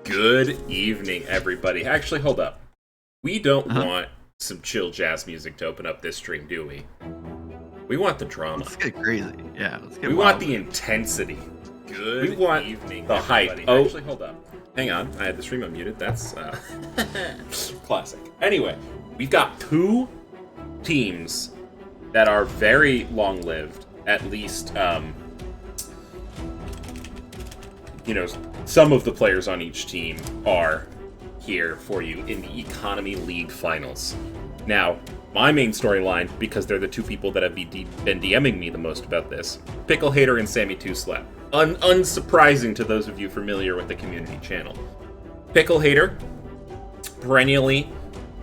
Good evening, everybody. Actually, hold up. We don't want some chill jazz music to open up this stream, do we? We want the drama. Let's get crazy. Yeah, let's get We wild. want the intensity. Good We want evening, the hype. everybody. Oh, Actually, hold up. hang on. I had the stream unmuted. That's classic. Anyway, we've got two teams that are very long-lived. At least, some of the players on each team are here for you in the Economy League Finals. Now, my main storyline, because they're the two people that have been DMing me the most about this, Pickle Hater and Sammy Two Slap. Unsurprising to those of you familiar with the community channel. Pickle Hater, perennially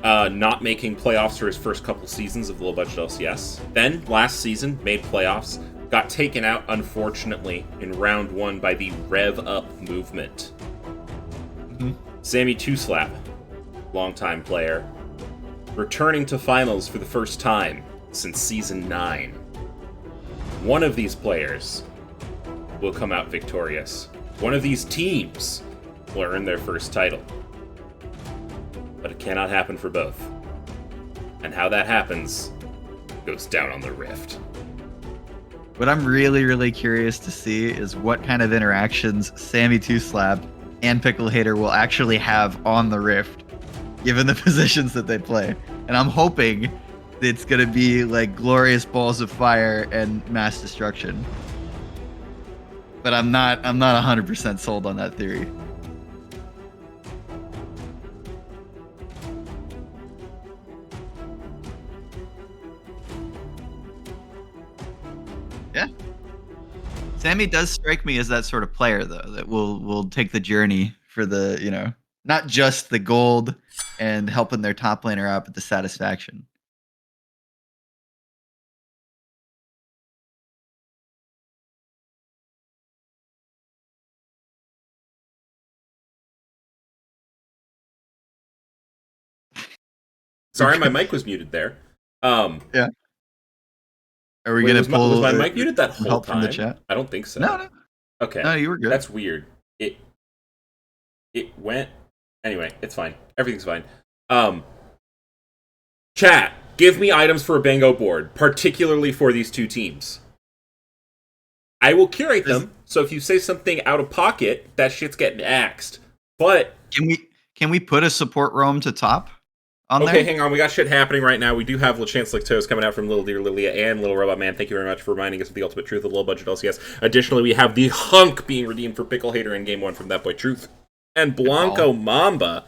not making playoffs for his first couple seasons of low-budget LCS. Then, last season, made playoffs, got taken out, unfortunately, in round one by the Rev Up movement. Sammy Two Slap, longtime player, returning to finals for the first time since Season 9. One of these players will come out victorious. One of these teams will earn their first title. But it cannot happen for both. And how that happens goes down on the Rift. What I'm really curious to see is what kind of interactions Sammy Two Slab and Pickle Hater will actually have on the Rift, given the positions that they play. And I'm hoping it's gonna be like glorious balls of fire and mass destruction. But I'm not 100% sold on that theory. Yeah. Sammy does strike me as that sort of player, though, that will take the journey for the, not just the gold and helping their top laner out, but the satisfaction. Sorry, my mic was muted there. Yeah. Are we Wait, gonna was pull? my mic muted that some whole help from the time? chat? I don't think so. No. Okay. No, you were good. That's weird. It went. Anyway, it's fine. Everything's fine. Chat, give me items for a bingo board, particularly for these two teams. I will curate them, so if you say something out of pocket, that shit's getting axed. But Can we put a support roam to top on okay, there? hang on. We got shit happening right now. We do have LeChance Lactose coming out from Little Dear Lilia and Little Robot Man. Thank you very much for reminding us of the ultimate truth of low-budget LCS. Additionally, we have the Hunk being redeemed for Pickle Hater in Game 1 from That Boy Truth. And Blanco Mamba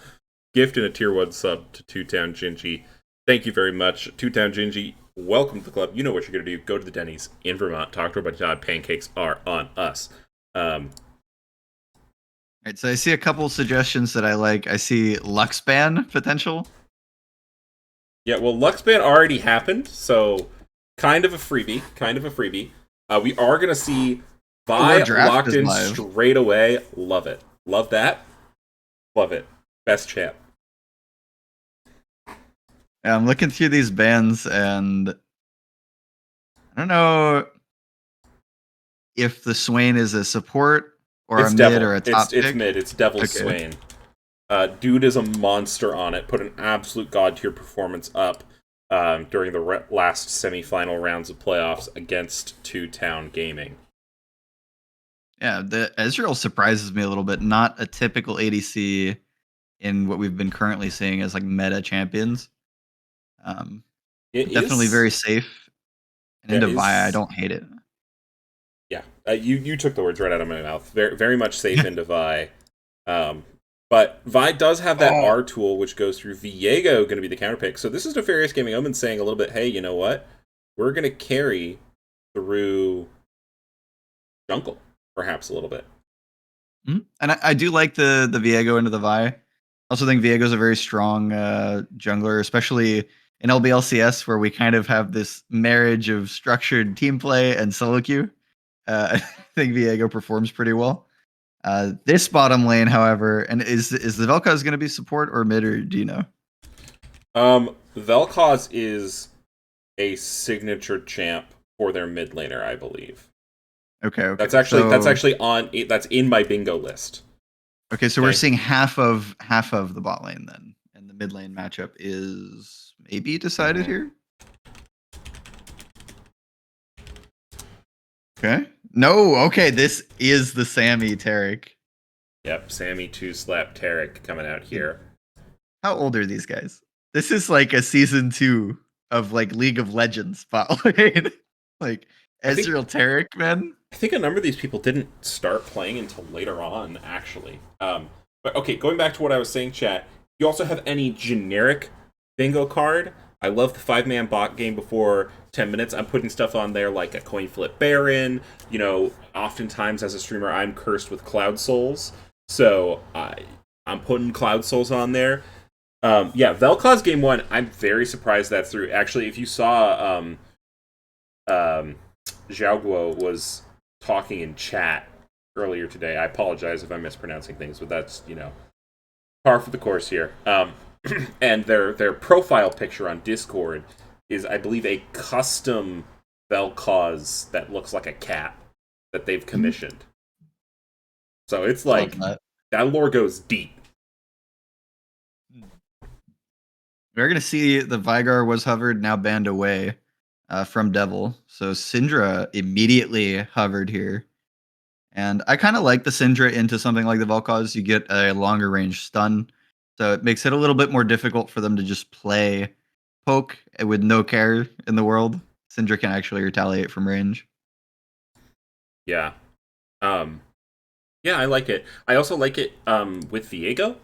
gifted a Tier 1 sub to Two Town Gingy. Thank you very much. Two Town Gingy, welcome to the club. You know what you're going to do. Go to the Denny's in Vermont. Talk to her about Todd. Pancakes are on us. All right, so I see a couple suggestions that I like. I see Luxban potential. Yeah, well, Luxban already happened, so kind of a freebie. We are going to see Vi locked in live. straight away. Love it. Love that. Love it. Best champ. Yeah, I'm looking through these bands, and I don't know if the Swain is a support or It's a Devil. mid or a top It's pick. mid. It's Devil's Okay. Swain. Dude is a monster on it. Put an absolute god tier performance up during the last semifinal rounds of playoffs against Two Town Gaming. Yeah, the Ezreal surprises me a little bit. Not a typical ADC in what we've been currently seeing as like meta champions. Definitely very safe. And into Vi, I don't hate it. Yeah, you took the words right out of my mouth. Very much safe into Vi. But Vi does have that R tool, which goes through Viego, going to be the counter pick. So this is Nefarious Gaming Omens saying a little bit, hey, you know what? We're going to carry through jungle, perhaps a little bit. Mm-hmm. And I do like the Viego into the Vi. I also think Viego's a very strong jungler, especially in Lblcs, where we kind of have this marriage of structured team play and solo queue. I think Viego performs pretty well. This bottom lane, however, and is the Vel'Koz going to be support or mid, or do you know? Vel'Koz is a signature champ for their mid laner, I believe. Okay. That's actually in my bingo list. Okay, so we're Okay. seeing half of the bot lane then, and the mid lane matchup is maybe decided here. Okay. No. Okay, this is the Sammy Tarek. Yep, Sammy 2-slap Tarek coming out here. How old are these guys? This is like a season 2 of like League of Legends bot lane. Like I think Ezreal Tarek, man. I think a number of these people didn't start playing until later on, actually. But okay, going back to what I was saying, chat. You also have any generic bingo card. I love the 5-man bot game before 10 minutes. I'm putting stuff on there like a coin flip baron. You know, oftentimes as a streamer, I'm cursed with cloud souls, so I'm putting cloud souls on there. Yeah, Vel'Koz game 1. I'm very surprised that's through. Actually, if you saw, Zhao Guo was talking in chat earlier today. I apologize if I'm mispronouncing things, but that's, par for the course here. And their profile picture on Discord is, I believe, a custom Vel'Koz that looks like a cat that they've commissioned. So it's like that lore goes deep. We're gonna see the Vigar was hovered, now banned away from Devil. So Syndra immediately hovered here. And I kind of like the Syndra into something like the Vel'Koz. You get a longer range stun. So it makes it a little bit more difficult for them to just play poke with no care in the world. Syndra can actually retaliate from range. Yeah. Yeah, I like it. I also like it with Viego.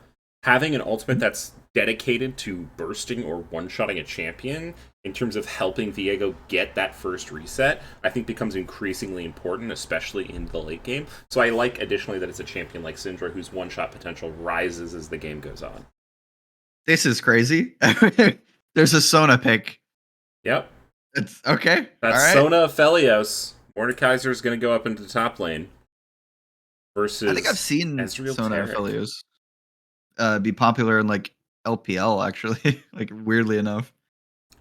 Having an ultimate that's dedicated to bursting or one-shotting a champion in terms of helping Viego get that first reset, I think becomes increasingly important, especially in the late game. So I like additionally that it's a champion like Syndra whose one-shot potential rises as the game goes on. This is crazy. There's a Sona pick. Yep. It's okay. That's all right. Sona Felios. Mordekaiser is going to go up into the top lane. Versus I think I've seen Ezreal Sona Tarek. Felios be popular in like LPL actually, like weirdly enough.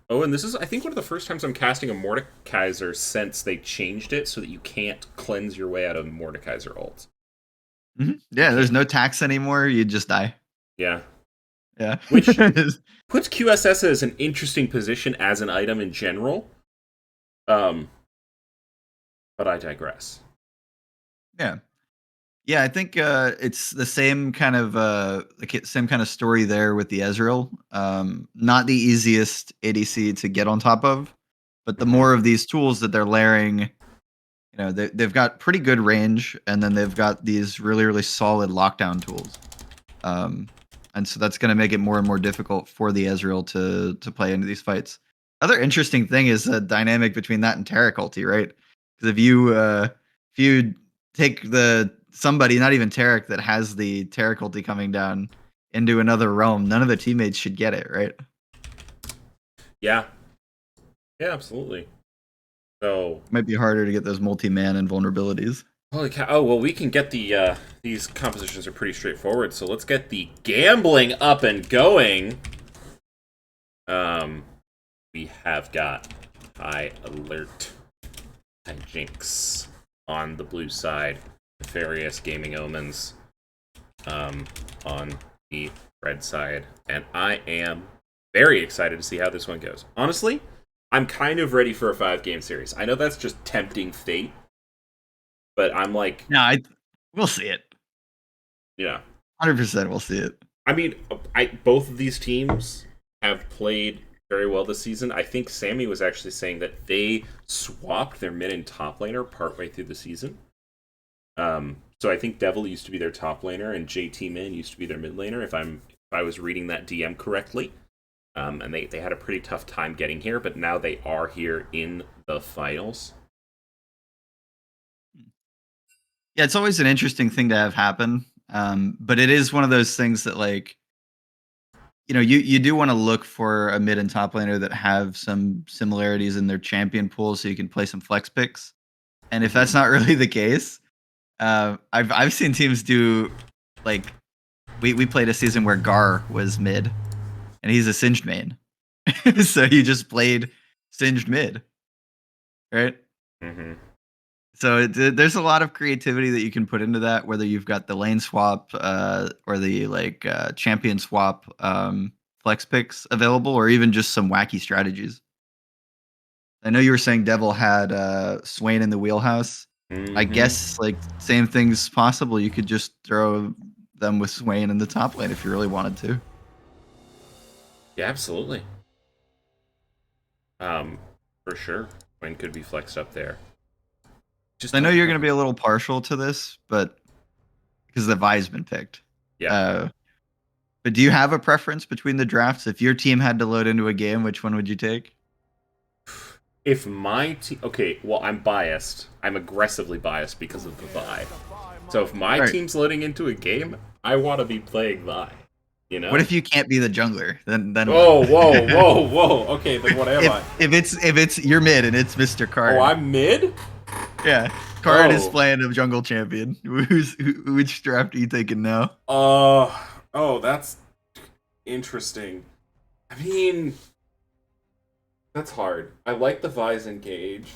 Oh, and this is, I think, one of the first times I'm casting a Mordekaiser since they changed it so that you can't cleanse your way out of Mordekaiser ult. Mm-hmm. Yeah, there's no tax anymore. You just die. Yeah. Yeah. Which puts QSS as an interesting position as an item in general. But I digress. Yeah. Yeah, I think it's the same kind of story there with the Ezreal. Not the easiest ADC to get on top of, but the more of these tools that they're layering, they've got pretty good range, and then they've got these really, really solid lockdown tools. And so that's going to make it more and more difficult for the Ezreal to play into these fights. Other interesting thing is the dynamic between that and Tarek ulti, right? Because if you take somebody, not even Tarek, that has the Tarek ulti coming down into another realm, none of the teammates should get it, right? Yeah. Yeah, absolutely. So it might be harder to get those multi-man and vulnerabilities. Holy cow. Oh, well, we can get the, these compositions are pretty straightforward, so let's get the gambling up and going. We have got High Alert Hijinx on the blue side, Nefarious Gaming Omens on the red side, and I am very excited to see how this one goes. Honestly, I'm kind of ready for a 5-game series. I know that's just tempting fate, but I'm like... No, we'll see it. Yeah. 100% we'll see it. I mean, both of these teams have played very well this season. I think Sammy was actually saying that they swapped their mid and top laner partway through the season. So I think Devil used to be their top laner and JT Min used to be their mid laner, if I was reading that DM correctly. And they had a pretty tough time getting here, but now they are here in the finals. Yeah, it's always an interesting thing to have happen. But it is one of those things that, like, you do want to look for a mid and top laner that have some similarities in their champion pool, so you can play some flex picks. And if that's not really the case, I've seen teams do, like, we played a season where Gar was mid, and he's a Singed main, so you just played Singed mid, right? Mm-hmm. So there's a lot of creativity that you can put into that, whether you've got the lane swap or the champion swap flex picks available, or even just some wacky strategies. I know you were saying Devil had Swain in the wheelhouse. I guess like same things possible. You could just throw them with Swain in the top lane if you really wanted to. Yeah, absolutely. For sure. Swain could be flexed up there. I know you're going to be a little partial to this, but because the Vi's been picked. Yeah. But do you have a preference between the drafts? If your team had to load into a game, which one would you take? If my team... Okay, well, I'm biased. I'm aggressively biased because of the Vi. So if my team's loading into a game, I want to be playing Vi. You know? What if you can't be the jungler? Then whoa. Okay, then what am I? If it's you're mid and it's Mr. Card. Oh, I'm mid? Yeah. Card is playing a jungle champion. Which draft are you taking now? Oh, that's interesting. I mean, that's hard. I like the Vi's engage,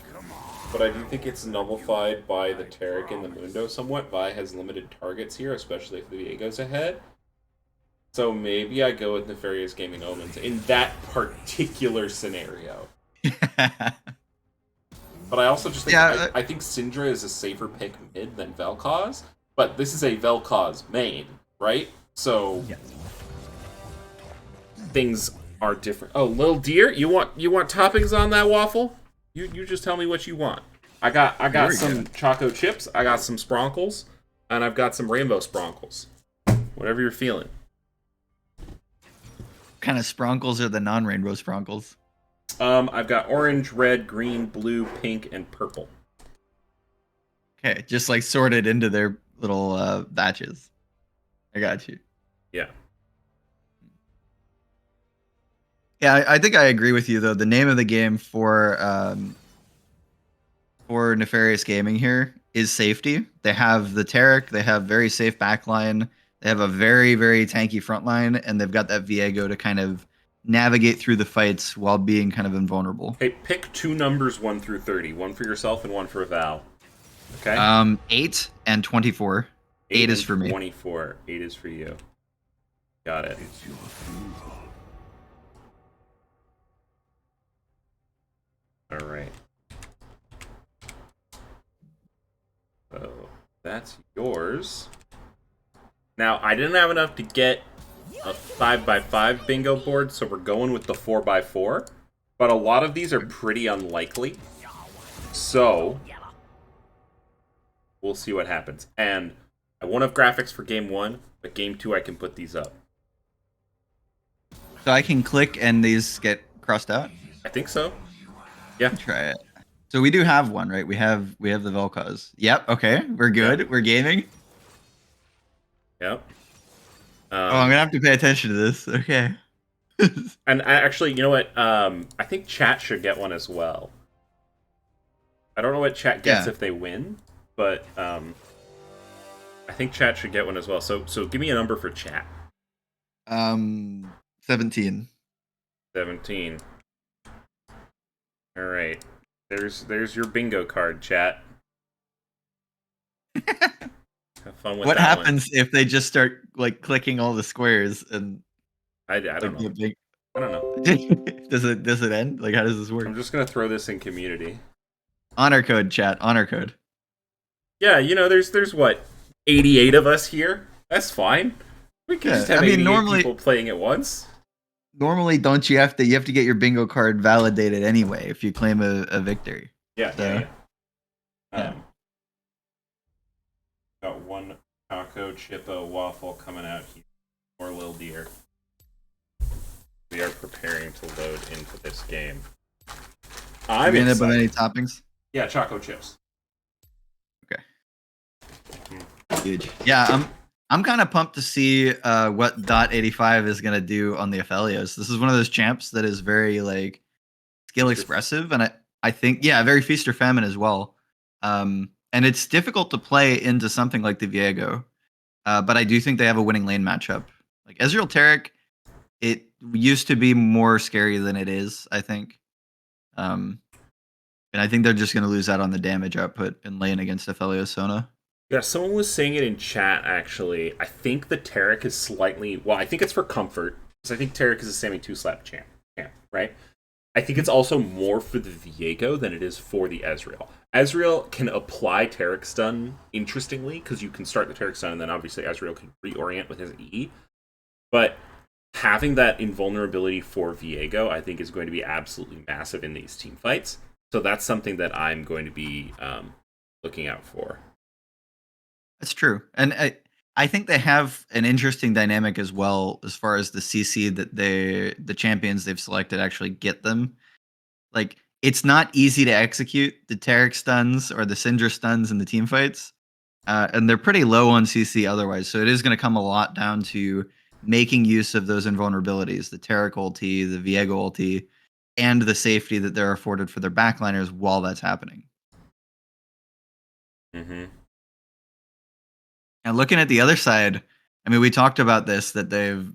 but I do think it's nullified by the Taric and the Mundo somewhat. Vi has limited targets here, especially if the Viego's ahead. So maybe I go with Nefarious Gaming Omens in that particular scenario. But I also just think I think Syndra is a safer pick mid than Vel'Koz, but this is a Vel'Koz main, right? So things are different. Oh, little deer, you want toppings on that waffle? You just tell me what you want. I got some Choco chips, I got some spronkles, and I've got some rainbow spronkles. Whatever you're feeling. What kind of spronkles are the non-rainbow spronkles? I've got orange, red, green, blue, pink, and purple. Okay, just like sorted into their little batches. I got you. Yeah. Yeah, I think I agree with you though. The name of the game for Nefarious Gaming here is safety. They have the Taric, they have very safe backline, they have a very, very tanky front line, and they've got that Viego to kind of navigate through the fights while being kind of invulnerable. Hey, pick two numbers 1 through 30. One for yourself and one for Val. Okay? 8 and 24. 8 is for me. 24. 8 is for you. Got it. Alright. So, that's yours. Now, I didn't have enough to get a 5x5 bingo board, so we're going with the 4x4. But a lot of these are pretty unlikely. So, we'll see what happens. And I won't have graphics for game 1, but game 2 I can put these up. So I can click and these get crossed out? I think so. Yeah. Try it. So we do have one, right? We have the Vel'Koz. Yep, okay. We're good. Yep. We're gaming. Yep. I'm gonna have to pay attention to this. Okay. And actually, you know what? I think chat should get one as well. I don't know what chat gets if they win, but I think chat should get one as well. So give me a number for chat. 17. 17. All right. There's your bingo card, chat. Have fun with what that happens if they just start like clicking all the squares and I don't know. I don't know. does it end? Like how does this work? I'm just gonna throw this in community. Honor code, chat. Honor code. Yeah, you know, there's what 88 of us here. That's fine. We can just have 88 people playing at once. Normally, don't you have to get your bingo card validated anyway if you claim a victory? Yeah. So, yeah. Got one taco chippo waffle coming out here. Or Lil Deer. We are preparing to load into this game. I'm excited. End up with any toppings? Yeah, choco chips. Okay. Huge. Yeah, I'm kind of pumped to see what .85 is gonna do on the Aphelios. This is one of those champs that is very like skill expressive, and I think very feast or famine as well. And it's difficult to play into something like the Viego, but I do think they have a winning lane matchup. Like Ezreal Taric, it used to be more scary than it is, I think. And I think they're just going to lose out on the damage output in lane against Aphelios. Yeah, someone was saying it in chat, actually. I think the Taric is slightly... Well, I think it's for comfort, because I think Taric is a Sammy 2-slap champ, right? I think it's also more for the Viego than it is for the Ezreal. Ezreal can apply Taric stun interestingly, because you can start the Taric stun, and then obviously Ezreal can reorient with his E. But having that invulnerability for Viego, I think, is going to be absolutely massive in these team fights. So that's something that I'm going to be looking out for. That's true. And I think they have an interesting dynamic as well as far as the CC that the champions they've selected actually get them. Like, it's not easy to execute the Taric stuns or the Syndra stuns in the team fights. And they're pretty low on CC otherwise. So it is going to come a lot down to making use of those invulnerabilities, the Taric ulti, the Viego ulti, and the safety that they're afforded for their backliners while that's happening. Mm-hmm. And looking at the other side, I mean, we talked about this, that they're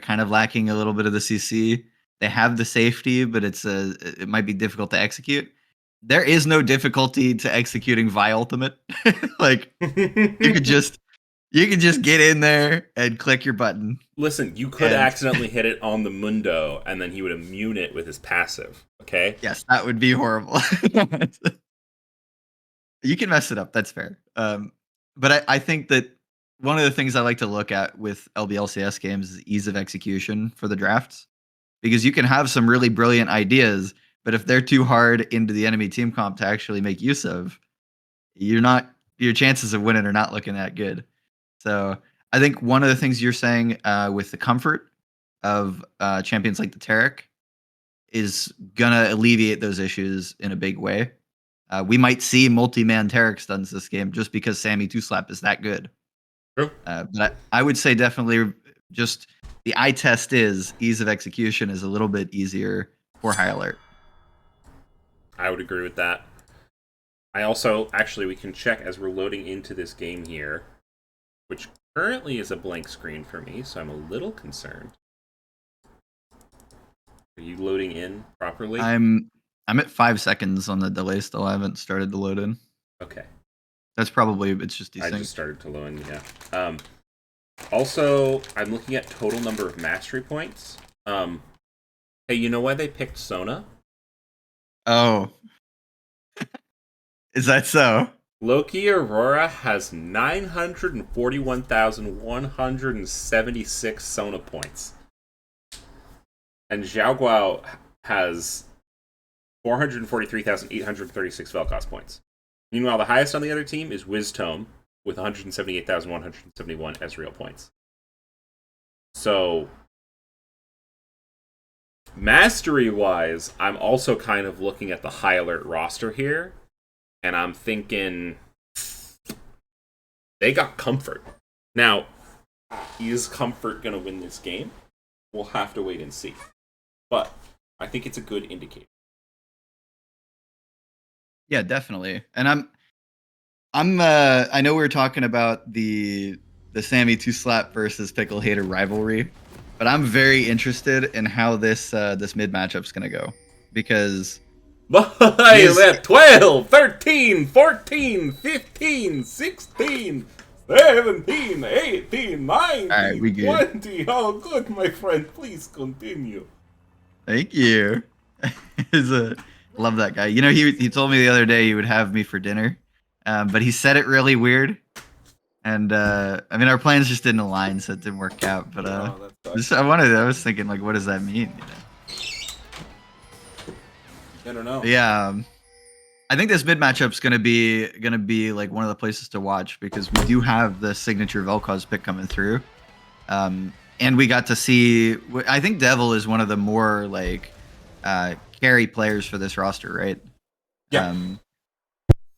kind of lacking a little bit of the CC. They have the safety, but it might be difficult to execute. There is no difficulty to executing Vi Ultimate. Like, you could just get in there and click your button. Listen, you could accidentally hit it on the Mundo, and then he would immune it with his passive, okay? Yes, that would be horrible. You can mess it up, that's fair. But I think that one of the things I like to look at with LBLCS games is ease of execution for the drafts. Because you can have some really brilliant ideas, but if they're too hard into the enemy team comp to actually make use of, your chances of winning are not looking that good. So I think one of the things you're saying with the comfort of champions like the Taric is gonna alleviate those issues in a big way. We might see multi-man Taric stuns this game just because Sammy 2-slap is that good. True. But I would say definitely just the eye test is ease of execution is a little bit easier for High Alert. I would agree with that. I also, actually, we can check as we're loading into this game here, which currently is a blank screen for me, so I'm a little concerned. Are you loading in properly? I'm at 5 seconds on the delay still. I haven't started to load in. Okay. It's just desync. I just started to load in, yeah. Also, I'm looking at total number of mastery points. Hey, you know why they picked Sona? Oh. Is that so? Loki Aurora has 941,176 Sona points. And Xiao Guao has 443,836 Vel'Koz points. Meanwhile, the highest on the other team is Wiztome with 178,171 Ezreal points. So, mastery-wise, I'm also kind of looking at the High Alert roster here, and I'm thinking they got Comfort. Now, is Comfort going to win this game? We'll have to wait and see. But I think it's a good indicator. Yeah, definitely. And I know we were talking about the Sammy 2-slap versus Pickle Hater rivalry, but I'm very interested in how this mid matchup's gonna go. Because at 12, 13, 14, 15, 16, 17, 18, 19, right, we good. 20. Oh, good, my friend. Please continue. Thank you. Love that guy. You know, he told me the other day he would have me for dinner, but he said it really weird. And I mean, our plans just didn't align, so it didn't work out. But I was thinking, like, what does that mean? You know? I don't know. Yeah, I think this mid matchup's gonna be like one of the places to watch because we do have the signature Vel'Koz pick coming through, and we got to see. I think Devil is one of the more like carry players for this roster, right? Yeah.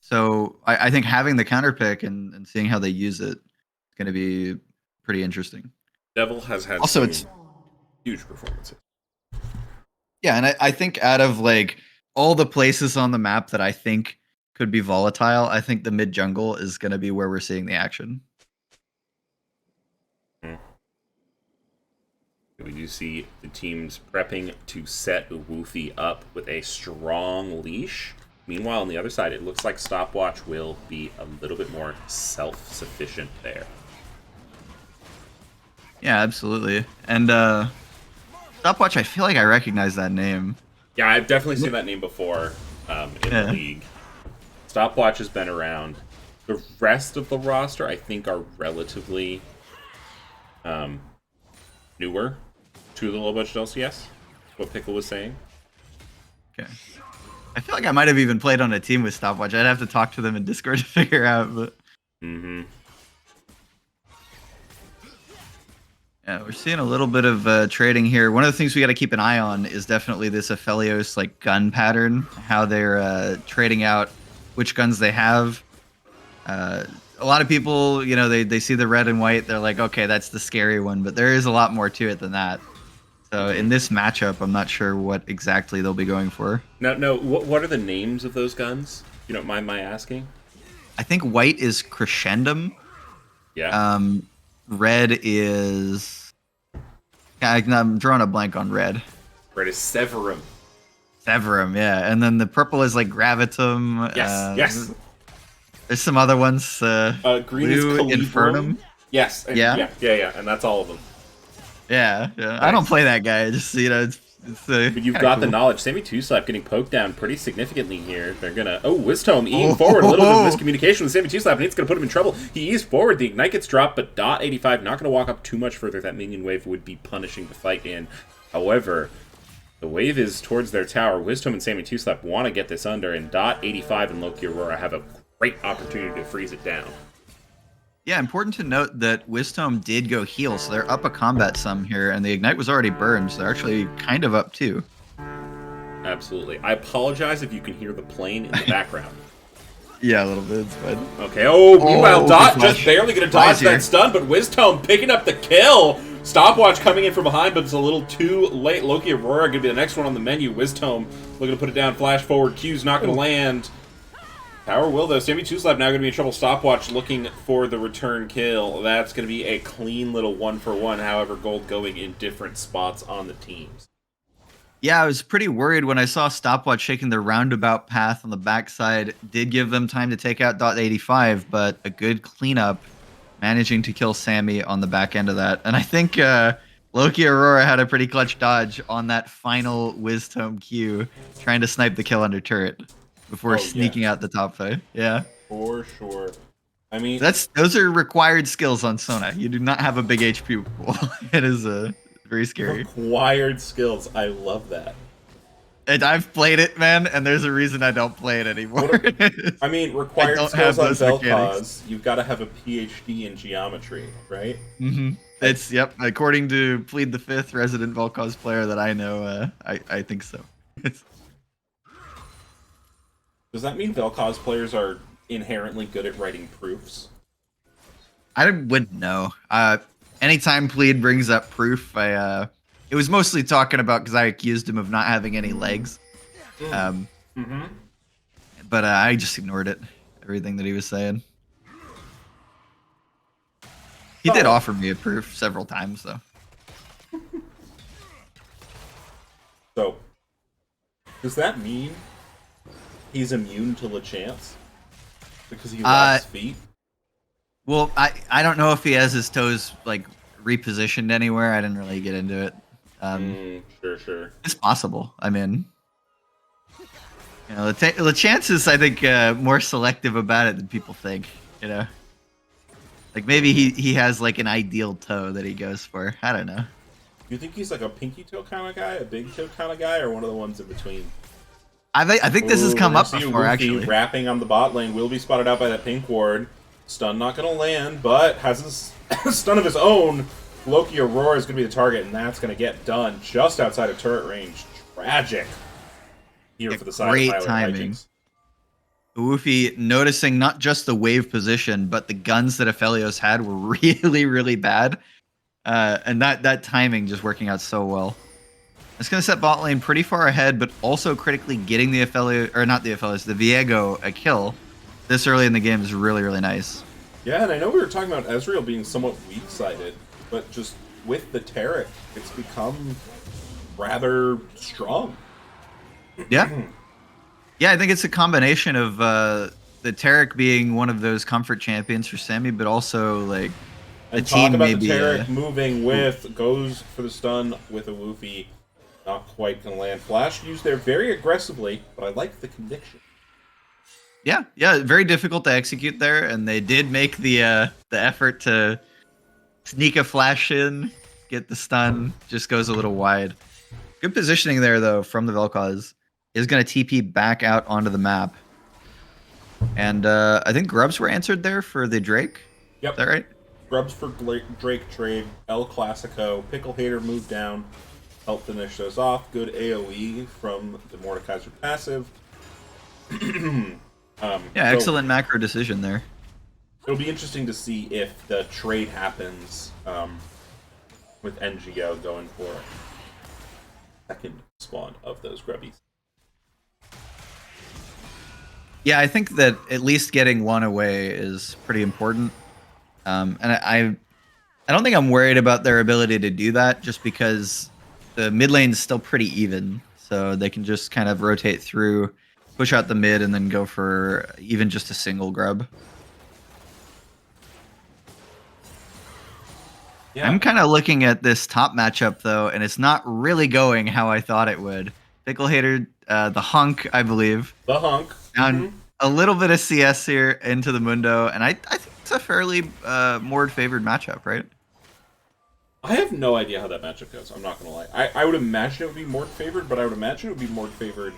So I think having the counter pick and seeing how they use it is going to be pretty interesting. Devil has had also some huge performances. Yeah, and I think out of like all the places on the map that I think could be volatile, I think the mid jungle is going to be where we're seeing the action. We do see the teams prepping to set Woofy up with a strong leash. Meanwhile, on the other side, it looks like Stopwatch will be a little bit more self-sufficient there. Yeah, absolutely. And Stopwatch, I feel like I recognize that name. Yeah, I've definitely seen that name before in the league. Stopwatch has been around. The rest of the roster, I think, are relatively newer to the Lblcs. What Pickle was saying. Okay. I feel like I might have even played on a team with Stopwatch. I'd have to talk to them in Discord to figure out, but... Yeah, we're seeing a little bit of trading here. One of the things we got to keep an eye on is definitely this Aphelios like gun pattern, how they're trading out which guns they have. A lot of people, you know, they see the red and white, they're like, okay, that's the scary one, but there is a lot more to it than that. So in this matchup, I'm not sure what exactly they'll be going for. No. What are the names of those guns? You don't mind my asking? I think white is Crescendum. Yeah. Red is... I'm drawing a blank on red. Red is Severum. Severum, yeah. And then the purple is like Gravitum. Yes. There's some other ones. Green blue, is Infernum. Yes. Yeah. And that's all of them. Yeah. Nice. I don't play that guy. Just, you know, it's but you've got the knowledge. Sammy Two-Slap getting poked down pretty significantly here. They're gonna... Oh, Wisdom eating forward. A little bit of miscommunication with Sammy Two-Slap, and it's gonna put him in trouble. He eased forward. The Ignite gets dropped, but .85 not gonna walk up too much further. That minion wave would be punishing the fight in. However, the wave is towards their tower. Wisdom and Sammy Two-Slap want to get this under, and .85 and Loki Aurora have a great opportunity to freeze it down. Yeah, important to note that Wisdom did go heal, so they're up a combat sum here, and the Ignite was already burned, so they're actually kind of up too. Absolutely. I apologize if you can hear the plane in the background. Yeah, a little bit, it's fine. Okay, meanwhile, Dot just barely gonna dodge that stun, but Wisdom picking up the kill! Stopwatch coming in from behind, but it's a little too late. Loki Aurora gonna be the next one on the menu. Wisdom looking to put it down, flash forward, Q's not gonna land. Power will, though. Sammy Two-Slap now going to be in trouble. Stopwatch looking for the return kill. That's going to be a clean little 1-for-1. However, gold going in different spots on the teams. Yeah, I was pretty worried when I saw Stopwatch shaking the roundabout path on the backside. Did give them time to take out .85, but a good cleanup, managing to kill Sammy on the back end of that. And I think Loki Aurora had a pretty clutch dodge on that final Wisdom Q, trying to snipe the kill under turret before sneaking out the top fight. Yeah. For sure. I mean... Those are required skills on Sona. You do not have a big HP pool. It is very scary. Required skills. I love that. And I've played it, man, and there's a reason I don't play it anymore. I mean, required skills on Vel'Koz, you've got to have a PhD in geometry, right? Mm-hmm. It's, yep, according to Plead the Fifth, resident Vel'Koz player that I know, I think so. Does that mean Vel'Koz players are inherently good at writing proofs? I wouldn't know. Anytime Plead brings up proof, it was mostly talking about because I accused him of not having any legs. But I just ignored it, everything that he was saying. He did offer me a proof several times, though. So, does that mean he's immune to LeChance? Because he lacks feet? Well, I don't know if he has his toes, like, repositioned anywhere. I didn't really get into it. Sure. It's possible. I mean, you know, LeChance is, I think, more selective about it than people think, you know? Like, maybe he has, like, an ideal toe that he goes for. I don't know. You think he's, like, a pinky toe kind of guy, a big toe kind of guy, or one of the ones in between? I think this has come up before, actually. Wrapping on the bot lane will be spotted out by that pink ward. Stun not going to land, but has a stun of his own. Loki Aurora is going to be the target, and that's going to get done just outside of turret range. Tragic. Here for the side great of timing. Hijinx. Uwufi noticing not just the wave position, but the guns that Aphelios had were really, really bad. And that timing just working out so well. It's going to set bot lane pretty far ahead, but also critically getting the Aphelios, or not the Aphelios, the Viego a kill this early in the game is really, really nice. Yeah, and I know we were talking about Ezreal being somewhat weak-sided, but just with the turret, it's become rather strong. Yeah. Yeah, I think it's a combination of the Tarek being one of those comfort champions for Sammy, but also like the And talk team about the maybe. Tarek moving with, goes for the stun with a Woofy. Not quite going to land. Flash used there very aggressively, but I like the conviction. Yeah, very difficult to execute there, and they did make the effort to sneak a flash in, get the stun, just goes a little wide. Good positioning there though from the Vel'Koz. Is going to TP back out onto the map. And I think grubs were answered there for the Drake. Yep. Is that right? Grubs for Drake trade. El Clasico. Pickle Hater moved down. Help finish those off. Good AoE from the Mordekaiser passive. Excellent macro decision there. It'll be interesting to see if the trade happens with NGO going for second spawn of those grubbies. Yeah, I think that at least getting one away is pretty important. And I don't think I'm worried about their ability to do that, just because the mid lane is still pretty even. So they can just kind of rotate through, push out the mid, and then go for even just a single grub. Yeah. I'm kind of looking at this top matchup, though, and it's not really going how I thought it would. Pickle Hater, the Hunk, I believe. The Hunk. Down a little bit of CS here into the Mundo, and I think it's a fairly Mord-favored matchup, right? I have no idea how that matchup goes. I'm not going to lie. I would imagine it would be Mord-favored, but I would imagine it would be Mord-favored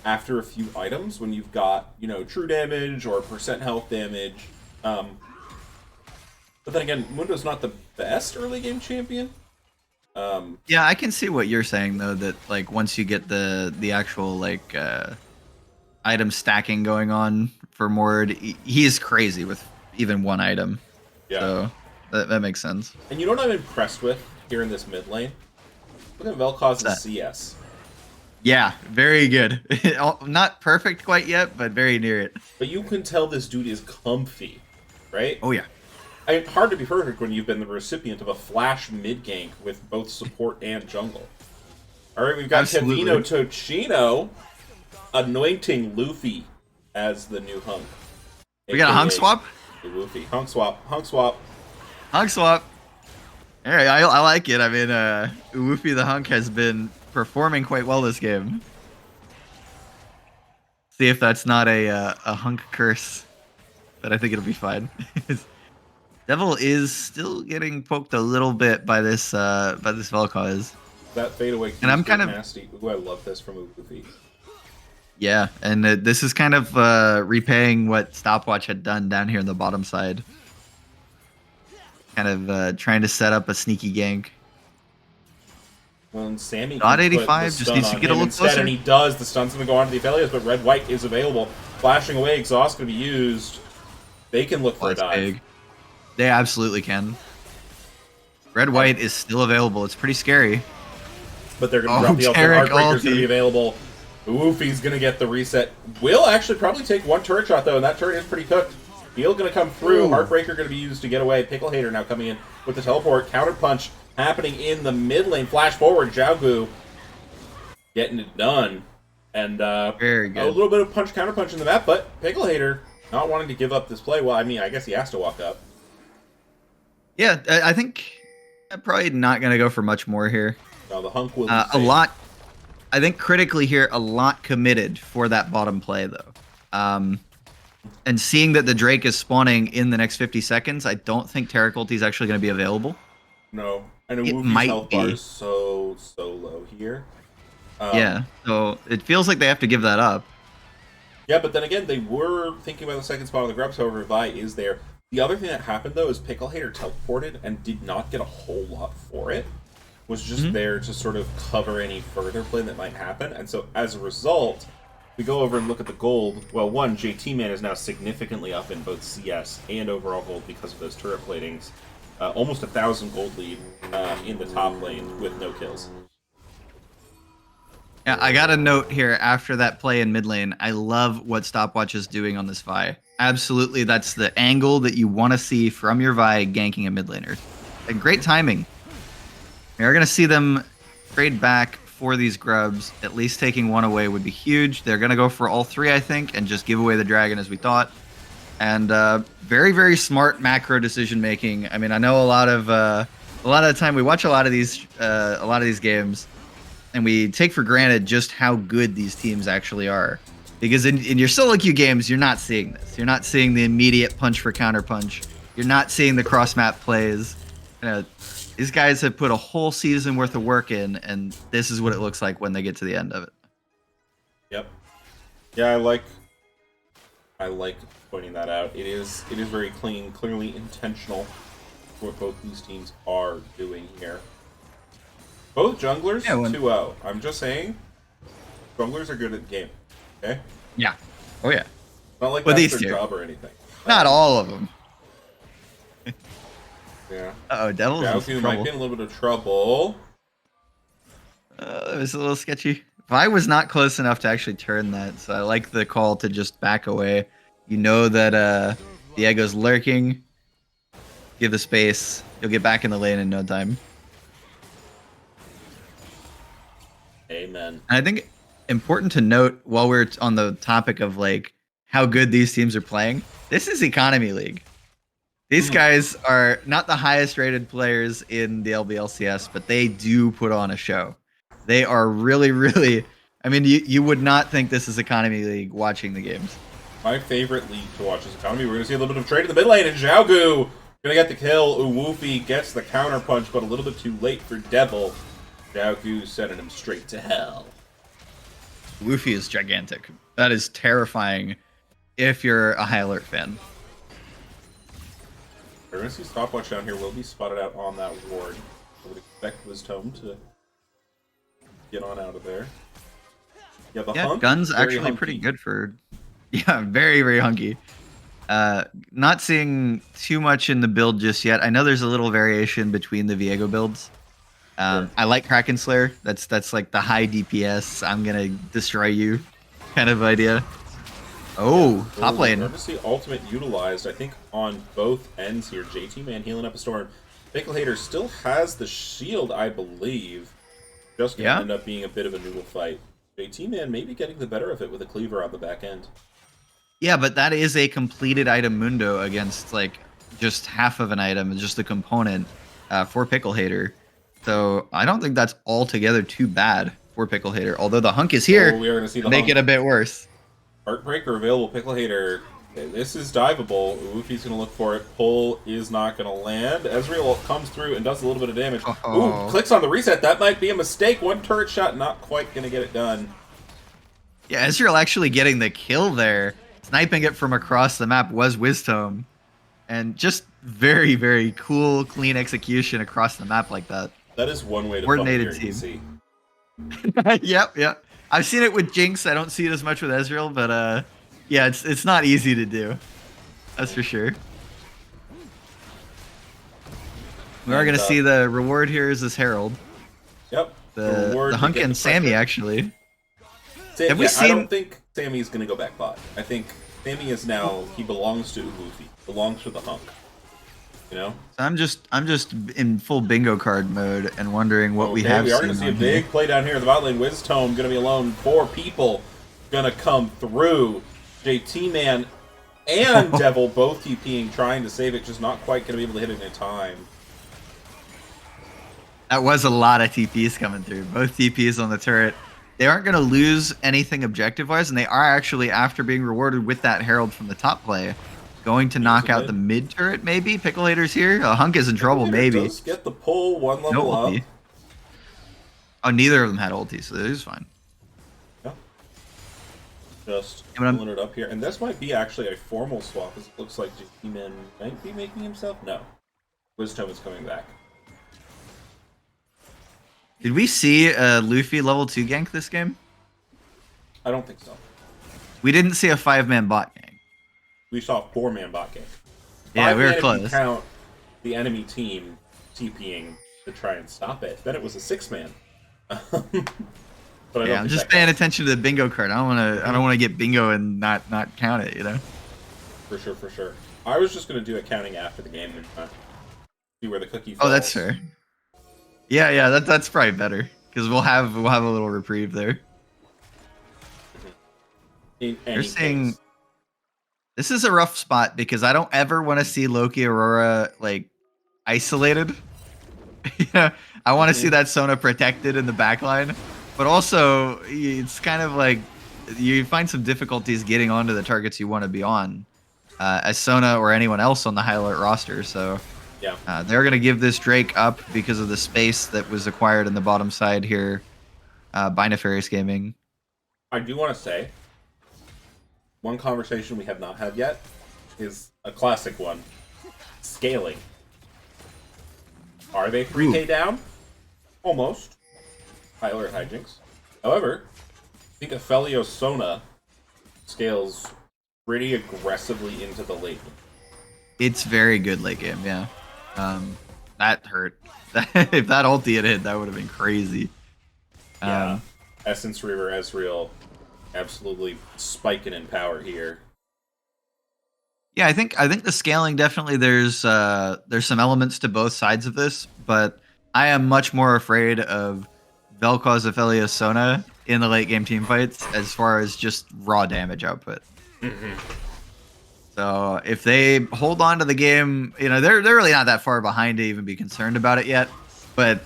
after a few items when you've got, true damage or percent health damage. But then again, Mundo's not the best early game champion. Yeah, I can see what you're saying though. That like once you get the actual like item stacking going on for Mord, he's crazy with even one item. Yeah. So that makes sense. And you know what I'm impressed with here in this mid lane? Look at Vel'Koz's CS. Yeah, very good. Not perfect quite yet, but very near it. But you can tell this dude is comfy, right? Oh yeah. It's hard to be perfect when you've been the recipient of a flash mid gank with both support and jungle. All right, we've got Kevino Tochino anointing Luffy as the new Hunk. We got a Hunk swap? The Luffy. Hunk swap. Hunk swap. Hunk swap. All right, I like it. I mean, Luffy the Hunk has been performing quite well this game. See if that's not a Hunk curse, but I think it'll be fine. Devil is still getting poked a little bit by this Vel'Koz. That fadeaway, and I'm kind of nasty. Ooh, I love this from Luffy. Yeah, and this is kind of repaying what Stopwatch had done down here in the bottom side. Kind of trying to set up a sneaky gank. Well, and Sammy Dot 85 just needs to get a little closer. And he does. The stun's going to go on to the Aphelios, but Red-White is available. Flashing away, Exhaust going to be used. They can look for a dive. Big. They absolutely can. Red-White is still available. It's pretty scary. But they're going to drop the ultimate. Heartbreaker's going to be available. Woofy's going to get the reset. Will actually probably take one turret shot, though, and that turret is pretty cooked. Heal going to come through. Ooh. Heartbreaker going to be used to get away. Pickle Hater now coming in with the teleport. Counter punch happening in the mid lane. Flash forward. Xiaogu getting it done. And very good. A little bit of counter punch in the map, but Pickle Hater not wanting to give up this play. Well, I mean, I guess he has to walk up. Yeah, I think I'm probably not going to go for much more here. No, the Hunk will a lot. I think critically here, a lot committed for that bottom play, though. And seeing that the Drake is spawning in the next 50 seconds, I don't think Tarek ulti is actually going to be available. No, and Woofy's health bar is so low here. Yeah, so it feels like they have to give that up. Yeah, but then again, they were thinking about the second spot on the grubs, however, Vi is there. The other thing that happened, though, is Pickle Hater teleported and did not get a whole lot for it. Was just there to sort of cover any further play that might happen. And so, as a result, we go over and look at the gold. Well, one, JT Man is now significantly up in both CS and overall gold because of those turret platings. Almost 1,000 gold lead in the top lane with no kills. Yeah, I got a note here after that play in mid lane. I love what Stopwatch is doing on this Vi. Absolutely, that's the angle that you want to see from your Vi ganking a mid laner. And great timing. We are going to see them trade back for these grubs. At least taking one away would be huge. They're going to go for all three, I think, and just give away the dragon as we thought. And very, very smart macro decision making. I mean, I know a lot of the time we watch a lot of these games, and we take for granted just how good these teams actually are. Because in your solo queue games, you're not seeing this. You're not seeing the immediate punch for counter punch. You're not seeing the cross map plays. These guys have put a whole season worth of work in, and this is what it looks like when they get to the end of it. Yep. Yeah, I like pointing that out. It is very clean, clearly intentional what both these teams are doing here. Both junglers 2-0. I'm just saying, junglers are good at the game. Okay? Yeah. Oh yeah. Not like that's their job or anything. Not all of them. Yeah. Uh-oh, Devil's in trouble. Might be in a little bit of trouble. It was a little sketchy. Vi was not close enough to actually turn that, so I like the call to just back away. You know that Diego's lurking. Give the space. You'll get back in the lane in no time. Amen. And I think important to note while we're on the topic of like how good these teams are playing, this is Economy League. These guys are not the highest rated players in the Lblcs, but they do put on a show. They are really, really... I mean, you would not think this is Economy League watching the games. My favorite league to watch is Economy. We're going to see a little bit of trade in the mid lane, and Xiaogu going to get the kill. Uwufi gets the counter punch, but a little bit too late for Devil. Xiaogu sending him straight to hell. Luffy is gigantic. That is terrifying if you're a High Alert fan. We're going to see Stopwatch down here will be spotted out on that ward. I would expect Wisdom to get on out of there. Yeah, Gun's actually hunky. Pretty good for... Yeah, very, very hunky. Not seeing too much in the build just yet. I know there's a little variation between the Viego builds. Sure. I like Kraken Slayer. That's like the high DPS, I'm going to destroy you kind of idea. Oh, top lane. We're going to see ultimate utilized, I think, on both ends here. JT Man healing up a storm. Pickle Hater still has the shield, I believe. Just going to end up being a bit of a noodle fight. JT Man maybe getting the better of it with a cleaver on the back end. Yeah, but that is a completed item mundo against like just half of an item, just a component for Pickle Hater. So I don't think that's altogether too bad for Pickle Hater. Although the hunk is here, we are going to see the make it a bit worse. Heartbreaker available, Pickle Hater. Okay, this is diveable. Woofy's going to look for it. Pull is not going to land. Ezreal comes through and does a little bit of damage. Ooh, clicks on the reset. That might be a mistake. One turret shot, not quite going to get it done. Yeah, Ezreal actually getting the kill there. Sniping it from across the map was Wisdom. And just very, very cool, clean execution across the map like that. That is one way to coordinated team. Yep. I've seen it with Jinx. I don't see it as much with Ezreal, but yeah, it's not easy to do. That's for sure. We are going to see the reward here is this Herald. Yep. The Hunk and Sammy, actually. Have we seen... I don't think Sammy's going to go back bot. I think Sammy is now... He belongs to Luffy. Belongs to the Hunk. You know? I'm just in full bingo card mode and wondering what we have. We are going to see a big play down here in the bot lane. Wisdom going to be alone. 4 people going to come through. JT Man and Devil both TPing, trying to save it, just not quite going to be able to hit it in time. That was a lot of TPs coming through. Both TPs on the turret. They aren't going to lose anything objective-wise, and they are actually, after being rewarded with that Herald from the top play, going to knock out the mid turret, maybe? Pickle Hater's here? Hunk is in trouble, maybe. Does get the pull, one level up. Oh, neither of them had ulti, so it is fine. Yeah. Just pulling it up here. And this might be actually a formal swap, as it looks like JT-Man might be making himself. No. Wisdom is coming back. Did we see a Luffy level 2 gank this game? I don't think so. We didn't see a 5-man bot gank. We saw a 4-man bot gank. Yeah, we were close. If you count the enemy team TPing to try and stop it, then it was a 6-man. But I'm just paying attention to the bingo card. I don't want to get bingo and not count it, you know. For sure. I was just gonna do it counting after the game and see where the cookie falls. Oh, that's fair. Yeah, that's probably better. because we'll have a little reprieve there. In You're any saying case. this is a rough spot because I don't ever want to see Loki Aurora like isolated. Yeah, I want to see that Sona protected in the backline, but also it's kind of like you find some difficulties getting onto the targets you want to be on as Sona or anyone else on the high alert roster. So Yeah. they're going to give this Drake up because of the space that was acquired in the bottom side here by Nefarious Gaming. I do want to say one conversation we have not had yet is a classic one. Scaling. Are they 3K down? Almost. High alert Hijinx. However, I think Aphelios Sona scales pretty aggressively into the late game. It's very good late game, yeah. That hurt. If that ulti had hit, that would have been crazy. Yeah. Essence Reaver Ezreal absolutely spiking in power here. Yeah, I think the scaling definitely there's some elements to both sides of this, but I am much more afraid of Vel'Koz Aphelios Sona in the late game team fights as far as just raw damage output. So if they hold on to the game, they're really not that far behind to even be concerned about it yet. But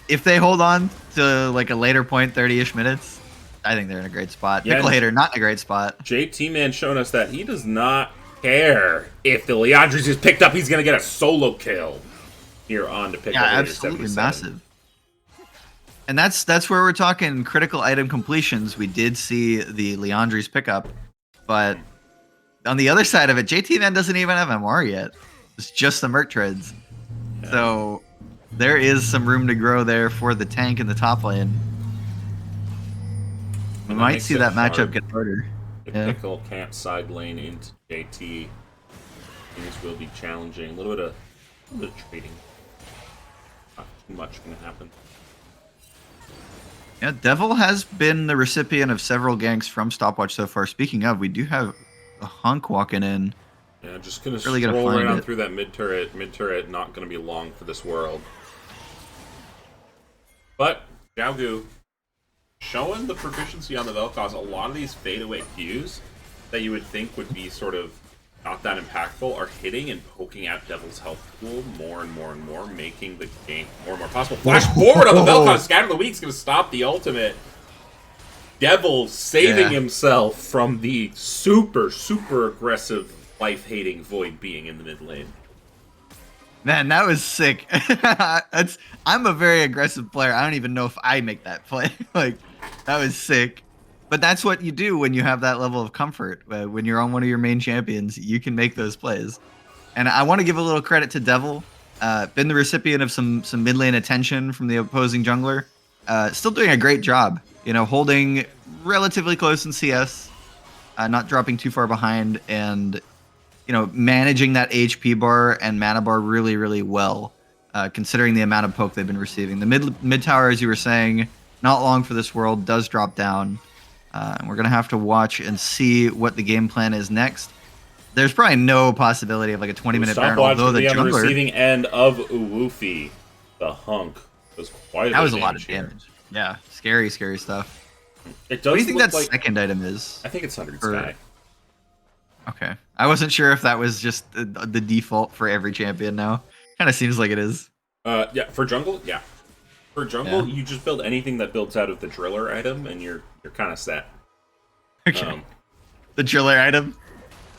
if they hold on to like a later point, 30-ish minutes, I think they're in a great spot. Yeah, Pickle Hater, not in a great spot. JT Man showing us that he does not care if the Leandris is picked up. He's going to get a solo kill here on to pick up. Yeah, absolutely massive. And that's where we're talking critical item completions. We did see the Leandri's pickup, but on the other side of it, JT Man doesn't even have MR yet. It's just the Merc Treads. Yeah. So there is some room to grow there for the tank in the top lane. We might see that matchup get harder. The Pickle can't side lane into JT. Things will be challenging. A little bit of trading. Not too much going to happen. Yeah, Devil has been the recipient of several ganks from Stopwatch so far. Speaking of, we do have a hunk walking in. Yeah, just going to really stroll around through that mid turret. Mid turret not going to be long for this world. But Xiaogu showing the proficiency on the Vel'Koz. A lot of these fadeaway Qs that you would think would be sort of not that impactful are hitting and poking at Devil's health pool more and more and more, making the game more and more possible. Flash forward on the Vel'Koz. Scatter the Weak's going to stop the ultimate. Devil saving himself from the super, super aggressive, life-hating Void being in the mid lane. Man, that was sick. I'm a very aggressive player. I don't even know if I make that play. Like, that was sick. But that's what you do when you have that level of comfort. When you're on one of your main champions, you can make those plays. And I want to give a little credit to Devil. Been the recipient of some mid lane attention from the opposing jungler. Still doing a great job. Holding relatively close in CS. Not dropping too far behind. And managing that HP bar and mana bar really, really well, considering the amount of poke they've been receiving. The mid tower, as you were saying, not long for this world, does drop down. And we're going to have to watch and see what the game plan is next. There's probably no possibility of like a 20-minute Baron, although the jungler... on the receiving end of Uwufi, the hunk, was quite a lot of damage. Yeah, scary, scary stuff. It does. What do you think that second item is? I think it's 100 Sky. Okay. I wasn't sure if that was just the default for every champion now. Kind of seems like it is. Yeah, for jungle, yeah. For jungle, you just build anything that builds out of the driller item, and you're kind of set. Okay. The driller item?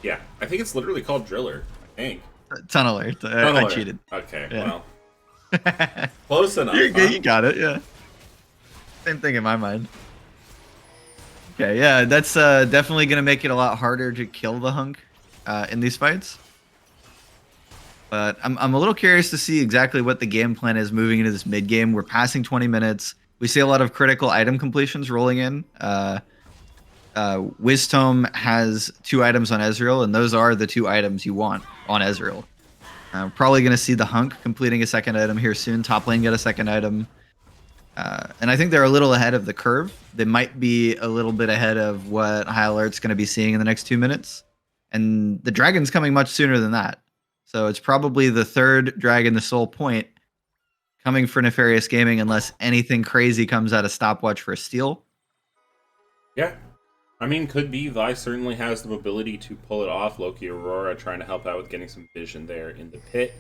Yeah, I think it's literally called driller, I think. Tunneler. I cheated. Okay, well. Close enough. You got it, yeah. Same thing in my mind. Okay, yeah, that's definitely going to make it a lot harder to kill the hunk in these fights. But I'm a little curious to see exactly what the game plan is moving into this mid game. We're passing 20 minutes. We see a lot of critical item completions rolling in. Wisdom has 2 items on Ezreal, and those are the 2 items you want on Ezreal. Probably going to see the hunk completing a second item here soon. Top lane get a second item. And I think they're a little ahead of the curve. They might be a little bit ahead of what High Alert's going to be seeing in the next 2 minutes. And the dragon's coming much sooner than that. So it's probably the third dragon, the Soul Point, coming for Nefarious Gaming unless anything crazy comes out of Stopwatch for a steal. Yeah. I mean, could be. Vi certainly has the ability to pull it off. Loki Aurora trying to help out with getting some vision there in the pit.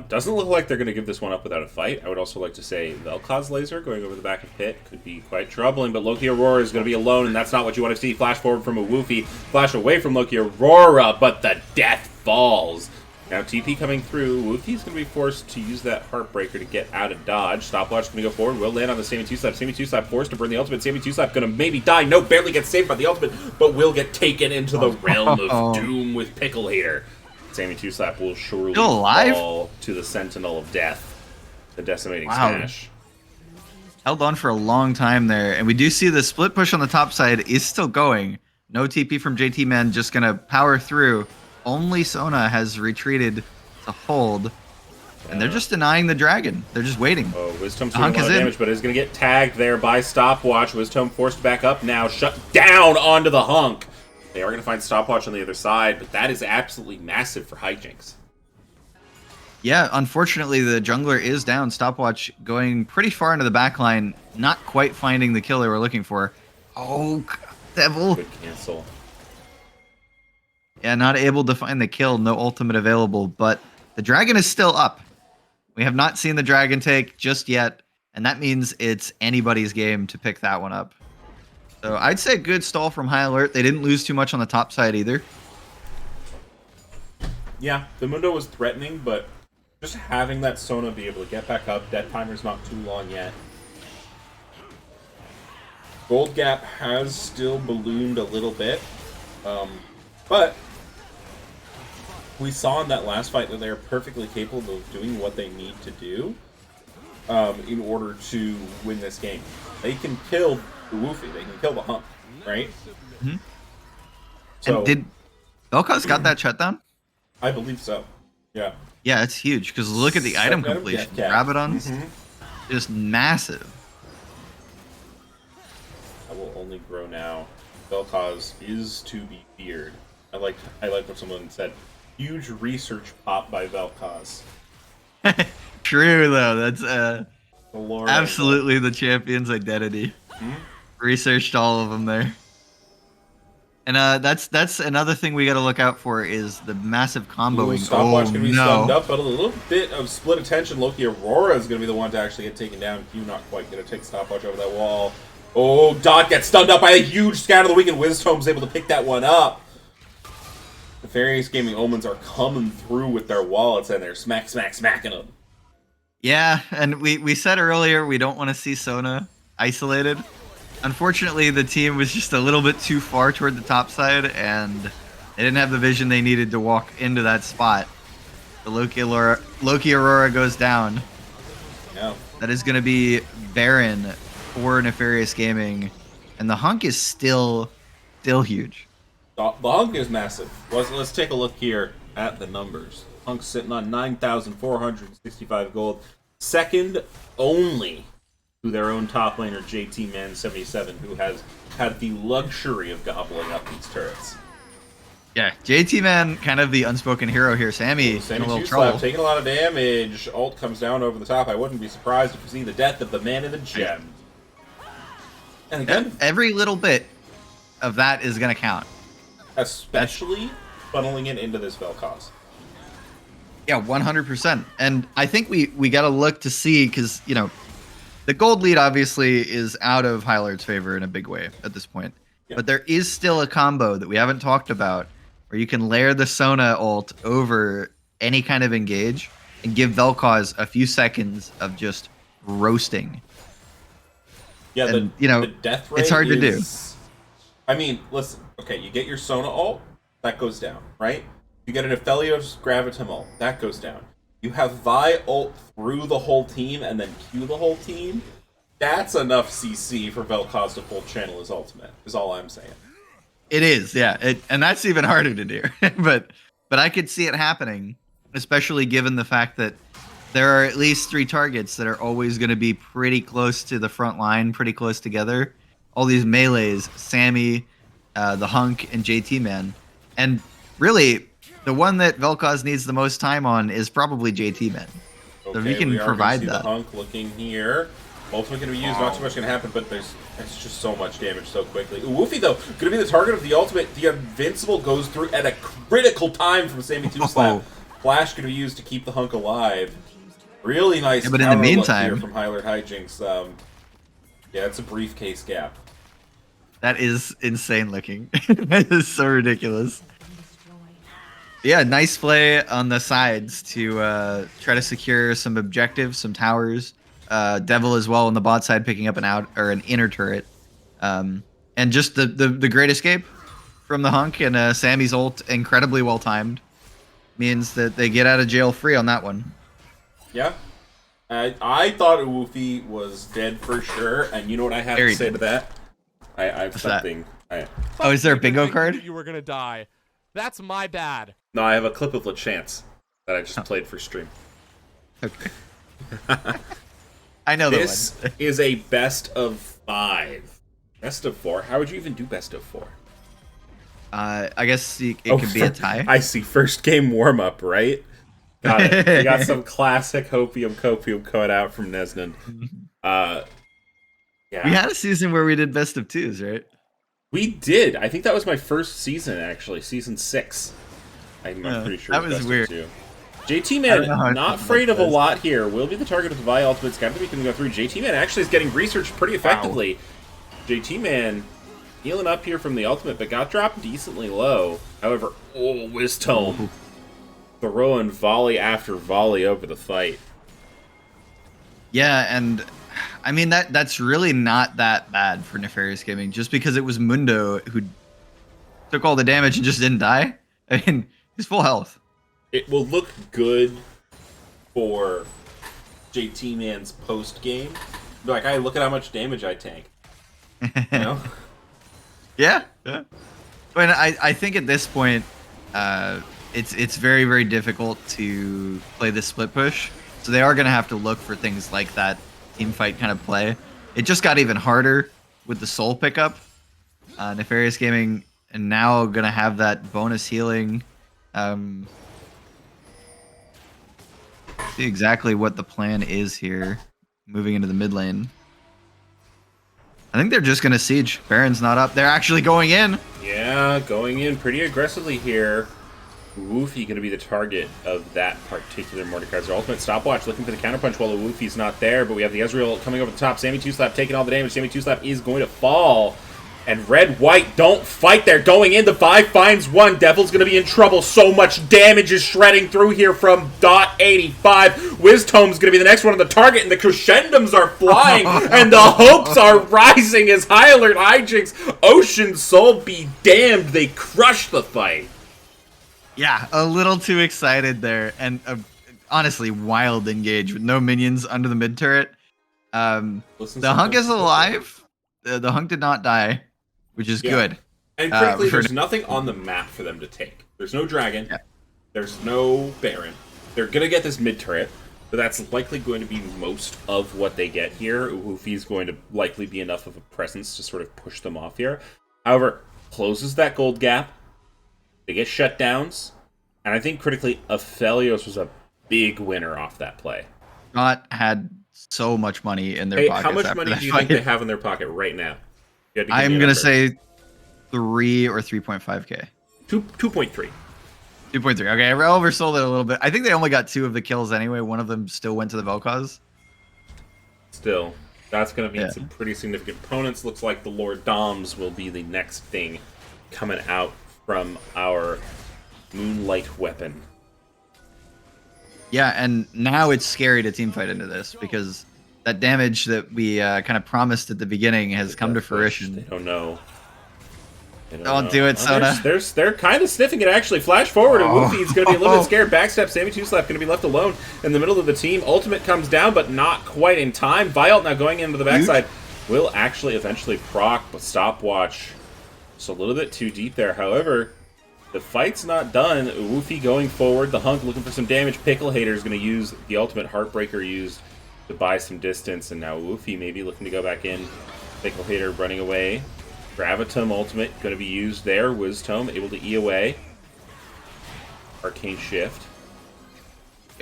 Doesn't look like they're going to give this one up without a fight. I would also like to say Vel'Koz laser going over the back of pit could be quite troubling, but Loki Aurora is going to be alone, and that's not what you want to see. Flash forward from a Woofy, flash away from Loki Aurora, but the death falls. Now TP coming through. Woofy's going to be forced to use that Heartbreaker to get out of dodge. Stopwatch going to go forward. Will land on the Sammy 2-Slap. Sammy 2-Slap forced to burn the ultimate. Sammy 2-Slap going to maybe die. No, barely gets saved by the ultimate, but will get taken into the realm of doom with Pickle Hater. Sammy 2-Slap will surely fall to the Sentinel of Death, the Decimating Smash. Held on for a long time there, and we do see the split push on the top side is still going. No TP from JT Man, just going to power through. Only Sona has retreated to hold, and they're just denying the dragon. They're just waiting. Oh, Wisdom's doing a lot of damage, but is going to get tagged there by Stopwatch. Wisdom forced back up now, shut down onto the Hunk. They are going to find Stopwatch on the other side, but that is absolutely massive for Hijinx. Yeah, unfortunately, the jungler is down. Stopwatch going pretty far into the backline, not quite finding the kill they were looking for. Oh, Devil. Good cancel. Yeah, not able to find the kill. No ultimate available, but the dragon is still up. We have not seen the dragon take just yet, and that means it's anybody's game to pick that one up. So I'd say good stall from High Alert. They didn't lose too much on the top side either. Yeah, the Mundo was threatening, but just having that Sona be able to get back up, death timer's not too long yet. Gold gap has still ballooned a little bit, but we saw in that last fight that they are perfectly capable of doing what they need to do in order to win this game. They can kill the Woofy, they can kill the Hump, right? Mm-hmm. So, and did Vel'Koz got that shutdown? I believe so. Yeah. Yeah, it's huge because look at the item completion. Rabadon's just massive. I will only grow now. Vel'Koz is to be feared. I like what someone said. Huge research pop by Vel'Koz. True though, that's absolutely the champion's identity. Researched all of them there. And that's another thing we got to look out for is the massive comboing. Stopwatch going to be stunned up, but a little bit of split attention. Loki Aurora is going to be the one to actually get taken down. Q not quite going to take Stopwatch over that wall. Oh, Dot gets stunned up by a huge scatter of the weekend. Wisdom's able to pick that one up. Nefarious Gaming Omens are coming through with their wallets and they're smacking them. Yeah, and we said earlier we don't want to see Sona isolated. Unfortunately, the team was just a little bit too far toward the top side, and they didn't have the vision they needed to walk into that spot. The Loki Aurora goes down. Yeah. That is going to be Baron for Nefarious Gaming, and the Hunk is still huge. The Hunk is massive. Let's take a look here at the numbers. Hunk's sitting on 9,465 gold, second only to their own top laner, JT Man 77, who has had the luxury of gobbling up these turrets. Yeah, JT Man, kind of the unspoken hero here. Sammy in a little trouble. Taking a lot of damage. Ult comes down over the top. I wouldn't be surprised if you see the death of the man in the gem. And again, every little bit of that is going to count. Especially funneling it into this Vel'Koz. Yeah, 100%. And I think we got to look to see, because, you know, the gold lead obviously is out of High Alert's favor in a big way at this point. Yeah. But there is still a combo that we haven't talked about where you can layer the Sona ult over any kind of engage and give Vel'Koz a few seconds of just roasting. Yeah, and, the death rate it's hard to do. I mean, listen, okay, you get your Sona ult, that goes down, right? You get an Aphelios Gravitum ult, that goes down. You have Vi ult through the whole team and then Q the whole team. That's enough CC for Vel'Koz to full channel his ultimate, is all I'm saying. It is, yeah. And that's even harder to do. but I could see it happening, especially given the fact that there are at least 3 targets that are always going to be pretty close to the front line, pretty close together. All these melees, Sammy, the Hunk, and JT Man. And really, the one that Vel'Koz needs the most time on is probably JT Man. So we can provide that. The Hunk looking here. Ultimate going to be used. Not too much going to happen, but it's just so much damage so quickly. Woofy, though, going to be the target of the ultimate. The Invincible goes through at a critical time from Sammy 2 Slap. Flash going to be used to keep the Hunk alive. Really nice but in the meantime, here from Hijinx. Yeah, it's a briefcase gap. That is insane looking. That is so ridiculous. Yeah, nice play on the sides to try to secure some objectives, some towers. Devil as well on the bot side picking up an inner turret. And just the great escape from the Hunk and Sammy's ult, incredibly well timed, means that they get out of jail free on that one. Yeah. I thought Woofy was dead for sure, and you know what I have to say to that? I have something. Oh, is there a bingo card? You were gonna die. That's my bad. No, I have a clip of LeChance that I just played for stream. Okay. I know this is a best of 5. Best of 4? How would you even do best of 4? I guess it could be a tie. I see. First game warm-up, right? Got it. We got some classic Hopium Copium coming out from Nesnun. Yeah. We had a season where we did best of 2s, right? We did. I think that was my first season, actually. Season 6. I'm pretty sure that was weird. JT Man, not afraid of a lot here. Will be the target of the Vi ultimate. Skeptic can go through. JT Man actually is getting researched pretty effectively. Wow. JT Man healing up here from the ultimate, but got dropped decently low. However, Wisdom throwing volley after volley over the fight. Yeah, and I mean that's really not that bad for Nefarious Gaming, just because it was Mundo who took all the damage and just didn't die. I mean, he's full health. It will look good for JT Man's post game. Like, hey, look at how much damage I tank. You know? Yeah. But I think at this point, it's very, very difficult to play the split push. So they are going to have to look for things like that team fight kind of play. It just got even harder with the soul pickup. Nefarious Gaming and now going to have that bonus healing. See exactly what the plan is here, moving into the mid lane. I think they're just going to siege. Baron's not up. They're actually going in. Yeah, going in pretty aggressively here. Woofy going to be the target of that particular Mordekaiser ultimate. Stopwatch looking for the counterpunch while the Woofy's not there, but we have the Ezreal coming over the top. Sammy 2 Slap taking all the damage. Sammy 2 Slap is going to fall. And red-white don't fight. They're going in. The 5 finds 1. Devil's going to be in trouble. So much damage is shredding through here from .85. Wisdom's going to be the next one on the target, and the crescendoms are flying, and the hopes are rising as High Alert Hijinx, Ocean Soul be damned. They crush the fight. Yeah, a little too excited there, and honestly, wild engage with no minions under the mid turret. The Hunk is alive. The Hunk did not die, which is good. And critically, there's nothing on the map for them to take. There's no dragon. Yeah. There's no Baron. They're going to get this mid turret, but that's likely going to be most of what they get here. Woofy's going to likely be enough of a presence to sort of push them off here. However, closes that gold gap. They get shutdowns. And I think critically, Aphelios was a big winner off that play. Not had so much money in their pockets. How much money do you think they have in their pocket right now? I'm going to say 3 or 3.5k. 2.3. 2.3. Okay, I oversold it a little bit. I think they only got 2 of the kills anyway. One of them still went to the Vel'Koz. Still, that's going to mean some pretty significant opponents. Looks like the Lord Doms will be the next thing coming out from our Moonlight weapon. Yeah, and now it's scary to teamfight into this because that damage that we kind of promised at the beginning has come to fruition. They don't know. Don't do it, Soda. They're kind of sniffing it, actually. Flash forward, and Woofy's going to be a little bit scared. Backstep, Sammy 2 Slap going to be left alone in the middle of the team. Ultimate comes down, but not quite in time. Vialt now going into the backside. Will actually eventually proc, but Stopwatch just a little bit too deep there. However, the fight's not done. Woofy going forward. The Hunk looking for some damage. Pickle Hater is going to use the ultimate Heartbreaker used to buy some distance. And now Woofy maybe looking to go back in. Pickle Hater running away. Gravitum ultimate going to be used there. Wisdom able to E away. Arcane Shift.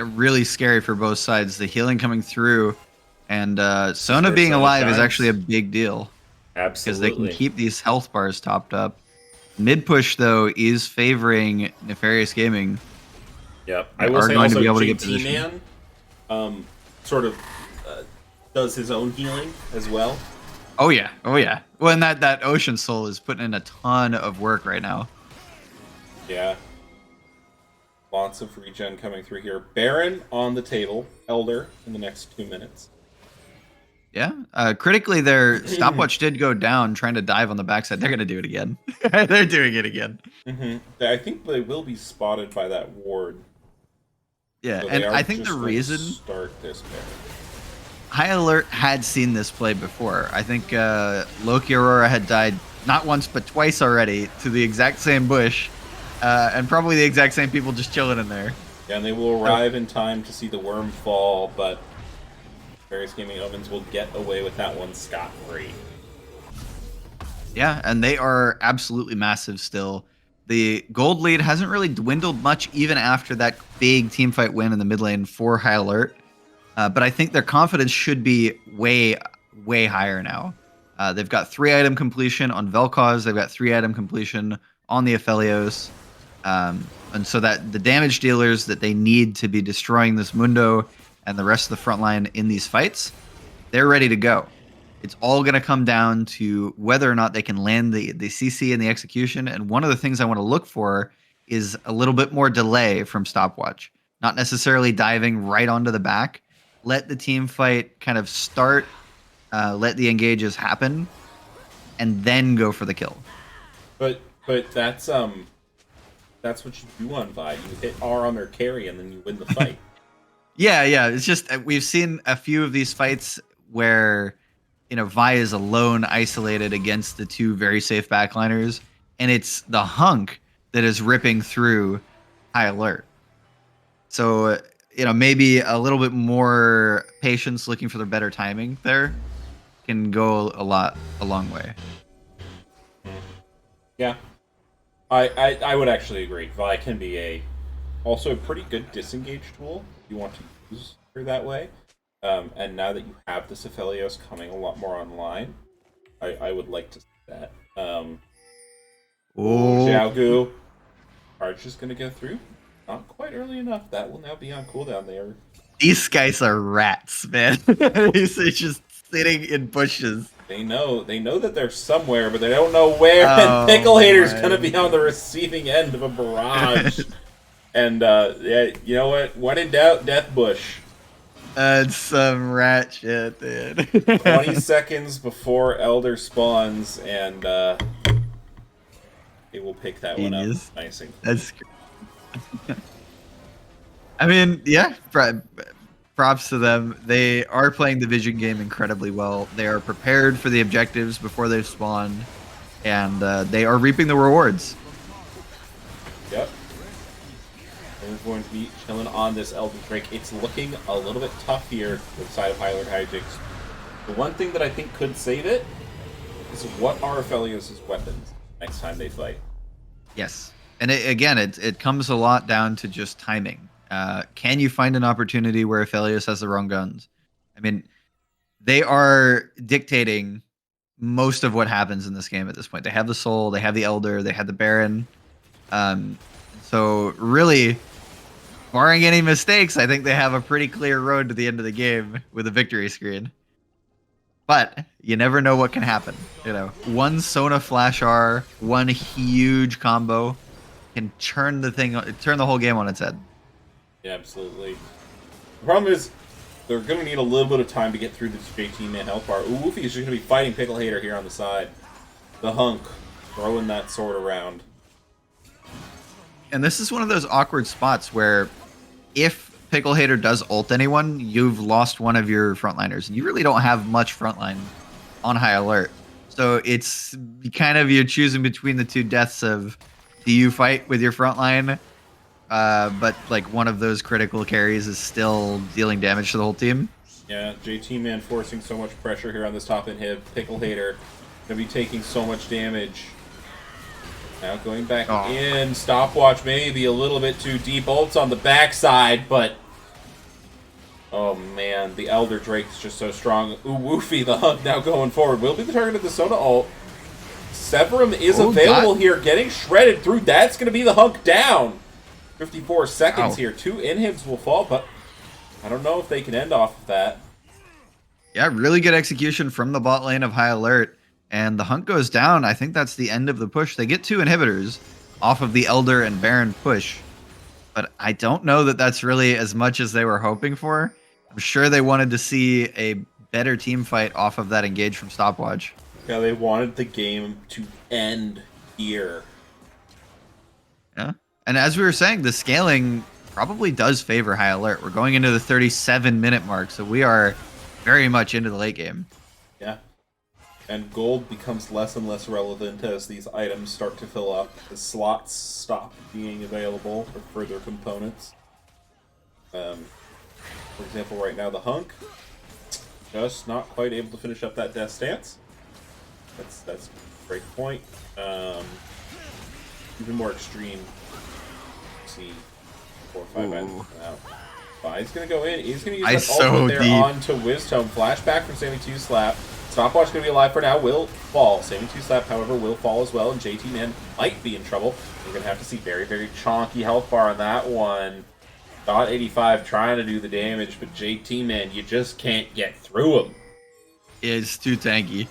really scary for both sides. The healing coming through, and Sona where being Sona alive is shines. actually a big deal because they can Absolutely. keep these health bars topped up. Mid push though is favoring Nefarious Gaming. Yep. They I will are say going to also be able to get JT position. Man sort of does his own healing as well. Oh yeah, oh yeah. Well, and that Ocean Soul is putting in a ton of work right now. Yeah. Lots of regen coming through here. Baron on the table. Elder in the next 2 minutes. Yeah. Critically, their stopwatch did go down trying to dive on the backside. They're going to do it again. They're doing it again. I think they will be spotted by that ward. Yeah, So and they are I think the just going to reason start this Baron. High Alert had seen this play before. I think Loki Aurora had died not once but twice already to the exact same bush, and probably the exact same people just chilling in there. Yeah, and they will arrive in time to see the worm fall, but Nefarious Gaming Omens will get away with that one scot-free. Yeah, and they are absolutely massive still. The gold lead hasn't really dwindled much even after that big teamfight win in the mid lane for High Alert. But I think their confidence should be way, way higher now. They've got 3-item completion on Vel'Koz. They've got 3-item completion on the Aphelios. And so that the damage dealers that they need to be destroying this Mundo and the rest of the front line in these fights, they're ready to go. It's all going to come down to whether or not they can land the CC and the execution. And one of the things I want to look for is a little bit more delay from stopwatch. Not necessarily diving right onto the back. Let the team fight kind of start, let the engages happen, and then go for the kill. But that's what you do on Vi. You hit R on their carry and then you win the fight. Yeah. It's just we've seen a few of these fights where Vi is alone, isolated against the two very safe backliners, and it's the hunk that is ripping through High Alert. So maybe a little bit more patience, looking for the better timing there, can go a long way. Yeah, I would actually agree. Vi can be also a pretty good disengage tool if you want to use her that way. And now that you have the Aphelios coming a lot more online, I would like to see that. Xiaogu. Arch is going to go through. Not quite early enough. That will now be on cooldown there. These guys are rats, man. He's just sitting in bushes. They know that they're somewhere, but they don't know where. And Pickle Hater's going to be on the receiving end of a barrage. And, yeah, you know what? When in doubt, Death Bush. That's some rat shit, dude. 20 seconds before Elder spawns, and they will pick that one up. Nice and clean. That's I mean, yeah, props to them. They are playing the vision game incredibly well. They are prepared for the objectives before they've spawned, and they are reaping the rewards. Yep. We're going to be chilling on this Elden Drake. It's looking a little bit tough here with the side of High Alert Hijinx. The one thing that I think could save it is what are Aphelios' weapons next time they fight. Yes. And it comes a lot down to just timing. Can you find an opportunity where Aphelios has the wrong guns? I mean, they are dictating most of what happens in this game at this point. They have the Soul, they have the Elder, they have the Baron. So really, barring any mistakes, I think they have a pretty clear road to the end of the game with a victory screen. But you never know what can happen. One Sona Flash R, one huge combo can turn the whole game on its head. Yeah, absolutely. The problem is they're going to need a little bit of time to get through this JT Man health bar. Ooh, Woofy is just going to be fighting Pickle Hater here on the side. The hunk throwing that sword around. And this is one of those awkward spots where if Pickle Hater does ult anyone, you've lost one of your frontliners. You really don't have much frontline on High Alert. So it's kind of you're choosing between the two deaths of do you fight with your frontline, but like one of those critical carries is still dealing damage to the whole team. Yeah, JT Man forcing so much pressure here on this top inhib. Pickle Hater going to be taking so much damage. Now going back in, stopwatch maybe a little bit too deep. Ults on the backside, but Oh man, the Elder Drake's just so strong. Ooh, Woofy, the Hunk now going forward. Will be the target of the Sona ult. Severum is available here, getting shredded through. That's going to be the Hunk down. 54 seconds here. 2 inhibs will fall, but I don't know if they can end off of that. Yeah, really good execution from the bot lane of High Alert. And the Hunk goes down. I think that's the end of the push. They get 2 inhibitors off of the Elder and Baron push. But I don't know that that's really as much as they were hoping for. I'm sure they wanted to see a better team fight off of that engage from Stopwatch. Yeah, they wanted the game to end here. Yeah. And as we were saying, the scaling probably does favor High Alert. We're going into the 37-minute mark, so we are very much into the late game. Yeah. And gold becomes less and less relevant as these items start to fill up. The slots stop being available for further components. For example, right now the Hunk just not quite able to finish up that Death Stance. That's a great point. Even more extreme. Let's see, 4 or 5 items out. He's gonna go in. He's gonna use that ultimate there onto Wisdom. Flashback from Sammy 2 Slap. Stopwatch gonna be alive for now. Will fall. Sammy 2 Slap, however, will fall as well, and JT Man might be in trouble. We're gonna have to see very, very chonky health bar on that one. Dot 85 trying to do the damage, but JT Man, you just can't get through him. It's too tanky.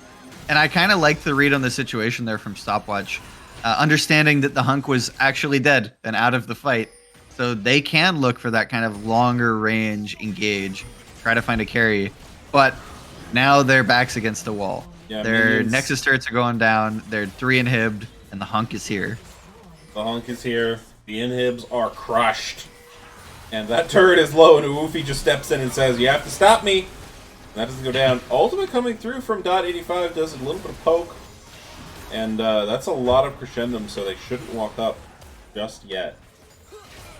And I kind of like the read on the situation there from Stopwatch. Understanding that the Hunk was actually dead and out of the fight. So they can look for that kind of longer range engage, try to find a carry. But now their back's against the wall. Yeah, their Nexus turrets are going down. They're 3 inhibbed, and the Hunk is here. The Hunk is here. The inhibs are crushed. And that turret is low, and Uwufi just steps in and says, "You have to stop me." And that doesn't go down. Ultimate coming through from Dot 85 does a little bit of poke. And that's a lot of crescendum, so they shouldn't walk up just yet.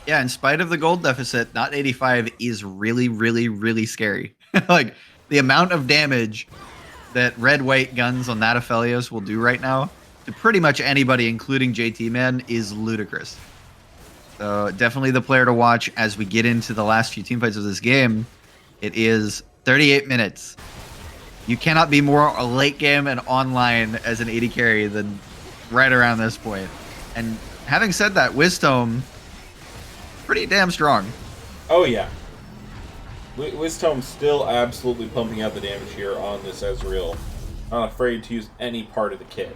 Yeah, in spite of the gold deficit, Dot 85 is really, really, really scary. Like, the amount of damage that red-white guns on that Aphelios will do right now to pretty much anybody, including JT Man, is ludicrous. So definitely the player to watch as we get into the last few teamfights of this game. It is 38 minutes. You cannot be more late game and online as an AD carry than right around this point. And having said that, Wisdom, pretty damn strong. Oh yeah. Wisdom still absolutely pumping out the damage here on this Ezreal. Not afraid to use any part of the kit.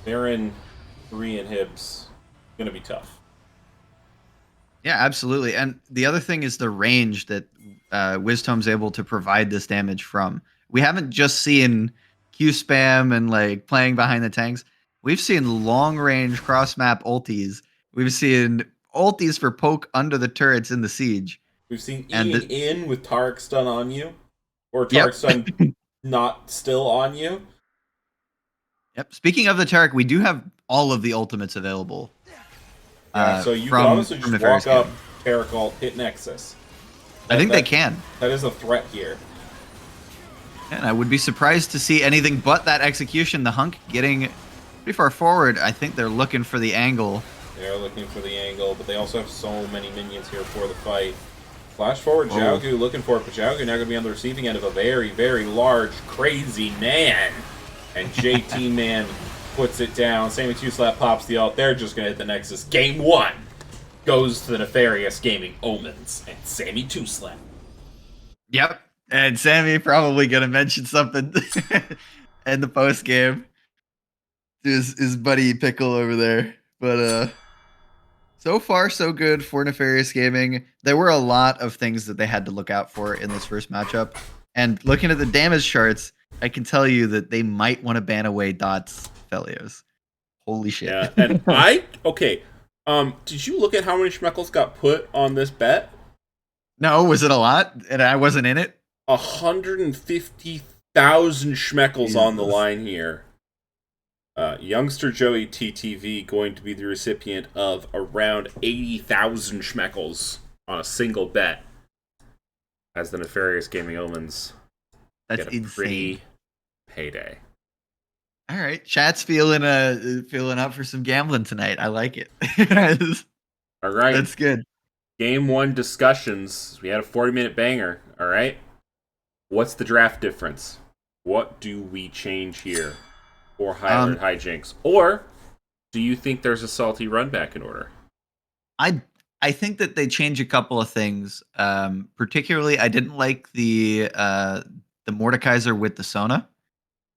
Baron 3 inhibs. Gonna be tough. Yeah, absolutely. And the other thing is the range that Wisdom's able to provide this damage from. We haven't just seen Q spam and like playing behind the tanks. We've seen long range cross map ultis. We've seen ultis for poke under the turrets in the siege. We've seen eating in with Tarek stun on you, or Tarek stun not still on you. Yep. Speaking of the Tarek, we do have all of the ultimates available. Yeah, so you can honestly just walk up, Tarek ult, hit Nexus. I think they can. That is a threat here. And I would be surprised to see anything but that execution. The Hunk getting pretty far forward. I think they're looking for the angle. They're looking for the angle, but they also have so many minions here for the fight. Flash forward, Xiaogu looking for it, but Xiaogu now going to be on the receiving end of a very, very large, crazy man. And JT Man puts it down. Sammy 2 Slap pops the ult. They're just going to hit the Nexus. Game 1 goes to the Nefarious Gaming Omens and Sammy 2 Slap. Yep. And Sammy probably going to mention something in the post game to his buddy Pickle over there. But so far, so good for Nefarious Gaming. There were a lot of things that they had to look out for in this first matchup. And looking at the damage charts, I can tell you that they might want to ban away Dot's Aphelios. Holy shit. Yeah, and did you look at how many Schmeckles got put on this bet? No, was it a lot? And I wasn't in it? 150,000 Schmeckles on the line here. Youngster Joey TTV going to be the recipient of around 80,000 Schmeckles on a single bet. As the Nefarious Gaming Omens That's get a insane. pretty payday. All right, chat's feeling up for some gambling tonight. I like it. All right, that's good. Game 1 discussions. We had a 40-minute banger, alright? What's the draft difference? What do we change here for Hijinx? Or do you think there's a salty run back in order? I think that they change a couple of things. Particularly, I didn't like the Mordekaiser with the Sona.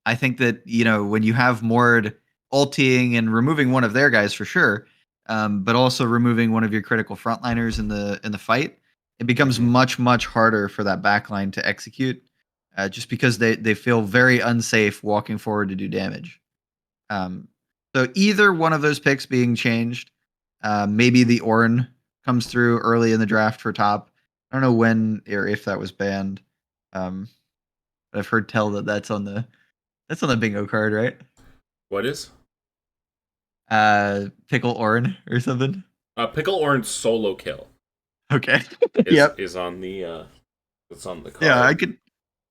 I think that, when you have Mord ulting and removing one of their guys for sure, but also removing one of your critical frontliners in the fight, it becomes much, much harder for that backline to execute, just because they feel very unsafe walking forward to do damage. So either one of those picks being changed, maybe the Ornn comes through early in the draft for top. I don't know when or if that was banned. But I've heard tell that that's on the bingo card, right? What is? Pickle Ornn or something. Pickle Ornn's solo kill. Okay. Is on the it's on the card. Yeah,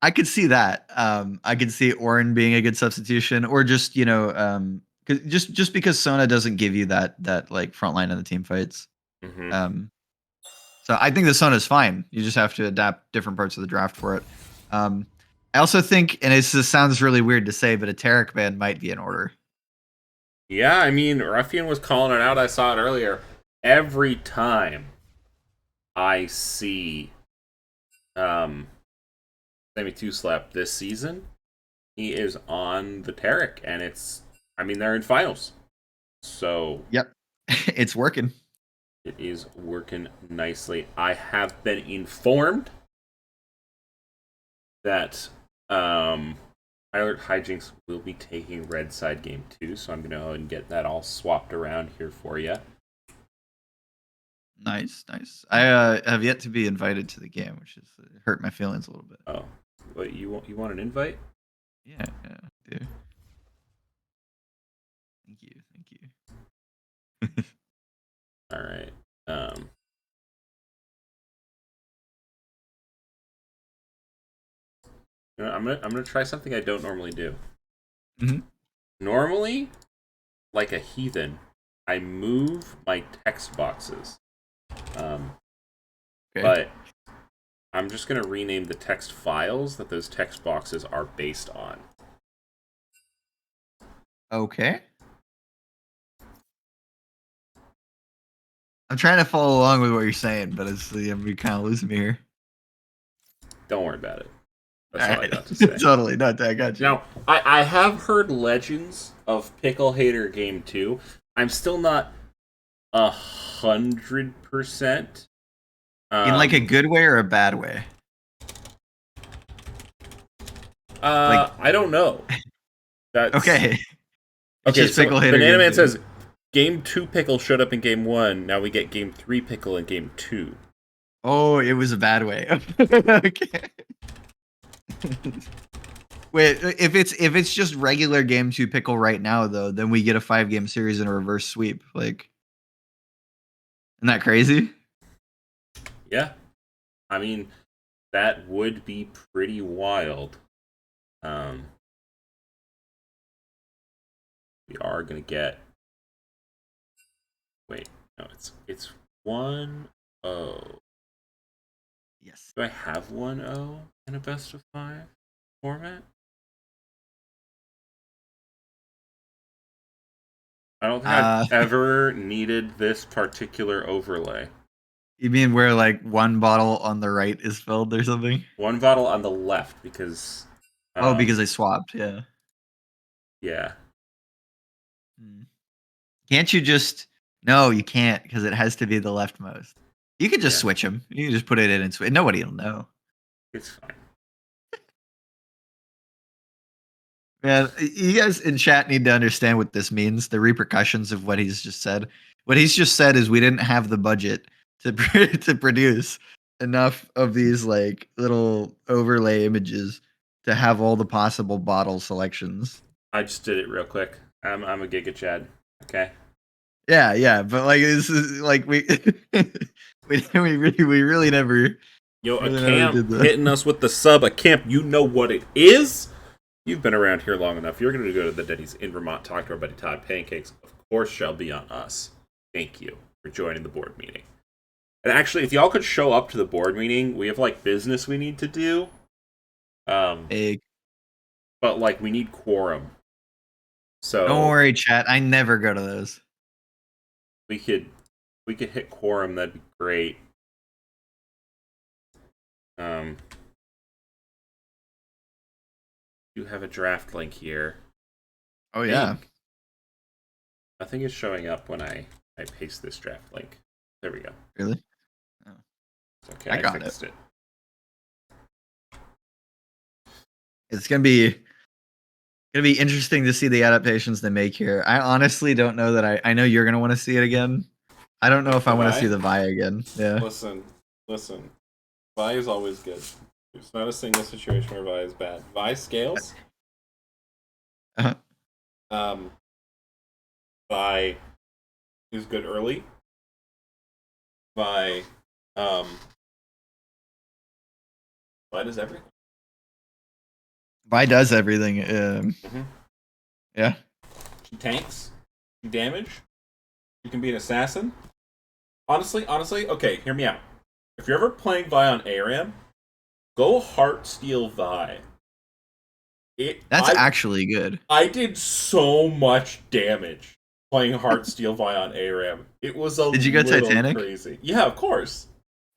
I could see that. I could see Ornn being a good substitution, or just just because Sona doesn't give you that like front line in the team fights. So I think the Sona is fine. You just have to adapt different parts of the draft for it. I also think, and this sounds really weird to say, but a Taric ban might be in order. Yeah, I mean, Ruffian was calling it out. I saw it earlier. Every time I see Sammy 2-Slap this season, he is on the Taric, and they're in finals. So yep, it's working. It is working nicely. I have been informed that Hijinx will be taking red side game 2, so I'm going to go ahead and get that all swapped around here for you. Nice. I have yet to be invited to the game, which has hurt my feelings a little bit. Oh, but you want an invite? Yeah, dude. Thank you. All right. I'm gonna try something I don't normally do. Normally, like a heathen, I move my text boxes. But I'm just gonna rename the text files that those text boxes are based on. Okay. I'm trying to follow along with what you're saying, but you're kind of losing me here. Don't worry about it. That's all I got to say. Totally, not that. I got you. Now, I have heard legends of Pickle Hater Game 2. I'm still not 100%. In like a good way or a bad way? I don't know. That's okay. Okay, so Banana Man says Game 2 Pickle showed up in Game 1. Now we get Game 3 Pickle in Game 2. Oh, it was a bad way. Okay. Wait, if it's just regular Game 2 Pickle right now, though, then we get a 5-game series in a reverse sweep. Like, isn't that crazy? Yeah. I mean, that would be pretty wild. We are gonna get. Wait, no, it's 1-0. Yes. Do I have 1-0 in a best of 5 format? I don't think I've ever needed this particular overlay. You mean where like one bottle on the right is filled or something? One bottle on the left because. Because they swapped. Yeah. Yeah. Can't you just? No, you can't because it has to be the leftmost. You could just switch them. You can just put it in and switch. Nobody will know. It's fine. Man, you guys in chat need to understand what this means. The repercussions of what he's just said. What he's just said is we didn't have the budget to produce enough of these like little overlay images to have all the possible bottle selections. I just did it real quick. I'm a Giga Chad. Okay. Yeah, but like this is like we really never. Yo, a camp hitting us with the sub. A camp, you know what it is. You've been around here long enough. You're going to go to the Denny's in Vermont, talk to our buddy Todd. Pancakes, of course, shall be on us. Thank you for joining the board meeting. And actually, if y'all could show up to the board meeting, we have like business we need to do. Big. But like we need quorum. So Don't worry, chat. I never go to those. we could hit quorum. That'd be great. You have a draft link here. Oh yeah. I think it's showing up when I paste this draft link. There we go. Really? Oh. Okay, I got fixed it. It's gonna be interesting to see the adaptations they make here. I honestly don't know that I know you're gonna want to see it again. I don't know if I want to see the Vi again. Yeah. Listen. Vi is always good. There's not a single situation where Vi is bad. Vi scales. Uh-huh. Vi is good early. Vi does everything. Vi does everything. Yeah. She tanks. She damage. She can be an assassin. Honestly, okay, hear me out. If you're ever playing Vi on ARAM, go Heartsteel Vi. That's actually good. I did so much damage playing Heartsteel Vi on ARAM. It was a Did you go little Titanic? crazy. Yeah, of course.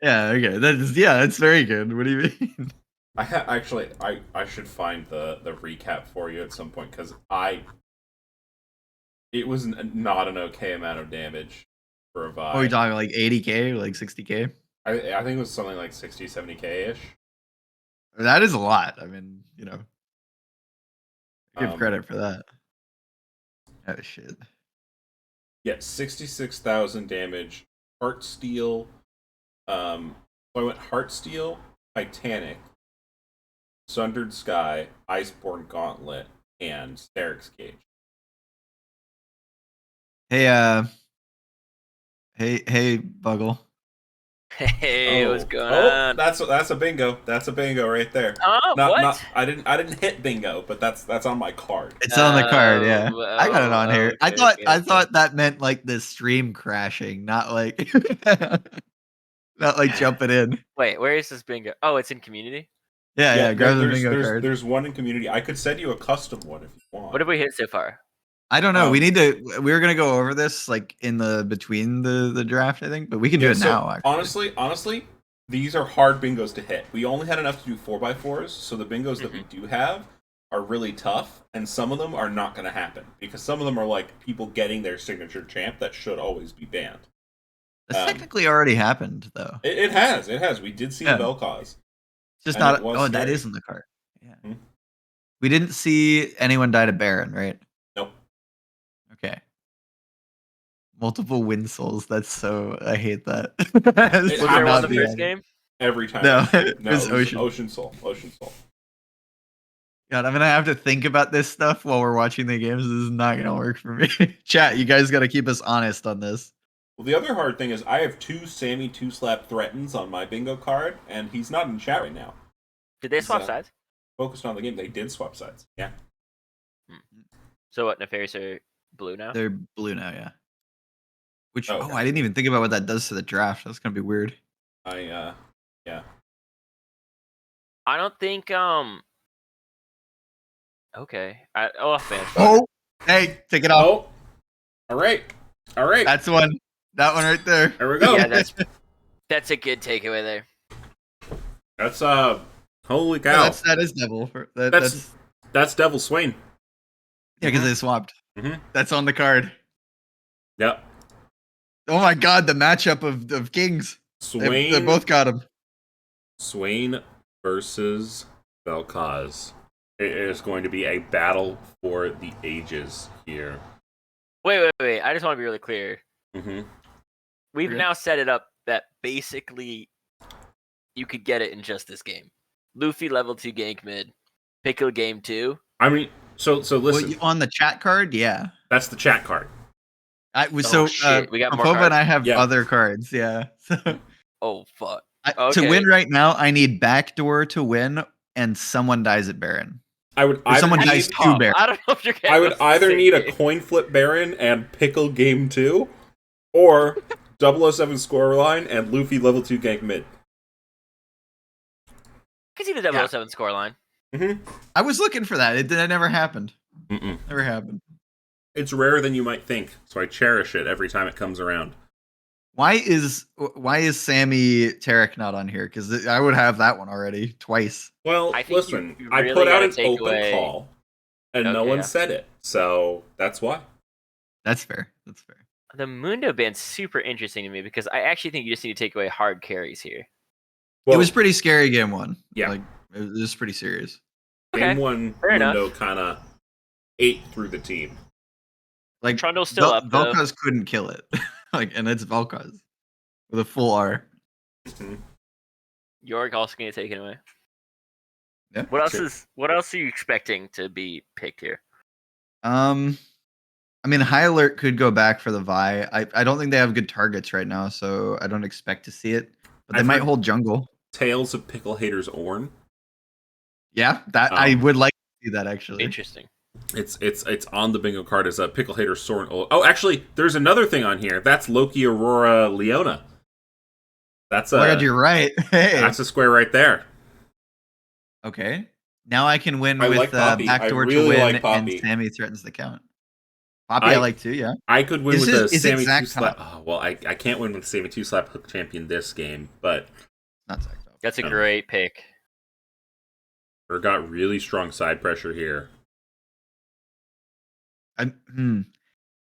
Yeah, okay. That's very good. What do you mean? I should find the recap for you at some point because it was not an okay amount of damage for a Vi. What are we talking, like 80k or like 60k? I think it was something like 60, 70k ish. That is a lot. I mean, give credit for that. Oh shit. Yeah, 66,000 damage. Heartsteel. So I went Heartsteel, Titanic, Sundered Sky, Iceborne Gauntlet, and Sterix Cage. Hey, Buggle. Hey, what's going on? That's a bingo. That's a bingo right there. Oh, what? I didn't hit bingo, but that's on my card. It's on the card, yeah. Oh, I got it on here. I okay. thought that meant like the stream crashing, not like not like jumping in. Wait, where is this bingo? Oh, it's in community? Yeah, grab the bingo card. There's one in community. I could send you a custom one if you want. What have we hit so far? I don't know. We were gonna go over this like in between the draft, I think, but we can do it now. Actually. Honestly, these are hard bingos to hit. We only had enough to do 4x4s, so the bingos that we do have are really tough, and some of them are not going to happen because some of them are like people getting their signature champ that should always be banned. That's technically already happened, though. It has. We did see the Lblcs. It's just not. Oh, that is in the card. Yeah. Hmm? We didn't see anyone die to Baron, right? Nope. Okay. Multiple win souls. That's so. I hate that. Was there one the first game? Every time. No, it was Ocean Soul. God, I'm gonna have to think about this stuff while we're watching the games. This is not gonna work for me. Chat, you guys gotta keep us honest on this. Well, the other hard thing is I have 2 Sammy 2-slap threatens on my bingo card, and he's not in chat right now. Did they swap sides? Focused on the game. They did swap sides. Yeah. So what? Nefarious are blue now? They're blue now, yeah. Which okay. I didn't even think about what that does to the draft. That's gonna be weird. Yeah. I don't think okay. Man. Oh, hey, take it off. Oh, all right. That's one. That one right there. There we go. Yeah, that's a good takeaway there. That's holy cow. Yeah, that is Devil. That's Devil Swain. Yeah, because they swapped. Mm-hmm. That's on the card. Yep. Oh my god, the matchup of kings. Swain. They both got him. Swain versus Lblcs. It is going to be a battle for the ages here. Wait. I just want to be really clear. Mm-hmm. We've now set it up that basically you could get it in just this game. Luffy level 2 gank mid. Pickle game 2. I mean, so listen. Well, on the chat card, yeah. That's the chat card. We got more Pova cards. and I have other cards, yeah. Oh, fuck. To win right now, I need backdoor to win, and someone dies at Baron. Someone dies to Baron. I don't know if you're getting I would either need a coin flip Baron and pickle game 2, or 007 scoreline and Luffy level 2 gank mid. I can see the 007 scoreline. Mm-hmm. I was looking for that. It never happened. Mm-mm. Never happened. It's rarer than you might think, so I cherish it every time it comes around. Why is Sammy Tarek not on here? Because I would have that one already twice. Well, I think listen, you I really put out gotta an take open away- call, and no Okay, one yeah. said it, so that's why. That's fair. That's fair. The Mundo band's super interesting to me because I actually think you just need to take away hard carries here. Well, It was pretty scary game one. Yeah. Like it was pretty serious. game Okay, one, fair enough. Mundo kind of ate through the team. Like Trundle's still up, though. Vel'Koz couldn't kill it. And it's Vel'Koz with a full R. Mhm. Yorick also going to take it away. Yeah. What Sure. else are you expecting to be picked here? I mean, High Alert could go back for the Vi. I don't think they have good targets right now, so I don't expect to see it. But they I've might heard- hold jungle. Tales of Pickle Haters Ornn. Yeah, that I Um, would like to see that actually. Interesting. It's on the bingo card as a Pickle Hater Soren. Oh, actually, there's another thing on here. That's Loki Aurora Leona. That's Oh my God, you're right. Hey. that's a square right there. Okay. Now I can win I with like Poppy. I backdoor really to win, like Poppy. and Sammy threatens the count. Poppy, I like too. Yeah. I could win Is with it- a is it Sammy Zach 2 slap. Top? Oh, well, I can't win with Sammy 2 slap hook champion this game, but Not Zach Top. That's a No. great pick. we got really strong side pressure here.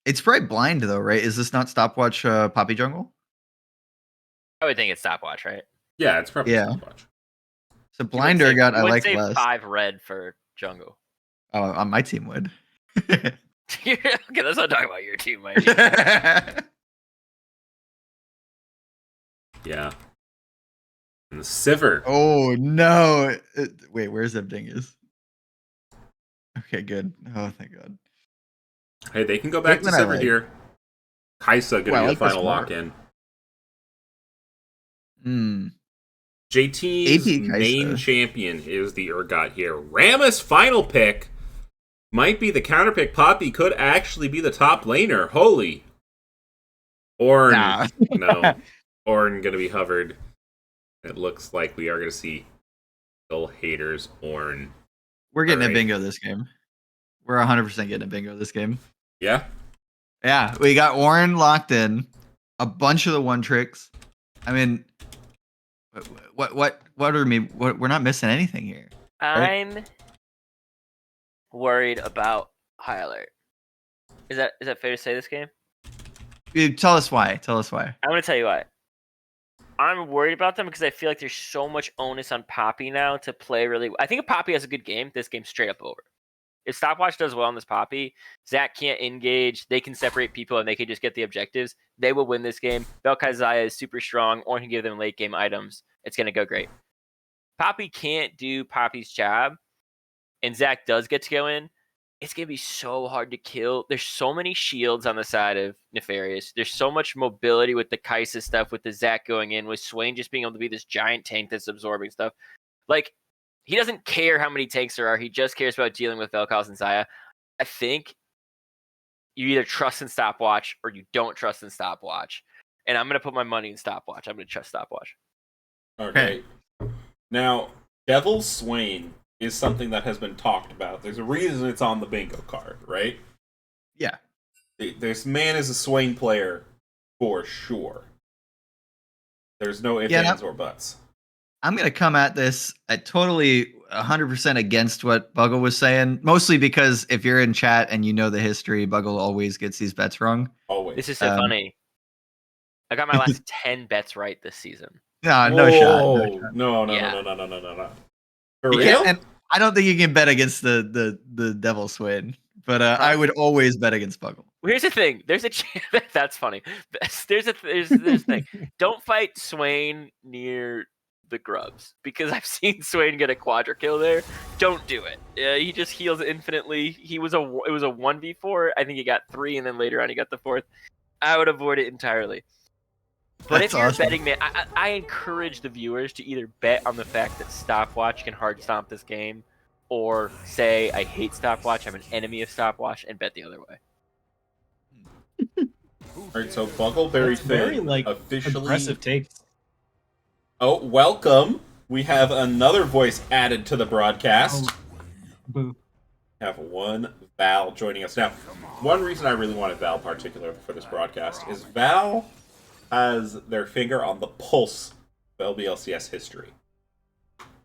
It's probably blind though, right? Is this not stopwatch Poppy jungle? I would think it's stopwatch, right? Yeah, it's probably Yeah. stopwatch. So You would blind say- Urgot you I would like say less. 5 red for jungle. Oh, on my team would. Okay, let's not talk about your team, Mike. Yeah. And the Sivir. Oh no! Wait, where's Dingus? Okay, good. Oh, thank God. Hey, they can go back to Caitlyn I Sivir like. here. Kaisa gonna Well, I be like the this final more. lock-in. Hmm. JT's AP Kaisa. main champion is the Urgot here. Rammus' final pick might be the counter pick. Poppy could actually be the top laner. Holy. Ornn. Nah. No. Ornn gonna be hovered. It looks like we are gonna see Pickle Haters Ornn. We're getting Alright. a bingo this game. We're 100% getting a bingo this game. Yeah? Yeah, we got Warren locked in. A bunch of the one tricks. I mean, what are me? We're not missing anything here. I'm worried about High Alert. Is that fair to say this game? Tell us why. Tell us why. I'm gonna tell you why. I'm worried about them because I feel like there's so much onus on Poppy now to play really. I think if Poppy has a good game, this game's straight up over. If Stopwatch does well on this Poppy, Zach can't engage. They can separate people and they can just get the objectives. They will win this game. Vel'Koz is super strong, or can give them late game items. It's gonna go great. Poppy can't do Poppy's job, and Zach does get to go in. It's going to be so hard to kill. There's so many shields on the side of Nefarious. There's so much mobility with the Kaisa stuff, with the Zach going in, with Swain just being able to be this giant tank that's absorbing stuff. Like, he doesn't care how many tanks there are. He just cares about dealing with Vel'Koz and Xayah. I think you either trust in Stopwatch or you don't trust in Stopwatch. And I'm going to put my money in Stopwatch. I'm going to trust Stopwatch. Okay. Now, Devil's Swain is something that has been talked about. There's a reason it's on the bingo card, right? Yeah. This man is a Swain player for sure. There's no ifs, Yeah, ands, or buts. I'm gonna come at this at totally 100% against what Buggle was saying. Mostly because if you're in chat and you know the history, Buggle always gets these bets wrong. Always. This is so funny. I got my last 10 bets right this season. No, no shot. No Whoa. shot. No. Yeah. For You real? can't- and I don't think you can bet against the Devil Swin, but I would always bet against Buggle. Well, here's the thing. There's a chance. That's funny. There's a thing. Don't fight Swain near the grubs because I've seen Swain get a quadra kill there. Don't do it. He just heals infinitely. It was a 1v4. I think he got 3, and then later on he got the 4th. I would avoid it entirely. But That's if you're awesome. betting, man, I encourage the viewers to either bet on the fact that Stopwatch can hard stomp this game, or say I hate Stopwatch, I'm an enemy of Stopwatch, and bet the other way. Alright, so Buckleberry It's very Finn like officially... aggressive takes. Oh, welcome! We have another voice added to the broadcast. Oh, boo. Have one Val joining us. Now, one reason I really wanted Val particular for this broadcast is Val has their finger on the pulse of LBLCS history.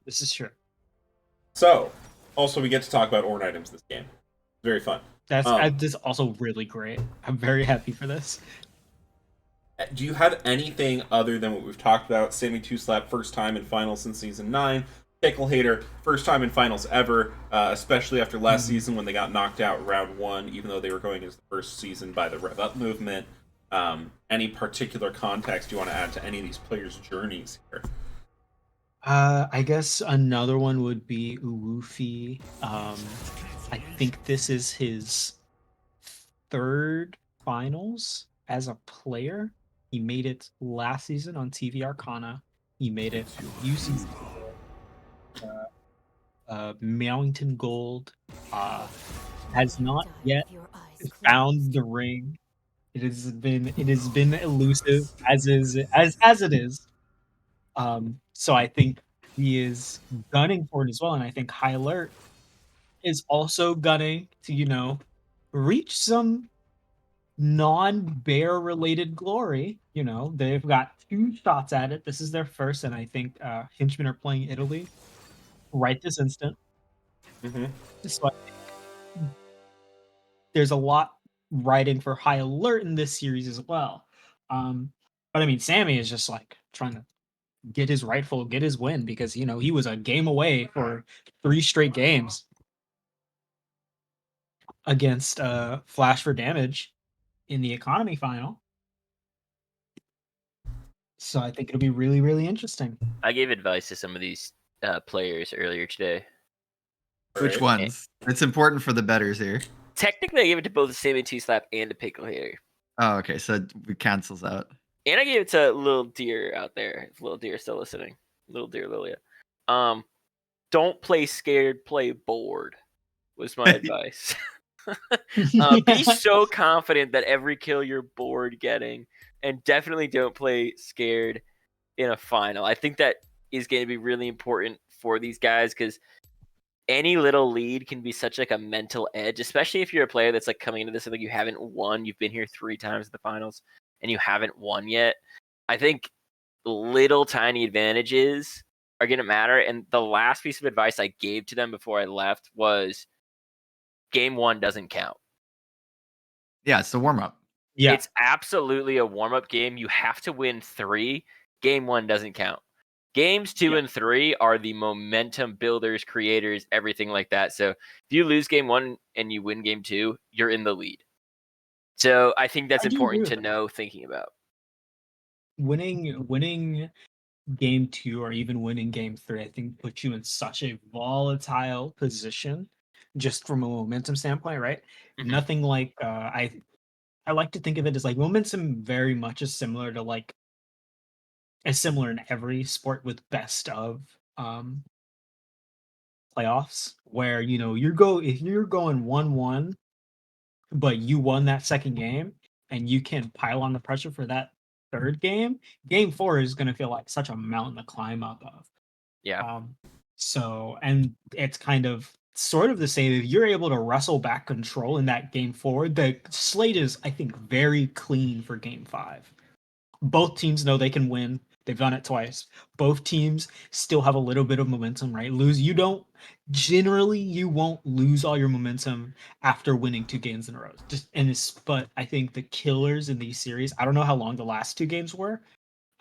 This is true. So, also we get to talk about Orn items this game. Very fun. This is also really great. I'm very happy for this. Do you have anything other than what we've talked about? Sammy 2-Slap, first time in finals since Season 9. Pickle Hater, first time in finals ever, especially after last season when they got knocked out round 1, even though they were going as the first season by the Rev Up movement. Any particular context you want to add to any of these players' journeys here? I guess another one would be Uwufi. I think this is his third finals as a player. He made it last season on TV Arcana. He made it UC Meowington Gold. Has not yet found the ring. It has been elusive as it is. So I think he is gunning for it as well, and I think High Alert is also gunning to reach some non-bear related glory. They've got 2 shots at it. This is their first, and I think Henchmen are playing Italy right this instant. So I think there's a lot riding for High Alert in this series as well. But I mean, Sammy is just like trying to get his win because he was a game away for 3 straight games against Flash for Damage in the economy final. So I think it'll be really, really interesting. I gave advice to some of these players earlier today. Which ones? It's important for the betters here. Technically, I gave it to both Sammy 2-Slap and to Pickle Hater. Oh, okay. So it cancels out. And I gave it to Little Deer out there. If Little Deer still listening. Little Deer Lilia. Don't play scared, play bored was my advice. Be so confident that every kill you're bored getting, and definitely don't play scared in a final. I think that is going to be really important for these guys because any little lead can be such like a mental edge, especially if you're a player that's like coming into this and like you haven't won. You've been here 3 times in the finals and you haven't won yet. I think little tiny advantages are going to matter. And the last piece of advice I gave to them before I left was game 1 doesn't count. Yeah, it's the warm-up. Yeah. It's absolutely a warm-up game. You have to win 3. Game 1 doesn't count. Games 2 and 3 are the momentum builders, creators, everything like that. So if you lose game 1 and you win game 2, you're in the lead. So I think that's important to know thinking about. Winning game 2 or even winning game 3, I think puts you in such a volatile position just from a momentum standpoint, right? Mhm. Nothing like I like to think of it as like momentum very much is similar to like as similar in every sport with best of playoffs where if you're going 1-1 but you won that second game and you can pile on the pressure for that third game 4 is going to feel like such a mountain to climb up of. So and it's kind of sort of the same. If you're able to wrestle back control in that game 4, the slate is I think very clean for game 5. Both teams know they can win. They've done it twice. Both teams still have a little bit of momentum, right? You won't lose all your momentum after winning 2 games in a row. But I think the killers in these series, I don't know how long the last 2 games were.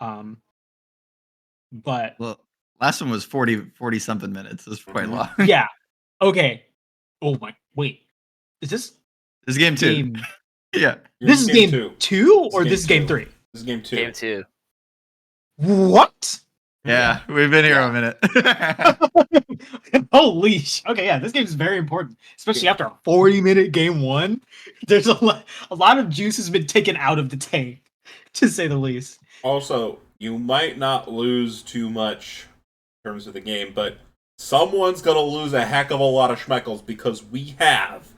But well, last one was 40 something minutes. It was quite long. Yeah. Okay. Oh my wait. Is this game 2? Yeah. This is game 2 or this is game 3? This is game 2. Game 2. What? Yeah, we've been here a minute. Holy okay, yeah, this game is very important, especially after a 40-minute game 1. There's a lot of juice has been taken out of the tank, to say the least. Also, you might not lose too much in terms of the game, but someone's going to lose a heck of a lot of schmeckles because we have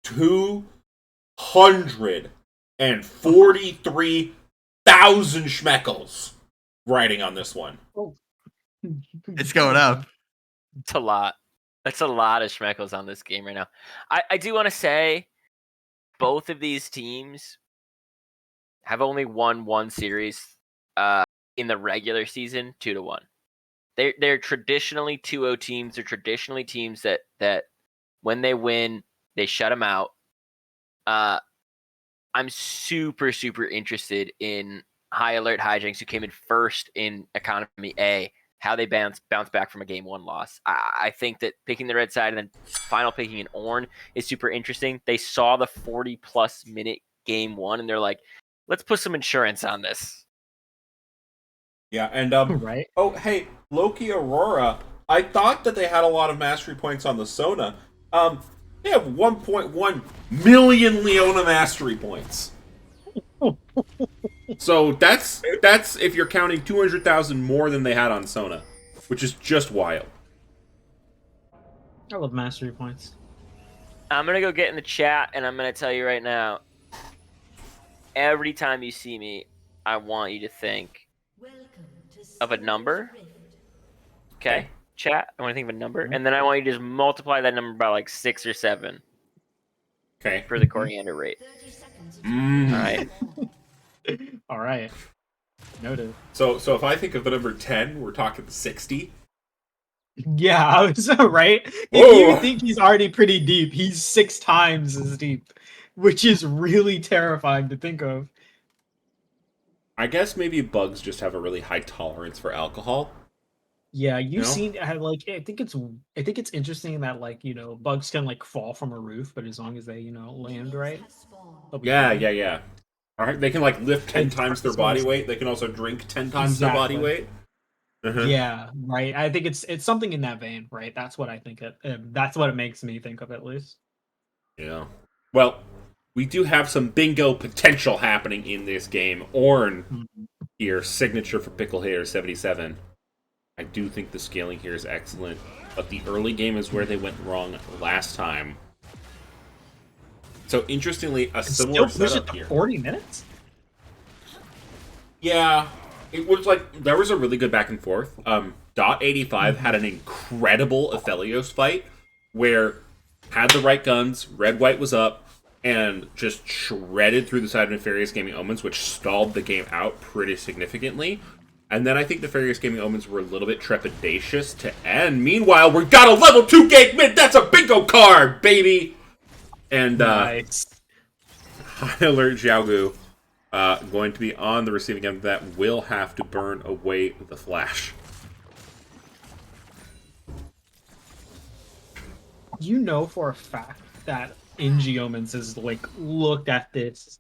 200 and 43,000 schmeckles riding on this one. Oh. It's going up. It's a lot. That's a lot of schmeckles on this game right now. I do want to say both of these teams have only won one series in the regular season, 2-1. They're traditionally 2-0 teams. They're traditionally teams that when they win, they shut them out. I'm super, super interested in High Alert Hijinx, who came in first in Economy A, how they bounce back from a game one loss. I think that picking the red side and then final picking an Ornn is super interesting. They saw the 40-plus minute game one, and they're like, let's put some insurance on this. Yeah, and Right. oh, hey, Loki Aurora. I thought that they had a lot of mastery points on the Sona. They have 1.1 million Leona mastery points. So that's if you're counting 200,000 more than they had on Sona, which is just wild. I love mastery points. I'm going to go get in the chat, and I'm going to tell you right now, every time you see me, I want you to think of a number. Okay? Chat, I want to think of a number, and then I want you to just multiply that number by like 6 or 7. Okay. For the coriander rate. All right. All right. Noted. So if I think of the number 10, we're talking 60. Yeah, I was right. If Whoa. you think he's already pretty deep, he's 6 times as deep, which is really terrifying to think of. I guess maybe bugs just have a really high tolerance for alcohol. Yeah, you've You know? seen like I think it's interesting that like, bugs can like fall from a roof, but as long as they, land right. they'll be Yeah, fine. yeah. All right, they can like lift 10 It's times their body weight. They can also drink 10 times their body Exactly. weight. Uh-huh. Yeah, right. I think it's something in that vein, right? That's what I think that's what it makes me think of, at least. Yeah. Well, we do have some bingo potential happening in this game. Ornn here, signature for Pickle Hater 77. I do think the scaling here is excellent, but the early game is where they went wrong last time. So interestingly, a similar Still push it setup to here. 40 minutes? Yeah, it was like there was a really good back and forth. .85 had an incredible Aphelios fight where had the right guns, red white was up, and just shredded through the side of Nefarious Gaming Omens, which stalled the game out pretty significantly. And then I think Nefarious Gaming Omens were a little bit trepidatious to end. Meanwhile, we got a level 2 gate mid. That's a bingo card, baby. And Nice. High Alert Xiaogu going to be on the receiving end of that, will have to burn away the flash. You know for a fact that NG Omens has like looked at this,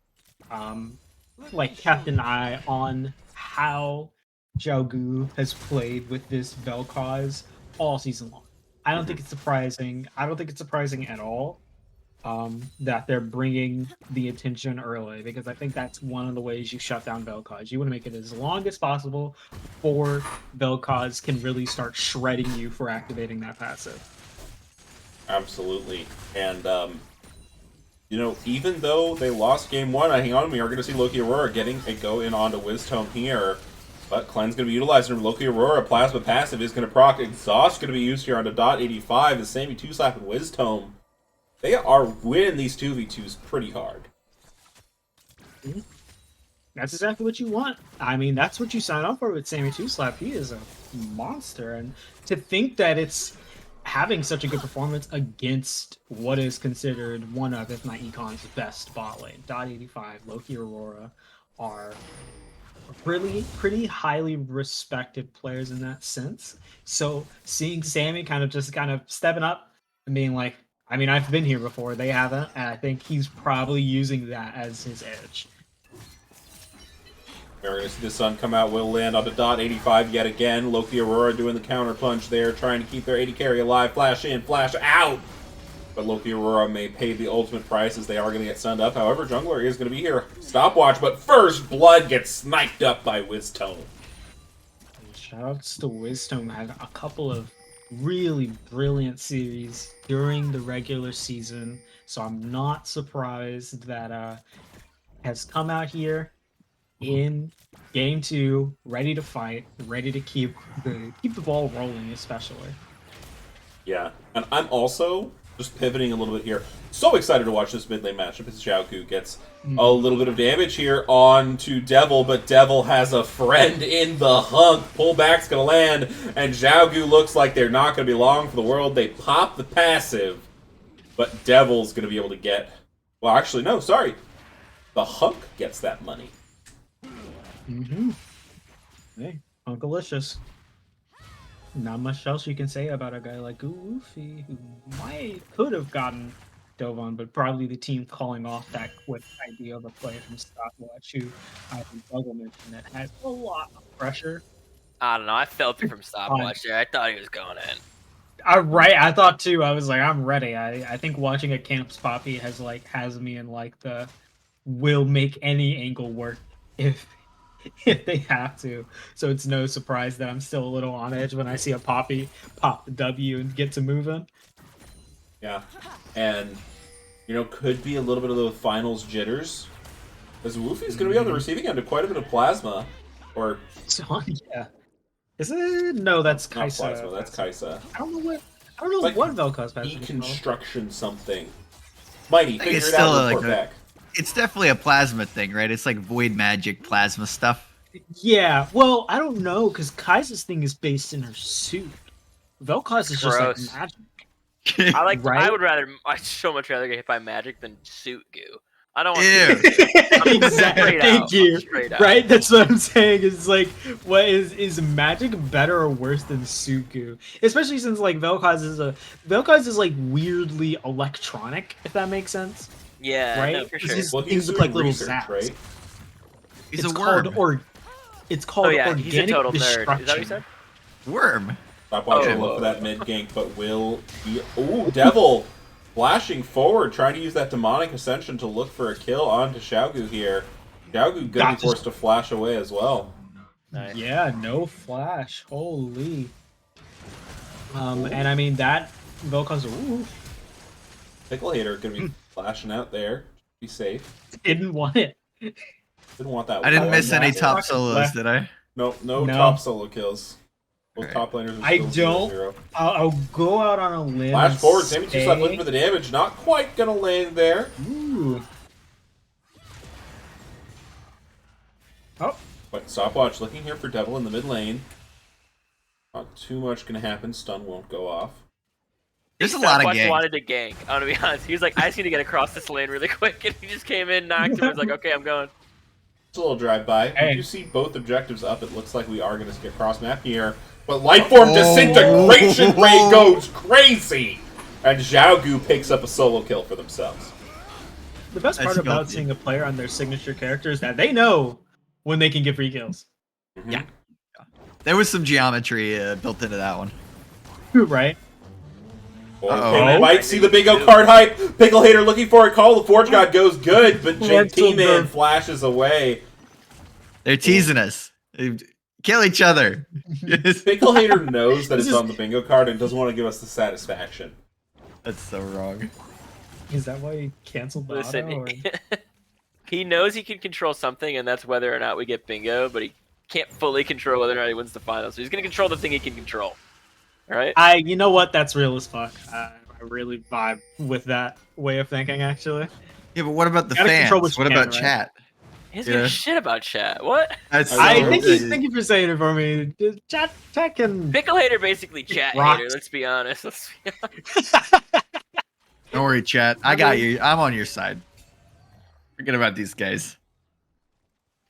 like kept an eye on how Xiaogu has played with this Vel'Koz all season long. I don't think it's surprising. I don't think it's surprising at all that they're bringing the attention early, because I think that's one of the ways you shut down Vel'Koz. You want to make it as long as possible before Vel'Koz can really start shredding you for activating that passive. Absolutely. And, even though they lost game one, I hang on, we are going to see Loki Aurora getting a go in onto Wisdom here. But Clean's going to be utilized, and Loki Aurora, Plasma Passive, is going to proc. Exhaust going to be used here onto .85, as Sammy 2-slap and Wisdom. They are winning these 2v2s pretty hard. That's exactly what you want. I mean, that's what you sign up for with Sammy 2-slap. He is a monster. And to think that it's having such a good performance against what is considered one of, if not Econ's best bot lane. .85, Loki Aurora are really pretty highly respected players in that sense. So seeing Sammy kind of stepping up and being like, I mean, I've been here before, they haven't, and I think he's probably using that as his edge. We're going to see the sun come out, will land onto .85 yet again. Loki Aurora doing the counter punch there, trying to keep their AD carry alive. Flash in, flash out! But Loki Aurora may pay the ultimate price, as they are going to get stunned up. However, Jungler is going to be here. Stopwatch, but first Blood gets sniped up by Wiztone. Shoutouts to Wisdom. Had a couple of really brilliant series during the regular season, so I'm not surprised that has come out here in game 2, ready to fight, ready to keep the ball rolling, especially. Yeah, and I'm also just pivoting a little bit here. So excited to watch this mid lane matchup as Xiaogu gets a little bit of damage here onto Devil, but Devil has a friend in the hunk. Pullback's gonna land, and Xiaogu looks like they're not gonna be long for the world. They pop the passive, but Devil's gonna be able to get. Well, actually, no, sorry. The hunk gets that money. Hey, Unkalicious. Not much else you can say about a guy like Goofy, who could have gotten Dovon, but probably the team calling off that quick idea of a play from Stopwatch, who I think Buggle mentioned that has a lot of pressure. I don't know. I felt it from stopwatch there. I thought he was going in. I thought too. I was like, I'm ready. I think watching a Camps Poppy has me in like the will make any angle work if they have to. So it's no surprise that I'm still a little on edge when I see a Poppy pop the W and get to moving. Yeah, and could be a little bit of the finals jitters, as Woofy's going to be on the receiving end of quite a bit of plasma, or Yeah. Is it? No, that's not Kaisa. plasma. That's Kaisa. I don't know Like what Vel'Koz passive is called. Deconstruction something. Mighty, figure it's it out. still Report back. It's definitely a plasma thing, right? It's like void magic plasma stuff. Yeah, well, I don't know, because Kaisa's thing is based in her suit. Vel'Koz is just like Gross. magic. I'd so much rather get hit by magic than suit goo. I don't want Ew. Exactly. Thank you. Right? That's what I'm saying. It's like, what is magic better or worse than Suku? Especially since like Vel'Koz is like weirdly electronic, if that makes sense. Yeah, Right? no, for sure. His Well, things he's look doing like little research, zaps. right? He's a worm. It's called Oh yeah, organic he's a total nerd. destruction. Is that what you said? Worm. Stop watching Oh. look for that mid gank, but will be. Ooh, Devil flashing forward, trying to use that demonic ascension to look for a kill onto Xiaogu here. Xiaogu gonna be forced to flash away as well. Nice. Yeah, no flash. Holy. And I mean that Vel'Koz Pickle Hater gonna be flashing out there. Be safe. didn't want it. Didn't want that. I didn't one. miss any Left. top solos, did I? No No. top solo kills. Both Alright. top laners are I still don't- 0-0. I'll go out on a limb. Flash and forward, Sammy 2 say- looking for the damage. Not quite gonna land there. Ooh. Oh, But stopwatch looking here for Devil in the mid lane. Not too much gonna happen. Stun won't go off. There's a lot of Stopwatch gangs. wanted to gank. I'm gonna be honest. He was like, I just need to get across this lane really quick, and he just came in, knocked him, and was like, okay, I'm going. It's a little drive-by. Hey. We do see both objectives up. It looks like we are going to get cross-map here. But Lifeform Disintegration Ray goes crazy! And Xiaogu picks up a solo kill for themselves. the best part That's about healthy. seeing a player on their signature character is that they know when they can get free kills. Mhm. Yeah. There was some geometry built into that one. Right? Okay, we Uh-oh. might see the bingo card hype. Pickle Hater looking for a call. The Forge God goes good, but T-Man flashes away. They're teasing us. They kill each other. Pickle Hater knows that This it's is- on the bingo card and doesn't want to give us the satisfaction. That's so wrong. Is that why he canceled the Listen, auto? Or... he knows he can control something, and that's whether or not we get bingo, but he can't fully control whether or not he wins the final. So he's gonna control the thing he can control. All right? You know what? That's real as fuck. I really vibe with that way of thinking, actually. Yeah, but what about the Gotta control fans? what What you about can, right? chat? He's gonna Yeah. shit about chat. What? That's I Thank know. you for saying it for me. Chat can... Pickle Hater basically chat Rocks. hater. Let's be honest. Don't worry, chat. I got you. I'm on your side. Forget about these guys.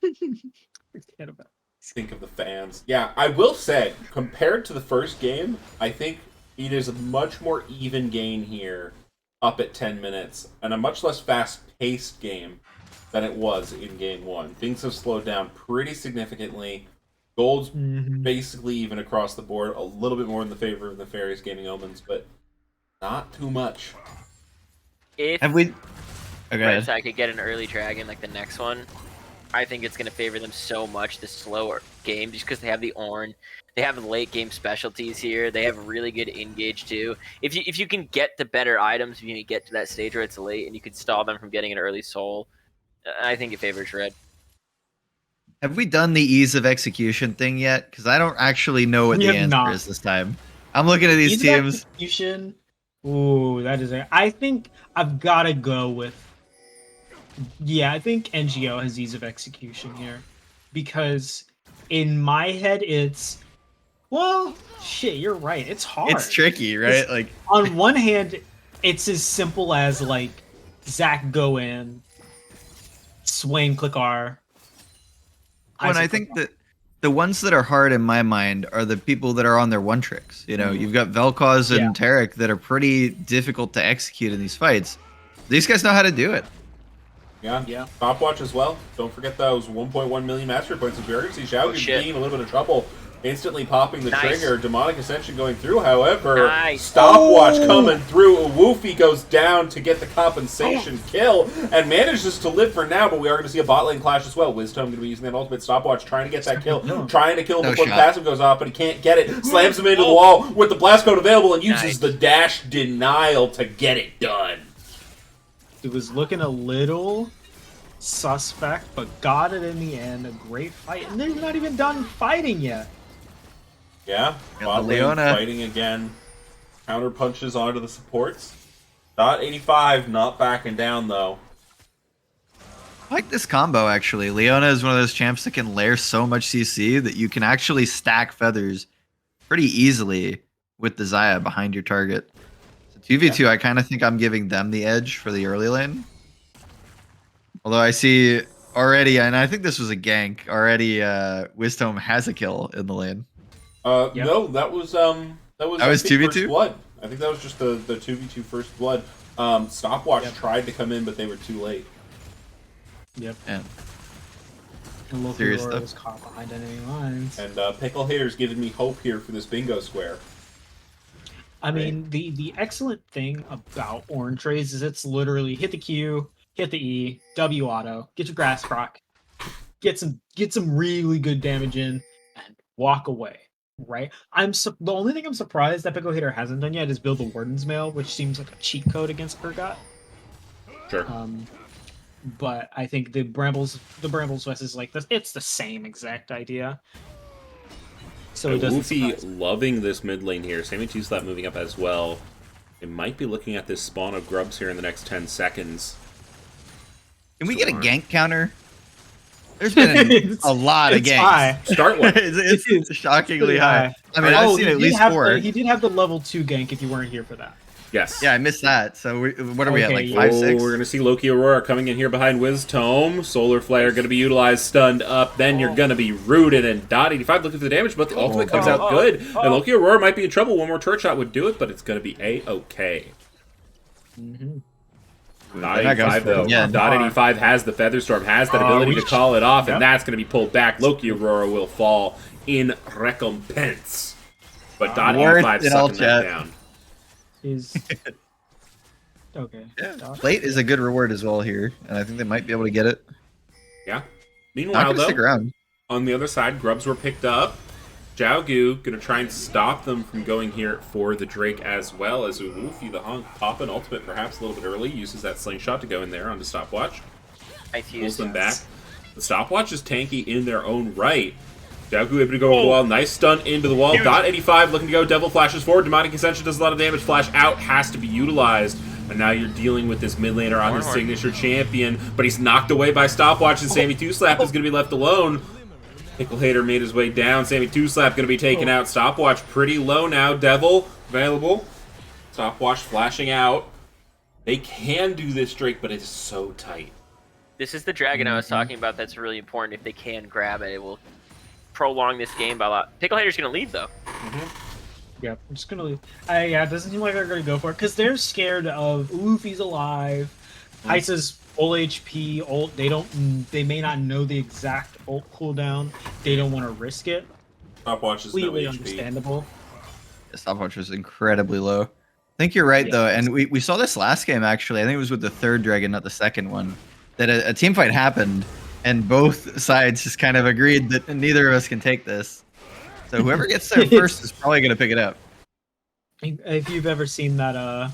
Forget about it. Think of the fans. Yeah, I will say, compared to the first game, I think it is a much more even game here, up at 10 minutes, and a much less fast-paced game than it was in game 1. Things have slowed down pretty significantly. Gold's basically even across the board, a little bit more in the favor of Nefarious Gaming Omens, but not too much. If Have we? Okay. Red Side could get an early dragon like the next one, I think it's going to favor them so much, the slower game, just because they have the Ornn. They have late game specialties here. They have really good engage too. If you can get the better items, if you can get to that stage where it's late and you can stall them from getting an early soul, I think it favors red. Have we done the ease of execution thing yet? Because I don't actually know what We the have answer not. is this time. I'm looking at these Ease of teams. execution. Ooh, that is I think I've got to go with. Yeah, I think NGO has ease of execution here, because in my head it's, well, shit. You're right. It's hard. It's tricky, right? Like, On one hand, it's as simple as like Zach go in, swing, click R. when I Isaac think click R. that the ones that are hard in my mind are the people that are on their one tricks. You know, you've got Vel'Koz and Tarek that are pretty difficult to execute in these fights. These guys know how to do it. Yeah. Stopwatch as well. Don't forget those 1.1 million mastery points of Barrier. See Xiao being a little bit of trouble. Instantly popping the trigger. Demonic Ascension going through, however. Stopwatch coming through. Woofy goes down to get the compensation kill and manages to live for now, but we are going to see a bot lane clash as well. Wisdom going to be using that ultimate. Stopwatch trying to get that kill. Trying to kill him before the passive goes off, but he can't get it. Slams him into the wall with the blast code available and uses the dash denial to get it done. It was looking a little suspect, but got it in the end. A great fight, and they're not even done fighting yet. Yeah, bot lane fighting again. Counter punches onto the supports. Dot 85 not backing down though. I like this combo actually. Leona is one of those champs that can layer so much CC that you can actually stack feathers pretty easily with the Xayah behind your target. So 2v2, I kind of think I'm giving them the edge for the early lane. Although I see already, and I think this was a gank, already Wisdom has a kill in the lane. No, that was 2v2 first blood. I think that was just the 2v2 first blood. Stopwatch tried to come in, but they were too late. Yep. Yeah. And Loki was caught behind enemy lines. And Pickle Hater's giving me hope here for this bingo square. I mean, the excellent thing about Orange Rays is it's literally hit the Q, hit the E, W auto, get your grass proc, get some really good damage in, and walk away. Right? The only thing I'm surprised that Pickle Hater hasn't done yet is build the Warden's Mail, which seems like a cheat code against Urgot. Sure. But I think the Brambles West is like this. It's the same exact idea. So it doesn't surprise me. Loving this mid lane here. Sammy 2-Slap moving up as well. It might be looking at this spawn of grubs here in the next 10 seconds. Can we get a gank counter? There's been a lot of ganks. High. Start one. it's shockingly high. I mean, I've seen at least 4. He did have the level 2 gank if you weren't here for that. Yes. Yeah, I missed that. So what are we at, like Okay, 5, 6? We're going to see Loki Aurora coming in here behind Wisdom. Solar Flare going to be utilized, stunned up. Then you're going to be rooted, and Dot 85 looking for the damage, but the ultimate comes out good. And Loki Aurora might be in trouble. One more turret shot would do it, but it's going to be A-okay. Dot 85, though. Yeah, Dot 85 has the Featherstorm, has that ability to call it off, and that's going to be pulled back. Loki Aurora will fall in recompense. But Dot 85 sucking that down. Is okay. Yeah. Plate is a good reward as well here, and I think they might be able to get it. Yeah. Meanwhile, though, stick around. On the other side, Grubs were picked up. Jiaogu going to try and stop them from going here for the Drake as well, as Uwufi the Honk pop an ultimate perhaps a little bit early, uses that slingshot to go in there onto Stopwatch. Pulls them back. The Stopwatch is tanky in their own right. Jiaogu able to go over the wall. Nice stun into the wall. Dot 85 looking to go. Devil flashes forward. Demonic Ascension does a lot of damage. Flash out has to be utilized. And now you're dealing with this mid laner on his signature champion. But he's knocked away by Stopwatch, and Sammy 2-Slap is going to be left alone. Pickle Hater made his way down. Sammy 2-Slap going to be taken out. Stopwatch pretty low now. Devil available. Stopwatch flashing out. They can do this, Drake, but it is so tight. This is the dragon I was talking about that's really important. If they can grab it, it will prolong this game by a lot. Pickle Hater's going to lead, though. Yeah, I'm just going to leave. Yeah, it doesn't seem like they're going to go for it, because they're scared of Luffy's alive. Heisa's full HP, ult. They may not know the exact ult cooldown. They don't want to risk it. Stopwatch is no HP. Understandable. Stopwatch was incredibly low. I think you're right, though, and we saw this last game, actually. I think it was with the third dragon, not the second one, that a team fight happened, and both sides just kind of agreed that neither of us can take this. So whoever gets there first is probably going to pick it up. If you've ever seen that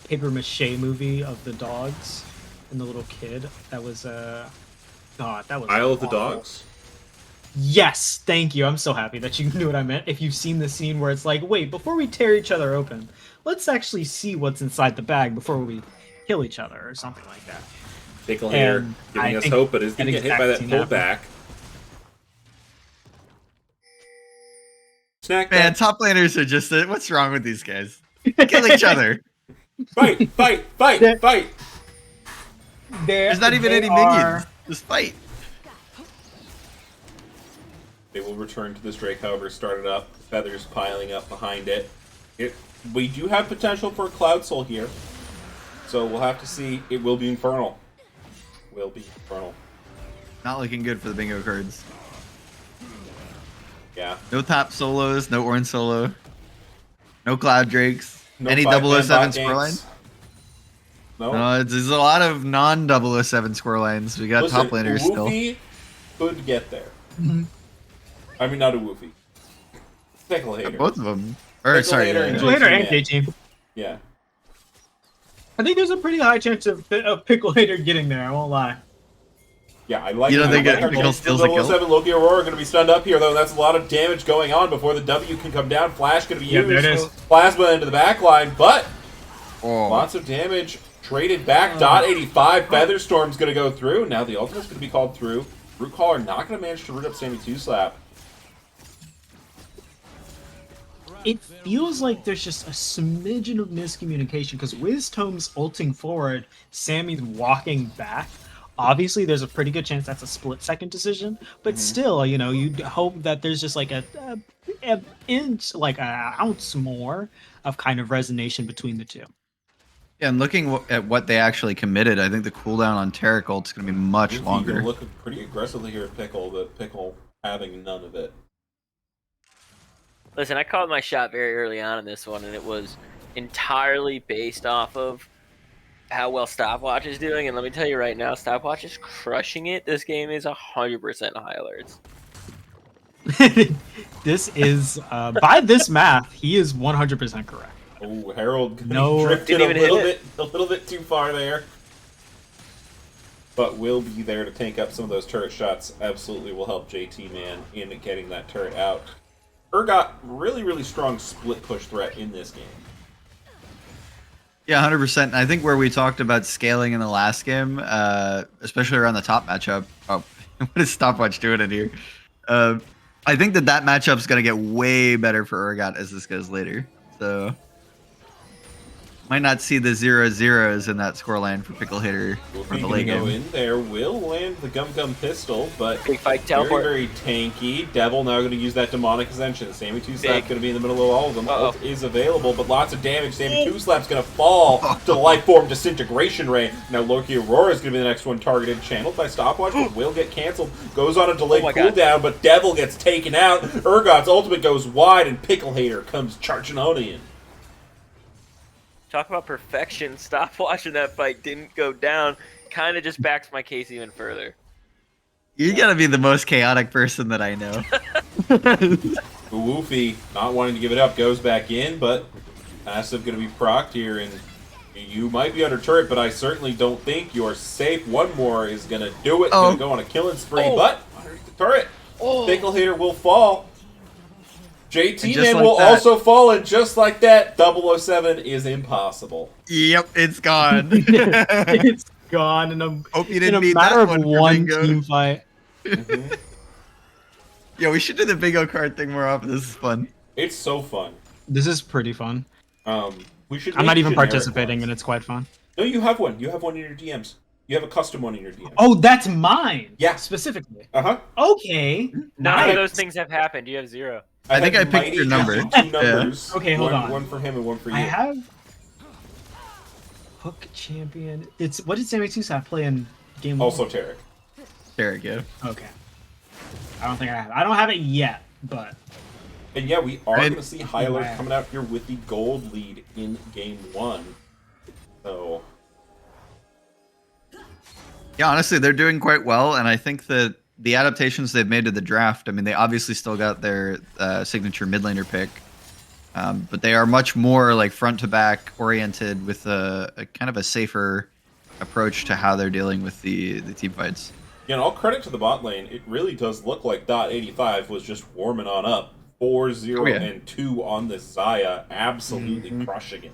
paper mache movie of the dogs, and the little kid. That was God, that was Isle of the awful. Dogs. Yes, thank you. I'm so happy that you knew what I meant. If you've seen the scene where it's like, wait, before we tear each other open, let's actually see what's inside the bag before we kill each other or something like that. Pickle Hater And giving I us think hope, but is going to get hit by that exact scene pullback. Snack Man, back. top laners are just what's wrong with these guys? Kill each other. Fight, fight, fight, There- fight. There's not even any minions. Just fight. They will return to this Drake, however, started up. Feathers piling up behind it. We do have potential for a Cloud Soul here. So we'll have to see. It will be Infernal. Will be Infernal. Not looking good for the bingo cards. Yeah. No top solos, no orange solo, no cloud drakes. No Any 5-man 007 bot score line? ganks. No. There's a lot of non-007 score lines. We got Listen, top laners still. Woofy could get there. Mhm. I mean, not a Woofy. Pickle Hater. Both of them. Or Pickle sorry, Hater yeah, and yeah. Joy- Later and Yeah. J-Team. Yeah. I think there's a pretty high chance of Pickle Hater getting there, I won't lie. Yeah, I like You don't I think like Pickle our steals a kill? 007 Loki Aurora are going to be stunned up here, though. That's a lot of damage going on before the W can come down. Flash going to be Yeah, used. there it is. Plasma into the back line, but Oh. lots of damage traded back. Dot 85. Featherstorm's going to go through. Now the ultimate's going to be called through. Root Caller not going to manage to root up Sammy 2 Slap. It feels like there's just a smidgen of miscommunication because Wistom's ulting forward, Sammy's walking back. Obviously, there's a pretty good chance that's a split-second decision, but still, you know, you'd hope that there's just like a inch, like an ounce more of kind of resonation between the two. Yeah, and looking at what they actually committed, I think the cooldown on Taric ult's going to be much Goofy longer. gonna look pretty aggressively here at Pickle, but Pickle having none of it. Listen, I called my shot very early on in this one, and it was entirely based off of how well Stopwatch is doing. And let me tell you right now, Stopwatch is crushing it. This game is 100% high alerts. This is, by this math, he is 100% correct. Oh, Harold No, drifted didn't a even little hit bit too far there. But will be there to tank up some of those turret shots. Absolutely will help JT Man in getting that turret out. Urgot, really, really strong split push threat in this game. Yeah, 100%. I think where we talked about scaling in the last game, especially around the top matchup. Oh, what is Stopwatch doing in here? I think that matchup's going to get way better for Urgot as this goes later. So, might not see the 0-0s in that scoreline for Pickle Hater for Wolfie the gonna late go game. in there, will land the Gum Gum pistol, but Big fight very, teleport. very tanky. Devil now going to use that demonic ascension. Sammy 2 Slap Big. going to be in the middle of all of them. Uh-oh. Ult is available, but lots of damage. Sammy 2 Slap's going to fall to the life form disintegration ray. Now Loki Aurora is going to be the next one targeted, channeled by Stopwatch, but will get canceled. Goes on a delayed Oh my God. cooldown, but Devil gets taken out. Urgot's ultimate goes wide, and Pickle Hater comes charging on in. Talk about perfection. Stopwatch in that fight didn't go down. Kind of just backs my case even further. You got to be the most chaotic person that I know. Woofy, not wanting to give it up, goes back in, but passive going to be procced here, and you might be under turret, but I certainly don't think you're safe. One more is going to do it. Going to go on a killing spree, but underneath the turret, Pickle Hater will fall. JT And just Man like will that- also fall, and just like that, 007 is impossible. Yep, it's gone. It's gone in a, Hope you in didn't a need matter that of one for one bingo. team fight. Yeah, we should do the bingo card thing more often. This is fun. It's so fun. This is pretty fun. We should. I'm make not even generic participating, ones. and it's quite fun. No, you have one. You have one in your DMs. You have a custom one in your DMs. Oh, that's mine. Yeah. Specifically. Uh-huh. Okay. None of Nice. those things have happened. You have 0. I think have I picked Mighty your number. Two Yeah. numbers. Okay, hold one, on. One for him and one for you. I have Hook Champion. It's what did Sammy Tusa play in game Also one? Tarek. There we go. Okay. I don't think I have. I don't have it yet, but And yeah, we are Right. going to see High Alert Wow. coming out here with the gold lead in game 1. So, Yeah, honestly, they're doing quite well, and I think that the adaptations they've made to the draft, I mean, they obviously still got their signature mid laner pick, but they are much more like front to back oriented with a kind of a safer approach to how they're dealing with the team fights. Yeah, and all credit to the bot lane. It really does look like .85 was just warming on up. 4-0 Oh, yeah. and 2 on the Xayah, absolutely crushing it.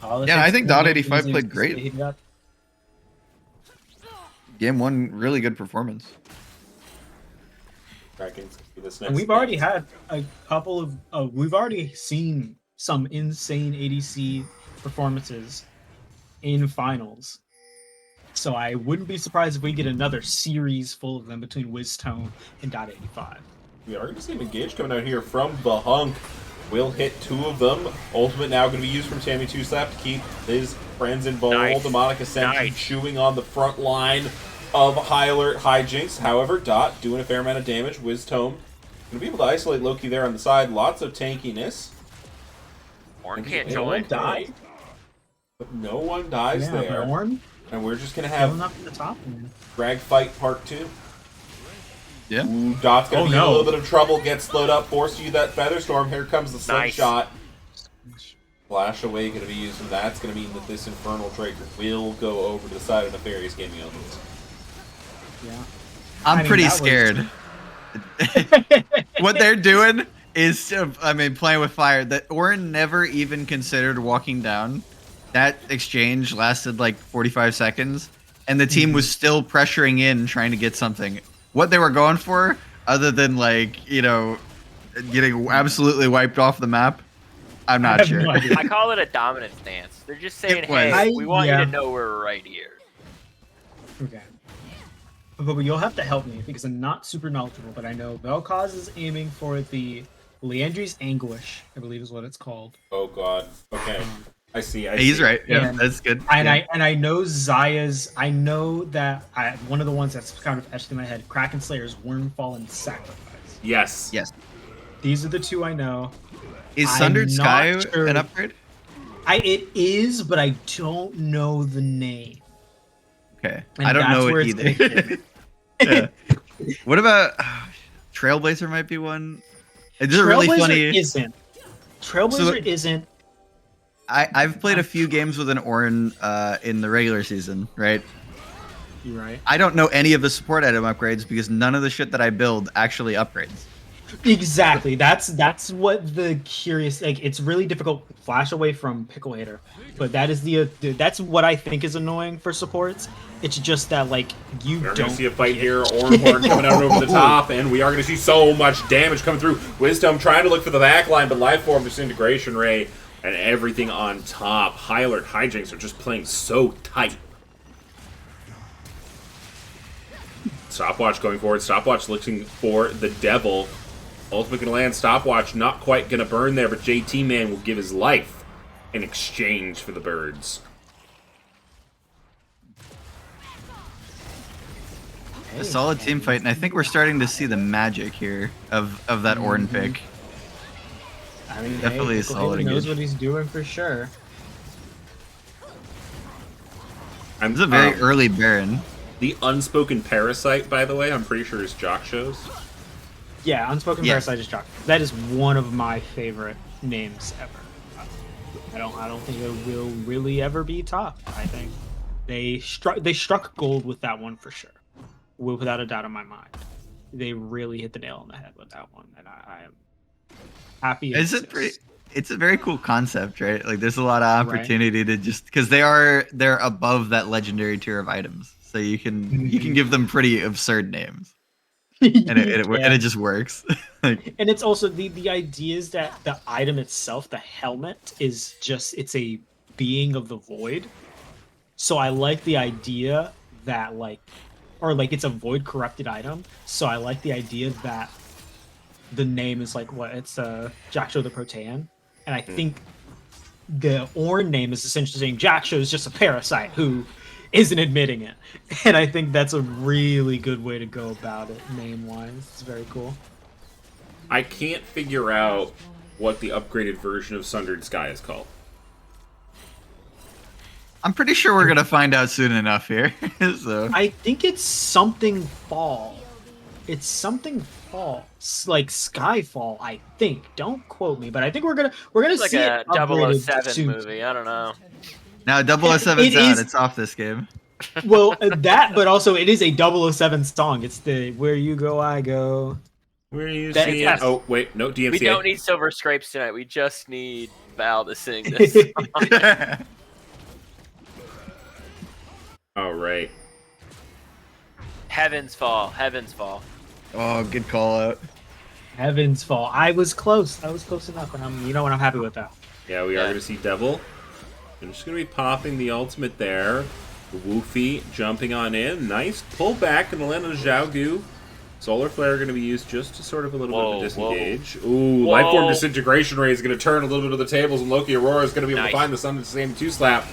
Yeah, I think .85 played great. Game 1, really good performance. And we've already had a couple of we've already seen some insane ADC performances in finals. So I wouldn't be surprised if we get another series full of them between Wiztone and .85. We are going to see him engage coming out here from the Hunk. Will hit 2 of them. Ultimate now going to be used from Sammy 2-Slap to keep his friends involved. Nice. Demonic Ascension Nice. chewing on the front line of High Alert Hijinx. However, Dot doing a fair amount of damage. Wiztone going to be able to isolate Loki there on the side. Lots of tankiness. Orn can't No one join. died. But no one dies there. Orn And we're just going to killing have up in the top lane. Drag Fight Part 2. Yeah. Ooh, Dot's going to Oh, be in a no. little bit of trouble. Gets slowed up. Forced to use that Feather Storm. Here comes the Slingshot. Flash away going to be used, and that's going to mean that this Infernal Traitor will go over to the side of Nefarious Gaming Elements. Yeah. I'm I mean, pretty that was- scared. What they're doing is, playing with fire. That Orin never even considered walking down. That exchange lasted like 45 seconds, and the team was still pressuring in, trying to get something. What they were going for, other than getting absolutely wiped off the map, I'm I not have sure. no idea. I call it a dominance dance. They're just saying, It was. hey, we want Yeah. you to know we're right here. Okay. But you'll have to help me because I'm not super knowledgeable, but I know Vel'Koz is aiming for the Leandri's Anguish, I believe is what it's called. Oh god. Okay. I see. He's right. Yeah, And- that's good. And Yeah. I know Xayah's. I know that one of the ones that's kind of etched in my head, Kraken Slayer's Wormfall and Sacrifice. Yes. Yes. These are the two I know. Is I'm Sundered not Sky sure. an upgrade? It is, but I don't know the name. Okay. And I don't know that's where it it's gonna either. Yeah. What about Trailblazer? Might be one. It's a really Trailblazer funny. isn't. Trailblazer isn't. I've played a few games with an Orin in the regular season, right? You're right. I don't know any of the support item upgrades because none of the shit that I build actually upgrades. Exactly. That's what the curious. Like, it's really difficult. Flash away from Pickle Hater, but that is that's what I think is annoying for supports. It's just that you We're going don't to see a fight here. Ornhorn coming out over the top, and we are going to see so much damage coming through. Wisdom trying to look for the back line, but Life Form, Disintegration Ray, and everything on top. High Alert Hijinx are just playing so tight. Stopwatch going forward. Stopwatch looking for the Devil. Ultimate going to land. Stopwatch not quite going to burn there, but JT Man will give his life in exchange for the birds. A solid team fight, and I think we're starting to see the magic here of that Orin pick. I mean, Definitely a Pickle solid Hater knows engage. what he's doing for sure. It's a very early Baron. The Unspoken Parasite, by the way, I'm pretty sure is Jock shows. Yeah, Unspoken Yes. Parasite is Jock. That is one of my favorite names ever. I don't think it will really ever be top. I think they struck gold with that one for sure, without a doubt in my mind. They really hit the nail on the head with that one, and I am happy. It's a very cool concept, right? Like there's a lot of opportunity to just because they're above that legendary tier of items, so you can give them pretty absurd names, and it just works. Like, And it's also the idea is that the item itself, the helmet, is just it's a being of the void. So I like the idea that it's a void corrupted item. So I like the idea that the name is it's Jacksho the Protean, and I think the Orn name is essentially saying Jacksho is just a parasite who isn't admitting it, and I think that's a really good way to go about it name wise. It's very cool. I can't figure out what the upgraded version of Sundered Sky is called. I'm pretty sure we're gonna find out soon enough here. So I think it's something fall. It's something fall, like Skyfall. I think. Don't quote me, but I think we're gonna It's like see a it upgraded 007 soon. movie. I don't know. Now 007's It out. is- It's off this game. Well, that, but also it is a 007 song. It's the "Where You Go, I Go." Where you That- see yes. it? Oh wait, no DMCA. We don't need Silver Scrapes tonight. We just need Val to sing this. All right. Heavens Fall. Heavens Fall. Oh, good call out. Heaven's Fall. I was close. I was close enough, and I'm happy with that. Yeah, we are going to see Devil. I'm just going to be popping the ultimate there. Woofy jumping on in. Nice pull back and land on Xiaogu. Solar Flare going to be used just to sort of a little bit of a disengage. Ooh, Lifeform Disintegration Ray is going to turn a little bit of the tables, and Loki Aurora is going to be able to find the Sun to same 2-slap.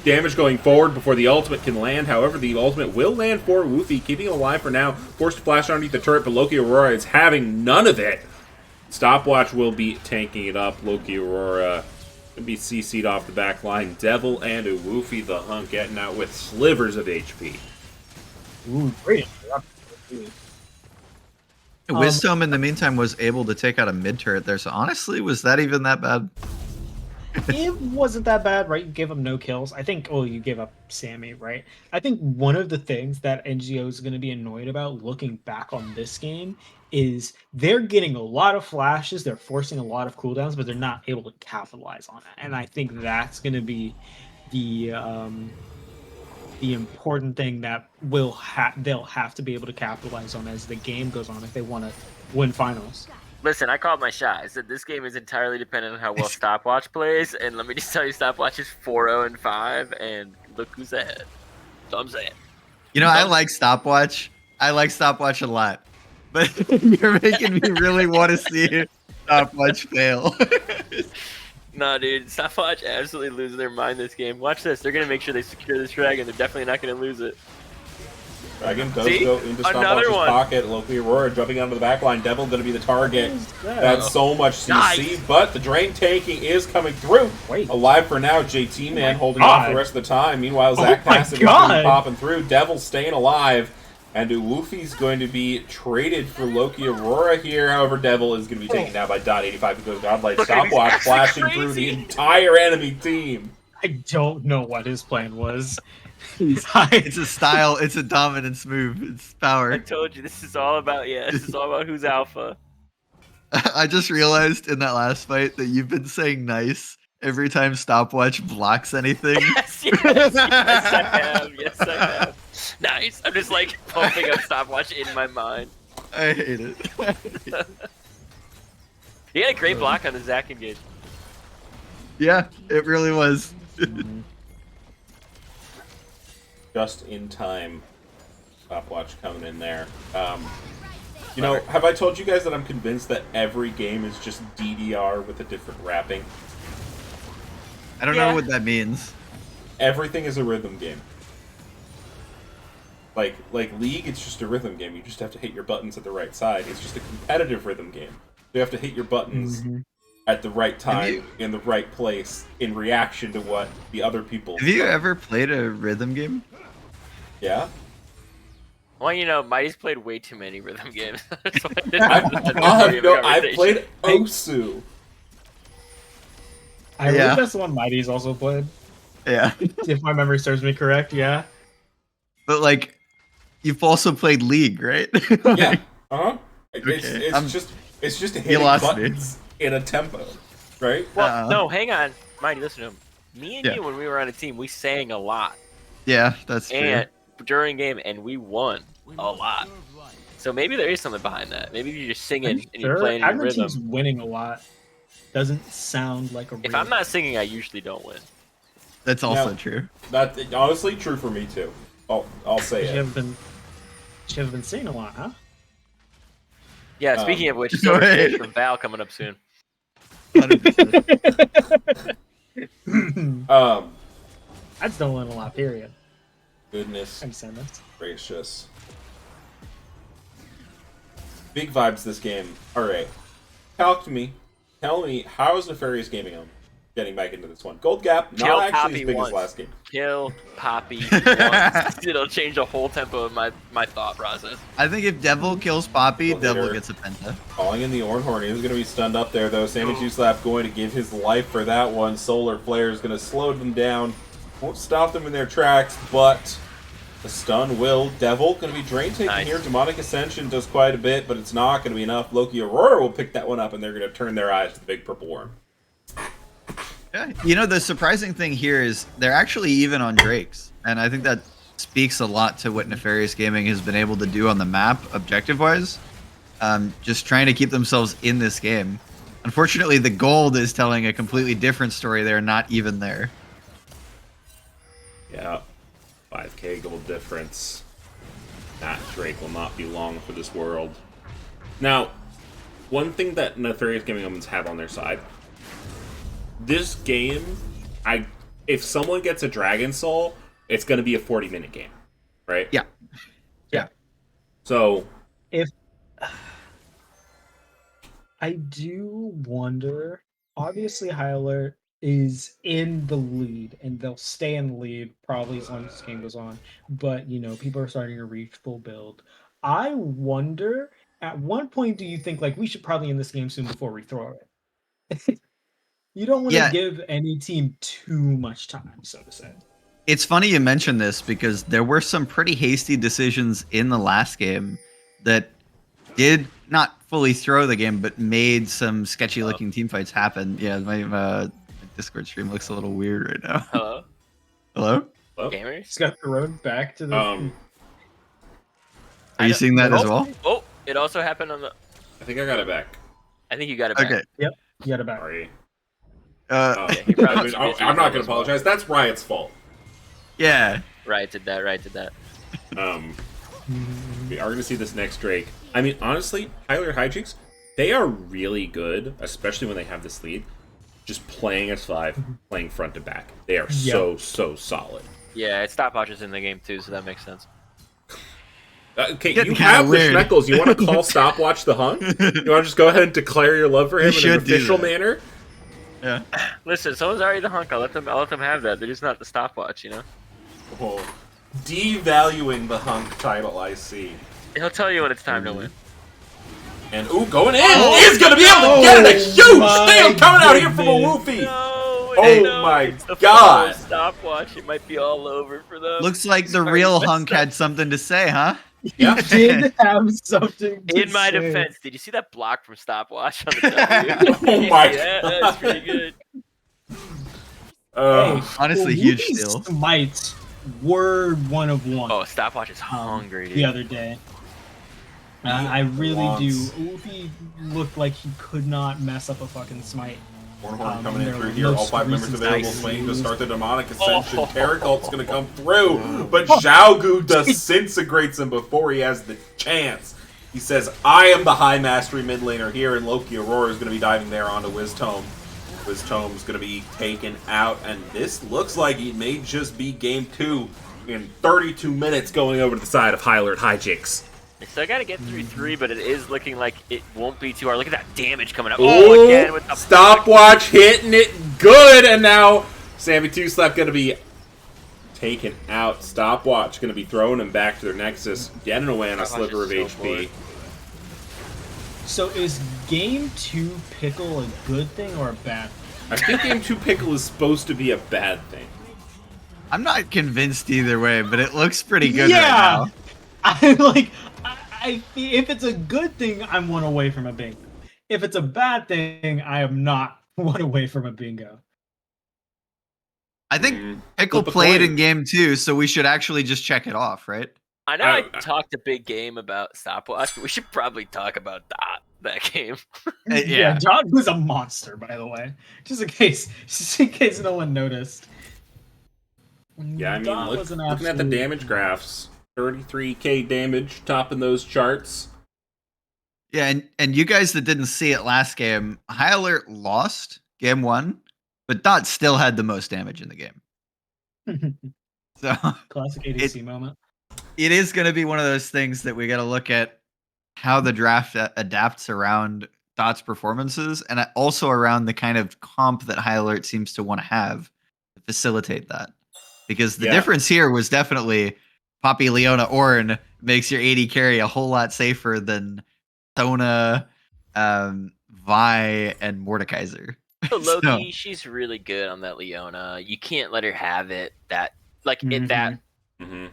Damage going forward before the ultimate can land. However, the ultimate will land for Woofy, keeping him alive for now. Forced to flash underneath the turret, but Loki Aurora is having none of it. Stopwatch will be tanking it up. Loki Aurora going to be CC'd off the back line. Devil and a Woofy the Hunk getting out with slivers of HP. Ooh, great. Wisdom, in the meantime, was able to take out a mid turret there. So honestly, was that even that bad? It wasn't that bad, right? You gave him no kills. I think, you gave up Sammy, right? I think one of the things that NGO is going to be annoyed about looking back on this game is they're getting a lot of flashes, they're forcing a lot of cooldowns, but they're not able to capitalize on it. And I think that's going to be the important thing that they'll have to be able to capitalize on as the game goes on if they want to win finals. Listen, I called my shot. I said this game is entirely dependent on how well Stopwatch plays, and let me just tell you, Stopwatch is 4-0-5, and look who's ahead. That's all I'm saying. You know, I like Stopwatch. I like Stopwatch a lot. But you're making me really want to see Stopwatch fail. Nah, dude, Stopwatch absolutely losing their mind this game. Watch this. They're going to make sure they secure this dragon. They're definitely not going to lose it. Dragon does See? go into Another Stopwatch's one. pocket. Loki Aurora jumping onto the back line. Devil going to be the target. that? That's so much CC, Nice. but the drain tanking is coming through. Wait. Alive for now, JT Man holding God. off the rest of the time. Meanwhile, Oh Zach my Passive is going to be God. popping through. Devil staying alive. And Woofy's going to be traded for Loki Aurora here. However, Devil is going to be taken down by .85 who goes Godlight. Look at him, he's Stopwatch actually flashing through the crazy. entire enemy team. I don't know what his plan was. It's a style. It's a dominance move. It's I power. told you, this is all about who's alpha. I just realized in that last fight that you've been saying nice every time Stopwatch blocks anything. Yes, yes, I have. Yes, I have. Nice. I'm just like pumping up Stopwatch in my mind. I hate it. He had a great block on the Zach engage. Yeah, it really was. Just in time. Stopwatch coming in there. You know, have I told you guys that I'm convinced that every game is just DDR with a different wrapping? I don't know what that means. Everything is a rhythm game. Like League, it's just a rhythm game. You just have to hit your buttons at the right side. It's just a competitive rhythm game. You have to hit your buttons at the right time, in the right place, in reaction to what the other people. Have you ever played a rhythm game? Yeah. Well, you know, Mighty's played way too many rhythm games. That's why I've played Osu. I believe Yeah. that's the one Mighty's also played. Yeah. If my memory serves me correct, yeah. But like, you've also played League, right? Yeah. Uh-huh. Okay, It's just hitting lost buttons in a tempo, right? Well, no, hang on. Mighty, listen to him. Me and Yeah. you, when we were on a team, we sang a lot. Yeah, that's true. And during game, and we won a lot. So maybe there is something behind that. Maybe you're just singing and you're playing in Admin rhythm. team's winning a lot. Doesn't sound like a If real- I'm not singing, I usually don't win. That's also No. true. That's honestly true for me too. I'll say You it. haven't been singing a lot, huh? Yeah, speaking of which, Go Silver ahead. Fish from Val coming up soon. 100%. I'd still win a lot, period. Goodness I'm saying this. gracious. Big vibes this game. Alright. Talk to me. Tell me, how is Nefarious gaming on? Getting back into this one. Gold gap, Kill not actually Poppy as big once. as last game. Kill Poppy once. It'll change the whole tempo of my thought process. I think if Devil kills Poppy, Well, Devil later. gets a penta. Calling in the Ornhorn. He's going to be stunned up there, though. Sammy 2-Slap going to give his life for that one. Solar Flare is going to slow them down. Won't stop them in their tracks, but the stun will. Devil going to be drain taken Nice. here. Demonic Ascension does quite a bit, but it's not going to be enough. Loki Aurora will pick that one up, and they're going to turn their eyes to the big purple worm. Yeah. You know, the surprising thing here is they're actually even on Drakes. And I think that speaks a lot to what Nefarious Gaming has been able to do on the map, objective-wise. Just trying to keep themselves in this game. Unfortunately, the gold is telling a completely different story. They're not even there. Yeah. 5k gold difference. That Drake will not be long for this world. Now, one thing that Nefarious Gaming Omens have on their side, this game, if someone gets a Dragon Soul, it's going to be a 40-minute game, right? Yeah. Yeah. So, If I do wonder, obviously High Alert is in the lead, and they'll stay in the lead probably as long as this game goes on. But people are starting to reach full build. I wonder, at one point, do you think like we should probably end this game soon before we throw it? You don't want to Yeah. give any team too much time, so to say. It's funny you mentioned this because there were some pretty hasty decisions in the last game that did not fully throw the game, but made some sketchy looking team fights happen. Yeah, my Discord stream looks a little weird right now. Hello, Hello? well, gamers. Just got thrown back to the. Are you seeing that as well? Oh, it also happened on the. I think I got it back. I think you got it back. Okay. Yep, you got it back. Sorry. he probably I was mean, busy I'm not going as to well. apologize. That's Riot's fault. Yeah. Right, did that. We are going to see this next Drake. I mean, honestly, Hyler Hijinx, they are really good, especially when they have this lead, just playing S5, playing front to back. They are so solid. Yeah, it's stopwatches in the game too, so that makes sense. Okay, Getting you kinda have the weird. Schmeckles. You want to call Stopwatch the hunk? You want to just go ahead and declare your love for him in an should do official that. manner? Yeah. Listen, someone's already the hunk. I'll let them have that. They're just not the stopwatch, Oh, devaluing the hunk title, I see. He'll tell you when it's time to win. And ooh, going in is going to be able to get it. A huge my steal coming out here from a goodness. woofy. No, Oh no, my it's the God. follow stopwatch. It might be all over for them. Looks like the Sorry, real messed hunk up. had something to say, huh? Yeah. He did have something to In my say. defense, did you see that block from stopwatch on the W? Oh Did you my see that? God. That's pretty good. Hey, Honestly, well, huge Woofy's steal. Smites were 1 of 1. Oh, stopwatch is hungry, dude. The other day. I really do. Wants. Woofy looked like he could not mess up a fucking smite. Hornhorn coming in their through here. All most 5 members recent available. nice. Swinging to start the demonic ascension. Oh. Terracult's going to come through, but Xiaogu disintegrates him before he has the chance. He says, "I am the high mastery mid laner here," and Loki Aurora is going to be diving there onto Wiztome. Wiztome's going to be taken out, and this looks like it may just be game 2 in 32 minutes going over to the side of Hylert Hijinx. They still gotta get through 3, but it is looking like it won't be too hard. Look at that damage coming up. Oh, again with the stopwatch hitting it good, and now Sammy Two Slap going to be taken out. Stopwatch going to be throwing him back to their Nexus, getting away on a Stopwatch sliver of is so HP. bored. So is game 2 Pickle a good thing or a bad thing? I think Game 2 Pickle is supposed to be a bad thing. I'm not convinced either way, but it looks pretty good Yeah. right now. I like. If it's a good thing, I'm 1 away from a bingo. If it's a bad thing, I am not 1 away from a bingo. I think Mm. Pickle Flip a played coin. in game 2, so we should actually just check it off, right? I know I Uh, talked a big game about stopwatch, but we should probably talk about that game. Yeah. John was a monster, by the way. Just in case no one noticed. Yeah, I mean, Dot was looking an at the absolute- damage graphs, 33k damage, topping those charts. Yeah, and you guys that didn't see it last game, High Alert lost game 1, but Dot still had the most damage in the game. So Classic ADC moment. it is going to be one of those things that we got to look at how the draft adapts around Dot's performances and also around the kind of comp that High Alert seems to want to have to facilitate that. Because the Yeah. difference here was definitely Poppy, Leona, Ornn makes your AD carry a whole lot safer than Sona, Vi, and Mordekaiser. But So, Loki, she's really good on that Leona. You can't let her have it. That Mm-hmm.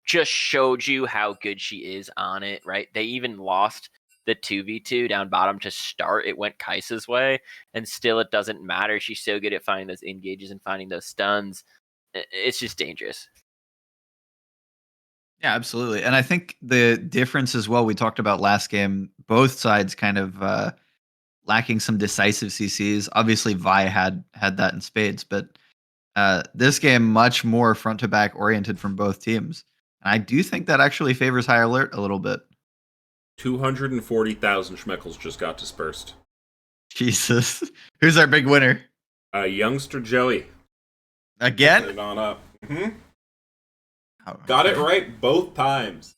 just showed you how good she is on it, right? They even lost the 2v2 down bottom to start. It went Kaisa's way, and still it doesn't matter. She's so good at finding those engages and finding those stuns. It's just dangerous. yeah, absolutely. And I think the difference as well, we talked about last game, both sides kind of lacking some decisive CCs. Obviously, Vi had that in spades, but this game much more front to back oriented from both teams. And I do think that actually favors High Alert a little bit. 240,000 schmeckles just got dispersed. Jesus. Who's our big winner? Youngster Joey. Again? Put it on up. Mm-hmm. Oh, Got it okay. right both times.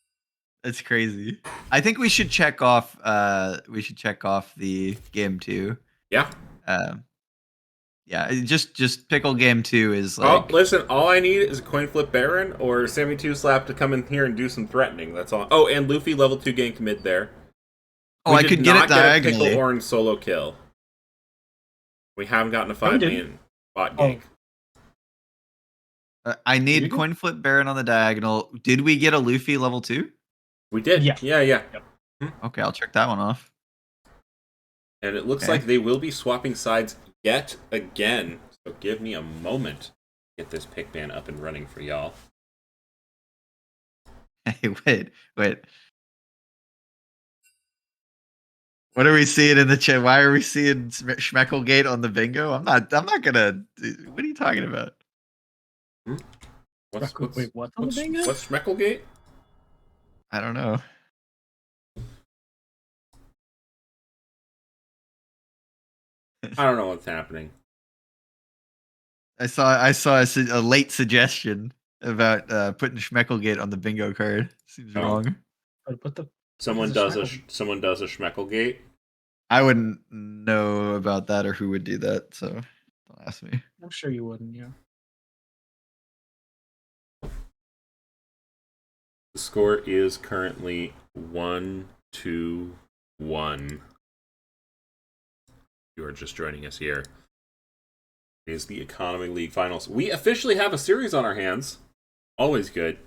That's crazy. I think we should check off the game 2. Yeah. Yeah, just pickle game 2 is Oh, like listen, all I need is a coin flip Baron or Sammy 2 Slap to come in here and do some threatening. That's all. Oh, and Luffy level 2 gank mid there. Oh, I could get it diagonally. Get a pickle orange solo kill. We haven't gotten a 5-man bot gank. I need coin flip Baron on the diagonal. Did we get a Luffy level 2? We did. Yeah. Yeah. Yep. Okay, I'll check that one off. And it looks like they will be swapping sides yet again. So give me a moment to get this pick ban up and running for y'all. Hey, wait. What are we seeing in the chat? Why are we seeing Schmecklegate on the bingo? I'm not gonna. What are you talking about? What's on the bingo? What's Schmecklegate? I don't know. I don't know what's happening. I saw a late suggestion about putting Schmecklegate on the bingo card. Seems wrong. What the? Someone does a Schmecklegate. I wouldn't know about that or who would do that, so don't ask me. I'm sure you wouldn't. Yeah. The score is currently 1-2-1. You are just joining us here. It is the Economy League Finals. We officially have a series on our hands. Always good,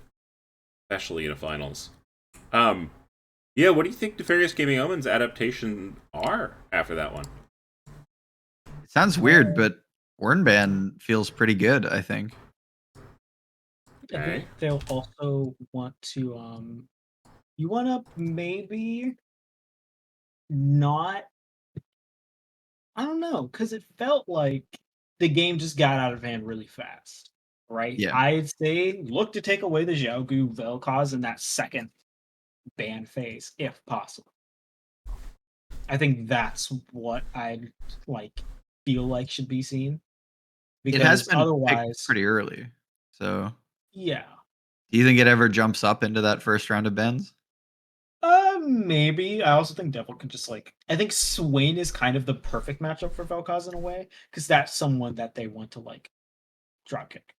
especially in a finals. Yeah, what do you think Nefarious Gaming Omens adaptation are after that one? It sounds weird, but Warnban feels pretty good, I think. I think they'll also want to you want to maybe not, I don't know, because it felt like the game just got out of hand really fast, right? Yeah. I'd say look to take away the Xiaogu Vel'Koz in that second ban phase, if possible. I think that's what I'd feel like should be seen. It has Because been otherwise, pretty early, so yeah. do you think it ever jumps up into that first round of bans? Maybe. I also think Devil can just I think Swain is kind of the perfect matchup for Vel'Koz in a way, because that's someone that they want to drop kick.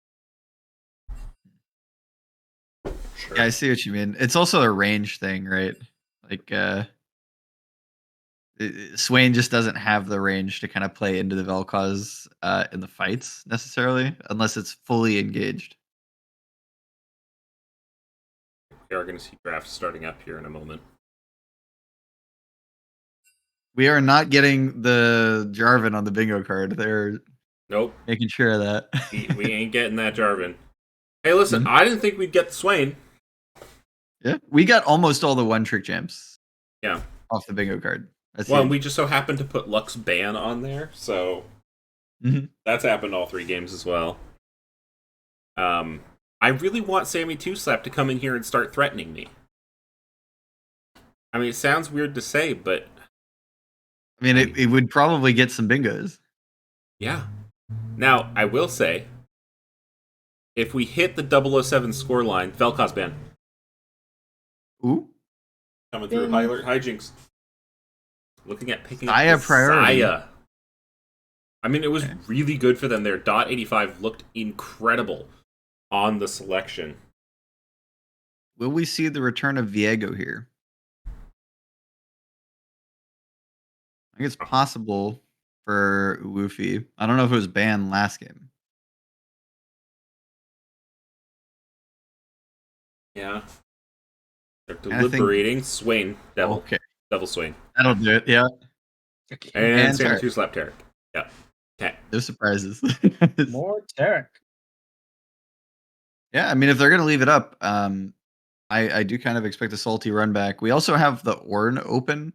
Sure. Yeah, I see what you mean. It's also a range thing, right? Swain just doesn't have the range to kind of play into the Vel'Koz in the fights necessarily, unless it's fully engaged. We are going to see drafts starting up here in a moment. We are not getting the Jarvan on the bingo card. They're making sure of that. we ain't getting that Jarvan. Hey, listen, I didn't think we'd get the Swain. Yeah, we got almost all the one-trick gems. Yeah, off the bingo card. And we just so happened to put Lux Ban on there, so that's happened all 3 games as well. I really want Sammy 2 Slap to come in here and start threatening me. I mean, it sounds weird to say, but I mean, it would probably get some bingos. Yeah. Now, I will say, if we hit the 007 scoreline, Vel'Koz ban. Ooh. Coming through High Alert Hijinx. Looking at picking up Saya priority. Saya. I mean, it was really good for them there. .85 looked incredible on the selection. Will we see the return of Viego here? I think it's possible for Woofy. I don't know if it was banned last game. Yeah. They're And I think deliberating. Swain. Devil. okay, Devil Swain. that'll do it. Yeah, And and Sammy Tarek. 2 slap Tarek. Yeah. Okay. No surprises. More Tarek. Yeah, I mean, if they're gonna leave it up, I do kind of expect a salty run back. We also have the Ornn open,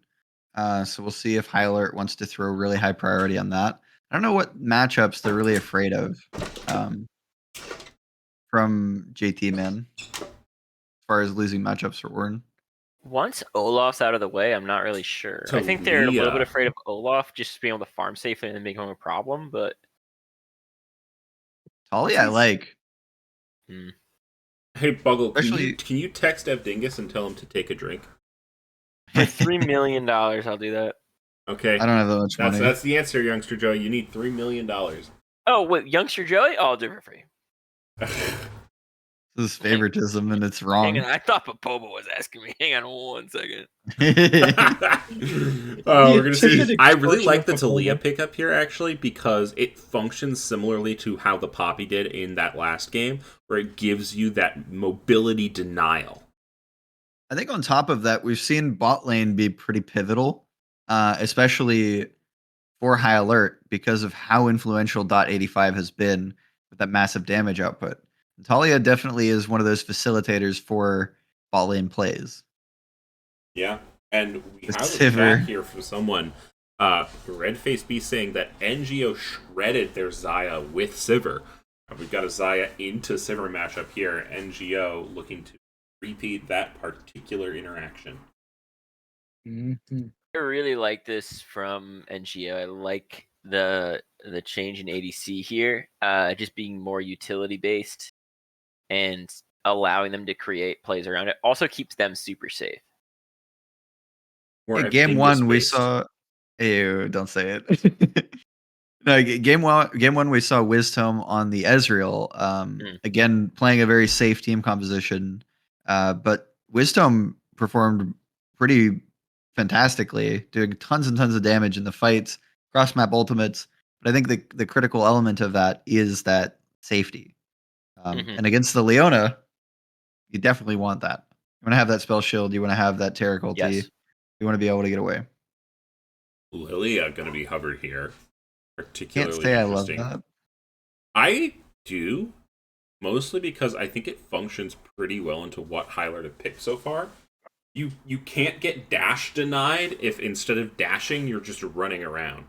so we'll see if High Alert wants to throw really high priority on that. I don't know what matchups they're really afraid of um, from JT, man, as far as losing matchups for Ornn. Once Olaf's out of the way, I'm not really sure. I think they're a little bit Talia. afraid of Olaf just being able to farm safe and make him a problem, but Talia, I like. Hey, Buggle, Especially- can you text Ev Dingus and tell him to take a drink? for $3 million, I'll do that. Okay. I don't have that much money. That's the answer, youngster Joey. You need $3 million. Oh, wait, Youngster Joey? Oh, I'll do it for free. This is favoritism, and it's wrong. Hang on, I thought Popoba was asking me. Hang on 1 second. We're gonna see. I really extortion like the of Talia Popoba. pickup here actually because it functions similarly to how the Poppy did in that last game, where it gives you that mobility denial. I think on top of that, we've seen bot lane be pretty pivotal, especially for High Alert because of how influential .85 has been with that massive damage output. Talia definitely is one of those facilitators for bot lane plays. Yeah, and we The have a Sivir. chat here from someone, Redface B saying that NGO shredded their Xayah with Sivir. We've got a Xayah into Sivir matchup here. NGO looking to repeat that particular interaction. Mm-hmm. I really like this from NGO. I like the change in ADC here, just being more utility based and allowing them to create plays around it. Also keeps them super safe. More Yeah, game Dingus one, we based. saw. Ew, don't say it. No, game one, we saw Wisdom on the Ezreal. Again, playing a very safe team composition, but Wisdom performed pretty fantastically, doing tons and tons of damage in the fights, cross map ultimates. But I think the critical element of that is that safety. And against the Leona, you definitely want that. You want to have that spell shield. You want to have that Tarek ulti. Yes. You want to be able to get away. Lilia going to be hovered here. Can't Particularly say I love interesting. that. I do, mostly because I think it functions pretty well into what Hyler have picked so far. You can't get dash denied if instead of dashing, you're just running around.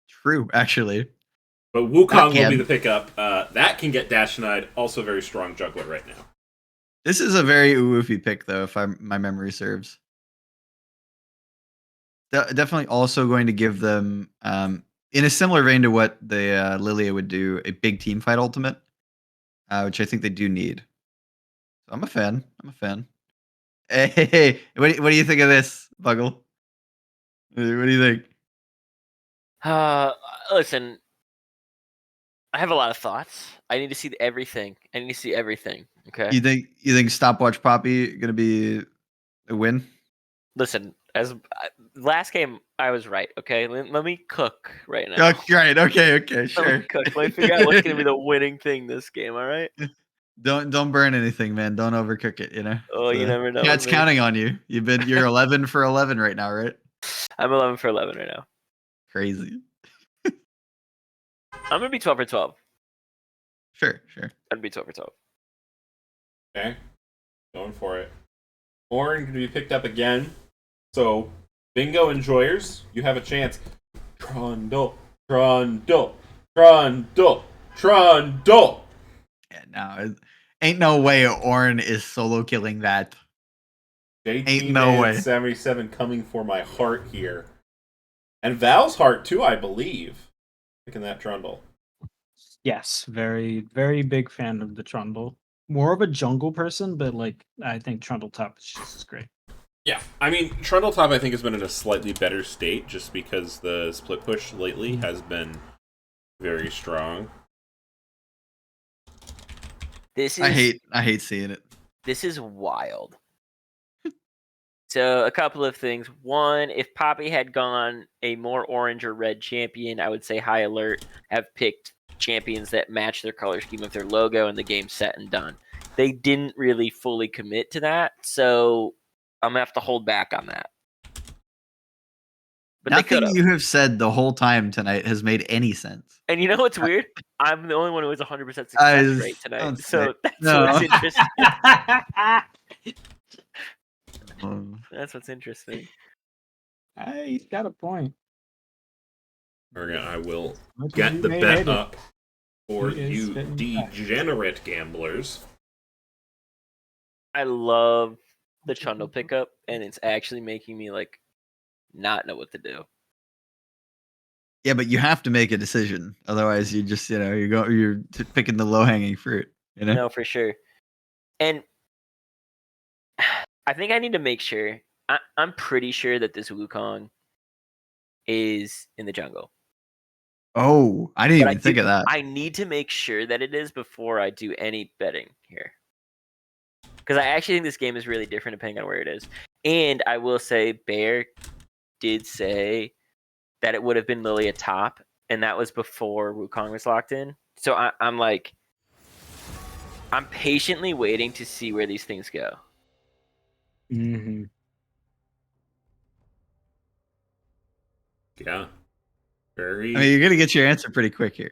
True, actually. But Wukong will can. be the pickup. That can get dash denied. Also very strong juggler right now. This is a very Uwoofy pick, though, if my memory serves. Definitely also going to give them, in a similar vein to what the Lilia would do, a big team fight ultimate, which I think they do need. So I'm a fan. Hey, what do you think of this, Buggle? What do you think? Listen, I have a lot of thoughts. I need to see everything. Okay. You think Stopwatch Poppy gonna be a win? Listen, as last game, I was right. Okay, let me cook right now. Right. Okay. Let Sure. me cook. Let me figure out what's gonna be the winning thing this game. All right. Don't burn anything, man. Don't overcook it. You know. Oh, you never know. Yeah, it's counting on you. You're 11 for 11 right now, right? I'm 11 for 11 right now. Crazy. I'm gonna be 12 for 12. Sure. I'm gonna be 12 for 12. Okay, going for it. Ornn going to be picked up again. So, bingo enjoyers, you have a chance. Trundle. Yeah, no, ain't no way Ornn is solo killing that. JT no Man way. 77 coming for my heart here. And Val's heart too, I believe. Picking that Trundle. Yes, very, very big fan of the Trundle. More of a jungle person, but like I think Trundle top is just as great. Yeah, I mean, Trundle top I think has been in a slightly better state just because the split push lately has been very strong. This is I hate seeing it. This is wild. So a couple of things. One, if Poppy had gone a more orange or red champion, I would say High Alert have picked champions that match their color scheme of their logo and the game's set and done. They didn't really fully commit to that, so I'm gonna have to hold back on that. But Nothing you have said the whole time tonight has made any sense. And you know what's weird? I'm the only one who was 100% success rate tonight, so that's what's interesting. That's what's interesting. He's got a point. I will get the bet up for you degenerate gamblers. I love the Trundle pickup, and it's actually making me like not know what to do. Yeah, but you have to make a decision, otherwise you just you're picking the low hanging fruit. You know? No, for sure. And I think I need to make sure. I'm pretty sure that this Wukong is in the jungle. Oh, I didn't even think of that. I need to make sure that it is before I do any betting here. Because I actually think this game is really different depending on where it is. And I will say, Bear did say that it would have been Lily at top, and that was before Wukong was locked in. So I'm patiently waiting to see where these things go. Mm-hmm. Yeah. Very. I mean, you're gonna get your answer pretty quick here.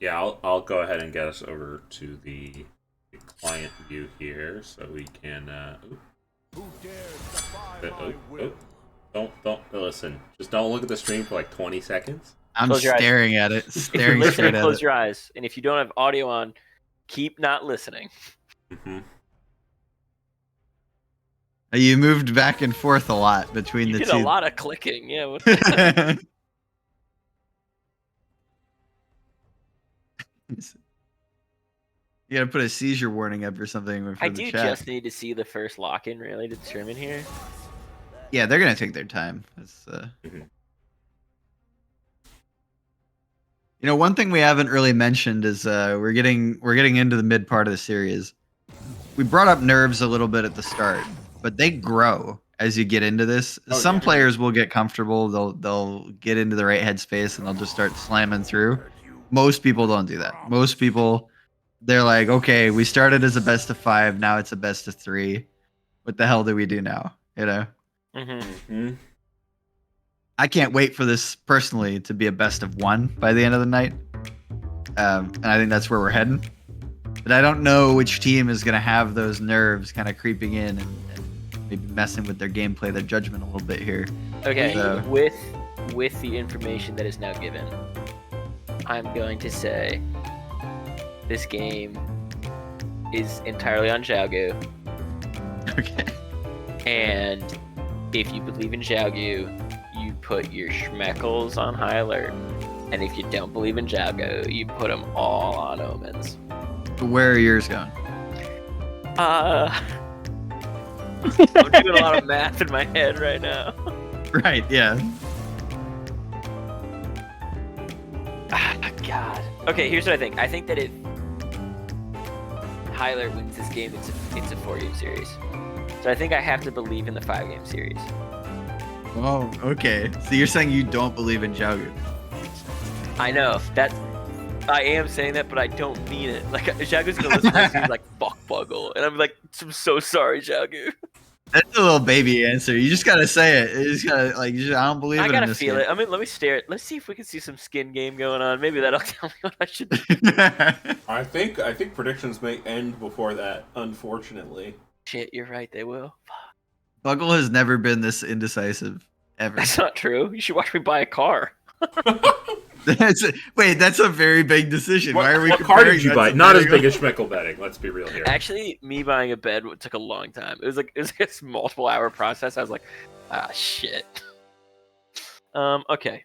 Yeah, I'll go ahead and get us over to the client view here, so we can. Don't listen. Just don't look at the stream for like 20 seconds. I'm staring at it. If you're listening, close your eyes, and if you don't have audio on, keep not listening. Mm-hmm. You moved back and forth a lot between the two. You did a lot of clicking, yeah. You gotta put a seizure warning up or something for I the do chat. just need to see the first lock-in, really, to determine here. Yeah, they're gonna take their time. You know, one thing we haven't really mentioned is we're getting into the mid part of the series. We brought up nerves a little bit at the start, but they grow as you get into this. Some players will get comfortable, they'll get into the right headspace and they'll just start slamming through. Most people don't do that. Most people, they're like, okay, we started as a best of 5, now it's a best of 3. What the hell do we do now? You know? Mm-hmm. I can't wait for this personally to be a best of 1 by the end of the night. And I think that's where we're heading. But I don't know which team is going to have those nerves kind of creeping in and maybe messing with their gameplay, their judgment a little bit here. Okay, so, with the information that is now given, I'm going to say this game is entirely on Xiaogu. Okay. And if you believe in Xiaogu, you put your schmeckles on High Alert. And if you don't believe in Xiaogu, you put them all on Omens. Where are yours going? I'm doing a lot of math in my head right now. Right, yeah. God. Okay, here's what I think. I think that if High Alert wins this game, it's a 4-game series. So I think I have to believe in the 5-game series. Oh, okay. So you're saying you don't believe in Xiaogu? I know. I am saying that, but I don't mean it. Like, Xiaogu's gonna listen to this and be like, fuck Buggle. And I'm like, I'm so sorry, Xiaogu. That's a little baby answer. You just gotta say it. You just gotta, I don't believe it. I gotta feel it. I mean, let me stare it. Let's see if we can see some skin game going on. Maybe that'll tell me what I should do. I think predictions may end before that, unfortunately. Shit, you're right, they will. Buggle has never been this indecisive, ever. That's not true. You should watch me buy a car. That's a very big decision. Why are we what car did you buy? Not as big as Schmeckel betting. Let's be real here. Actually, me buying a bed took a long time. It was like a multiple hour process. I was like, shit. Okay.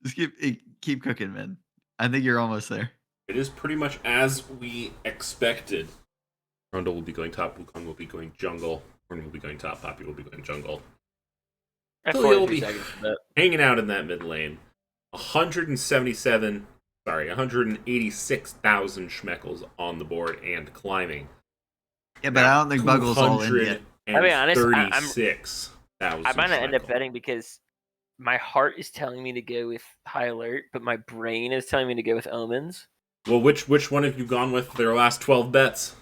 Just keep cooking, man. I think you're almost there. It is pretty much as we expected. Rondo will be going top, Wukong will be going jungle, Horn will be going top, Poppy will be going jungle. So he'll be hanging out in that mid lane. 177 Sorry, 186,000 schmeckles on the board and climbing. Yeah, but I don't think Buggle's all in yet. I'll be honest, 36,000 I'm gonna end up schmeckle. betting because my heart is telling me to go with High Alert, but my brain is telling me to go with Omens. Well, which one have you gone with their last 12 bets?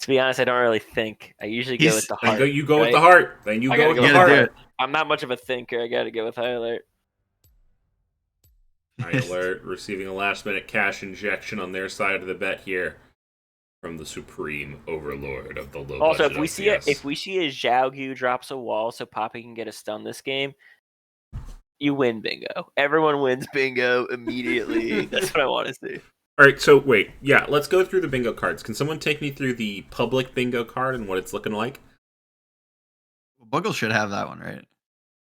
To be honest, I don't really think. I usually go with the heart. Then you go with right? the heart. Then you I go gotta with go the with heart. I'm not much of a thinker. I gotta go with High Alert. High Alert receiving a last-minute cash injection on their side of the bet here from the supreme overlord of the low Also, budget if we see LCS. if we see a Zhao Gu drops a wall so Poppy can get a stun this game, you win bingo. Everyone wins bingo immediately. That's what I want to see. All right, so wait, yeah, let's go through the bingo cards. Can someone take me through the public bingo card and what it's looking like? Buggle should have that one, right?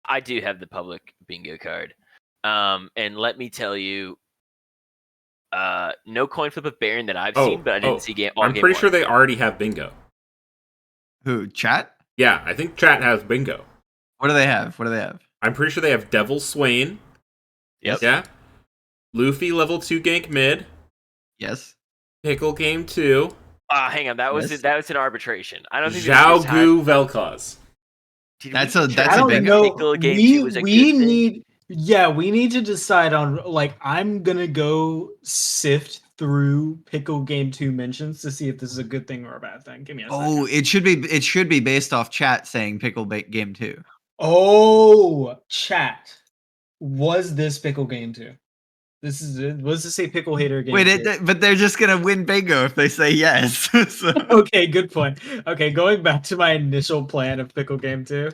I do have the public bingo card. And let me tell you, no coin flip of Baron that I've seen, but I didn't see game. I'm pretty sure they already have bingo. Who? Chat? Yeah, I think chat has bingo. What do they have? What do they have? I'm pretty sure they have Devil Swain. Yep. Yeah. Luffy level 2 gank mid. Yes. Pickle game 2. Hang on, that was Yes. that was an arbitration. I don't think Zhao Gu Vel'Koz. That's I a don't bingo. know. We need. Yeah, we need to decide on like I'm gonna go sift through Pickle Game 2 mentions to see if this is a good thing or a bad thing. Give me a second. Oh, it should be based off chat saying Pickle Game 2. Oh, chat. Was this Pickle Game 2? Was this a Pickle Hater game? Wait, but they're just gonna win bingo if they say yes. So. Okay, good point. Okay, going back to my initial plan of Pickle Game 2,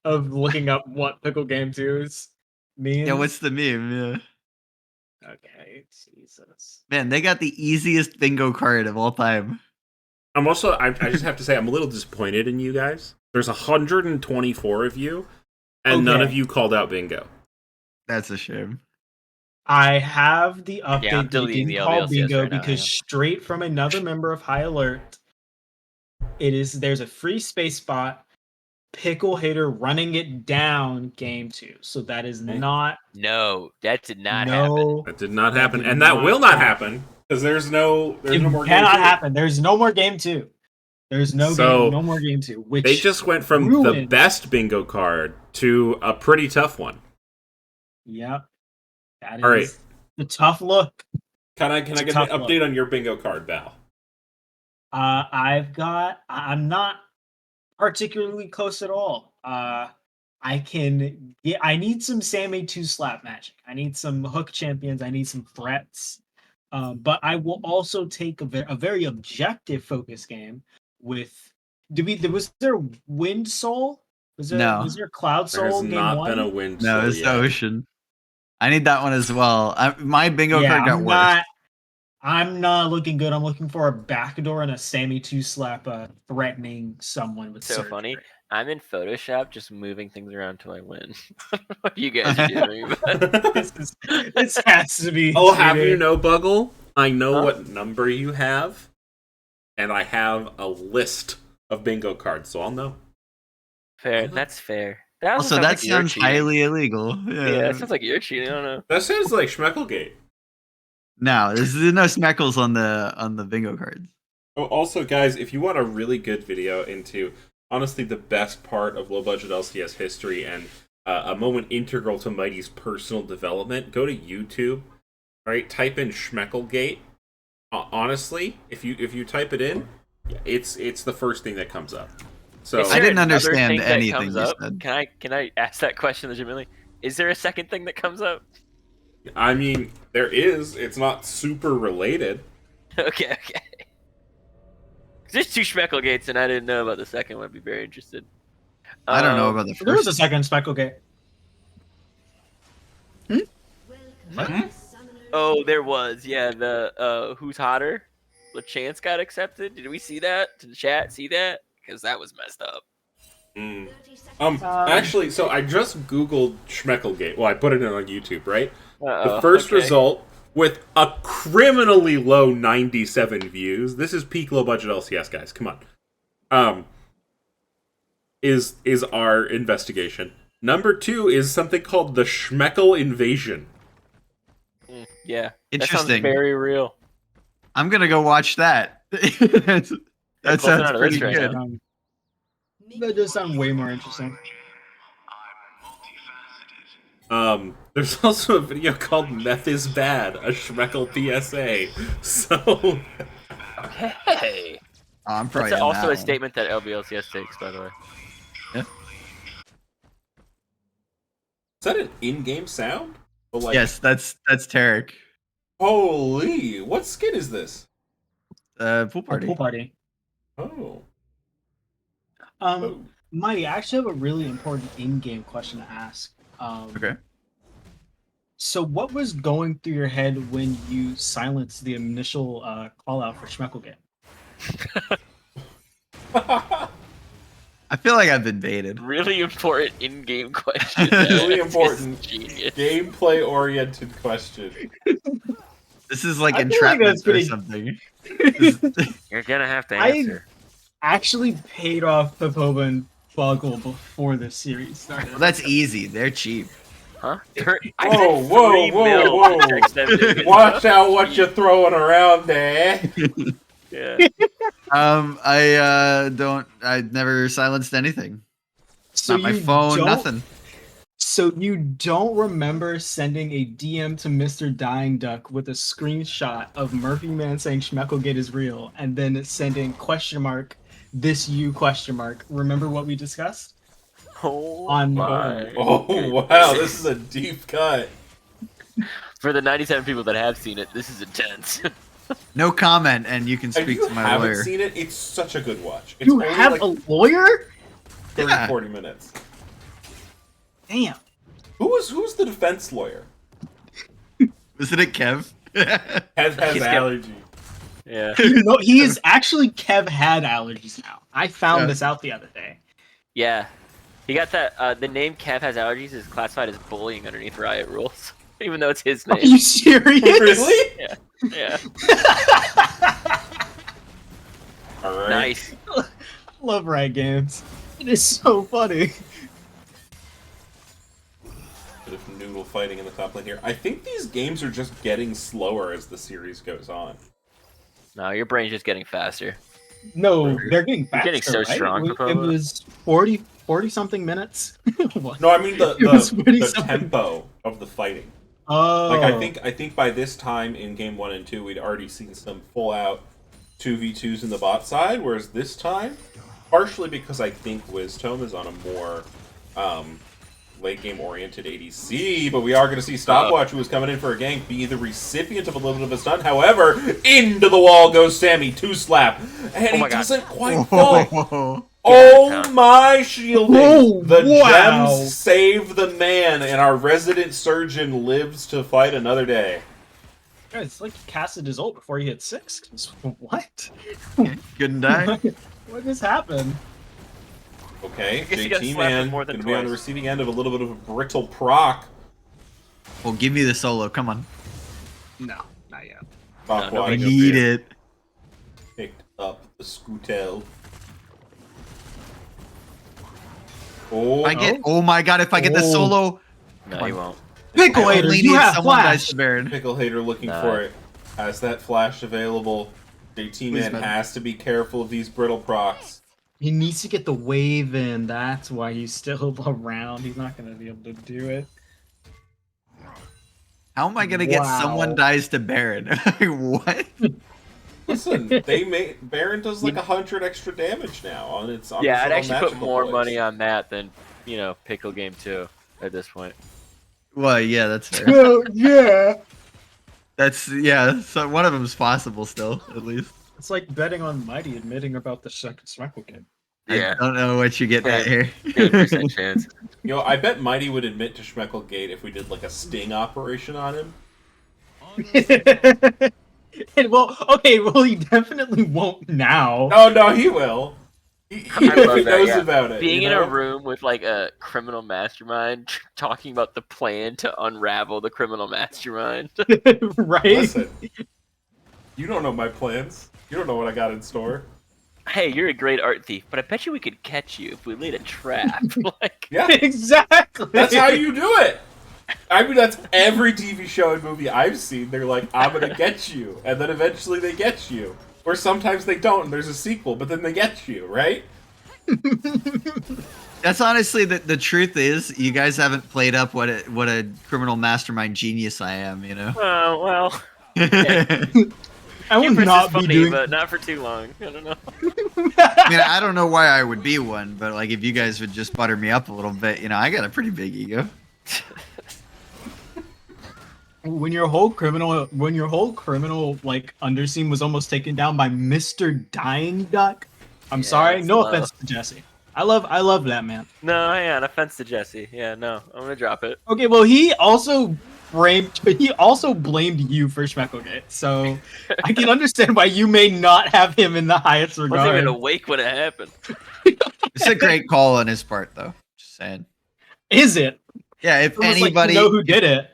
of looking up what Pickle Game 2 means. Yeah, what's the meme? Yeah. Okay, Jesus. Man, they got the easiest bingo card of all time. I just have to say, I'm a little disappointed in you guys. There's 124 of you, and none of you called out bingo. That's a shame. I have the update I'm that deleting didn't the call Lblcs bingo right now, because straight from another member of High Alert, there's a free space spot, Pickle Hater running it down game 2. So that is not. No, that did not happen. That did not happen, and that will not happen because there's no more. Cannot happen. There's no more game 2. There's no more game 2. Which they just went from the best bingo card to a pretty tough one. Yep. That is all right. The tough look. Can I get an update on your bingo card, Val? I'm not particularly close at all. I need some Sammy 2 slap magic. I need some hook champions. I need some threats. But I will also take a very objective focus game with. Was there Wind Soul? Was there Cloud Soul? There has game not 1? been a Wind Soul. No, it's the Ocean. I need that one as well. My bingo card got worse. I'm not looking good. I'm looking for a backdoor and a Sammy 2 slap threatening someone with So surgery. funny. I'm in Photoshop just moving things around till I win. What you guys are doing? This has to be. I'll have you know, Buggle, I know what number you have, and I have a list of bingo cards, so I'll know. Fair. That's fair. Also, that sounds highly illegal. Yeah, that sounds like you're cheating. I don't know. That sounds like Schmecklegate. No, there's no Smeckles on the bingo cards. Oh, also, guys, if you want a really good video into, honestly, the best part of low-budget LCS history and a moment integral to Mighty's personal development, go to YouTube, right? Type in Schmecklegate. Honestly, if you type it in, it's the first thing that comes up. So I didn't understand anything you said. Can I ask that question legitimately? Is there a second thing that comes up? I mean, there is. It's not super related. Okay. There's 2 Schmecklegates, and I didn't know about the second one. I'd be very interested. I don't know about the first. There was a second Specklegate. Oh, there was. Yeah, the Who's Hotter? LeChance got accepted. Did we see that? Did the chat see that? Because that was messed up. Actually, so I just Googled Schmecklegate. Well, I put it in on YouTube, right? The first result, with a criminally low 97 views, this is peak low-budget LCS, guys, come on, is our investigation. Number 2 is something called the Schmeckle Invasion. Yeah, that sounds Interesting. very real. I'm gonna go watch that. that closing sounds out of pretty this right good. now. That does sound way more interesting. There's also a video called "Meth is Bad," a Schmeckle PSA. So, Okay. Oh, I'm probably That's in also that a one. statement that LBLCS takes, by the way. Yeah. is that an in-game sound? Or like, Yes, that's Tarek. Holy, what skin is this? Pool A party. pool party. Oh. Mighty, I actually have a really important in-game question to ask. Okay. So, what was going through your head when you silenced the initial call out for Schmecklegate? I feel like I've been baited. Really important in-game question. Really That's important. Genius. Gameplay-oriented question. This is like I feel like entrapment that's or pretty- something. You're gonna have to I- answer. Actually paid off Popoba and Buggle before this series started. Well, that's easy. They're cheap. Huh? Whoa, I whoa, said whoa, 3 mil whoa. to text them to- Watch out what you're throwing around there. Yeah. I've never silenced anything. So Not my you phone, don't- nothing. So you don't remember sending a DM to Mr. Dying Duck with a screenshot of Murphy Man saying Schmecklegate is real, and then sending question mark this you question mark. Remember what we discussed? Oh On- my. Oh, wow, this is a deep cut. For the 97 people that have seen it, this is intense. No comment, and you can If speak you to my haven't lawyer. seen it, it's such a good watch. It's You only have like a lawyer? 30, Yeah. 40 minutes. Damn. Who's the defense lawyer? Isn't it Kev? Has He's got- allergy. Yeah. No, he is actually Kev had allergies now. I found Yeah. this out the other day. Yeah. He got that. The name Kev has allergies is classified as bullying underneath Riot rules, even though it's his Are name. you serious? Really? Yeah. All right. Nice. Love Riot Games. It is so funny. Bit of noodle fighting in the top lane here. I think these games are just getting slower as the series goes on. No, your brain's just getting faster. No, they're getting faster, getting so right? strong, It Popoba. was 40 something minutes. What? No, I mean It was the pretty something. tempo of the fighting. Oh, Like I think by this time in game 1 and 2 we'd already seen some full out 2v2s in the bot side, whereas this time, partially because I think Wisdom is on a more late game oriented ADC, but we are going to see Stopwatch, who is coming in for a gank, be the recipient of a little bit of a stun. However, into the wall goes Sammy, 2-slap, and Oh he my God. doesn't quite fall. Whoa. Oh my shielding! Whoa, The wow. gems save the man, and our resident surgeon lives to fight another day. Yeah, it's like he casted his ult before he hit 6. What? Couldn't die. What just happened? Okay, guess he got JT slapped man more than gonna be on the twice. receiving end of a little bit of a brittle proc. Well, give me the solo. Come on. No, not yet. Stopwatch nobody I go need there. it. picked up the Scootel. Oh, Oh my god! If I get the Oh. solo, No, you won't. Pickle I Hater, only you need have someone dies flash. to Baron. Pickle Hater looking Nah. for it. Has that flash available. JT man man. has to be careful of these brittle procs. He needs to get the wave in. That's why he's still around. He's not going to be able to do it. How am I gonna get Wow. someone dies to Baron? What? Listen, Baron does like 100 extra damage now on its. On Yeah, its I'd own actually put magical more boys. money on that than Pickle Game 2 at this point. Well, yeah, that's fair. Oh, yeah. So one of them's possible still, at least. It's like betting on Mighty admitting about the Schmeckle game. I don't know what you're getting at here. 50% chance. I bet Mighty would admit to Schmecklegate if we did like a sting operation on him. Well, he definitely won't now. Oh no, he will. He I love that, knows yeah. about it. Being you in know? a room with like a criminal mastermind talking about the plan to unravel the criminal mastermind. Right? Listen, you don't know my plans. You don't know what I got in store. Hey, you're a great art thief, but I bet you we could catch you if we laid a trap. Like, Yeah, Exactly. that's how you do it. I mean, that's every TV show and movie I've seen. They're like, I'm gonna get you. And then eventually they get you. Or sometimes they don't and there's a sequel, but then they get you, right? That's honestly the truth is, you guys haven't played up what a criminal mastermind genius I am, you know? Oh, well. I will Hubris not is be funny, doing. but not for too long. I don't know. I mean, I don't know why I would be one, but like if you guys would just butter me up a little bit, you know, I got a pretty big ego. When your whole criminal like underscene was almost taken down by Mr. Dying Duck. I'm Yeah, sorry, that's no low. offense to Jesse. I love that man. No, yeah, an offense to Jesse. Yeah, no, I'm gonna drop it. Okay, well he also blamed you for Schmecklegate, so I can understand why you may not have him in the highest I wasn't even regard. awake when it happened. It's a great call on his part, though. Just saying. Is it? Yeah, if Almost like anybody you know who did it.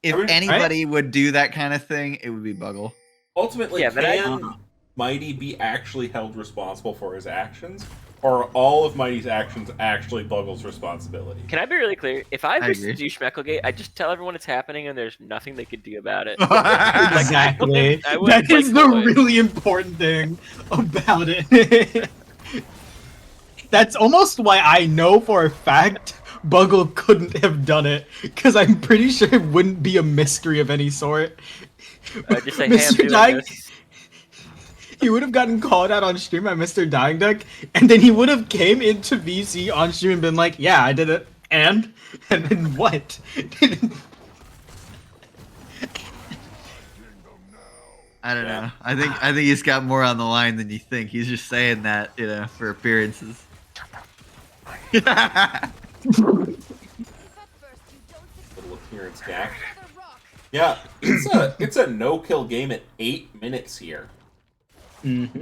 if Right? anybody would do that kind of thing, it would be Buggle. Ultimately, Yeah, but can Mighty be actually held responsible for his actions? Or are all of Mighty's actions actually Buggle's responsibility? Can I be really clear? If I was to agree. do Schmecklegate, I just tell everyone it's happening and there's nothing they could do about it. Like, Exactly. I wouldn't That is play the coy. really important thing about it. That's almost why I know for a fact Buggle couldn't have done it, because I'm pretty sure it wouldn't be a mystery of any sort. Just say, hey, I'm doing Dying, this. he would have gotten called out on stream by Mr. Dying Duck, and then he would have came into VC on stream and been like, yeah, I did it, and then what? I don't know. I think he's got more on the line than you think. He's just saying that, you know, for appearances. Little appearance gap. Yeah, it's a no-kill game at 8 minutes here. Mm-hmm.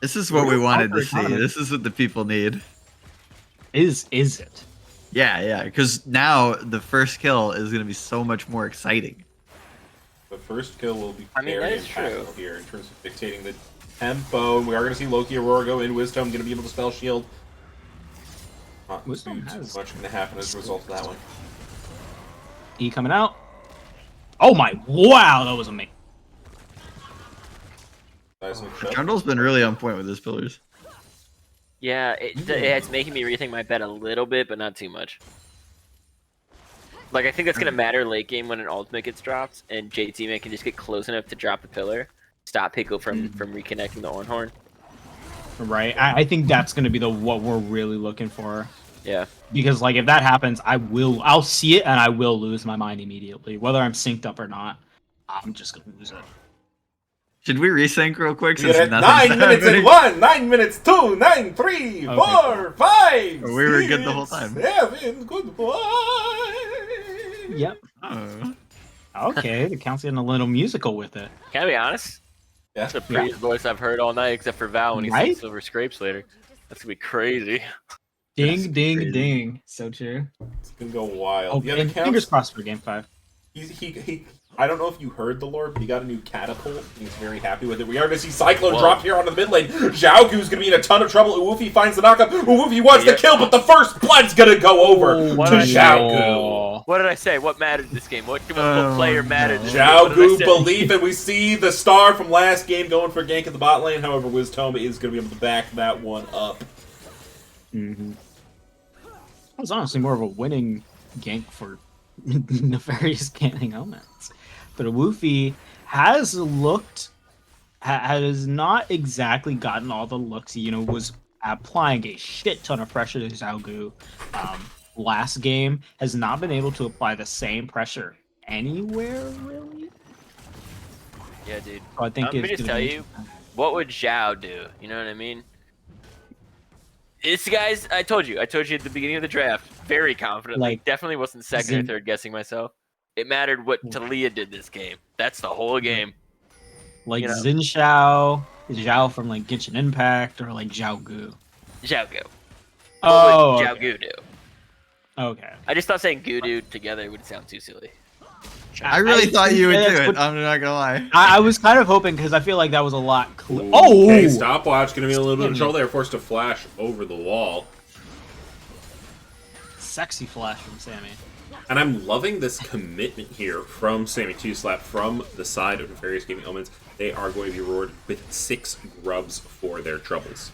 This is what we wanted to see. Economy. This is what the people need. Is it? Yeah, because now the first kill is going to be so much more exciting. The first kill will be I mean, very that is impactful true. here in terms of dictating the tempo. And we are going to see Loki Aurora go in. Wisdom going to be able to spell shield. Not Wisdom too has much going to happen as a result of that one. E coming out. Oh my! Wow, that was amazing. Seismic shot. Trundle's been really on point with his pillars. Yeah, it's making me rethink my bet a little bit, but not too much. Like, I think that's going to matter late game when an ultimate gets dropped, and JT man can just get close enough to drop the pillar, stop Pickle from reconnecting the Ornhorn. Right. I think that's going to be what we're really looking for. Yeah. Because like if that happens, I'll see it and I will lose my mind immediately, whether I'm synced up or not. I'm just gonna lose it. Should we resync real quick? We're Since at nothing's 9 minutes happening? and 1, 9 minutes 2, 9, 3, Okay. 4, 5. We were good the whole time. 7, goodbye. Yep. Oh. Okay, the count's getting a little musical with it. Can I be honest? Yeah. That's the prettiest voice I've heard all night, except for Val when he Right? sings Silver Scrapes later. That's going to be crazy. Ding, That's ding, crazy. ding. So true. It's gonna go wild. Oh, Yeah, the and fingers counts. crossed for game 5. He I don't know if you heard the lore, but he got a new catapult. He's very happy with it. We are going to see Cyclone Whoa. drop here on the mid lane. Zhao Gu's going to be in a ton of trouble. Uwufi finds the knockup. Uwufi wants the Yep. kill, but the first blood's going to go over what to I Zhao Gu. What did I say? What mattered this game? What Oh, player mattered this game? Zhao What did I Gu say? belief, and we see the star from last game going for gank at the bot lane. However, Wiztoma is going to be able to back that one up. Mm-hmm. That was honestly more of a winning gank for Nefarious canning Omens. But Woofy has not exactly gotten all the looks. He, was applying a shit ton of pressure to Zhao Gu. Last game has not been able to apply the same pressure anywhere, really. Yeah, dude. So I think Let me it's just gonna tell be you, what would Zhao do? You know what I mean? This guys, I told you at the beginning of the draft, very confidently. Like, Definitely wasn't second or Zin- third guessing myself. It mattered what Talia did this game. That's the whole game. like you know. Xin Zhao from like Genshin Impact, or like Zhao Gu. Zhao Gu. Oh, What would Zhao okay. Gu do? Okay. I just thought saying Gudu together would sound too silly. I really thought you would do that's it. what- I'm not gonna lie. I was kind of hoping because I feel like that was a lot clear. Okay, stopwatch going to be a little bit of Damn. trouble there. Forced to flash over the wall. sexy flash from Sammy. And I'm loving this commitment here from Sammy 2slap from the side of Nefarious Gaming Omens. They are going to be rewarded with 6 grubs for their troubles.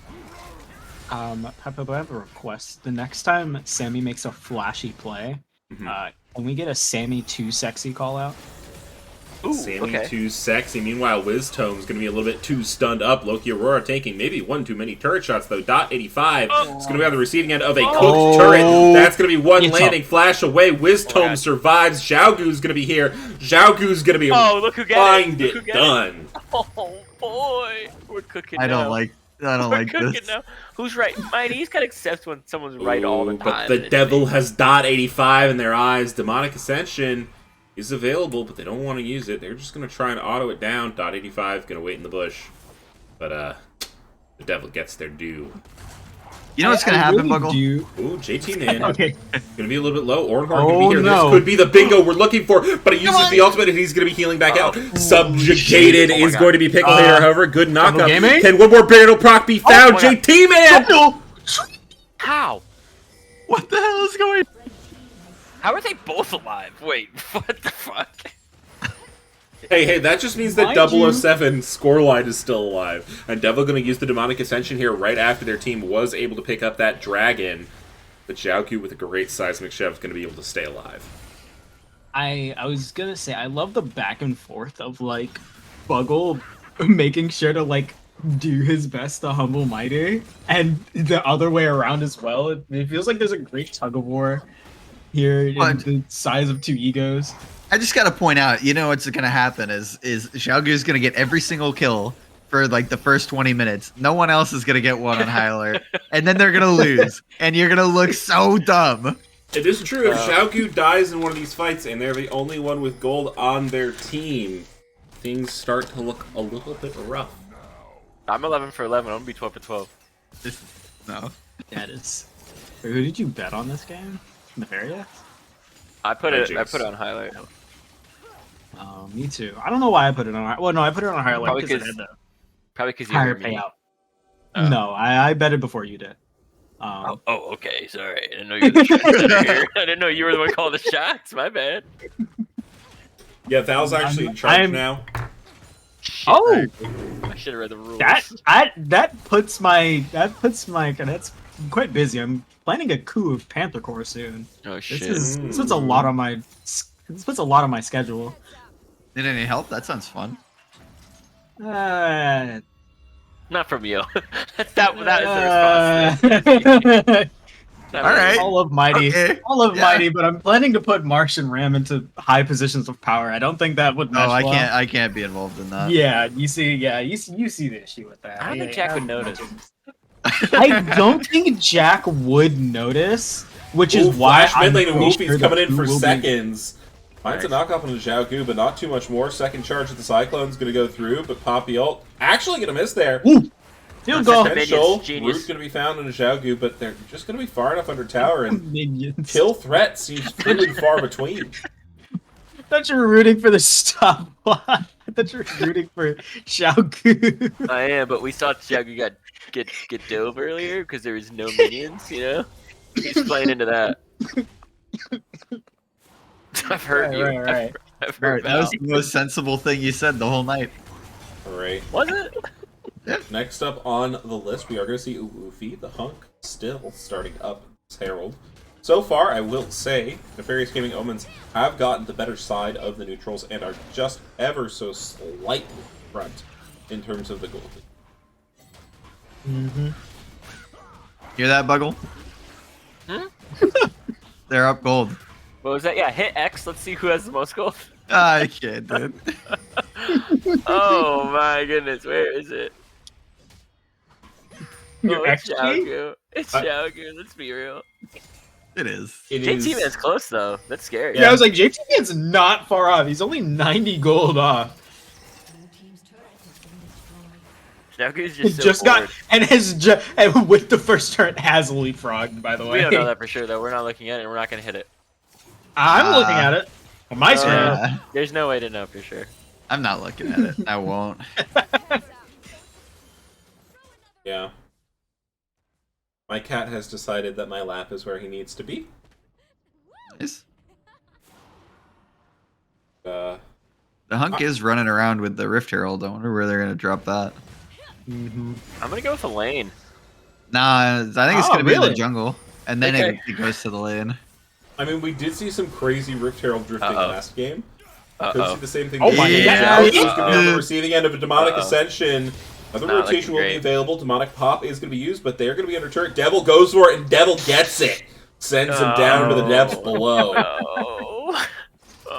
Peppa, I have a request. The next time Sammy makes a flashy play, can we get a Sammy 2 sexy call out? Ooh, Sammy okay. too sexy. Meanwhile, Wiztome's going to be a little bit too stunned up. Loki Aurora taking maybe one too many turret shots, though. .85 is going to be on the receiving end of a cooked turret. That's going to be one landing flash away. Wiztome survives. Xiaogu's going to be here. Xiaogu's going to be look who find it done. Oh, boy. We're cooking I don't now. like Cooking this. now. Who's right? Mighty, he's got to accept when someone's right all the Ooh, time. but the devil has .85 in their eyes. Demonic Ascension is available, but they don't want to use it. They're just going to try and auto it down. .85 going to wait in the bush. But the devil gets their due. You know what's going to happen, Buckle? Ooh, JT Man. Okay. Going to be a little bit low. Ornhorn going to be here. No. This could be the bingo we're looking for, but he uses the ultimate and he's going to be healing back out. Subjugated is going to be Pickle Hater, however. Good knockup. Can one more barrel proc be found? JT Man! How? What the hell is going on? How are they both alive? Wait, what the fuck? Hey, that just means that 007 scoreline is still alive. And Devil going to use the Demonic Ascension here right after their team was able to pick up that dragon. But Xiaogu with a great seismic shove is going to be able to stay alive. I was gonna say, I love the back and forth of, like, Buggle making sure to, like, do his best to humble Mighty, and the other way around as well. It feels like there's a great tug-of-war here in the size of 2 egos. I just gotta point out, you know what's gonna happen is Xiaogu's gonna get every single kill for like the first 20 minutes. No one else is gonna get one on high alert, and then they're gonna lose, and you're gonna look so dumb. It is true, if Xiaogu dies in one of these fights and they're the only one with gold on their team, things start to look a little bit rough. I'm 11 for 11. I'm gonna be 12 for 12. No. That is. Who did you bet on this game? Nefarious? I put it Hijinx. on highlight. Me too. I don't know why I put it on. Well, no, I put it on higher alert Probably because it had the Probably because you higher heard me. payout. Oh. No, I bet it before you did. Oh, okay. Sorry. I didn't know you were the trendsetter here. I didn't know you were the one calling the shots. My bad. Yeah, Val's actually in charge I'm- now. Oh, I should have read the rules. that puts my that's quite busy. I'm planning a coup of Panther Corps soon. Oh shit. This puts a lot on my schedule. Need any help? That sounds fun. Not from you. that is the response. All right. All of Mighty, Okay. Mighty, but I'm planning to put Marsh and Ram into high positions of power. I don't think that would. No, mesh I well. can't. I can't be involved in that. Yeah, you see the issue with that. I don't think Jack would notice. I don't think Jack would notice, which is Ooh, why Flash mid lane and pretty Wolfie's sure coming the in for coup will be- seconds. Finds a knockoff on the Xiaogu, but not too much more. Second charge of the Cyclone's going to go through, but Poppy ult actually going to miss there. Ooh, field goal. Potential Genius. root going to be found in a Xiaogu, but they're just going to be far enough under tower, and Minions. kill threat seems few and far between. I thought you were rooting for the stopwatch. I thought you were rooting for Xiaogu. I am, but we saw Xiaogu get dove earlier because there was no minions, you know? He's playing into that. I've heard you. Right. I've heard That was Val. the most sensible thing you said the whole night. All right. Was it? Next up on the list, we are going to see Uwufi, the hunk, still starting up as Herald. So far, I will say, Nefarious Gaming Omens have gotten the better side of the neutrals and are just ever so slightly front in terms of the gold. Mm-hmm. Hear that, Buggle? Hmm? They're up gold. What was that? Yeah, hit X. Let's see who has the most gold. I can't, dude. Oh my goodness, where is it? Your Oh, it's XG? Xiaogu. It's Xiaogu, let's be real. It is. It JT is- Man's close though. That's scary. Yeah, I was like, JT Man's not far off. He's only 90 gold off. Xiaogu's He just so just got bored. and with the first turn has leapfrogged. By the way, We don't know that for sure though. We're not looking at it and we're not gonna hit it. I'm looking at it on my screen. Yeah. There's no way to know for sure. I'm not looking at it. I won't. Yeah. My cat has decided that my lap is where he needs to be. Nice. Uh, The Hunk is running around with the Rift Herald. I wonder where they're gonna drop that. I'm gonna go with a lane. Nah, I think it's Oh, gonna be in really? the jungle, and then Okay. it goes to the lane. I mean, we did see some crazy Rift Herald drifting last game. Could see the same thing. Oh my God. Is going to be on the receiving end of a Demonic Ascension. Another Not rotation will looking be great. available. Demonic Pop is going to be used, but they're going to be under turret. Devil goes for it, and Devil gets it. Sends him down to the depths below. Oh.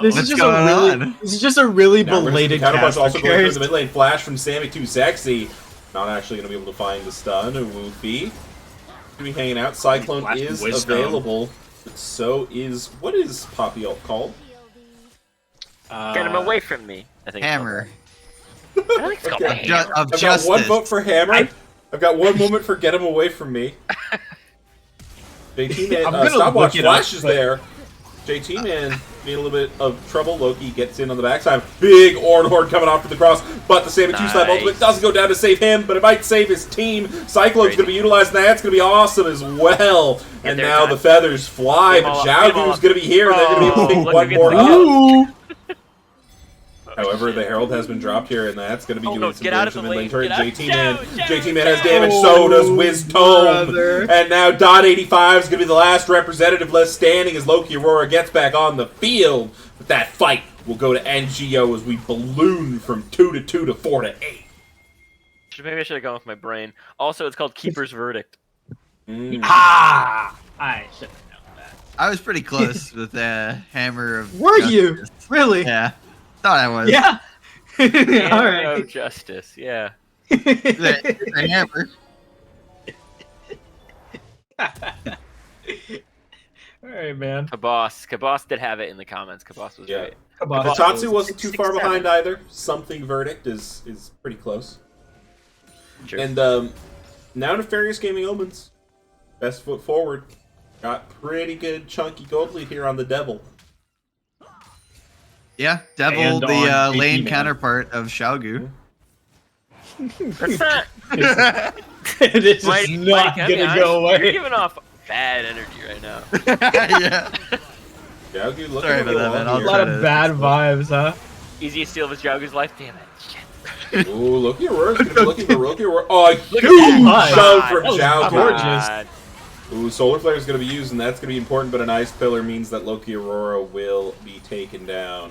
This What's is just going a really, on? this is just a really Now we're gonna see belated the counterpunch cast. also going okay? through the mid lane. Flash from Sammy Too Sexy. Not actually going to be able to find the stun. Woofy. Going to be hanging out. Cyclone Flash is Wisdom. available. But so is... What is Poppy ult called? Get him away from me. I think. Hammer. I think it's called Okay. Hammer. Of I've got one justice. vote for Hammer. I've got one moment for Get Him Away From Me. JT Man, I'm gonna stopwatch look it up, flashes but- there. JT Man being a little bit of trouble. Loki gets in on the backside. Big Orn Horde coming off for the cross, but the Saber 2 slap Nice. ultimate doesn't go down to save him, but it might save his team. Cyclone's Great. going to be utilizing that. It's going to be awesome as well. And there, now John. the feathers fly, Get 'em but all up, get 'em all Xiaogu's up. going to be here, and they're going to be able to Oh, pick look one who gets more the up. Ooh. However, the Herald has been dropped here, and that's going to be Oh, doing no, some get out damage of to the the mid lane lane, turret. get out. JT Man, Joe, JT Joe, Man has Joe. damage, so does Wiz Tome. brother. And now Dot 85 is going to be the last representative left standing as Loki Aurora gets back on the field. But that fight will go to NGO as we balloon from 2-2 to 4-8. Maybe I should have gone with my brain. Also, it's called Keeper's Verdict. Ah! I should have known that. I was pretty close with the Hammer of Were you? Justice. Really? Yeah. Thought I was. Yeah. All Hammer of right. Justice. Yeah. The Hammer. All right, man. Kabos did have it in the comments. Kabos was Yeah. right. Katatsu wasn't too far behind either. Something Verdict is pretty close. True. And now Nefarious Gaming Omens. Best foot forward. Got pretty good chunky gold lead here on the Devil. Yeah, Devil, And the on JT lane Man. counterpart of Xiaogu. That's not. This Mike, is not I'll be gonna honest, go You're away. giving off bad energy right now. Yeah. Yeah, good looking Sorry at about that, man. I'll A here. lot try of to- bad vibes, huh? Easiest steal of his Jaguar's life. Damn it. Shit. Ooh, Loki Aurora's gonna be looking for Loki Aurora. Oh, a Look at huge that. shove That from was Xiao. gorgeous. Ooh, Solar Flare is gonna be used, and that's gonna be important, but an Ice Pillar means that Loki Aurora will be taken down.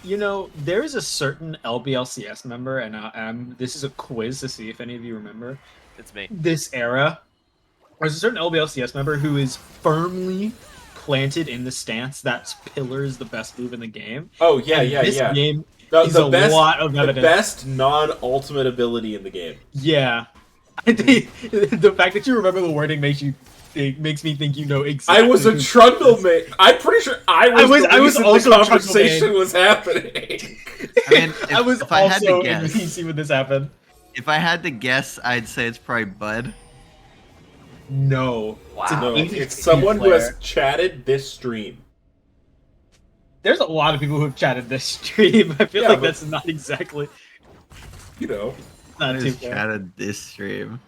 You know, there is a certain LBLCS member, and this is a quiz to see if any of you remember It's me. this era. There's a certain LBLCS member who is firmly planted in the stance that Pillar is the best move in the game. Oh, yeah, And yeah, this yeah. game The, is the a best, lot of the evidence. best non-ultimate ability in the game. Yeah. The fact that you remember the wording makes me think you know exactly. I was a who- Trundle main. I'm pretty sure I was the I was reason also the a Trundle conversation main. was happening. I mean, if, I was if I had to also in guess, PC when this happened. if I had to guess, I'd say it's probably Bud. No. Wow. an No, 80 it's someone who player. has chatted this stream. There's a lot of people who have chatted this stream. I feel Yeah, like but- that's not exactly You know. not too Who's fair. chatted this stream?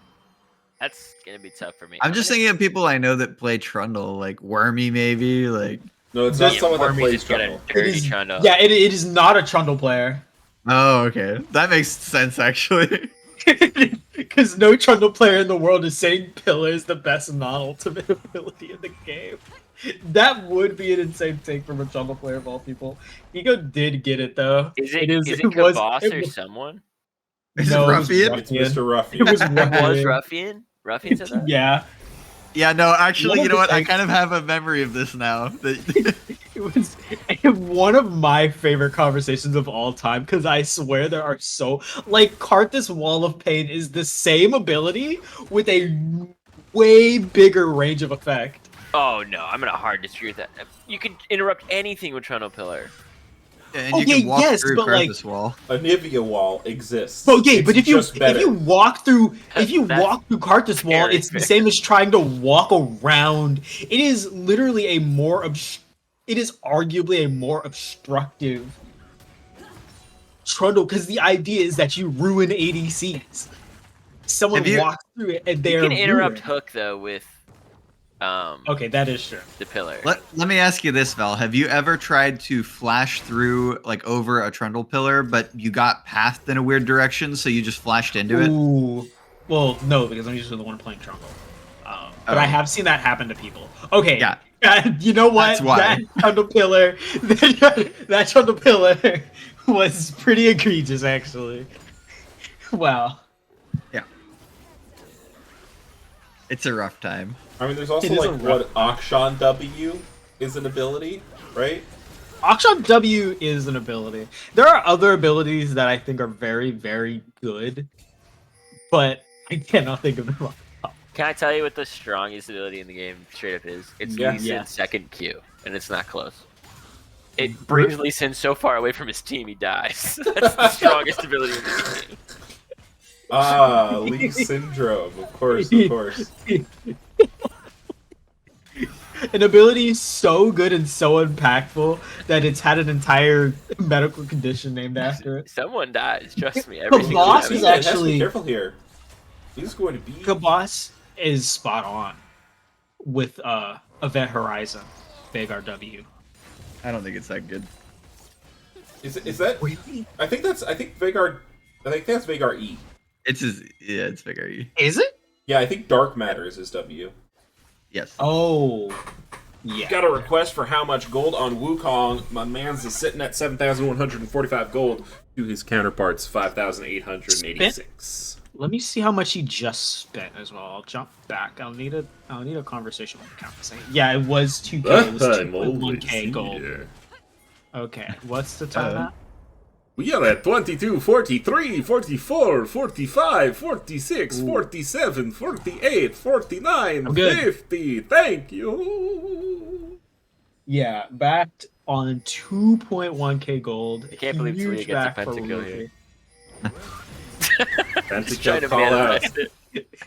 That's gonna be tough for me. I'm just thinking of people I know that play Trundle, like Wormy, maybe. Like, No, it's not Yeah, someone that Wormy plays just got a Trundle. dirty It is- Trundle. Yeah, it is not a Trundle player. oh, okay, that makes sense actually. Because no Trundle player in the world is saying Pillar is the best non-ultimate ability in the game. That would be an insane take from a Trundle player of all people. Ego did get it though. Is it was- Kabos it or was- someone? Is No, it it was Ruffian? Ruffian. It's Mr. Ruffy. It was It was Ruffian. Ruffian? Ruffian said that? Yeah, Yeah, no, actually, One you of know the what? I things- kind of have a memory of this now. it was one of my favorite conversations of all time because I swear there are so like Karthus Wall of Pain is the same ability with a way bigger range of effect. Oh no, I'm gonna hard disagree with that. You can interrupt anything with Trundle Pillar. and you Okay, can walk yes, through but, like- Karthus Wall. A Nivea wall exists. Okay, It's but if you just better. walk through That's Karthus Wall, very it's the fair. same as trying to walk around. It is literally a more it is arguably a more obstructive Trundle because the idea is that you ruin ADCs. Someone Have you- walks through it and You they're can interrupt ruined. Hook though with Okay, that is true. the pillar. Let me ask you this, Val. Have you ever tried to flash through like over a trundle pillar, but you got pathed in a weird direction, so you just flashed into it? Ooh. Well, no, because I'm usually the one playing Trundle. But I Oh. have seen that happen to people. Okay. Yeah. You know what? That's why. That Trundle pillar, that Trundle pillar was pretty egregious, actually. Wow. It's a rough time. I mean, there's also It is a like rough what Akshan W is an ability, right? Akshan W is an ability. There are other abilities that I think are very, very good, but I cannot think of them. Can I tell you what the strongest ability in the game straight up is? It's Yeah. Lee Sin's Yes. second Q, and it's not close. It brings Lee Sin so far away from his team, he dies. That's the strongest ability in the game. Ah, Lee Syndrome. Of course, of course. An ability so good and so impactful that it's had an entire medical condition named after it. Someone dies, trust me. Every The single boss time. is Yeah, it has to be actually- careful here. He's going to be. Kabos is spot on with Event Horizon, Vagar W. I don't think it's that good. Is that? Really? I think that's Vagar E. It's bigger. Is it? Yeah, I think Dark Matter is his W. Yes. Oh, yeah. Got a request for how much gold on Wukong. My man's is sitting at 7,145 gold to his counterparts 5,886. Let me see how much he just spent as well. I'll jump back. I'll need a conversation with the count. Yeah, it was 2K. It was 2.1K gold. Okay, what's the time at? We are at 22, 43, 44, 45, 46, 47, 48, 49, I'm good. 50. Thank you. Yeah, backed on 2.1K gold. I can't believe Talia Huge gets a back for pentakill Luffy. here. Fancy Trying to call out. manifest it.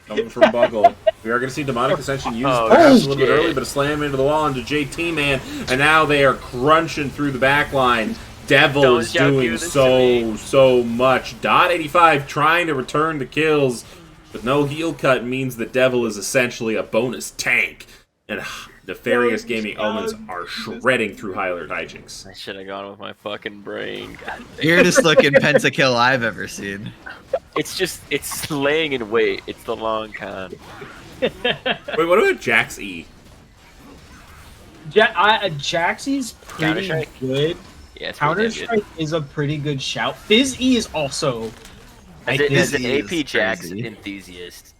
Coming from Buggle. We are going to see Demonic Ascension used Oh, perhaps a little bit shit. early, but a slam into the wall into JT Man, and now they are crunching through the back line. Devil Don't is shout doing you this to so much. Dot 85 trying to return the kills, but no heel cut means the Devil is essentially a bonus tank. And Nefarious Gaming Omens are shredding through high alert hijinks. I should have gone with my fucking brain. God damn. Weirdest looking pentakill I've ever seen. It's laying in wait. It's the long con. Wait, what about Jax E? Jaxie's pretty Counter-Strike? good. Yeah, it's Counter pretty damn good. Strike is a pretty good shout. Fizz E is also. As, I as an Fizz-E AP is Jax crazy. enthusiast,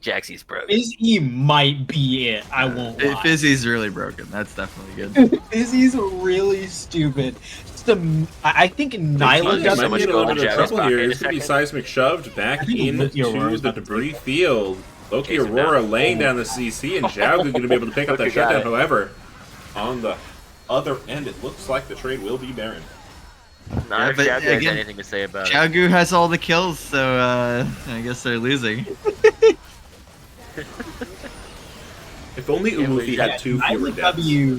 Jaxie's broken. Fizz E might be it. I won't lie. Fizzy's really broken. That's definitely good. Fizz E's really stupid. Just I think Nyla There's so might much be in a gold little in bit of Jack's trouble pocket here. in a It's going to be second. seismic shoved back I think into Aurora's the about to debris take field. Loki Chase him Aurora down. laying down the CC, and Zhao going to be able to pick up that Loki got shutdown. it. However, on the other end, it looks like the trade will be barren. Not if but Jack has again, anything to say about it. Xiaogu has all the kills, so I guess they're losing. If only Umufi had two fewer Nyla deaths. W.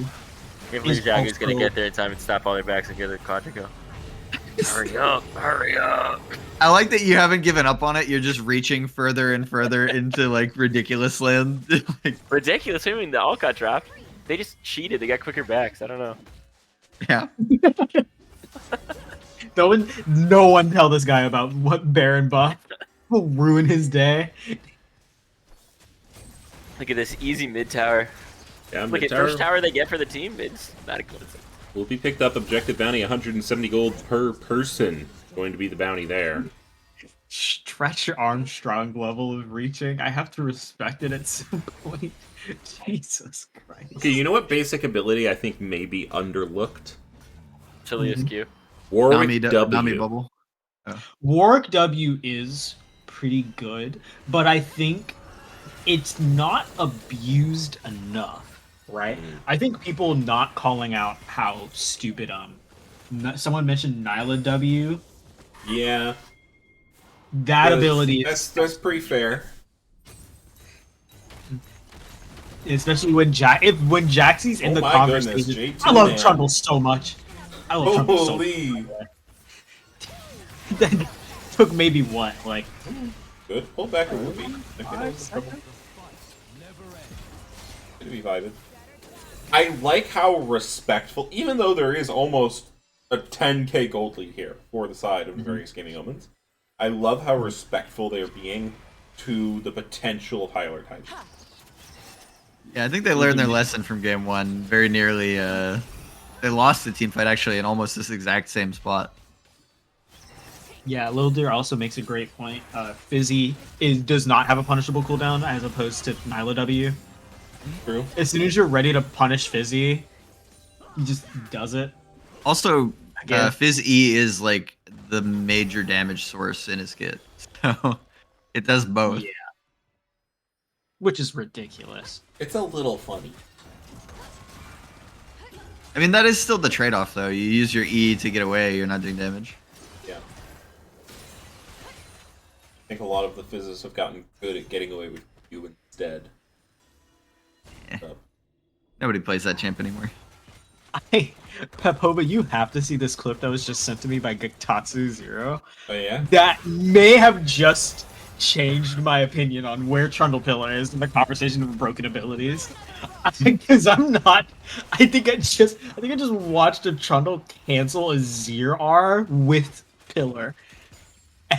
Can't believe is Jagu's gonna also- get there in time and stop all their backs and get a quadrico. Hurry up! Hurry up! I like that you haven't given up on it. You're just reaching further and further into like ridiculous land. Like, Ridiculous. I mean, the all got dropped. They just cheated. They got quicker backs. I don't know. yeah. No one tell this guy about what Baron buff will ruin his day. Look at this easy mid tower. Yeah, Look mid at first tower they get for the team. It's not a coincidence. will be picked up. Objective bounty, 170 gold per person. Going to be the bounty there. Stretch Armstrong level of reaching. I have to respect it at some point. Jesus Christ. Okay, you know what basic ability I think may be underlooked? Tilia's Q. Warwick W. Nami bubble. Warwick W is pretty good, but I think it's not abused enough, right? I think people not calling out how stupid someone mentioned Nyla W. Yeah. That ability is That's pretty fair. especially when Jaxie's in Oh the my conversation. goodness, JT, I love man. Trundle so much. I love Trundle so much. Holy. That took maybe what, like Good. Pull back a movie. to be vibing. I like how respectful, even though there is almost a 10k gold lead here for the side of Nefarious Gaming Omens. I love how respectful they're being to the potential of High Alert Hijinx. Yeah, I think they learned their lesson from game one. Very nearly, they lost the team fight actually in almost this exact same spot. Yeah, Lil Deer also makes a great point. Fizzy does not have a punishable cooldown as opposed to Nyla W. True. As soon as you're ready to punish Fizzy, he just does it. Also, Again. Fizz E is like the major damage source in his kit, so it does both. Yeah. Which is ridiculous. It's a little funny. I mean, that is still the trade-off, though. You use your E to get away, you're not doing damage. Yeah. I think a lot of the Fizzes have gotten good at getting away with you instead. Yeah. So. Nobody plays that champ anymore. Pepoba, you have to see this clip that was just sent to me by Gaktatsu0. Oh yeah? That may have just changed my opinion on where Trundle Pillar is in the conversation of broken abilities. Because I think I just watched a Trundle cancel a Zir R with Pillar.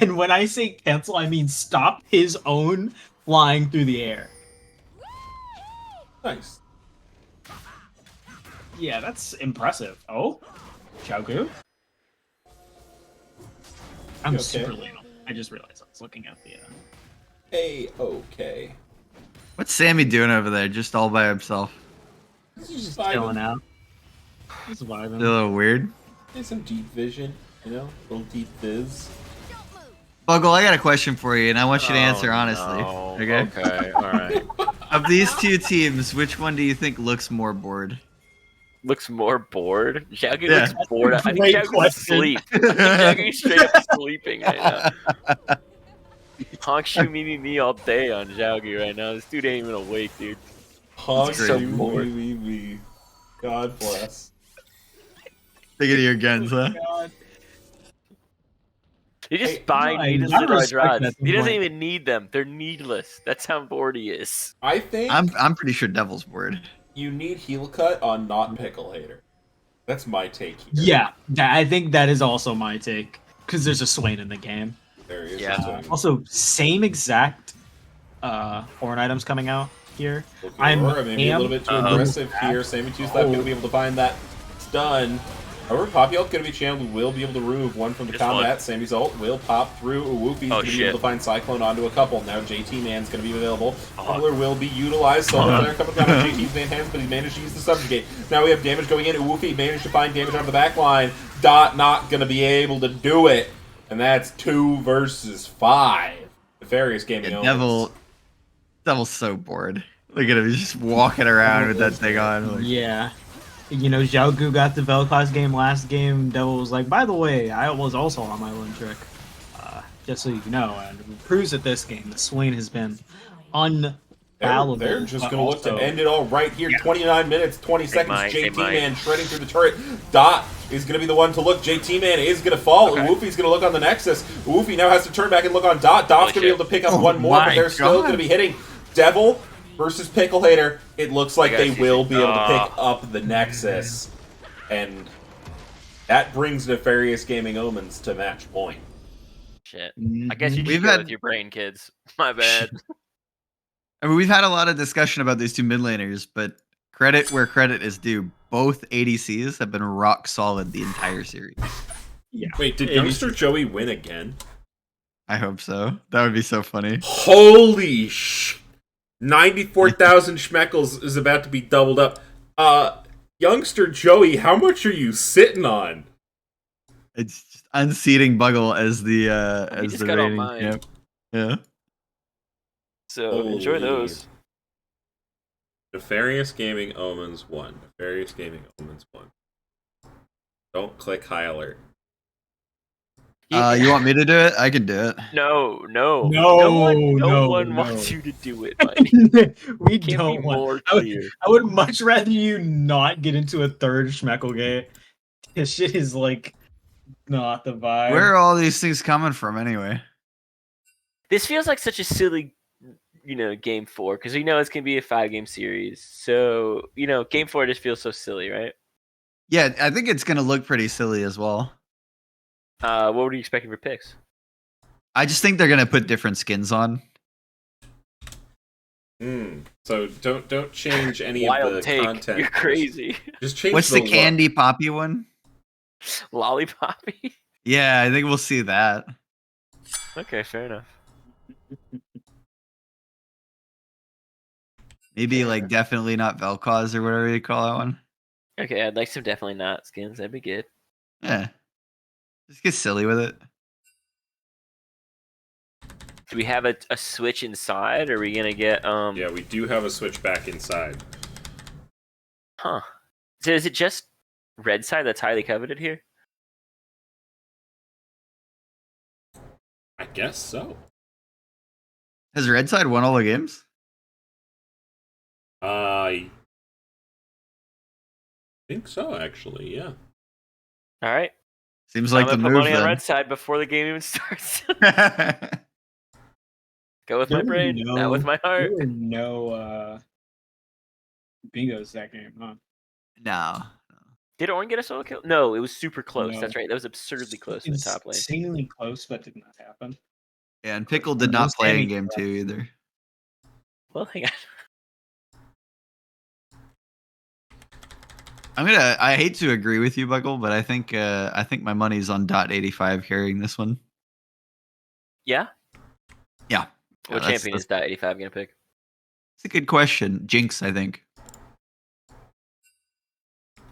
And when I say cancel, I mean stop his own flying through the air. Nice. Yeah, that's impressive. Oh, Xiaogu? I'm You okay? super late. I just realized I was looking at the. A-okay. What's Sammy doing over there, just all by himself? He's just Chilling vibing. out. Just vibing. A little weird. There's some deep vision, you know? A little deep fizz. Buggle, I got a question for you, and I want you to answer honestly. No. Okay? Okay, alright. Of these two teams, which one do you think looks more bored? Looks more bored. Xiaogu Yeah. looks bored. I think Great Xiaogu's question. asleep. I think Xiaogu's straight up sleeping right now. Honk shoot me all day on Xiaogu right now. This dude ain't even awake, dude. Honk so you, bored. me. God bless. Thinking of your guns, huh? God. He's just Hey, buying no, I needless respect rods. that He doesn't point. even need them. They're needless. That's how bored he is. I think I'm pretty sure Devil's bored. you need heel cut on not Pickle Hater. That's my take here. Yeah, I think that is also my take. Because there's a Swain in the game. There he is. Yeah. That's what I mean. Also, same exact horn items coming out here. Looking I'm Aurora, maybe a little bit too aggressive here. Sammy 2 Slap going to be able to find that stun. However, Poppy Ult going to be channeled. Will be able to remove one from the Just combat. one. Sammy's ult will pop through. Woofy's going to be shit. able to find Cyclone onto a couple. Now JT Man's going to be available. Oh. Killer will be utilized. Solar Flare coming down on JT's main hands, but he managed to use the Subjugate. Now we have damage going in. Woofy managed to find damage on the back line. Dot not going to be able to do it. And that's 2 versus 5. Nefarious Gaming Yeah, Omens. Devil's so bored. Look at him, he's just walking around with that thing on. Like, Yeah. You know, Xiaogu got the Vel'Koz game last game. Devil was like, by the way, I was also on my one trick. Just so you know, and proves at this game, the Swain has been unfallible. They're just but going to look to also- end it all right here. Yeah. 29 minutes, 20 seconds. might, they JT might. Man shredding through the turret. Dot is going to be the one to look. JT Man is going to fall. Okay. Woofy's going to look on the Nexus. Woofy now has to turn back and look on Dot. Dot's going to be shit. able to pick up Oh one more, but my they're still God. going to be hitting. Devil versus Pickle Hater. It looks like I they got will you. be able to pick up the Nexus. And that brings Nefarious Gaming Omens to match point. Shit. I guess you We've should go had- with your brain, kids. My bad. I mean, we've had a lot of discussion about these two mid laners, but credit where credit is due. Both ADCs have been rock solid the entire series. Yeah. Wait, did It Youngster Joey win again? I hope so. That would be so funny. Holy sh! 94,000 schmeckles is about to be doubled up. Youngster Joey, how much are you sitting on? It's just unseating Buggle as the as just the got all reigning mine. champ. Yeah. So enjoy Holy. those. Nefarious Gaming Omens 1. Nefarious Gaming Omens 1. Don't click high alert. You want me to do it? I can do it. No, No, no one no. wants you to do it, Mike. We Can't don't be want. more I would, clear. I would much rather you not get into a third Schmecklegate. This shit is like not the vibe. Where are all these things coming from anyway? This feels like such a silly game 4 because we know it's gonna be a 5-game series. So game 4 just feels so silly, right? Yeah, I think it's gonna look pretty silly as well. What were you expecting for picks? I just think they're gonna put different skins on. So don't change any Wild of the take. content. You're crazy. Just change What's the look. candy poppy one? Lollipoppy. Yeah, I think we'll see that. Okay, fair enough. Maybe Fair like enough. definitely not Vel'Koz or whatever you call that one. Okay, I'd like some definitely not skins. That'd be good. Yeah, just get silly with it. Do we have a switch inside? Or are we gonna get Yeah, we do have a switch back inside. Huh. So is it just red side that's highly coveted here? I guess so. Has Red Side won all the games? I think so, actually. Yeah. All right. Seems I'm like the gonna put move money on then. red side before the game even starts. Go with There my were brain, not with my heart. There were no bingos that game, huh? No. Did Orin get a solo kill? No, it was super close. No. That's right. That was absurdly close in the top lane. Insanely close, but did not happen. Yeah, and Pickle did No not play in Sammy game correct. 2 either. Well, hang on. I hate to agree with you, Buckle, but I think my money's on .85 carrying this one. Yeah? Yeah. What that's- champion is .85 gonna pick? It's a good question. Jinx, I think.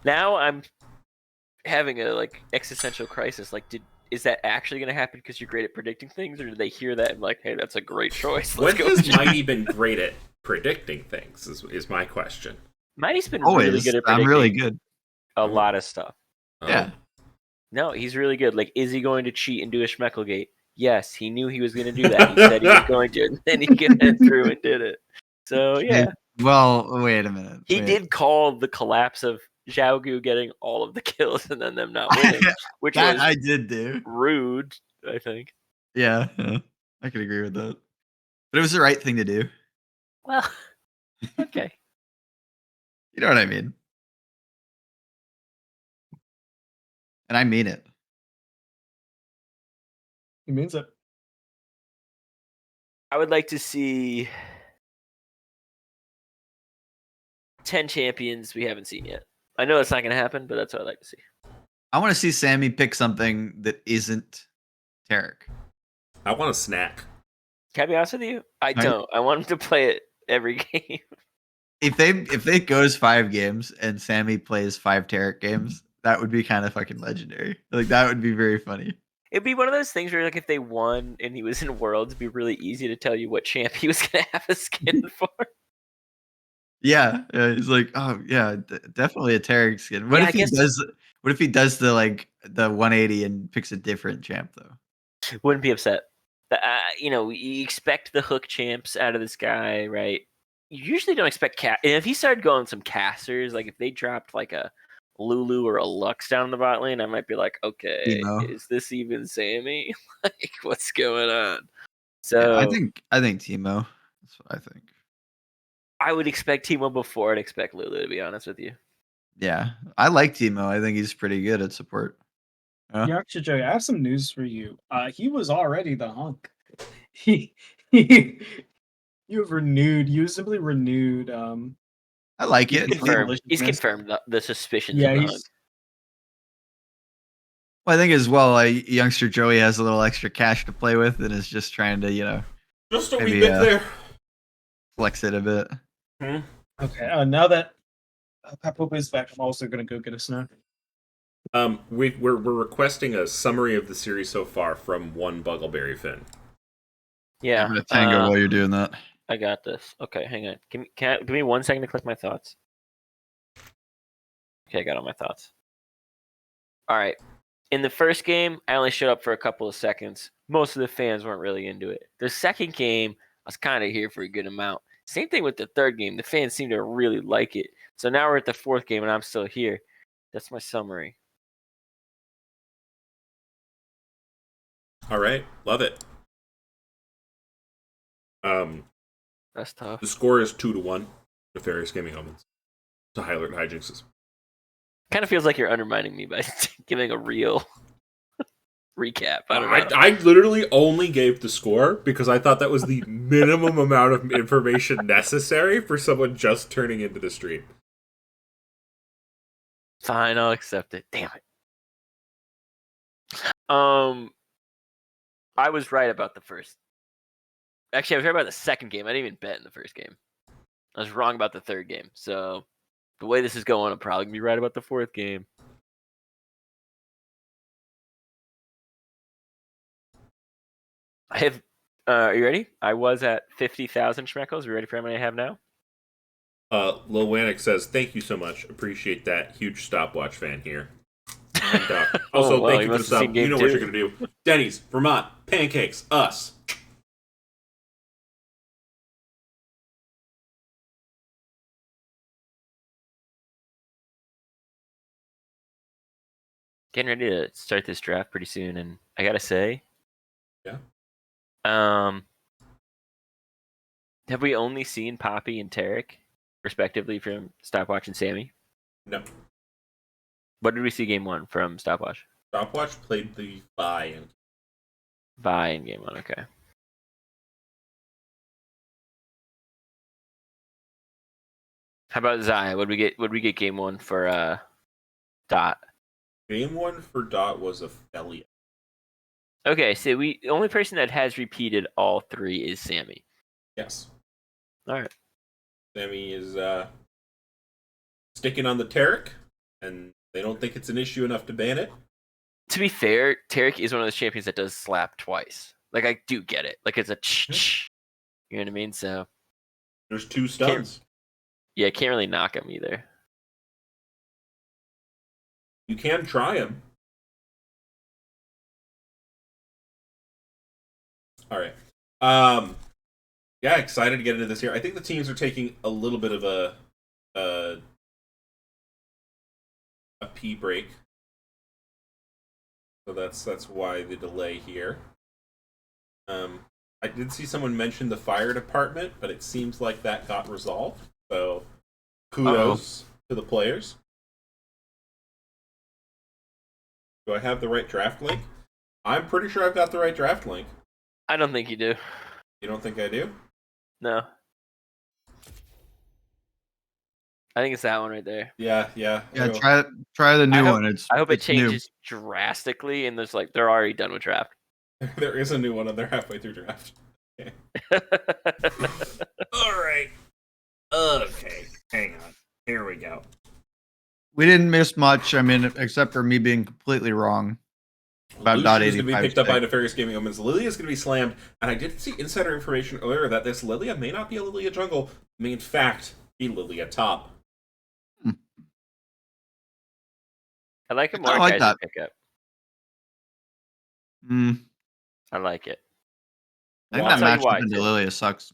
Now I'm having a existential crisis. Is that actually gonna happen because you're great at predicting things, or did they hear that and like, hey, that's a great choice? When Let's go. has Mighty been great at predicting things? Is my question. Mighty's been Always. really good at predicting I'm really good. a lot of stuff. Oh. Yeah. No, he's really good. Like, is he going to cheat and do a Schmecklegate? Yes, he knew he was going to do that. He said he was going to, and then he went through and did it. So yeah, Well, wait a minute. he Wait. did call the collapse of Zhao Gu getting all of the kills and then them not winning, which That was I did do. rude. I think. Yeah, I could agree with that. But it was the right thing to do. Well, okay. You know what I mean? And I mean it. He means it. I would like to see 10 champions we haven't seen yet. I know that's not going to happen, but that's what I'd like to see. I want to see Sammy pick something that isn't Tarek. I want a snack. Can I be honest with you? I don't. I want him to play it every game. If it goes 5 games and Sammy plays 5 Tarek games, that would be kind of fucking legendary. Like that would be very funny. It'd be one of those things where, like, if they won and he was in Worlds, it'd be really easy to tell you what champ he was gonna have a skin for. Yeah, he's like, oh yeah, definitely a Tarek skin. What Yeah, if I he guess- does? What if he does the 180 and picks a different champ though? Wouldn't be upset. You expect the hook champs out of this guy, right? You usually don't expect and if he started going some casters, like if they dropped like a Lulu or a Lux down the bot lane, I might be like, okay, Teemo. is this even Sammy? Like, what's going on? So Yeah, I think Teemo. That's what I think. I would expect Teemo before I'd expect Lulu, to be honest with you. Yeah, I like Teemo. I think he's pretty good at support. Yeah, actually, Joey, I have some news for you. He was already the hunk. You have renewed. You simply renewed. I like it. He's confirmed the suspicions. Yeah, of the he's. hunk. Well, I think as well, youngster Joey has a little extra cash to play with and is just trying to, Just a Maybe, wee bit there. flex it a bit. Okay. Now that Papoop is back, I'm also gonna go get a snack. We're requesting a summary of the series so far from one Buggleberry Finn. Yeah. I'm gonna tango while you're doing that. I got this. Okay, hang on. Give me 1 second to click my thoughts. Okay, I got all my thoughts. All right. In the first game, I only showed up for a couple of seconds. Most of the fans weren't really into it. The second game, I was kind of here for a good amount. Same thing with the third game. The fans seem to really like it. So now we're at the fourth game, and I'm still here. That's my summary. All right, love it. That's tough. The score is 2-1. Nefarious Gaming Omens to highlight Hijinxes. Kind of feels like you're undermining me by giving a real recap. I don't know. I literally only gave the score because I thought that was the minimum amount of information necessary for someone just turning into the stream. Fine, I'll accept it. Damn it. I was right about the first. Actually, I was right about the second game. I didn't even bet in the first game. I was wrong about the third game. So the way this is going, I'm probably gonna be right about the fourth game. I have. Are you ready? I was at 50,000 schmeckles. Are you ready for how many I have now? Lil Wanick says, "Thank you so much. Appreciate that. Huge stopwatch fan here." And, also, well, thank you for the must have seen sub. game You know what you're gonna do. Denny's, Vermont, pancakes, us. Getting ready to start this draft pretty soon, and I gotta say, Yeah. Have we only seen Poppy and Tarek, respectively, from Stopwatch and Sammy? No. What did we see game one from Stopwatch? Stopwatch played the Vi. Vi in game one, okay. How about Zaya? Would we get game one for Dot? Game one for Dot was a Felia. Okay, so the only person that has repeated all three is Sammy. Yes. All right. Sammy is sticking on the Tarek, and they don't think it's an issue enough to ban it. To be fair, Tarek is one of those champions that does slap twice. Like, I do get it. Like, it's a ch. You know what I mean? So there's 2 stuns. Yeah, can't really knock him either. You can try him. All right. Yeah, excited to get into this here. I think the teams are taking a little bit of a pee break. So that's why the delay here. I did see someone mention the fire department, but it seems like that got resolved. So kudos to the players. Do I have the right draft link? I'm pretty sure I've got the right draft link. I don't think you do. You don't think I do? No. I think it's that one right there. Yeah. Yeah, try the new one. I hope it it's new. changes drastically, and they're already done with draft. There is a new one, and they're halfway through draft. Okay. All right. Okay. Hang on. Here we go. We didn't miss much. I mean, except for me being completely wrong about Lucian is .85. going to be picked up by Nefarious Gaming Omens. Lilia is going to be slammed, and I did see insider information earlier that this Lilia may not be a Lilia jungle, may in fact be Lilia top. I like a I more like guys that. to pick up. Mm, I like it. I think I'll that tell you matchup why, into too. Lilia sucks.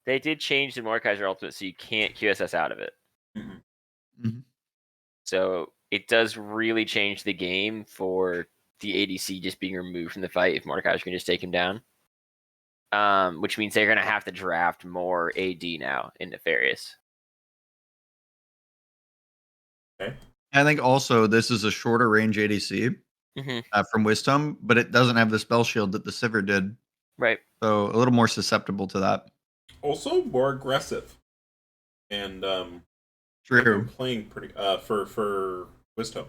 They did change the Mordekaiser Ultimate, so you can't QSS out of it. Mhm. So it does really change the game for the ADC just being removed from the fight if Mordekaiser can just take him down. Which means they're going to have to draft more AD now in Nefarious. Okay. I think also this is a shorter range ADC from Wisdom, but it doesn't have the spell shield that the Sivir did. Right. So a little more susceptible to that. Also more aggressive. And True. playing pretty for Wisdom.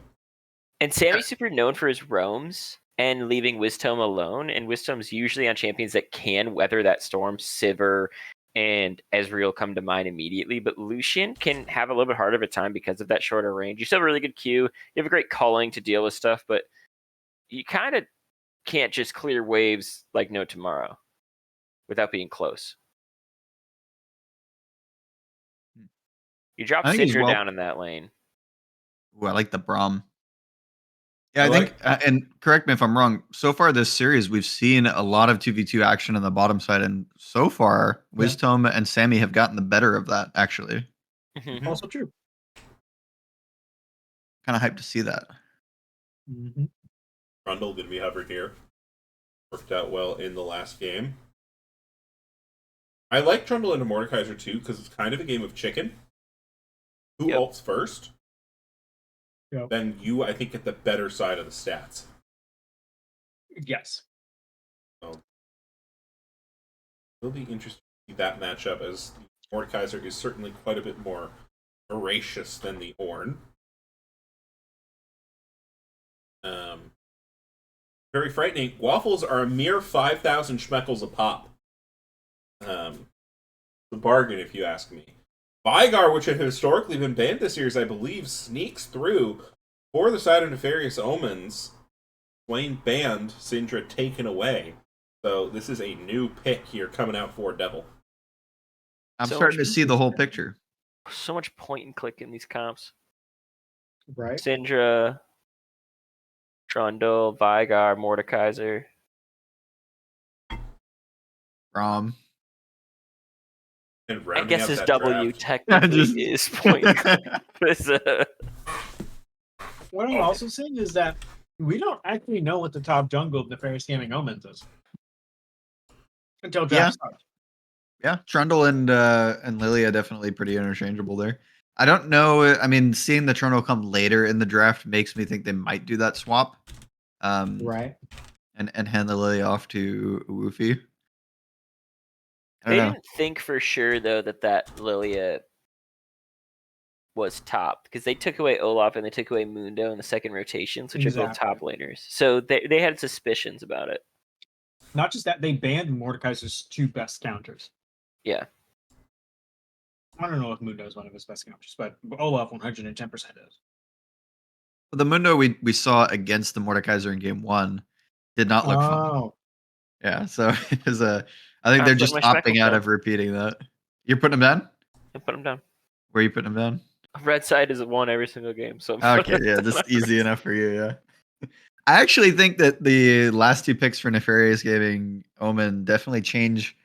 And Sammy's super known for his roams and leaving Wisdom alone. And Wisdom's usually on champions that can weather that storm. Sivir and Ezreal come to mind immediately. But Lucian can have a little bit harder of a time because of that shorter range. You still have a really good Q. You have a great culling to deal with stuff, but you kind of can't just clear waves like no tomorrow without being close. You drop Sidra down in that lane. Ooh, I like the Braum. Yeah, I think, and correct me if I'm wrong, so far this series, we've seen a lot of 2v2 action on the bottom side, and so far, Wisdom and Sammy have gotten the better of that, actually. Also true. Kind of hyped to see that. Rundle going to be hovered here. Worked out well in the last game. I like Trundle into Mordekaiser too because it's kind of a game of chicken. Who ults first? Yep. Then you, I think, get the better side of the stats. Yes. So, it'll be interesting to see that matchup as Mordekaiser is certainly quite a bit more voracious than the Ornn. Very frightening. Waffles are a mere 5,000 schmeckles a pop. The bargain, if you ask me. Vigar, which had historically been banned this year, I believe, sneaks through for the side of Nefarious Omens. Swain banned, Syndra taken away. So this is a new pick here coming out for Devil. I'm So starting to much- see the whole picture. So much point and click in these comps. Right. Syndra, Trundle, Vigar, Mordekaiser. Rom. And I rounding guess out his that W draft. technically Just- is point and click. What I'm also seeing is that we don't actually know what the top jungle of Nefarious Gaming Omens is until draft starts. Yeah, Trundle and Lilia definitely pretty interchangeable there. I don't know. I mean, seeing the Trundle come later in the draft makes me think they might do that swap. Right. And hand the Lilia off to Woofy. I They don't know. didn't think for sure though that Lilia was top because they took away Olaf and they took away Mundo in the second rotations, which are both Exactly. top laners. So they had suspicions about it. Not just that, they banned Mordekaiser's 2 best counters. Yeah. I don't know if Mundo is one of his best counters, but Olaf 110% is. The Mundo we saw against the Mordekaiser in game 1 did not look fun. Oh, Yeah, so it was a. I think I'm they're putting just my opting speckles out down. of repeating that. You're putting them down? I put him down. Where are you putting them down? Red side is won every single game, so I'm Okay, putting yeah, him just down. easy enough for you, yeah. I actually think that the last 2 picks for Nefarious Gaming Omen definitely change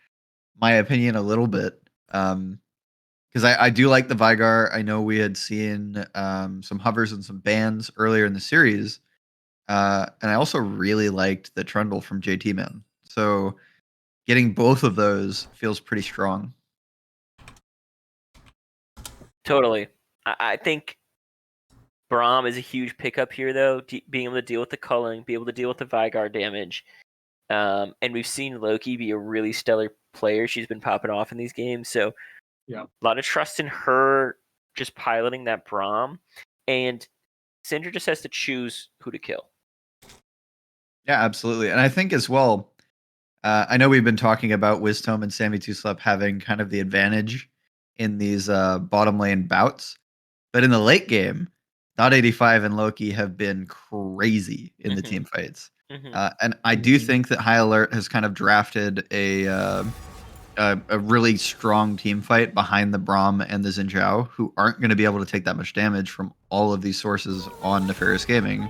my opinion a little bit. Because I do like the Vigar. I know we had seen some hovers and some bans earlier in the series. And I also really liked the Trundle from JT Man. So getting both of those feels pretty strong. Totally. I think Braum is a huge pickup here, though. Being able to deal with the culling, be able to deal with the Vigar damage. And we've seen Loki be a really stellar player. She's been popping off in these games. So yeah. a lot of trust in her just piloting that Braum. And Syndra just has to choose who to kill. Yeah, absolutely. And I think as well, I know we've been talking about Wisdom and Sammy Two-Slap having kind of the advantage in these bottom lane bouts. But in the late game, Dot 85 and Loki have been crazy in the Mhm. team fights. Mhm. And I do think that High Alert has kind of drafted a really strong team fight behind the Braum and the Xin Zhao, who aren't going to be able to take that much damage from all of these sources on Nefarious Gaming.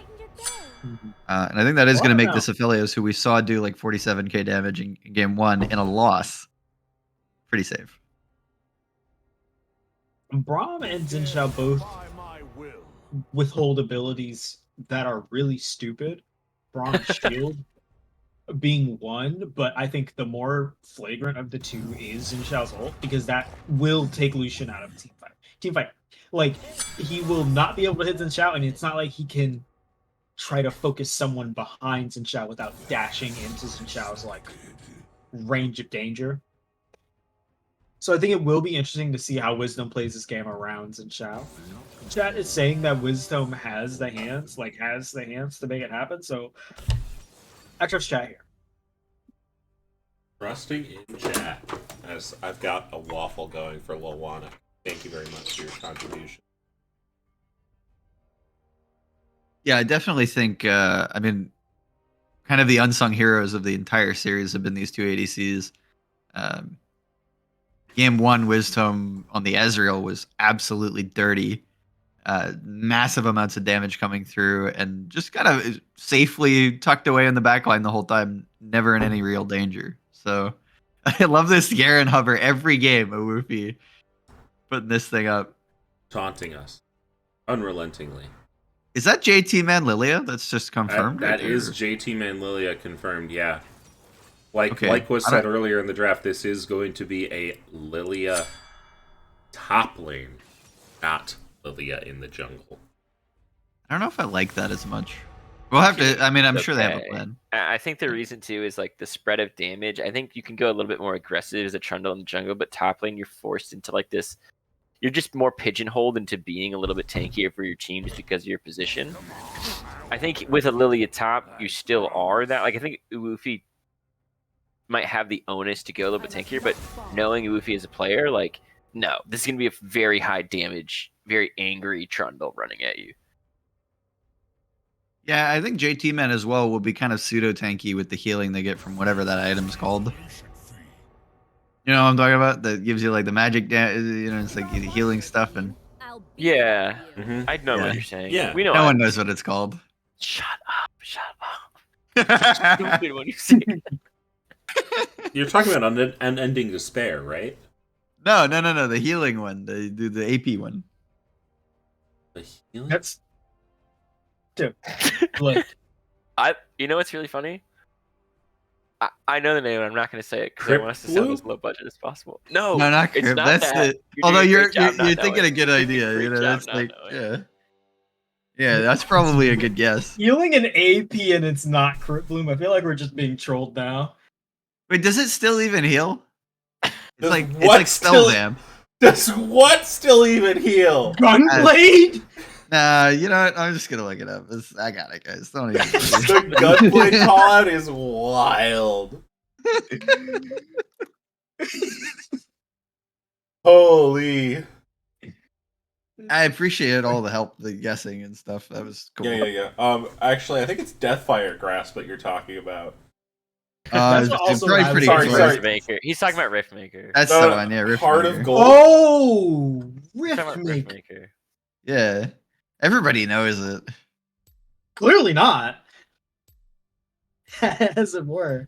And I think that is going to make this Aphelios, who we saw do like 47k damage in game 1 in a loss, pretty safe. Braum and Xin Zhao both withhold abilities that are really stupid. Braum's shield being one, but I think the more flagrant of the two is Xin Zhao's ult, because that will take Lucian out of a team fight. Like, he will not be able to hit Xin Zhao, and it's not like he can try to focus someone behind Xin Zhao without dashing into Xin Zhao's like range of danger. So I think it will be interesting to see how Wisdom plays this game around Xin Zhao. Chat is saying that Wisdom has the hands to make it happen. So I trust chat here. Trusting in chat, as I've got a waffle going for Lowana. Thank you very much for your contribution. Yeah, I definitely think, I mean, kind of the unsung heroes of the entire series have been these two ADCs. Game 1, Wisdom on the Ezreal was absolutely dirty. Massive amounts of damage coming through and just kind of safely tucked away in the backline the whole time, never in any real danger. So I love this Garen hover every game, a Woofy putting this thing up. Taunting us. Unrelentingly. Is that JT Man Lilia? That's just confirmed? That right is there? JT Man Lilia confirmed, yeah. Like was said earlier in the draft, this is going to be a Lilia top lane, not Lilia in the jungle. I don't know if I like that as much. We'll have to. I mean, I'm sure they have a plan. I think the reason too is like the spread of damage. I think you can go a little bit more aggressive as a Trundle in the jungle, but top lane you're forced into like this. You're just more pigeonholed into being a little bit tankier for your team just because of your position. I think with a Lilia top, you still are that. Like I think Uwufi might have the onus to go a little bit tankier, but knowing Uwufi as a player, like no, this is gonna be a very high damage, very angry Trundle running at you. Yeah, I think JT Men as well will be kind of pseudo tanky with the healing they get from whatever that item's called. You know what I'm talking about? That gives you like the magic, it's like the healing stuff and. Yeah, Mm-hmm. I know what you're saying. Yeah. We know. No one knows what it's called. Shut up! Shut up! Stupid when you say. You're talking about Unending Despair, right? No. The healing one. The AP one. The healing? That's dude. Look, You know what's really funny? I know the name, and I'm not going to say it because I want us to sound as low budget as possible. No, not it's Crip. not That's that. it. Although you're thinking thinking a good idea. You know, that's like yeah, that's probably a good guess. healing an AP and it's not Crit Bloom. I feel like we're just being trolled now. Wait, does it still even heal? It's Does like what still- Spelljam. Does what still even heal? Gunblade. Nah, you know what? I'm just gonna look it up. I got it, guys. Don't even. The Gunblade call out is wild. Holy. I appreciate all the help, the guessing and stuff. That was cool. Yeah. Actually, I think it's Deathfire Grasp that you're talking about. That's it's also probably what I pretty was close. sorry. Riftmaker. He's talking about Riftmaker. That's the one, yeah. Riftmaker. Heart of Gold. Oh, He's talking about Riftmaker. Riftmaker. Yeah, everybody knows it. Clearly not. As it were.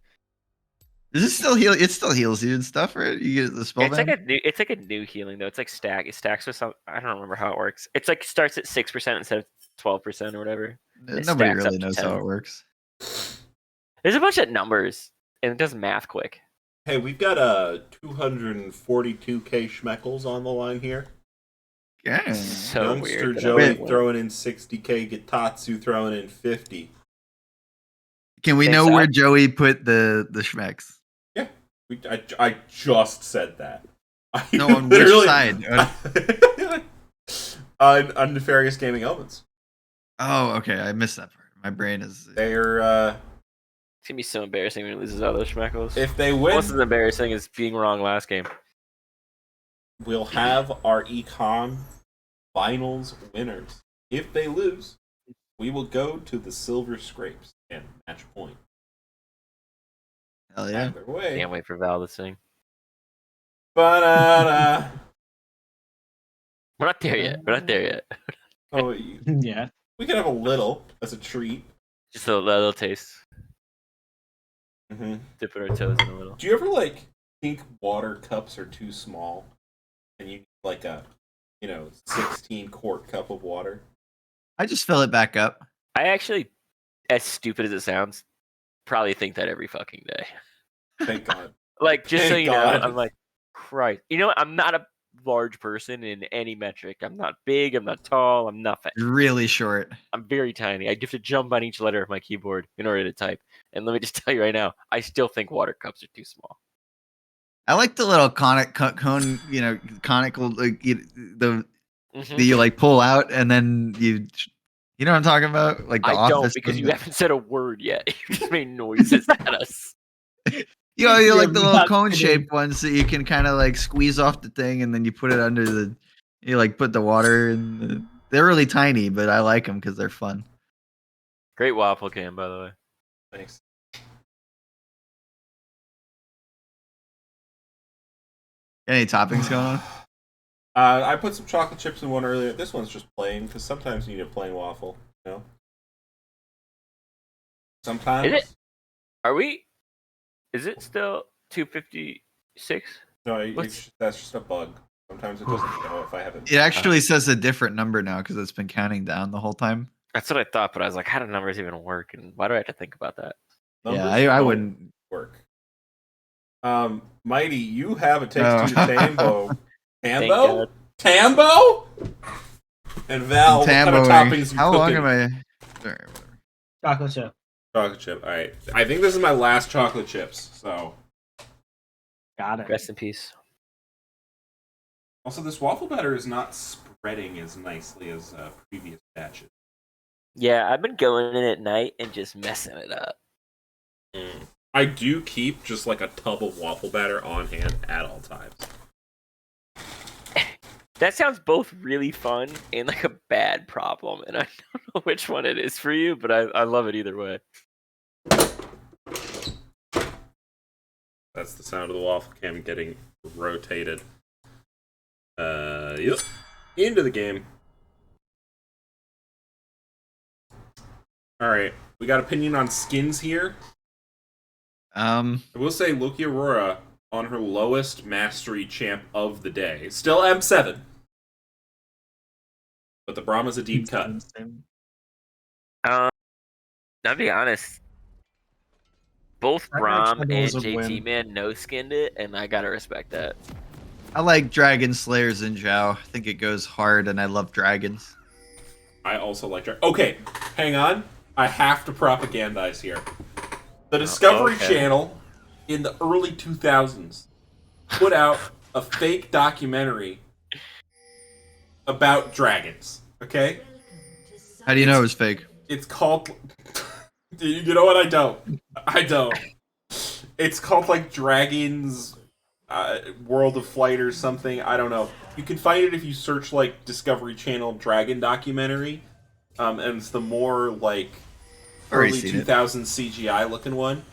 Does it still heal? It still heals you and stuff, right? You get the spell. It's like a new healing though. It's like stack. It stacks with some. I don't remember how it works. It's like starts at 6% instead of 12% or whatever. It Nobody stacks really up to knows 10. how it works. There's a bunch of numbers, and it does math quick. Hey, we've got 242k schmeckles on the line here. Yeah. So Youngster weird. Joey throwing in 60k, Gitatsu throwing in 50. Can we Thanks, know where Al. Joey put the schmecks? Yeah, I just said that. No, on which side? On Nefarious Gaming Omens. Oh, okay. I missed that part. My brain is. They're It's gonna be so embarrassing when he loses all those schmeckles. if they win, What's as embarrassing as being wrong last game. we'll have our econ finals winners. If they lose, we will go to the Silver Scrapes and match point. Hell yeah. Either way. Can't wait for Val to sing. Ba-da-da. We're not there yet. We're not there yet. Oh, Yeah. we can have a little as a treat. Just a little taste. Mm-hmm. Dipping our toes in a little. Do you ever think water cups are too small, and you need like a 16 quart cup of water? I just fill it back up. I actually, as stupid as it sounds, probably think that every fucking day. Thank God. Like, just so Thank you God. know, I'm like, Christ. You know what? I'm not a large person in any metric. I'm not big. I'm not tall. I'm nothing. Really short. I'm very tiny. I have to jump on each letter of my keyboard in order to type. And let me just tell you right now, I still think water cups are too small. I like the little conical, like that you like pull out and then you know what I'm talking about? Like the I office. don't because thing you that- haven't said a word yet. You just made noises at us. You Yeah, like the we're little not cone kidding. shaped ones that you can kind of like squeeze off the thing and then you put it under the. You like put the water in. They're really tiny, but I like them because they're fun. Great waffle can, by the way. Thanks. Any toppings going on? I put some chocolate chips in one earlier. This one's just plain because sometimes you need a plain waffle. You know. Sometimes. Is it? Are we? Is it still 256? No, What's- that's just a bug. Sometimes it doesn't show if I haven't. It actually says a different number now because it's been counting down the whole time. That's what I thought, but I was like, how do numbers even work? And why do I have to think about that? Numbers Yeah, I don't wouldn't. work. Mighty, you have a Oh. takes two to Tambo. Thank Tambo? God. Tambo? And Val, what kind of toppings you How long cooking? am I? Sorry, whatever. Chocolate chip. Chocolate chip. All right. I think this is my last chocolate chips. So. Got it. Rest in peace. Also, this waffle batter is not spreading as nicely as previous batches. Yeah, I've been going in at night and just messing it up. I do keep just like a tub of waffle batter on hand at all times. That sounds both really fun and like a bad problem, and I don't know which one it is for you, but I love it either way. That's the sound of the waffle cam getting rotated. Yep. Into the game. Alright. We got opinion on skins here. I will say Loki Aurora on her lowest mastery champ of the day. Still M7. But the Brahma's a deep cut. I'll be honest. Both That Braum actually and was a JT win. Man no skinned it, and I gotta respect that. I like Dragon Slayers in Zhao. I think it goes hard, and I love dragons. I also like Okay, hang on. I have to propagandize here. The Discovery Channel in the early 2000s put out a fake documentary about dragons. Okay? How do you know it was fake? It's called... You know what? I don't. It's called like Dragons World of Flight or something. I don't know. You can find it if you search like Discovery Channel Dragon documentary. And it's the more like early 2000s CGI looking one.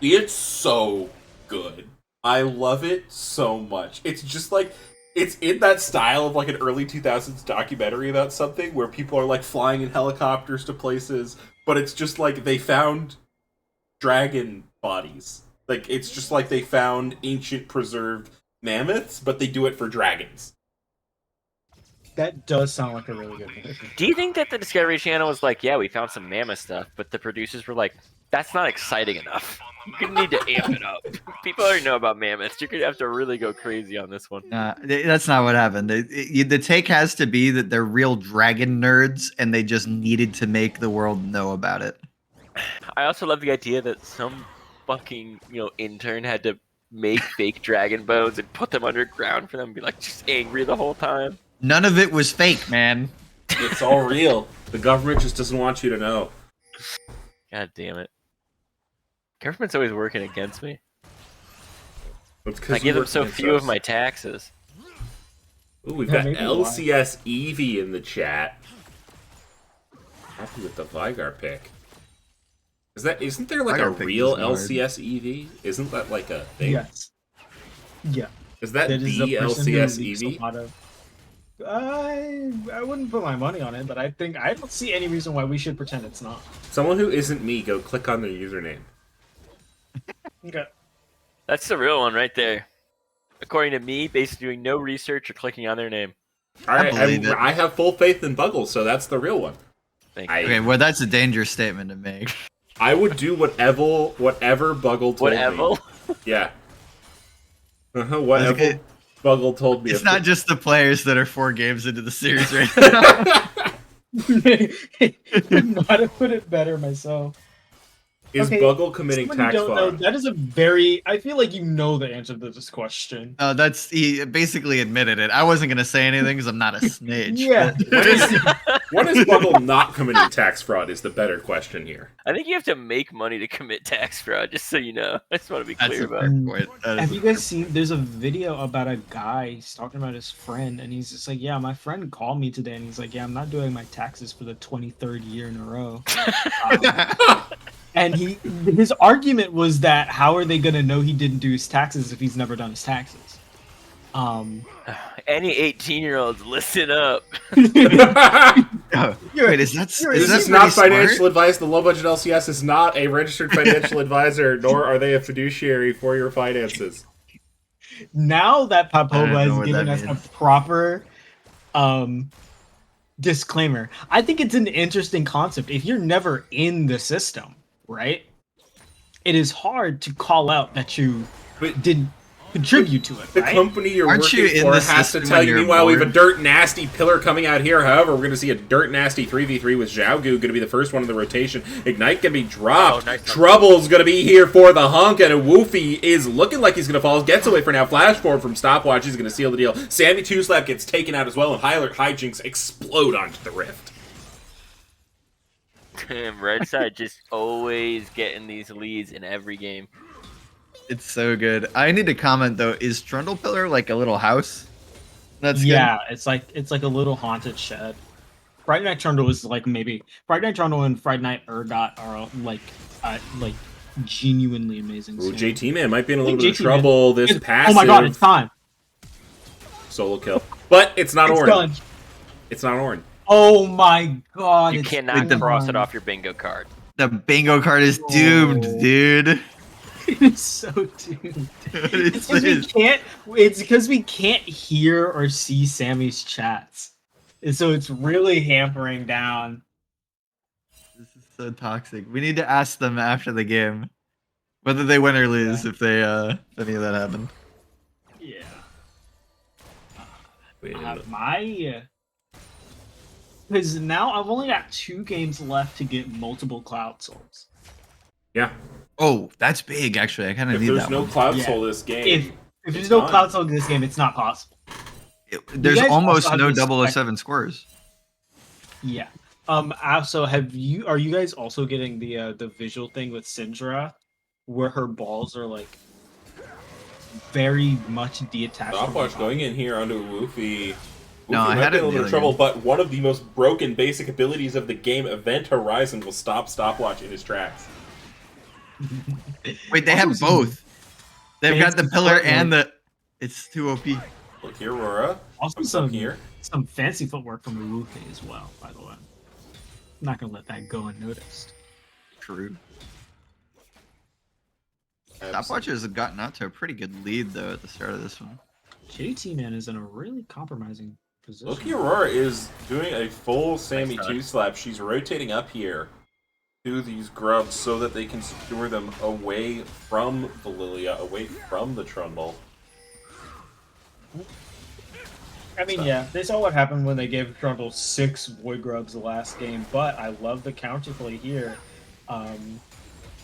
It's so good. I love it so much. It's just like it's in that style of like an early 2000s documentary about something where people are like flying in helicopters to places, but it's just like they found dragon bodies. Like it's just like they found ancient preserved mammoths, but they do it for dragons. That does sound like a really good movie. Do you think that the Discovery Channel was like, yeah, we found some mammoth stuff, but the producers were like, that's not exciting enough. You're gonna need to amp it up. People already know about mammoths. You're gonna have to really go crazy on this one. That's not what happened. The take has to be that they're real dragon nerds, and they just needed to make the world know about it. I also love the idea that some fucking intern had to make fake dragon bones and put them underground for them to be like just angry the whole time. None of it was fake, man. It's all real. The government just doesn't want you to know. God damn it. Government's always working against me. I give them so few of my taxes. Ooh, we've got LCS Eevee in the chat. Happy with the Vygar pick. Isn't there like a real LCS Eevee? Isn't that like a thing? Yes. Yeah. Is that the LCS Eevee? I wouldn't put my money on it, but I don't see any reason why we should pretend it's not. Someone who isn't me, go click on their username. Okay. That's the real one right there. According to me, basically doing no research or clicking on their name. I have full faith in Buggle, so that's the real one. Thank you. Okay, well that's a dangerous statement to make. I would do whatever Buggle told me. Yeah. Whatever Buggle told me. It's not just the players that are 4 games into the series right now. I know how to put it better myself. Is Buggle committing tax fraud? That is a very... I feel like you know the answer to this question. He basically admitted it. I wasn't going to say anything because I'm not a snitch. Yeah. When is Buggle not committing tax fraud is the better question here. I think you have to make money to commit tax fraud, just so you know. I just want to be clear about it. Have you guys seen... There's a video about a guy, he's talking about his friend, and he's just like, yeah, my friend called me today, and he's like, yeah, I'm not doing my taxes for the 23rd year in a row. And his argument was that how are they going to know he didn't do his taxes if he's never done his taxes? Any 18-year-olds, listen up. Wait, is this not financial advice? The low budget LCS is not a registered financial advisor, nor are they a fiduciary for your finances. Now that Popova is giving us a proper disclaimer, I think it's an interesting concept. If you're never in the system, right? it is hard to call out that you But didn't contribute to it, the right? company you're Aren't working you in for the has to system tell when you. you're Meanwhile, we have a bored? dirt nasty pillar coming out here. However, we're going to see a dirt nasty 3v3 with Xiaogu going to be the first one in the rotation. Ignite going to be dropped. Oh, nice. Trouble's going to be here for the hunk, and Woofy is looking like he's going to fall. Gets away for now. Flash forward from Stopwatch. He's going to seal the deal. Sammy 2-Slap gets taken out as well, and Hijinx explode onto the rift. Damn, Red side just always getting these leads in every game. It's so good. I need to comment though. Is Trundle Pillar like a little house? That's good. Yeah, it's like a little haunted shed. Friday Night Trundle is like maybe Friday Night Trundle and Friday Night Urdot are like genuinely amazing. Ooh, skins. JT Man might be in a little I bit of think JT Man trouble. This is- passive Oh my god, it's time. solo kill. But it's not It's orange. done. It's not orange. Oh my god. You it's cannot done. cross it off your bingo card. The bingo card is doomed, Oh. dude. It's so doomed. What It's is because we this? can't. It's because we can't hear or see Sammy's chats, and so it's really hampering down. This is so toxic. We need to ask them after the game whether they win or lose if they if any of that happened. Yeah. Wait, My. Because now I've only got 2 games left to get multiple Cloud Souls. yeah. Oh, that's big actually. I kind of If need there's that no one. Cloud Yeah. Soul this game, If there's it's no done. Cloud Soul in this game, it's not possible. There's guys almost also have no this 007 scores. Yeah. Also, are you guys also getting the visual thing with Syndra, where her balls are like very much detached? from her Stopwatch body? going in here onto Woofy. No, Woofy I might had be it in a little the bit of other trouble, game. but one of the most broken basic abilities of the game, Event Horizon, will stop Stopwatch in his tracks. Wait, they Also have some both. They've got the fancy pillar footwork. and the. It's too OP. Look here, Aurora. Also Comes some up here. some fancy footwork from Uruke as well. By the way, I'm not gonna let that go unnoticed. True. Stopwatches have gotten out to a pretty good lead though at the start of this one. JT Man is in a really compromising position. Look here, Aurora is doing a full Sammy Nice try. 2-Slap. She's rotating up here to these grubs so that they can secure them away from the Lilia, away from the Trundle. I mean, yeah, they saw what happened when they gave Trundle 6 Void Grubs the last game, but I love the counterplay here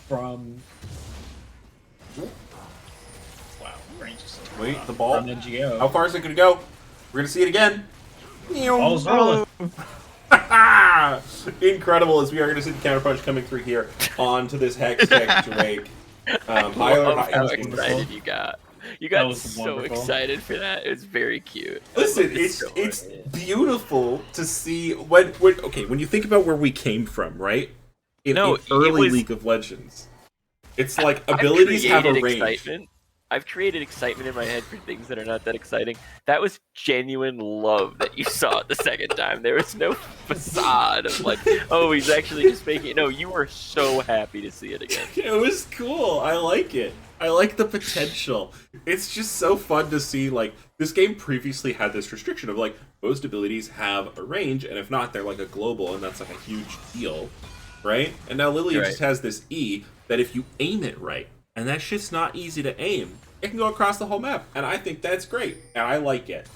from... Wow, range is too Wait, rough. the ball. From NGO. How far is it going to go? We're going to see it again. Ball's rolling. Incredible, as we are going to see the counterpunch coming through here onto this Hex Tech Drake. I love how excited you got. You That got was so wonderful. excited for that. It was very cute. I Listen, loved it so it's much. beautiful to see when you think about where we came from, right? In No, early it was- League of Legends, it's like I've abilities have a created range. excitement. I've created excitement in my head for things that are not that exciting. That was genuine love that you saw it the second time. There was no facade of like, oh, he's actually just making it. No, you were so happy to see it again. It was cool. I like it. I like the potential. It's just so fun to see, like, this game previously had this restriction of, like, most abilities have a range, and if not, they're, like, a global, and that's, like, a huge deal, right? And now Lilia Right. just has this E that if you aim it right, and that shit's not easy to aim, it can go across the whole map, and I think that's great, and I like it.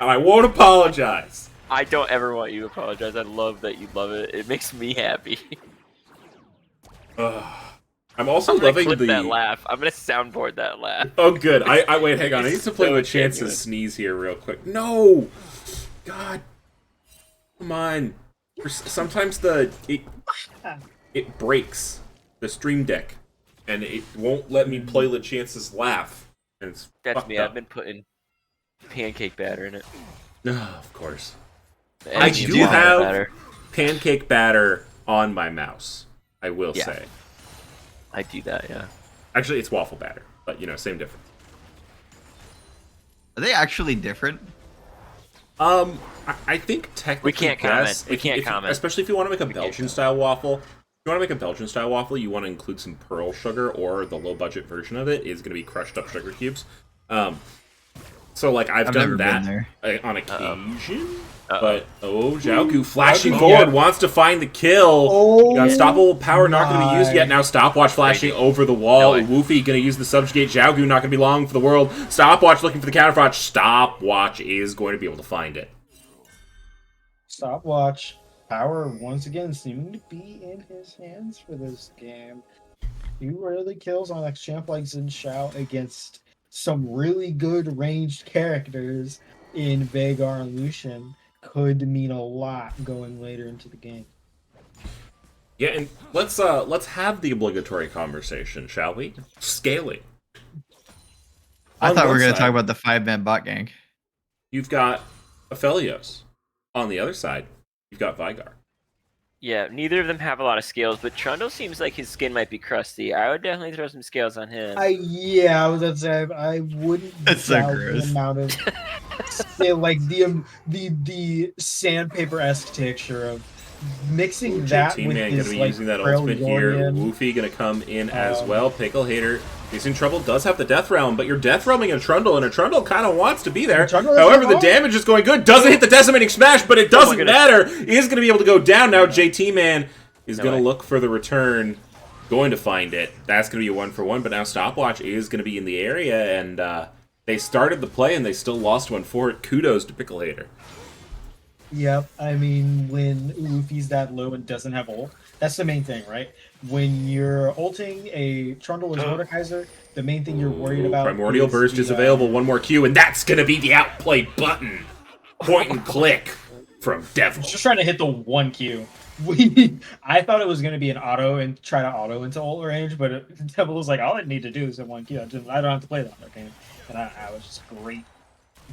And I won't apologize. I don't ever want you to apologize. I love that you love it. It makes me happy. I'm also I'm gonna loving clip the... that laugh. I'm gonna soundboard that laugh. Oh, good. I wait, hang on. I need It's to play so with Chance's genuine. sneeze here real quick. No! God. Come on. Sometimes it breaks the stream deck, and it won't let me play with Chance's laugh. And it's That's fucked me. up. I've been putting pancake batter in it. Of course. The I Asian do waffle have batter. pancake batter on my mouse, I will Yeah. say. I do that, yeah. Actually, it's waffle batter, but, same difference. Are they actually different? I think technically, can't comment. yes. We can't comment. Especially if you want to make a can't Belgian-style waffle. If you want to make a Belgian-style waffle, you want to include some pearl sugar, or the low-budget version of it is going to be crushed-up sugar cubes. So, like, I've done never been that there. on occasion. But, Xiaogu flashing forward, wants to find the kill. Oh, Unstoppable power not going to be used yet. Now Stopwatch flashing over the wall. No Woofy going to use the subjugate. Xiaogu not going to be long for the world. Stopwatch looking for the counterflash. Stopwatch is going to be able to find it. Stopwatch power once again seeming to be in his hands for this game. Few early kills on X champ like Xin Shao against some really good ranged characters in Veigar and Lucian could mean a lot going later into the game. Yeah, and let's have the obligatory conversation, shall we? Scaling. I thought we were going to side, talk about the 5-man bot gang. You've got Aphelios. On the other side, you've got Veigar. Yeah, neither of them have a lot of scales, but Trundle seems like his skin might be crusty. I would definitely throw some scales on him. I was gonna say I wouldn't That's so doubt gross. the amount of like the sandpaper-esque texture of mixing that JT with Man his gonna be like using that ultimate here. Freljordian- Woofy gonna come in as well. Pickle Hater is in trouble. Does have the Death Realm, but you're Death Realming a Trundle, and a Trundle kind of wants to be there. Trundle is However, the wrong. damage is going good. Doesn't hit the Decimating Smash, but it doesn't goodness. matter. Is gonna be able to go down now. JT Man is No gonna way. look for the return. Going to find it. That's gonna be a 1-for-1, but now Stopwatch is gonna be in the area, and they started the play and they still lost one for it. Kudos to Pickle Hater. Yep, I mean, when Luffy's that low and doesn't have ult, that's the main thing, right? When you're ulting a Trundle as Mordekaiser, the main thing you're worried about Primordial is Burst the, is available. One more Q, and that's going to be the outplay button. Point and click from Devil. Just trying to hit the 1Q. I thought it was going to be an auto and try to auto into ult range, but Devil was like, all I need to do is hit 1Q. I don't have to play that other game. And I was just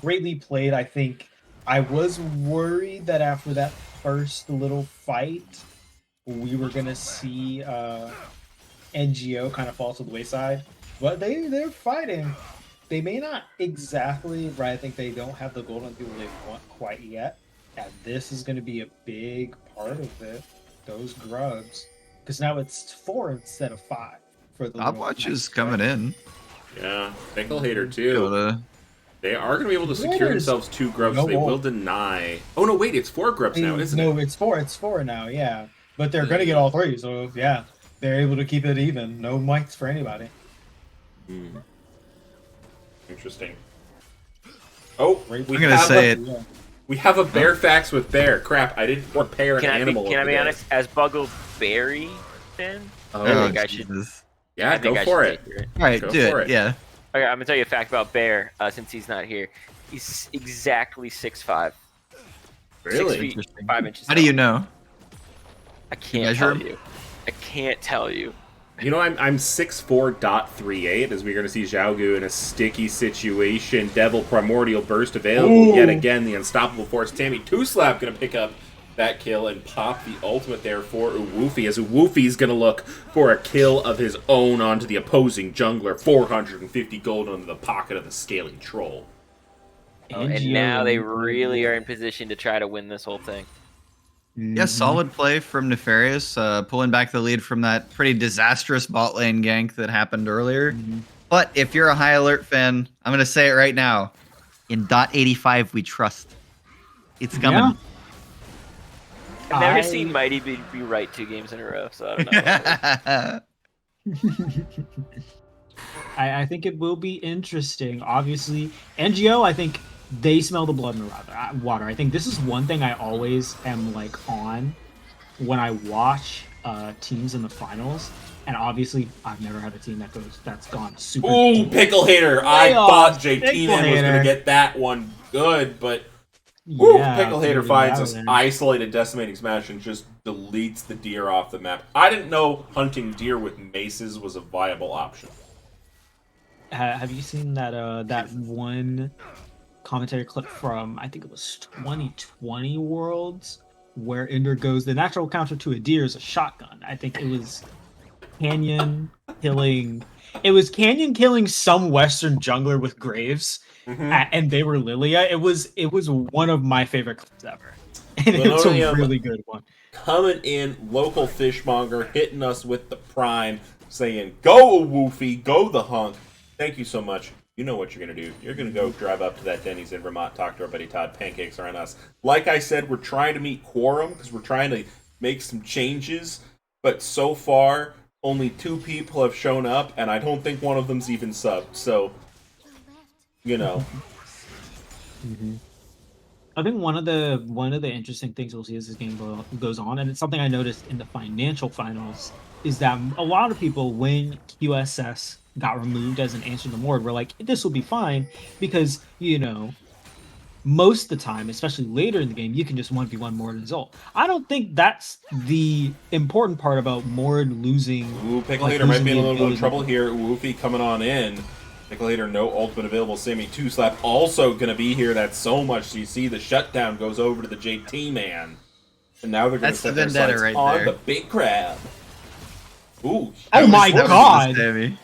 greatly played. I think I was worried that after that first little fight, we were going to see NGO kind of fall to the wayside. But they're fighting. They may not exactly, right? I think they don't have the golden people they want quite yet. And this is going to be a big part of it. Those grubs. Because now it's 4 instead of 5. For the Stopwatch is coming in. Yeah, Pickle Hater too. Gotta- They are going to be able to secure There's themselves 2 grubs. no They will ult. deny. Oh no, wait, it's 4 grubs now, isn't no, it? it's 4. It's 4 now, yeah. But they're going to get all 3, so yeah. They're able to keep it even. No mics for anybody. Interesting. Oh, I'm we gonna have say a, it. Yeah. we have a bear fax with bear. Crap, I didn't prepare an Can animal. I of be the day. honest? As Buggle Berry, then Oh, I think I should. Jesus. Yeah, I think go I for should it. take it. All right, Go do for it. it. Yeah. Okay, I'm gonna tell you a fact about Bear since he's not here. He's exactly 6'5". Really? 6 feet, Interesting. 5 inches. How do you tall. know? I can't measure tell him? you. I can't tell you. You know, I'm 6'4.38 as we're going to see Xiaogu in a sticky situation. Devil Primordial Burst available yet again. The Unstoppable Force. Tammy Two-Slap going to pick up that kill and pop the ultimate there for Uwoofy, as Uwoofy's going to look for a kill of his own onto the opposing jungler. 450 gold into the pocket of the Scaly Troll. Oh, and now they really are in position to try to win this whole thing. Yeah, solid play from Nefarious, pulling back the lead from that pretty disastrous bot lane gank that happened earlier. But if you're a High Alert fan, I'm going to say it right now. In .85, we trust. It's coming. Yeah. I've never seen Mighty be right 2 games in a row, so I don't know. I think it will be interesting. Obviously, NGO, I think they smell the blood in the water. I think this is one thing I always am like on when I watch teams in the finals. And obviously, I've never had a team that's gone super. Ooh, deep. Pickle Hater! I Playoffs, thought JT Pickle Man was going to Hater. get that one good, but ooh, Yeah, Pickle Hater figured finds it us out, man. isolated Decimating Smash and just deletes the deer off the map. I didn't know hunting deer with maces was a viable option. Have you seen that that one commentary clip from, I think it was 2020 Worlds, where Ender goes, the natural counter to a deer is a shotgun. I think it was Canyon killing some Western jungler with Graves, and they were Lilia. It was one of my favorite clips ever, and it's a Lilia really good one. Coming in, local fishmonger, hitting us with the prime, saying, "Go Woofy, go the hunk." Thank you so much. you know what you're going to do. You're going to go drive up to that Denny's in Vermont, talk to our buddy Todd. Pancakes are on us. Like I said, we're trying to meet quorum because we're trying to make some changes. But so far, only 2 people have shown up, and I don't think one of them's even subbed. So, you know. I think one of the interesting things we'll see as this game goes on, and it's something I noticed in the financial finals, is that a lot of people, when QSS got removed as an answer to Mord, were like, this will be fine because, you know, most of the time, especially later in the game, you can just 1v1 Mord and Zolt. I don't think that's the important part about Mord losing. Ooh, Picklehater might be in a little bit of trouble here. Woofy coming on in. Picklehater, no ultimate available. Sammy 2-Slap also going to be here. That's so much. So you see the shutdown goes over to the JT man. And now they're going to set their sights right on there. the big crab. Ooh. Oh my god! Sammy.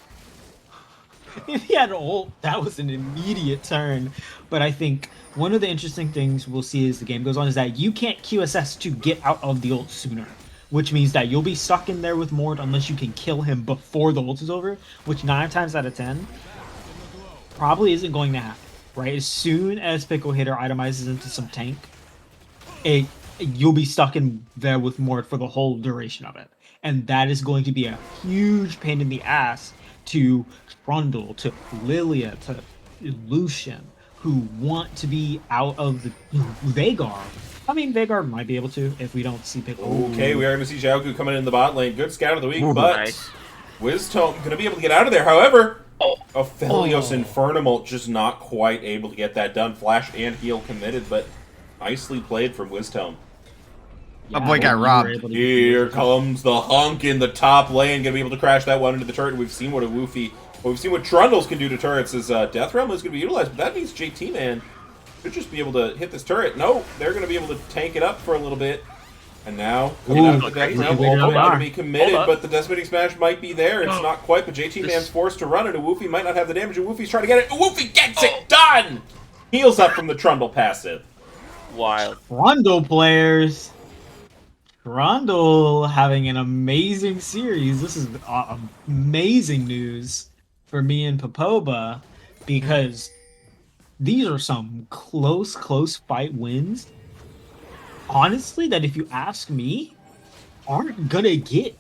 If he had ult, that was an immediate turn. But I think one of the interesting things we'll see as the game goes on is that you can't QSS to get out of the ult sooner. Which means that you'll be stuck in there with Mord unless you can kill him before the ult is over. Which 9 times out of 10 probably isn't going to happen. Right? As soon as Pickle Hitter itemizes into some tank, you'll be stuck in there with Mord for the whole duration of it. And that is going to be a huge pain in the ass to Trundle, to Lilia, to Lucian, who want to be out of the Veigar. I mean, Veigar might be able to if we don't see Pickle. Okay, we are going to see Xiaogu coming in the bot lane. Good scout of the week, but nice. Wisdom going to be able to get out of there. However, Aphelios Infernal just not quite able to get that done. Flash and heal committed, but nicely played from Wisdom. My boy got robbed. Here comes the hunk in the top lane, gonna be able to crash that one into the turret. We've seen what a Woofy, we've seen what Trundles can do to turrets. As Death Realm is gonna be utilized, but that means JT man should just be able to hit this turret. No, they're gonna be able to tank it up for a little bit. And now coming out of the Death Realm, ultimate gonna be committed, but the Decimating Smash might be there. It's not quite, but JT man's forced to run, and a Woofy might not have the damage. And Woofy's trying to get it. Woofy gets it done. Heals up from the Trundle passive. Wild. Trundle players. Trundle having an amazing series. This is amazing news for me and Popoba because these are some close fight wins. Honestly, that if you ask me, aren't gonna get.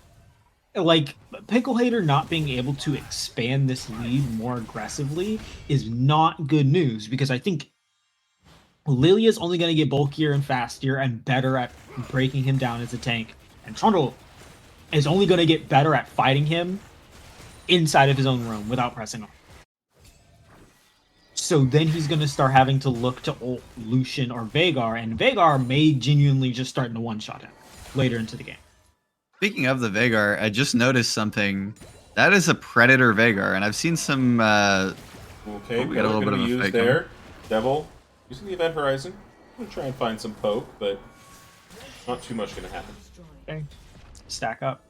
Like, Pickle Hater not being able to expand this lead more aggressively is not good news because I think Lilia's only going to get bulkier and faster and better at breaking him down as a tank. And Trundle is only going to get better at fighting him inside of his own room without pressing on. So then he's going to start having to look to ult Lucian or Veigar, and Veigar may genuinely just start to one-shot him later into the game. Speaking of the Veigar, I just noticed something. That is a Predator Veigar, and I've seen some... Okay, we got a little bit of a fake there. Devil, using the Event Horizon. I'm going to try and find some poke, but not too much going to happen. Okay. Stack up.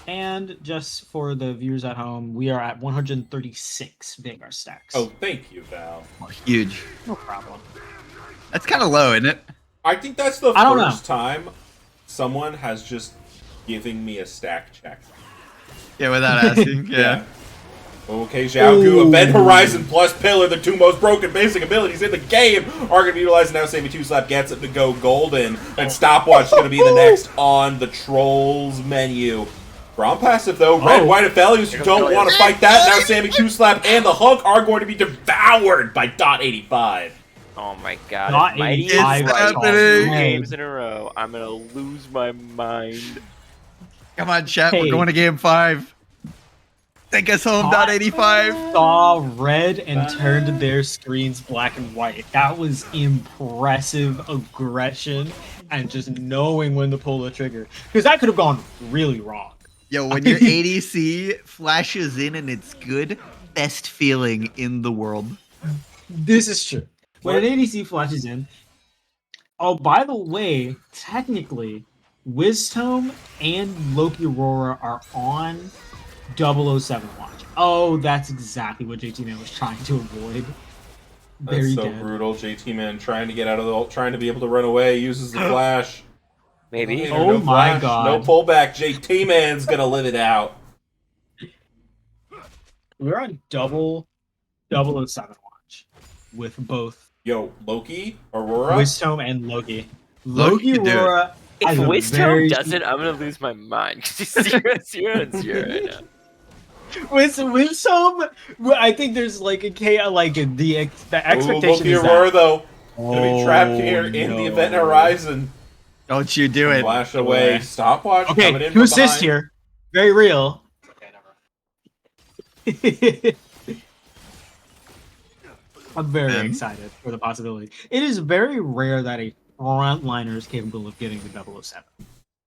And just for the viewers at home, we are at 136 Veigar stacks. Oh, thank you, Val. Huge. No problem. That's kind of low, isn't it? I think that's the I don't first time someone has just given me a stack check. Yeah, without asking. Yeah. Okay, Xiaogu, Event Horizon plus Pillar, the 2 most broken basic abilities in the game, are going to be utilized. Now Sammy 2-Slap gets it to go golden, and Stopwatch is going to be the next on the Trolls menu. Ground passive, though. Red, White, and Aphelios, you don't want to fight that. Now Sammy 2-Slap and the Hunk are going to be devoured by .85. Oh my god. Not Mighty 85 It's right. happening. 2 games in a row. I'm going to lose my mind. Come on, chat. Hey. We're going to game 5. Take us home, .85. Saw red and turned their screens black and white. That was impressive aggression and just knowing when to pull the trigger. Because that could have gone really wrong. Yo, when your ADC flashes in and it's good, best feeling in the world. This is true. When an ADC flashes in. Oh, by the way, technically, Wisdom and Loki Aurora are on 007 watch. Oh, that's exactly what JT Man was trying to avoid. That's so brutal. JT Man trying to get out of the ult, trying to be able to run away, uses the flash. Maybe. Oh no my flash, god. no pullback. JT Man's gonna live it out. We're on double 007 watch with both Yo, Loki, Aurora. Wisdom and Loki. Loki Loki could do it. Aurora. If has a Wisdom very- does it, I'm gonna lose my mind. 'Cause he's 0-0 right now. Wisdom, I think there's like the expectation Loki, is Aurora, that. though. Gonna be trapped here in the event horizon. Don't you do it. Flash away. Stopwatch coming Okay, in to from assist behind. here, very real. I'm very Ben? excited for the possibility. It is very rare that a frontliner is capable of getting the 007.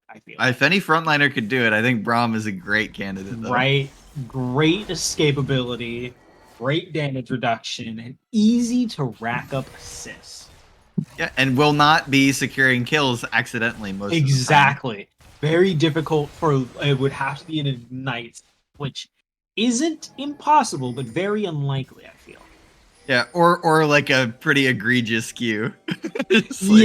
I feel If any frontliner could do it, I think Braum is a great candidate. Though. right, great escapability, great damage reduction, and easy to rack up assists. Yeah, and will not be securing kills accidentally most Exactly. Very difficult for it would have to be an ignite, which isn't impossible, but very unlikely, I feel. of the time. Yeah, or like a pretty egregious skew. It's like,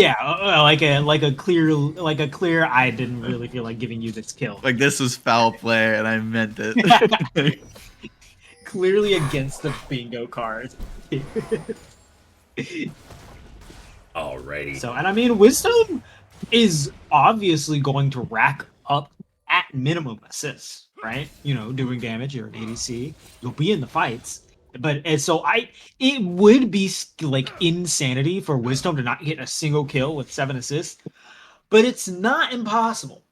Yeah, like a clear I didn't really feel like giving you this kill. like this was foul play and I meant it. Clearly against the bingo card. Alrighty. So, and I mean, Wisdom is obviously going to rack up at minimum assists, right? You know, doing damage. You're an ADC. You'll be in the fights. But and so it would be like insanity for Wisdom to not get a single kill with 7 assists, but it's not impossible.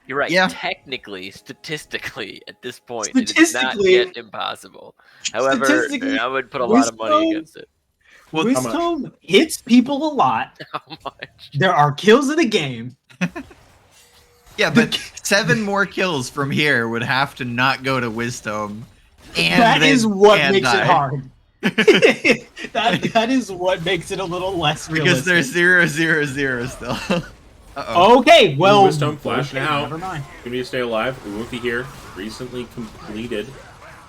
You're right. Yeah. Technically, statistically, at this point, it is not Statistically- yet impossible. However, Statistically, I would put a lot of money Wisdom- against it. Well, Wisdom hits people a lot. How much? There are kills in the game. yeah, but 7 more kills from here would have to not go to Wisdom. And That they is what can makes die. it hard. that is what makes it a little less Because realistic. they're 0-0-0 still. Uh-oh. Okay, well, Wisdom flashing okay, out. Never mind. Continue to stay alive. Urufi here. Recently completed.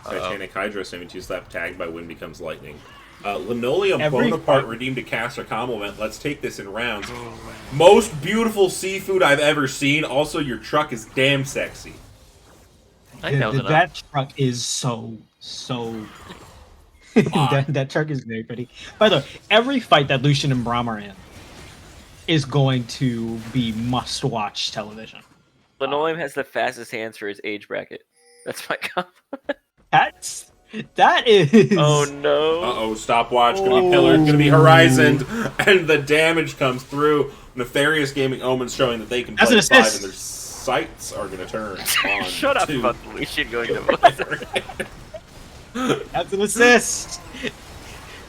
Titanic Hydra 72 slap tagged by Wind Becomes Lightning. Linoleum Every Bonaparte fight- redeemed a caster compliment. Let's take this in rounds. Most beautiful seafood I've ever seen. Also, your truck is damn sexy. I think that was enough. That truck is so that truck is very pretty. By the way, every fight that Lucian and Braum are in is going to be must-watch television. Linoleum has the fastest hands for his age bracket. That's my compliment. That is. Oh no. Uh-oh, stopwatch. Gonna be Pillar. Gonna be Horizoned. And the damage comes through. Nefarious Gaming Omens showing that they can That's play an 5 assist. and their sights are gonna turn on Shut up 2. about the Lucian going to That's an assist.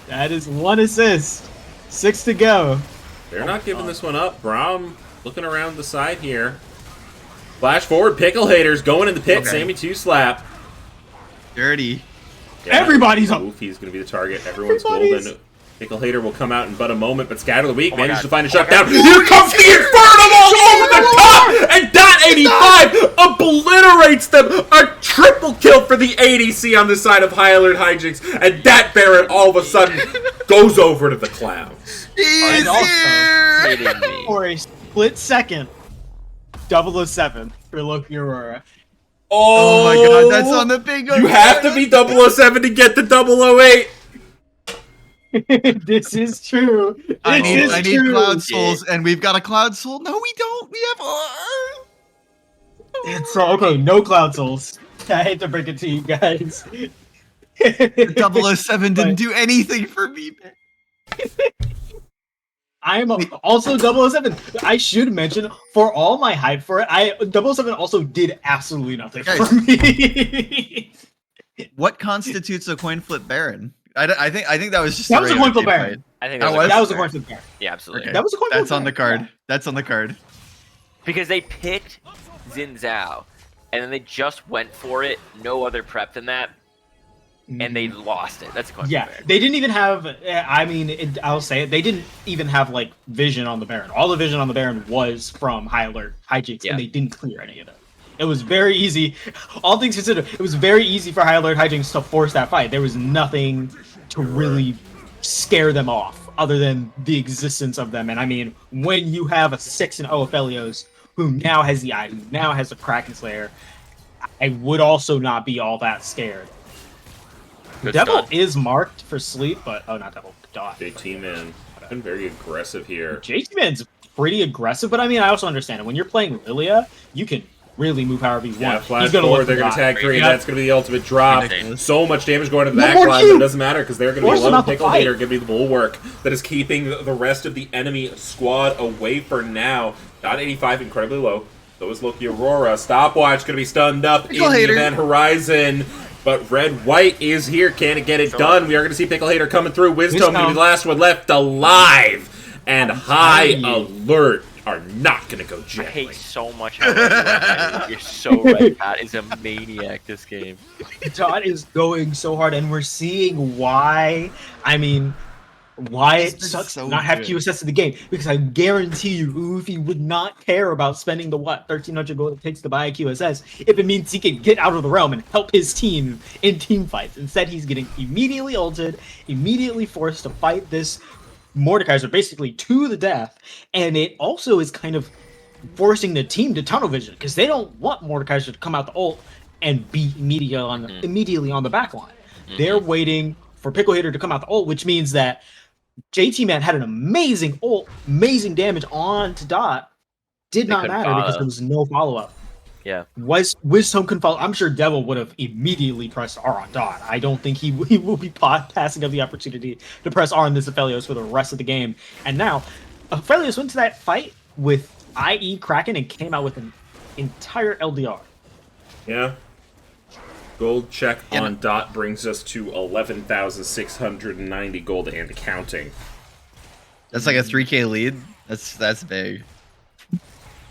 That is 1 assist. 6 to go. They're not giving this one up. Braum looking around the side here. Flash forward, Pickle Haters going in the pit. Okay. Sammy 2 slap. Dirty. Yeah, Everybody's up. He's going to be the target. Everyone's Everybody's- golden. Pickle Hater will come out in but a moment, but Scatter the Weak Oh my manages God. to find a Oh my shutdown. God. Here comes the Inferno over the top! And that 85 obliterates them! A triple kill for the ADC on the side of High Alert Hijinx, and that Barret all of a sudden goes over to the clouds. He's also- here! kidding me. For a split second, 007 for Loki Aurora. Oh my god, that's on the bingo. You have to be 007 to get the 008. This is true. I This need is true. Cloud Souls, and we've got a Cloud Soul. No, we don't. We have. So okay, no Cloud Souls. I hate to break it to you guys. 007 didn't do anything for me. I am also 007. I should mention, for all my hype for it, 007 also did absolutely nothing for me. What constitutes a coin flip Baron? I think that was just That was a regular coin flip team Baron. fight. I think That that was- That was a coin flip there. Yeah, absolutely. Okay. That was a coin flip. That's on the Baron. card. That's on the card. Because they picked Xin Zhao, and then they just went for it. No other prep than that, and they lost it. That's a coin Yeah, flip Baron. they didn't even have. I mean, I'll say it. They didn't even have like vision on the Baron. All the vision on the Baron was from High Alert, Hijinx, Yeah. and they didn't clear any of it. It was very easy. All things considered, it was very easy for High Alert Hijinx to force that fight. There was nothing to really scare them off, other than the existence of them. And I mean, when you have a 6-0 Aphelios who now has the eye, who now has the Kraken Slayer, I would also not be all that scared. Good Devil stun. is marked for sleep, but oh, not Devil. Dot. JT man, been very aggressive here. JT Man's pretty aggressive, but I mean, I also understand it. When you're playing Lilia, you can really move however you Yeah, want. flash He's gonna forward, look they're for going to Dot. tag 3, and Yep. that's going to be the ultimate drop. Ridiculous. So much damage going to the One back more line, but cube! it doesn't matter because they're going to Force be them low. out to Pickle fight. Hater going to be the bulwark that is keeping the rest of the enemy squad away for now. Dot 85, incredibly low. So is Loki Aurora. Stopwatch going to be stunned up Pickle in Hater. the event horizon. But Red-White is here. Can it get it done? We are going to see Pickle Hater coming through. Wisdom going to be the last one left alive. And High Alert are not going to go I gently. hate so much how right you're so right. That is a maniac, this game. Dot is going so hard, and we're seeing why. I mean, why He's it been sucks so to not have good. QSS in the game. Because I guarantee you, Ufi would not care about spending the 1,300 gold it takes to buy a QSS if it means he can get out of the realm and help his team in team fights. Instead, he's getting immediately ulted, immediately forced to fight this Mordekaiser basically to the death, and it also is kind of forcing the team to tunnel vision because they don't want Mordekaiser to come out the ult and be immediately on the back line. They're waiting for Pickle Hitter to come out the ult, which means that JT Man had an amazing ult, amazing damage on to Dot. Did They not couldn't matter because follow. there was no follow-up. Yeah. Wisdom can follow. I'm sure Devil would have immediately pressed R on Dot. I don't think he will be passing up the opportunity to press R on this Aphelios for the rest of the game. And now, Aphelios went to that fight with IE Kraken and came out with an entire LDR. Yeah. Gold check on Dot brings us to 11,690 gold and counting. That's like a 3K lead. That's big.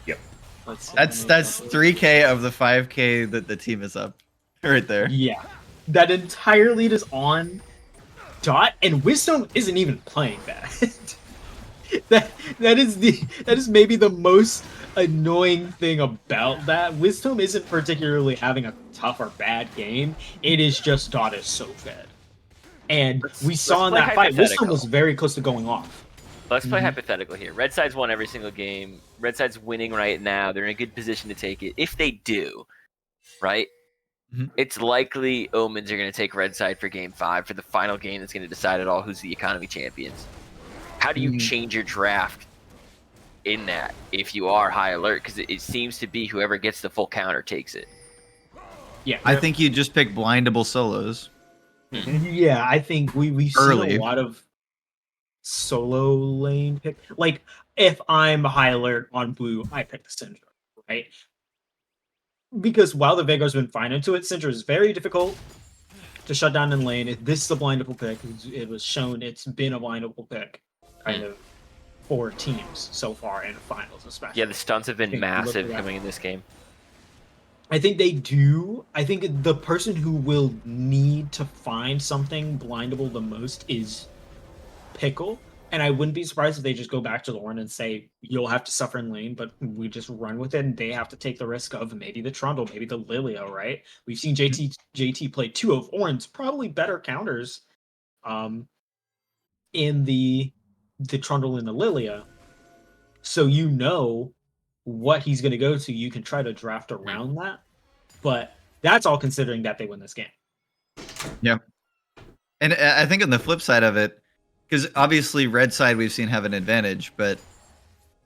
Yep. That's 3K of the 5K that the team is up, right there. Yeah, that entire lead is on Dot, and Wisdom isn't even playing that. that is maybe the most annoying thing about that. Wisdom isn't particularly having a tough or bad game. It is just Dot is so fed, and we saw in play that fight, Wisdom hypothetical. was very close to going off. Let's play hypothetical here. Red Side's won every single game. Red Side's winning right now. They're in a good position to take it. If they do, right? Mhm. It's likely Omens are going to take Red Side for Game 5 for the final game that's going to decide it all who's the economy champions. How do you change your draft in that if you are High Alert? Because it seems to be whoever gets the full counter takes it. Yeah, I think you just pick blindable solos. Yeah, I think we've Early. seen a lot of solo lane pick. Like, if I'm High Alert on blue, I pick the Syndra, right? Because while the Vegar's been fine into it, Syndra is very difficult to shut down in lane. This is a blindable pick. It was shown it's been a blindable pick, kind of, for teams so far in finals, especially. Yeah, the stunts have been Take a look at massive that. coming in this game. I think they do. I think the person who will need to find something blindable the most is Pickle. And I wouldn't be surprised if they just go back to Lauren and say, you'll have to suffer in lane, but we just run with it, and they have to take the risk of maybe the Trundle, maybe the Lilia, right? We've seen JT play 2 of Orin's probably better counters in the Trundle and the Lilia. So you know what he's going to go to. You can try to draft around that. But that's all considering that they win this game. Yeah. And I think on the flip side of it, because obviously red side we've seen have an advantage, but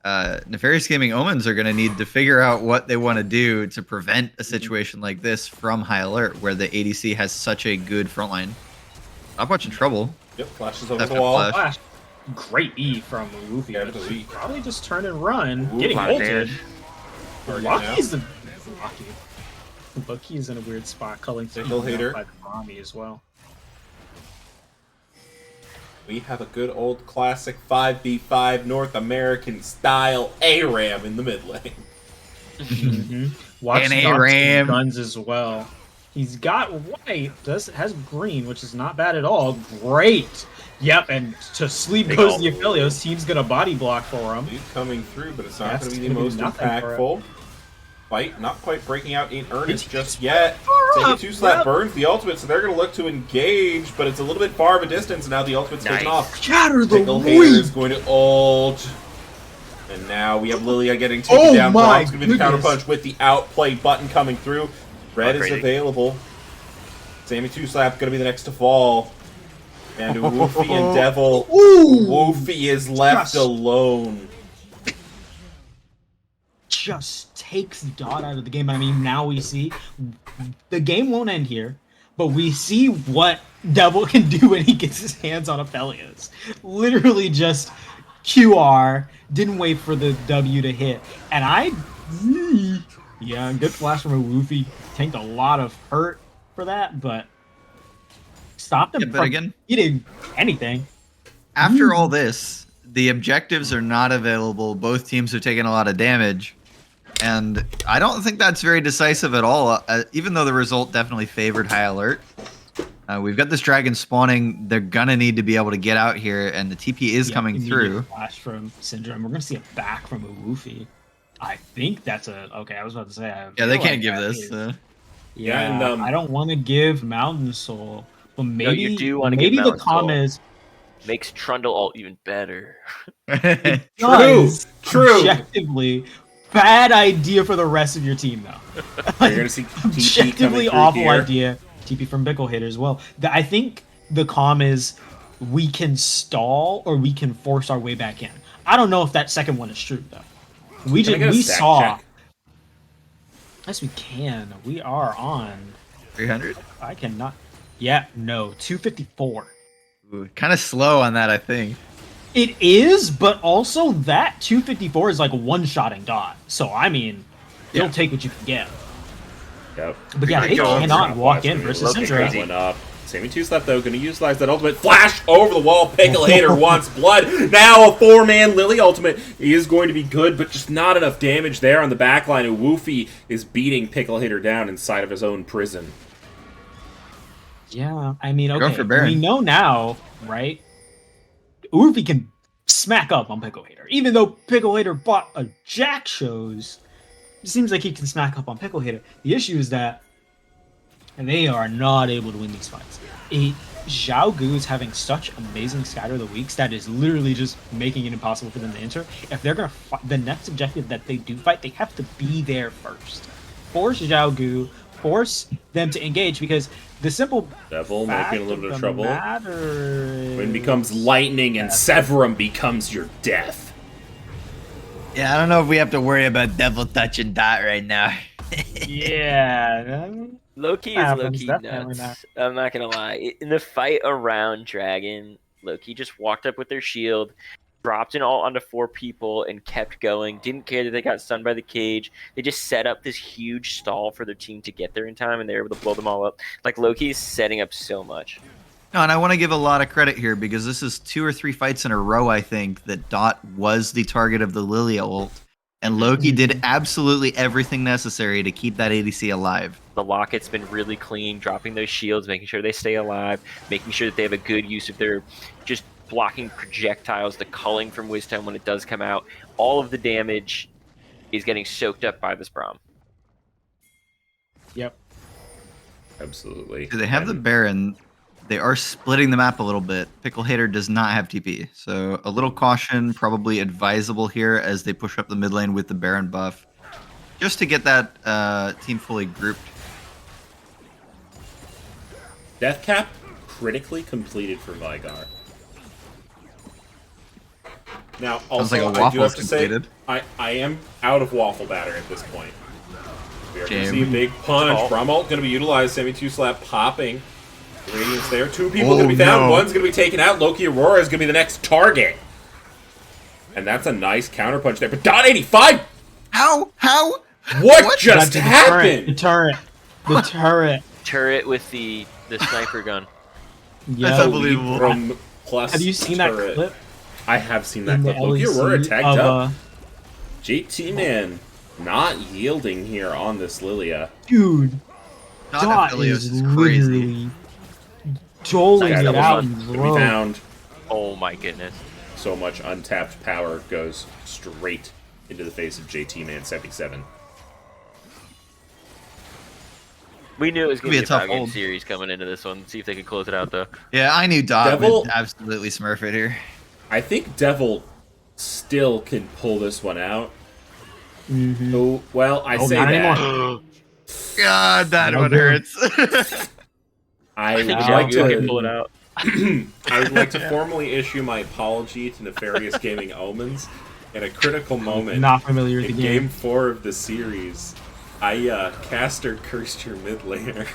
Nefarious Gaming Omens are going to need to figure out what they want to do to prevent a situation like this from High Alert, where the ADC has such a good frontline. Stopwatch in trouble. Yep, flashes over That's the a wall. flash. Flash. Great E from Luffy. Yeah, but the E. probably just turn and run. Ooh, Getting lot of ulted. damage. Lucky's the Lucky. Lucky is in a weird spot, culling Pickle Hater. by the Rami as well. We have a good old classic 5v5 North American style ARAM in the mid lane. Watch And Dots ARAM. guns as well. He's got white, has green, which is not bad at all. Great. Yep, and to sleep Big goes ult. the Aphelios. Team's gonna body block for him. Lead coming through, but it's not That's going to be the gonna be most nothing for it. impactful. Fight not quite breaking out in earnest just yet. Far Take a up, 2-slap yep. burns the ultimate, so they're going to look to engage, but it's a little bit far of a distance, and now the ultimate's taken Nice. off. Shatter the Pickle Hater weed. is going to ult. And now we have Lilia getting taken Oh down. my Brock's going to be the goodness. counterpunch with the outplay button coming through. Red is crazy. available. Sammy 2 Slap gonna be the next to fall. And Woofy and Devil. Ooh! Woofy is left alone. Just takes Dot out of the game. I mean, now we see the game won't end here, but we see what Devil can do when he gets his hands on Lblcs. Literally just QR, didn't wait for the W to hit. And yeah, good flash from a Woofy. Tanked a lot of hurt for that, but stopped him from again, eating anything. After all this, the objectives are not available. Both teams are taking a lot of damage. And I don't think that's very decisive at all, even though the result definitely favored High Alert. We've got this dragon spawning. They're going to need to be able to get out here, and the TP is coming through. Flash from Syndrome. We're going to see a back from a Woofy. I think that's a... Okay, I was about to say... Yeah, they can't give this. Yeah, and, I don't want to give Mountain Soul, but maybe, no, you do want to maybe give the Mountain Soul. Makes Trundle ult even better. True. Objectively, bad idea for the rest of your team, though. You're gonna see TP objectively coming awful here. idea. TP from Pickle Hitter as well. I think the calm is we can stall or we can force our way back in. I don't know if that second one is true though. We saw. Check? Yes, we can. We are on 300. I cannot. Yeah, no, 254. Kind of slow on that, I think. It is, but also that 254 is like one-shotting Dot. So, I mean, you'll take what you can get. Yep. But yeah, they cannot walk in versus Syndrome. Syndrome. Sammy 2 Slap, though, going to utilize that ultimate. Flash over the wall. Pickle Hater wants blood. Now a 4-man Lily ultimate is going to be good, but just not enough damage there on the backline. And Woofy is beating Pickle Hater down inside of his own prison. Yeah, I mean, Go okay, for Baron. we know now, right? Woofy can smack up on Pickle Hater. Even though Pickle Hater bought a Jack shows, it seems like he can smack up on Pickle Hater. The issue is that they are not able to win these fights. Zhao Gu is having such amazing Scatter of the Weeks that is literally just making it impossible for them to enter. If they're going to fight, the next objective that they do fight, they have to be there first. Force Zhao Gu, force them to engage, because the simple Devil might be in a little bit of trouble. Matter Wind becomes lightning and Severum becomes your death. Yeah, I don't know if we have to worry about Devil touching Dot right now. yeah. Loki is Loki nuts. I'm not gonna lie. In the fight around Dragon, Loki just walked up with their shield, dropped an ult onto 4 people, and kept going. Didn't care that they got stunned by the cage. They just set up this huge stall for their team to get there in time, and they were able to blow them all up. Like, Loki's setting up so much. No, and I want to give a lot of credit here, because this is 2 or 3 fights in a row, I think, that Dot was the target of the Lilia ult. And Loki did absolutely everything necessary to keep that ADC alive. The Locket's been really clean, dropping those shields, making sure they stay alive, making sure that they have a good use of their just blocking projectiles, the culling from Wisdom when it does come out. All of the damage is getting soaked up by this Braum. Yep. Absolutely. Do they have the Baron? They are splitting the map a little bit. Pickle Hater does not have TP, so a little caution probably advisable here as they push up the mid lane with the Baron buff, just to get that team fully grouped. Death cap critically completed for Vigar. Now, also, like a I do have waffle's to say, completed. I am out of waffle batter at this point. We are going to see a Jam. big punch. Braum ult going to be utilized. Sammy 2 Slap popping. Radiance there. 2 people going to be found. No. One's going to be taken out. Loki Aurora is going to be the next target. And that's a nice counterpunch there. But Dot 85! How? What just happened? The turret. The turret. Turret with the sniper gun. Yeah. That's unbelievable. From plus Have you seen turret. that clip? I have seen that In the clip. Loki Aurora LEC tagged of, up. JT Man not yielding here on this Lilia. Dude, Dot Aphelios is crazy. literally doling Guy it double out shot in to be row. found. Oh my goodness. So much untapped power goes straight into the face of JT Man 77. We knew it was going to be a tough five-game hold. series coming into this one. See if they could close it out, though. Yeah, I knew Dot Devil- would absolutely smurf it here. I think Devil still can pull this one out. Mhm. Oh, well, I say not that. anymore. God, that No one good. hurts. I would think like Joe can to pull it out. I would like to formally issue my apology to Nefarious Gaming Omens. In a critical moment, Not familiar with in the game. Game 4 of the series, I caster cursed your mid laner.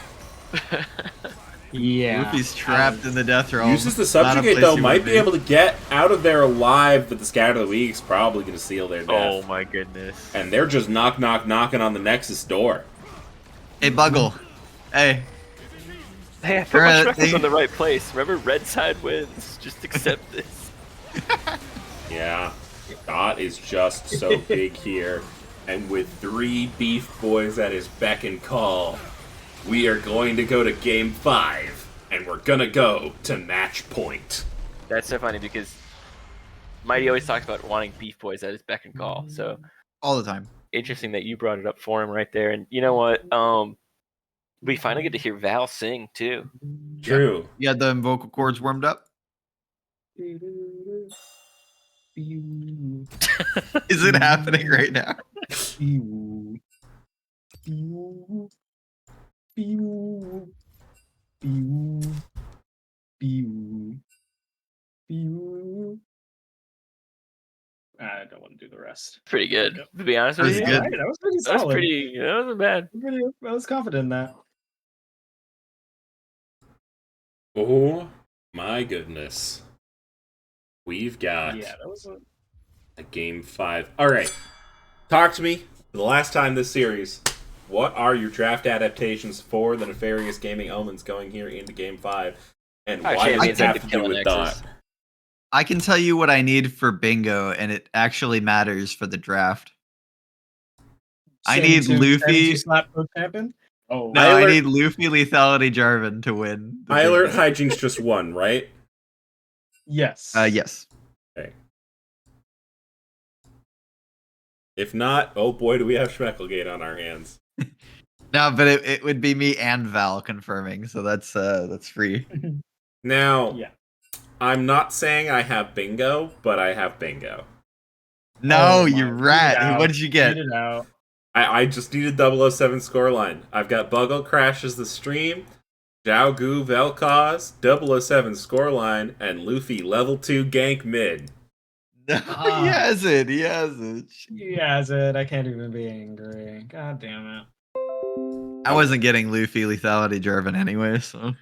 Yeah. Luffy's trapped in the death realm. Uses the Not a subjugate place though, you might wanna be able to get out of there alive, but the Scatter of the Weak's probably going to seal their death. Oh my goodness. And they're just knocking on the Nexus door. Hey, Buggle. Hey. Hey, I put my Alright, speckles in the right place. Remember, red side wins. Just accept this. Yeah, Dot is just so big here. And with 3 beef boys at his beck and call, we are going to go to Game 5. And we're going to go to match point. That's so funny because Mighty always talks about wanting beef boys at his beck and call. So All the time. interesting that you brought it up for him right there. And you know what? We finally get to hear Val sing too. True. You had the vocal cords warmed up? Is it happening right now? I don't want to do the rest. Pretty good, to be honest with That's you. good. Right, that was pretty That was solid. pretty. That wasn't bad. I was confident in that. Oh my goodness. We've got Yeah, that was a Game 5. Alright. Talk to me. For the last time this series, what are your draft adaptations for the Nefarious Gaming Omens going here into Game 5? And why Actually, it does it means I have could to kill do an with Nexus. Dot? I can tell you what I need for bingo, and it actually matters for the draft. I need Luffy. Slap pro champion. Oh, No, I need Luffy, Lethality, Jarvan to win. the I alert bingo. Hijinx just won, right? yes. Yes. Okay. If not, oh boy, do we have Schmecklegate on our hands. No, but it would be me and Val confirming, so that's free. Now, Yeah. I'm not saying I have bingo, but I have bingo. No, Oh you my, rat. read it What did you get? Read it out. I just needed 007 scoreline. I've got Buggle crashes the stream, Zhao Gu Vel'Koz, 007 scoreline, and Luffy level 2 gank mid. No, he hasn't. He hasn't. He has it. I can't even be angry. God damn it. I wasn't getting Luffy, Lethality, Jarvan anyway, so.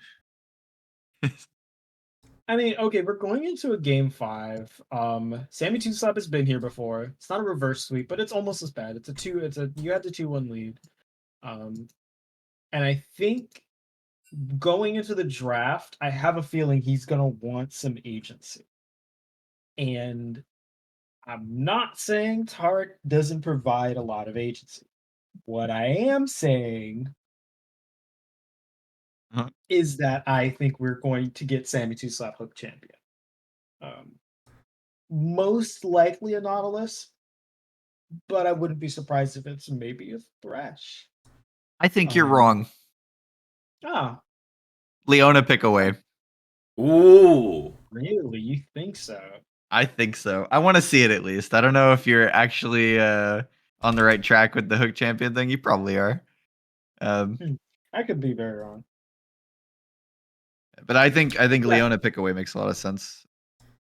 I mean, okay, we're going into a game 5. Sammy Two Slap has been here before. It's not a reverse sweep, but it's almost as bad. You had the 2-1 lead. And I think going into the draft, I have a feeling he's gonna want some agency. And I'm not saying Tarek doesn't provide a lot of agency. What I am saying is that I think we're going to get Sammy Two Slap Hook champion. Most likely a Nautilus, but I wouldn't be surprised if it's maybe a Thresh. I think you're wrong. Ah, Leona, pick away. Ooh. really? You think so? I think so. I want to see it at least. I don't know if you're actually on the right track with the Hook Champion thing. You probably are. I could be very wrong. But I think Leona pick away makes a lot of sense.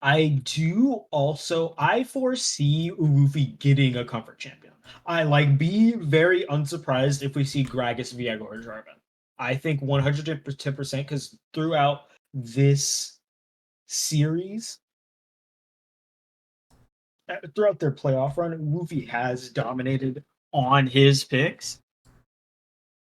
I do also. I foresee Urufi getting a comfort champion. Be very unsurprised if we see Gragas, Viego, or Jarvan. I think 110% because throughout this series, throughout their playoff run, Urufi has dominated on his picks.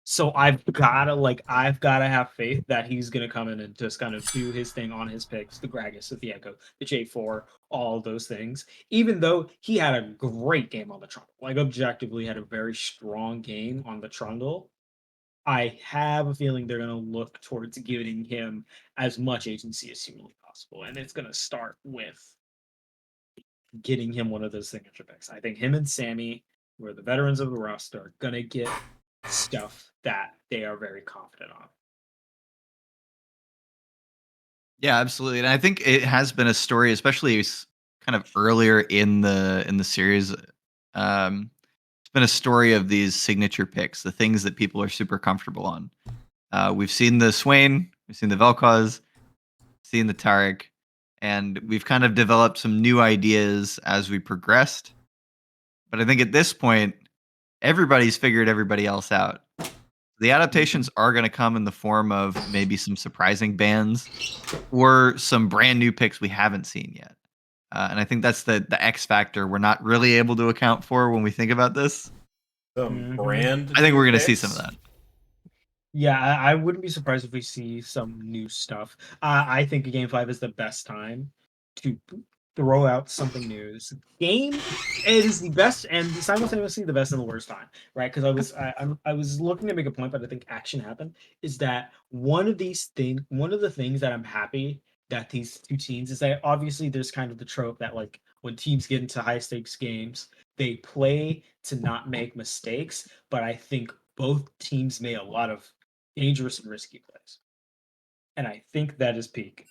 So I've gotta have faith that he's gonna come in and just kind of do his thing on his picks, the Gragas, the Viego, the J4, all of those things. Even though he had a great game on the Trundle, objectively had a very strong game on the Trundle, I have a feeling they're gonna look towards giving him as much agency as humanly possible, and it's gonna start with getting him one of those signature picks. I think him and Sammy, who are the veterans of the roster, are gonna get stuff that they are very confident on. Yeah, absolutely. And I think it has been a story, especially kind of earlier in the series. It's been a story of these signature picks, the things that people are super comfortable on. We've seen the Swain We've seen the Vel'Koz, seen the Taric, and we've kind of developed some new ideas as we progressed. But I think at this point, everybody's figured everybody else out. The adaptations are going to come in the form of maybe some surprising bans or some brand new picks we haven't seen yet. And I think that's the X factor we're not really able to account for when we think about this. Some brand. I think we're going to new see some picks. of that. Yeah, I wouldn't be surprised if we see some new stuff. I think Game 5 is the best time to throw out something new. This game is the best and simultaneously the best and the worst time, right? Because I was looking to make a point, but I think action happened. Is that one of the things that I'm happy that these two teams is that obviously there's kind of the trope that like when teams get into high stakes games, they play to not make mistakes. But I think both teams made a lot of dangerous and risky plays. And I think that is peak.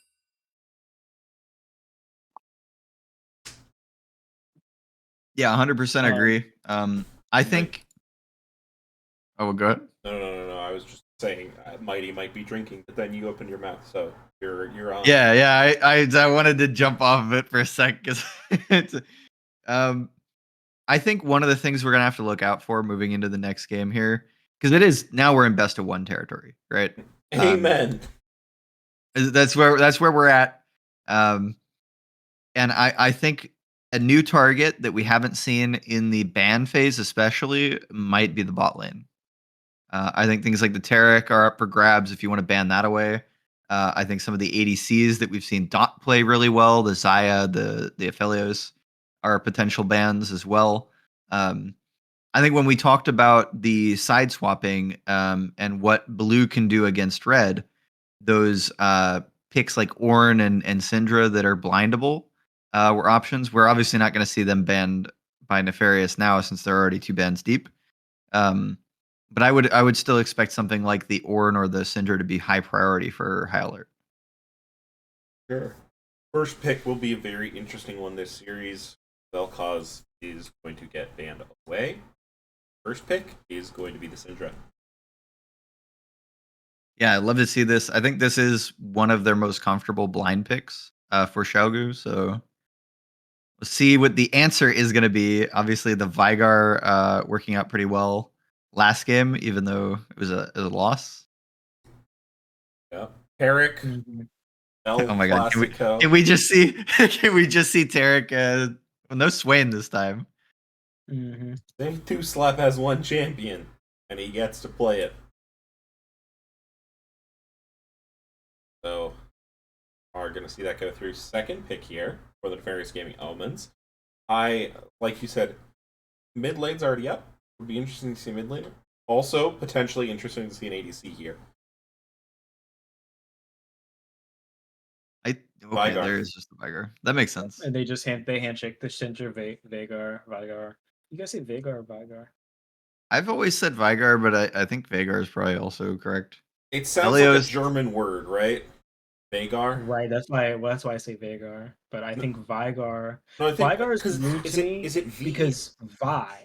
Yeah, 100% agree. I think. Oh, well, go ahead. No. I was just saying, Mighty might be drinking, but then you opened your mouth, so you're on. Yeah. I wanted to jump off of it for a sec because I think one of the things we're gonna have to look out for moving into the next game here, because it is now we're in best of one territory, right? Amen. That's where we're at. And I think a new target that we haven't seen in the ban phase, especially, might be the bot lane. I think things like the Taric are up for grabs if you want to ban that away. I think some of the ADCs that we've seen Dot play really well, the Xayah, the Aphelios, are potential bans as well. I think when we talked about the side swapping and what blue can do against red, those picks like Ornn and Syndra that are blindable were options. We're obviously not going to see them banned by Nefarious now since they're already 2 bans deep. But I would still expect something like the Ornn or the Syndra to be high priority for high alert. Sure. First pick will be a very interesting one this series. Vel'Koz is going to get banned away. First pick is going to be the Syndra. Yeah, I'd love to see this. I think this is one of their most comfortable blind picks for Xiaogu. So we'll see what the answer is going to be. Obviously, the Vigar working out pretty well last game, even though it was a loss. Yeah. Taric. El Oh my god! Clasico. Can we just see? Can we just see Taric? No Swain this time. Same 2 slap has 1 champion, and he gets to play it. So, are going to see that go through. Second pick here for the Nefarious Gaming Omens. Like you said, mid lane's already up. Would be interesting to see mid laner. Also, potentially interesting to see an ADC here. Vigar. There is just the Vigar. That makes sense. And they just handshake the Syndra, Vigar. You guys say Vagar or Vigar? I've always said Vigar, but I think Vagar is probably also correct. It sounds like a German word, right? Vagar. Right. That's why I say Vagar. But I think Vigar. No, I think Vigar is new to me. Is it V? Because Vi.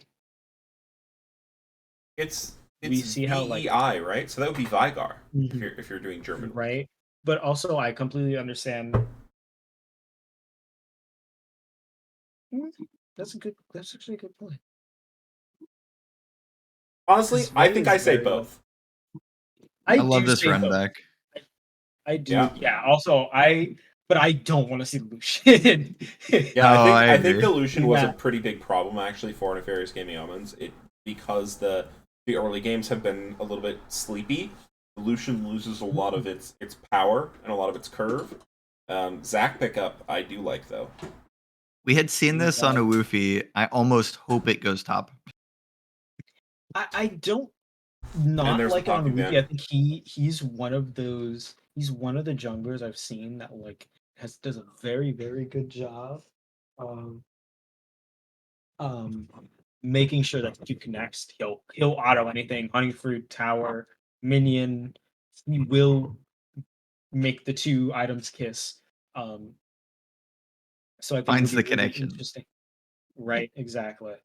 It's we see how like VEI, right? So that would be Vigar if you're doing German, right? But also, I completely understand. That's actually a good point. Honestly, I think I say both. I love this run back. I do. Yeah. Also, but I don't want to see Lucian. Yeah, I think the Lucian was a pretty big problem actually for Nefarious Gaming Omens. Because the early games have been a little bit sleepy. The Lucian loses a lot of its power and a lot of its curve. Zac pickup I do like though. We had seen this on a Woofy. I almost hope it goes top. I don't not like it on Woofy. I think he's one of those. He's one of the junglers I've seen that like does a very, very good job. Making sure that he connects. He'll auto anything. Honey fruit, tower, minion. He will make the 2 items kiss. So I think finds the really connection. Interesting. Right, exactly.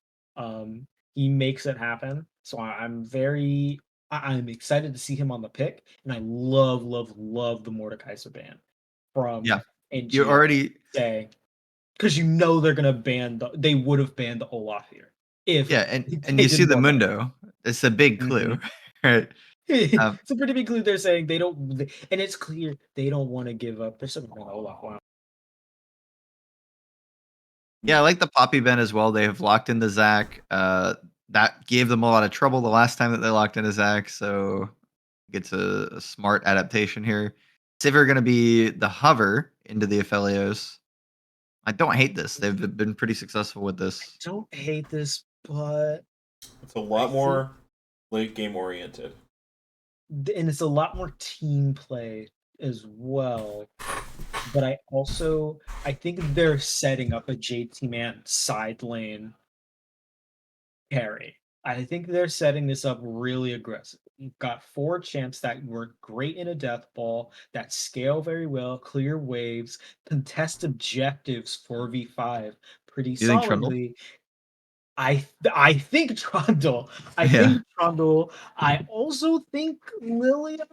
He makes it happen. So I'm very I'm excited to see him on the pick, and I love, love, love the Mordekaiser ban from Yeah. NG. You already say because you know they're gonna they would have banned the Olaf here if and they you see didn't the want that. Mundo. It's a big clue, right? It's a pretty big clue. They're saying they don't, and it's clear they don't want to give up. They're still gonna ban Olaf. Wow. Yeah, I like the Poppy Ben as well. They have locked into Zach. That gave them a lot of trouble the last time that they locked into Zach, so it's a smart adaptation here. Sivir going to be the hover into the Aphelios. I don't hate this. They've been pretty successful with this. Don't hate this, but It's a lot more late game oriented. and it's a lot more team play as well. But I think they're setting up a JT Man side lane carry. I think they're setting this up really aggressive. You've got 4 champs that work great in a death ball, that scale very well, clear waves, contest objectives 4v5 pretty You think Trundle? solidly. I think Trundle. I Yeah. think Trundle. I also think Lilia.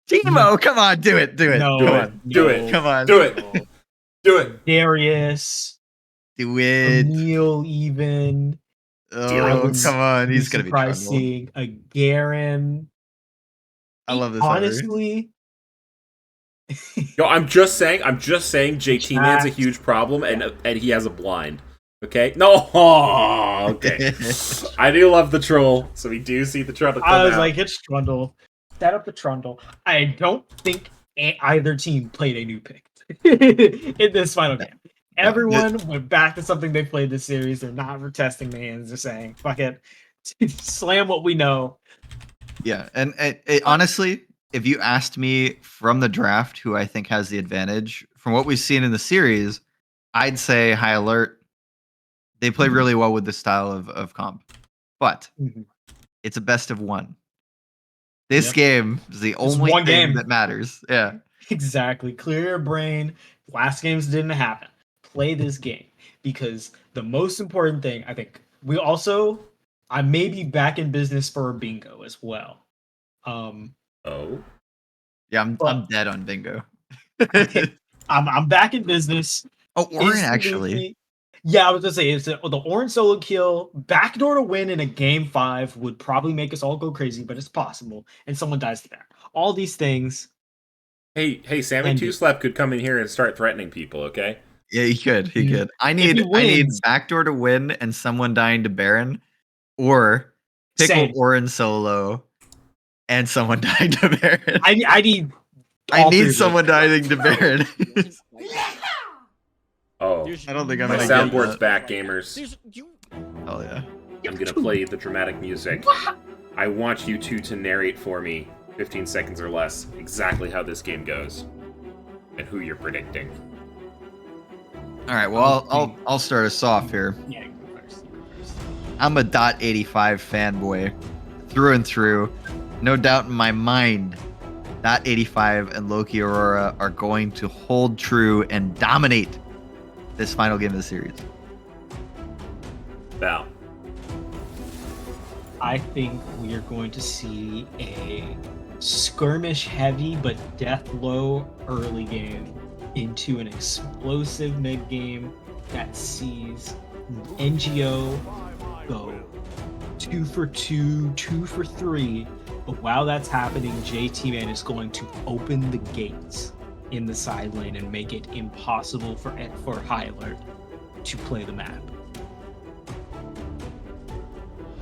Timo, come on, do it. No, Come on. Do it. Come on. Do it. Do it. Darius. Do it. Emil even. Oh, come on. He's going to be surprised Trundle. seeing a Garen. I love this. Honestly, Yo, I'm just saying JT Man's a huge problem and he has a blind. Okay? No. Oh, okay. I do love the troll, so we do see the Trundle come I was out. like, it's Trundle. Set up the Trundle. I don't think either team played a new pick in this final game. Everyone went back to something they played this series. They're not retesting the hands. They're saying, fuck it. Slam what we know. Yeah, and honestly, if you asked me from the draft who I think has the advantage, from what we've seen in the series, I'd say High Alert. They play really well with this style of comp. But it's a best of 1. This game is the only thing that matters. Yeah. Exactly. Clear your brain. Last games didn't happen. Play this game. Because the most important thing, I think, I may be back in business for a bingo as well. Yeah, I'm dead on bingo. I'm back in business. Oh, Orin actually. Yeah, I was gonna say the Orin solo kill backdoor to win in a game 5 would probably make us all go crazy, but it's possible, and someone dies there. All these things. Hey, Sammy Two Slap could come in here and start threatening people. Okay. Yeah, he could. I need backdoor to win and someone dying to Baron, or pickle Orin solo and someone dying to Baron. I need someone dying to Baron. Oh, I don't think I'm my gonna soundboard's back, gamers. Oh yeah. I'm gonna play the dramatic music. I want you two to narrate for me, 15 seconds or less, exactly how this game goes and who you're predicting. All right. Well, I'll start us off here. Yeah, you go first. I'm a .85 fanboy through and through. No doubt in my mind, .85 and Loki Aurora are going to hold true and dominate this final game of the series. Val. I think we are going to see a skirmish heavy but death low early game into an explosive mid game that sees NGO go 2 for 2, 2 for 3. But while that's happening, JT Man is going to open the gates in the side lane and make it impossible for High Alert to play the map.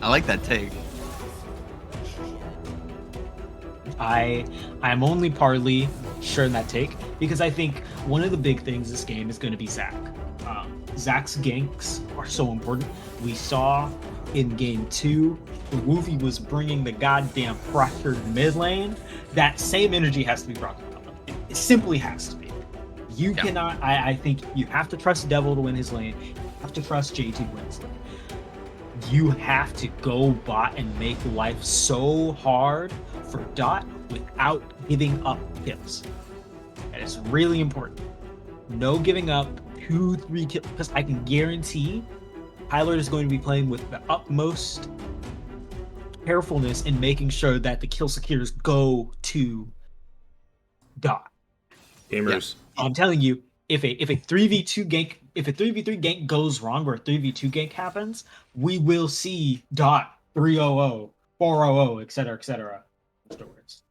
I like that take. I'm only partly sure in that take because I think one of the big things this game is going to be Zach. Zach's ganks are so important. We saw in game 2, Woofy was bringing the goddamn pressured mid lane. That same energy has to be brought to the top lane. It simply has to be. You cannot. I think you have to trust Devil to win his lane. You have to trust JT to win his lane. You have to go bot and make life so hard for Dot without giving up kills. That is really important. No giving up 2-3 kills, because I can guarantee Tyler is going to be playing with the utmost carefulness in making sure that the kill secures go to Dot. Gamers. I'm telling you, if a 3v2 gank, if a 3v3 gank goes wrong or a 3v2 gank happens, we will see Dot 300, 400, etc. afterwards.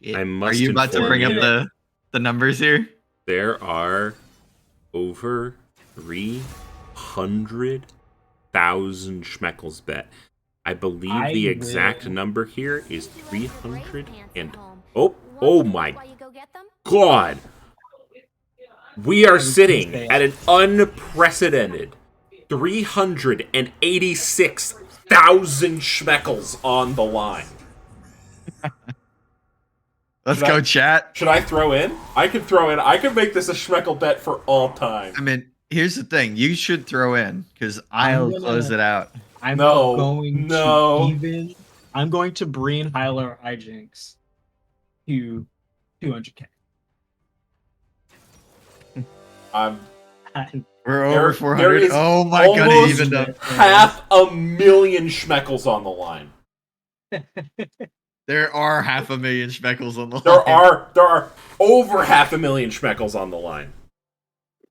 I Are must you about to inform bring up you. the numbers here? There are over 300,000 Schmeckles bet. I believe the exact number here is 300 and... Oh my God! We are sitting at an unprecedented 386,000 Schmeckles on the line. Let's go, chat. Should I throw in? I could throw in. I could make this a Schmeckle bet for all time. I mean, here's the thing. You should throw in, because I'll close it out. I'm No, going no. to even. I'm going to bring Hyler Hijinx to 200k. We're over there 400. is Oh my God, it almost evened up. 500,000 Schmeckles on the line. There are 500,000 Schmeckles on the line. There are over 500,000 Schmeckles on the line.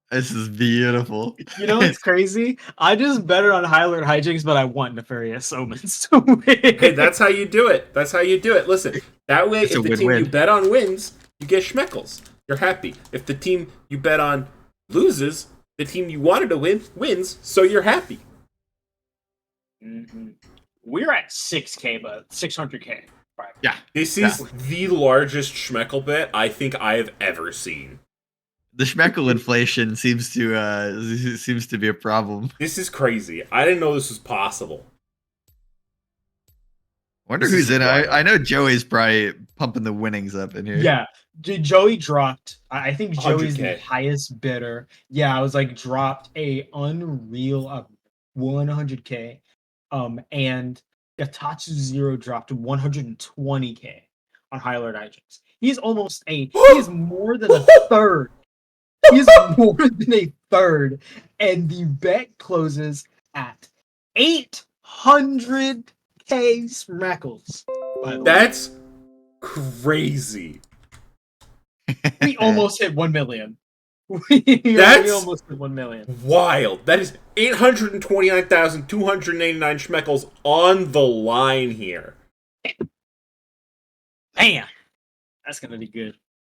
This is beautiful. You know what's crazy? I just betted on Hyler Hijinx, but I want Nefarious Omens to win. Hey, that's how you do it. That's how you do it. Listen, that way, It's if a the team win-win. you bet on wins, you get Schmeckles. You're happy. If the team you bet on loses, the team you wanted to win wins, so you're happy. Mm-hmm. We're at 6k, but 600k. Yeah. This is the largest Schmeckle bet I think I have ever seen. The Schmeckle inflation seems to be a problem. This is crazy. I didn't know this was possible. Wonder This who's is in it. wild. I know Joey's probably pumping the winnings up in here. Yeah, Joey dropped. I think Joey's 100K. the highest bidder. Yeah, I was like dropped a unreal 100k. And Gatatsu Zero dropped 120k on Hyler Hijinx. He's almost he is more than a third. He's more than a third, and the bet closes at 800k Schmeckles. By the way. That's crazy. We almost hit 1 million. We That's almost hit 1 million. Wild. That is 829,289 Schmeckles on the line here. Man, that's gonna be good.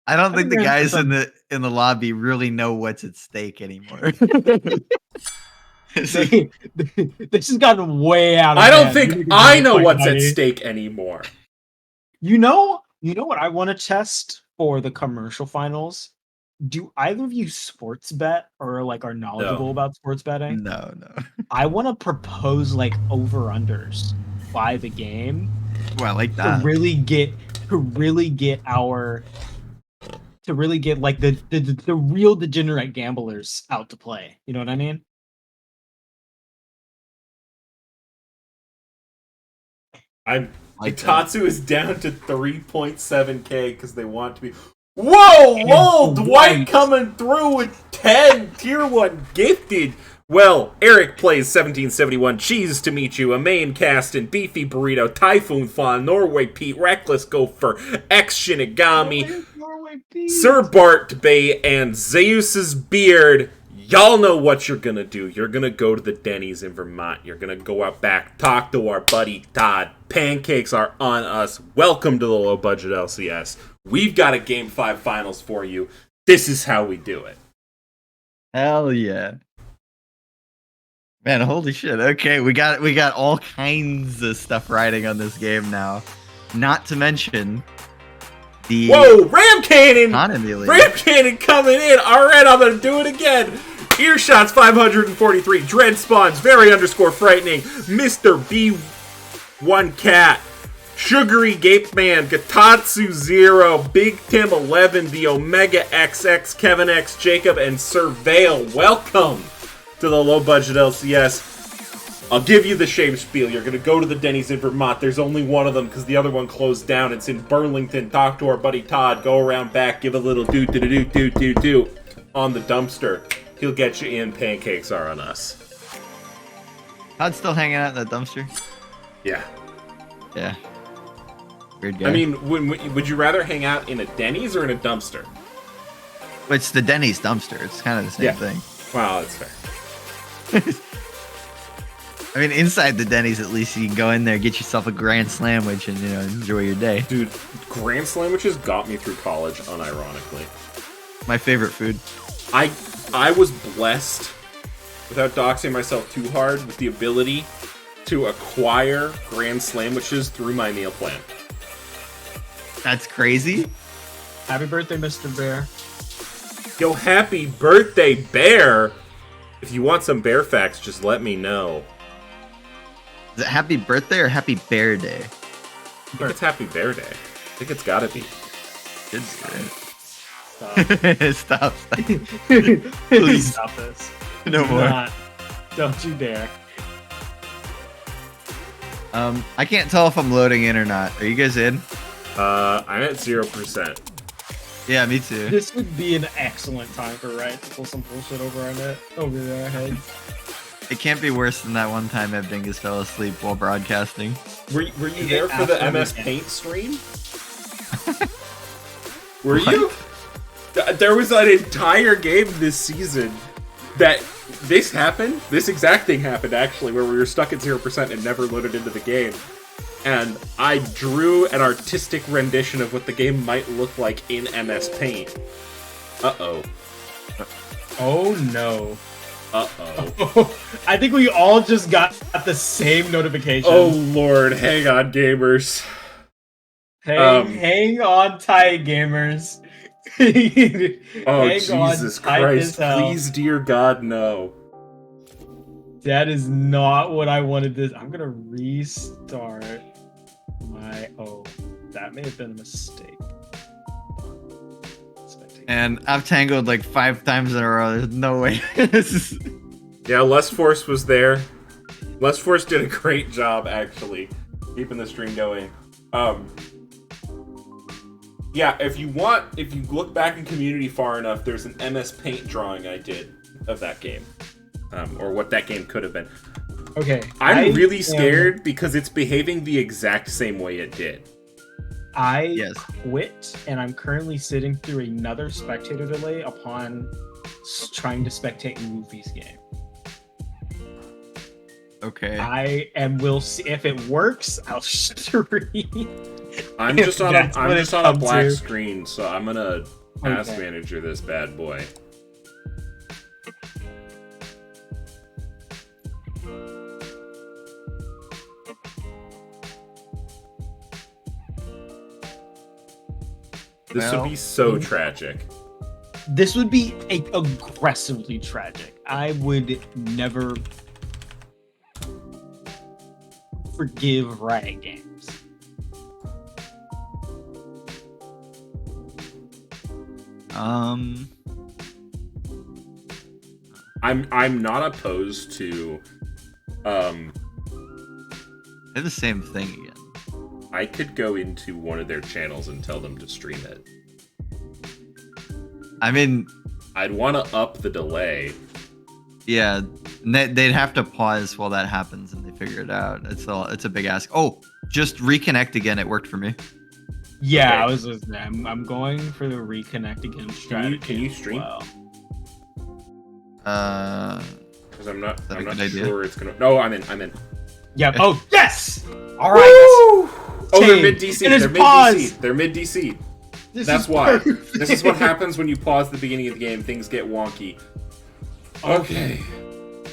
I don't think the think guys there's in the lobby really know what's at stake anymore. This has gotten way out of I don't hand. think We need to I get know fight what's at money. stake anymore. You know what I want to test for the commercial finals? Do either of you sports bet or like are knowledgeable No. about sports betting? No. I want to propose like over-unders by the game Well, I like to that. really get like the real degenerate gamblers out to play. You know what I mean? Like that. Tatsu is down to 3.7k because they want to be. Whoa! Lol! Dwight coming through with 10 tier 1 gifted. Well, Eric plays 1771. Cheese to meet you. A main cast and Beefy Burrito. Typhoon Fawn. Norway Pete. Reckless Gopher. X Shinigami. Sir Bart Bay and Zeus's Beard. Y'all know what you're gonna do. You're gonna go to the Denny's in Vermont. You're gonna go out back, talk to our buddy Todd. Pancakes are on us. Welcome to the Low Budget LCS. We've got a Game 5 Finals for you. This is how we do it. Hell yeah. Man, holy shit. Okay, we got all kinds of stuff riding on this game now. Not to mention the Whoa! Ram Cannon! economy league. Ram Cannon coming in. Alright, I'm gonna do it again. Earshots 543. Dread Spawns. Very underscore frightening. Mr. B1 Cat. Sugary Gape Man. Gatatsu 0. Big Tim 11. The Omega XX. Kevin X. Jacob. And Surveil. Welcome to the Low Budget LCS. I'll give you the shame spiel. You're going to go to the Denny's in Vermont. There's only one of them because the other one closed down. It's in Burlington. Talk to our buddy Todd. Go around back. Give a little do on the dumpster. He'll get you in. Pancakes are on us. Todd's still hanging out in that dumpster. Yeah. Yeah. Weird guy. I mean, would you rather hang out in a Denny's or in a dumpster? It's the Denny's dumpster. It's kind of the same thing. Wow, that's fair. I mean, inside the Denny's, at least you can go in there, get yourself a grand sandwich, and enjoy your day. Dude, Grand Sandwiches got me through college, unironically. My favorite food. I was blessed, without doxing myself too hard, with the ability to acquire Grand Sandwiches through my meal plan. That's crazy. Happy birthday, Mr. Bear. Yo, happy birthday, Bear! If you want some bear facts, just let me know. Is it happy birthday or happy bear day? I think it's Happy Bear Day. I think it's gotta be. Stop. Please stop this. No more. Don't you dare. I can't tell if I'm loading in or not. Are you guys in? I'm at 0%. Yeah, me too. This would be an excellent time for Riot to pull some bullshit over our heads. It can't be worse than that one time Ed Dingus fell asleep while broadcasting. Were you there for the MS Paint stream? Were you? There was an entire game this season that this exact thing happened actually, where we were stuck at 0% and never loaded into the game. And I drew an artistic rendition of what the game might look like in MS Paint. Uh-oh. Oh no. Uh-oh. I think we all just got the same notification. Oh lord, hang on, gamers. Hang on tight, gamers. Oh, Hang Jesus Christ. Please, dear God, no. That is not what I wanted this. I'm gonna restart my... Oh, that may have been a mistake. And I've tangled like 5 times in a row. There's no way. Yeah, Less Force was there. Less Force did a great job, actually, keeping the stream going. Yeah, if you look back in community far enough, there's an MS Paint drawing I did of that game. Or what that game could have been. Okay. I'm really scared because it's behaving the exact same way it did. I quit, and I'm currently sitting through another spectator delay upon trying to spectate Luffy's game. Okay. We'll see if it works. I'll stream. I'm just on a black to. screen, so I'm gonna task manager this bad boy. This would be so tragic. This would be aggressively tragic. I would never forgive Riot Games. I'm not opposed to They're the same thing again. I could go into one of their channels and tell them to stream it. I mean, I'd want to up the delay. Yeah, they'd have to pause while that happens and they figure it out. It's a big ask. Oh, just reconnect again. It worked for me. Yeah, Okay. I'm going for the reconnect again strategy. Can you stream? Well. Because I'm not a good sure idea? it's gonna. No, I'm in. Yeah. Oh yes. All right. Oh, they're mid DC. It is They're mid pause. DC. They're mid DC. This That's is why. perfect. This is what happens when you pause the beginning of the game. Things get wonky. Okay.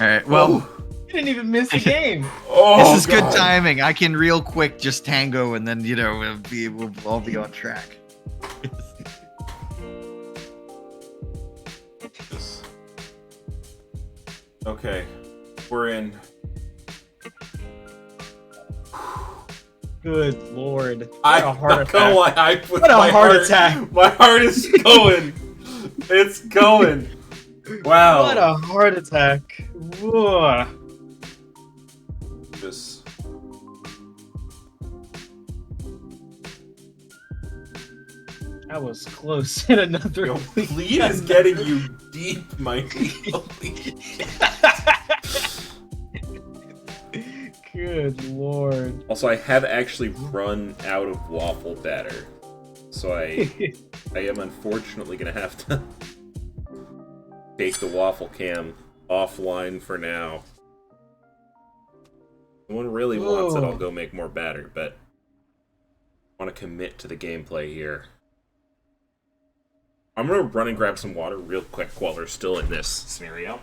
All right. Well, You didn't even miss the game. Oh, this is God. good timing. I can real quick just tango, and then we'll all be on track. Okay, we're in. Good lord. What I a heart not gonna attack. lie, I put What a my heart attack. My heart is going. It's going. Wow. What a heart attack. Ugh. Just. That was close in another Yo, week. Lead is getting you deep, Mikey. Good Good lord. Also, I have actually run out of waffle batter, so I am unfortunately gonna have to take the waffle cam offline for now. If someone really wants it, I'll go make more batter, but I want to commit to the gameplay here. I'm gonna run and grab some water real quick while we're still in this scenario.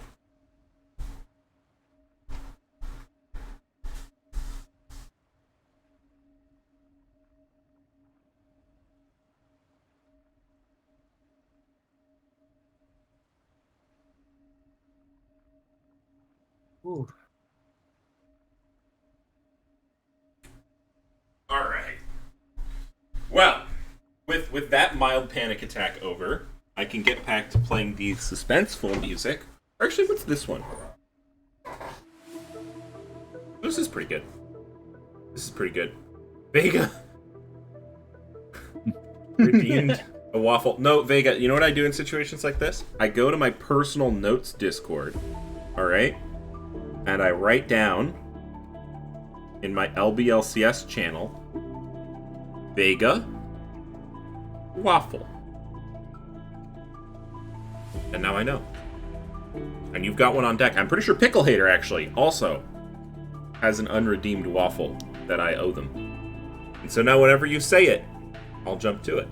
Ooh. All right. Well, with that mild panic attack over, I can get back to playing the suspenseful music. Or actually, what's this one? This is pretty good. This is pretty good. Vega redeemed a waffle. No, Vega, you know what I do in situations like this? I go to my personal notes Discord, alright? And I write down in my Lblcs channel, Vega, waffle. And now I know. And you've got one on deck. I'm pretty sure Pickle Hater, actually, also has an unredeemed waffle that I owe them. And so now whenever you say it, I'll jump to it.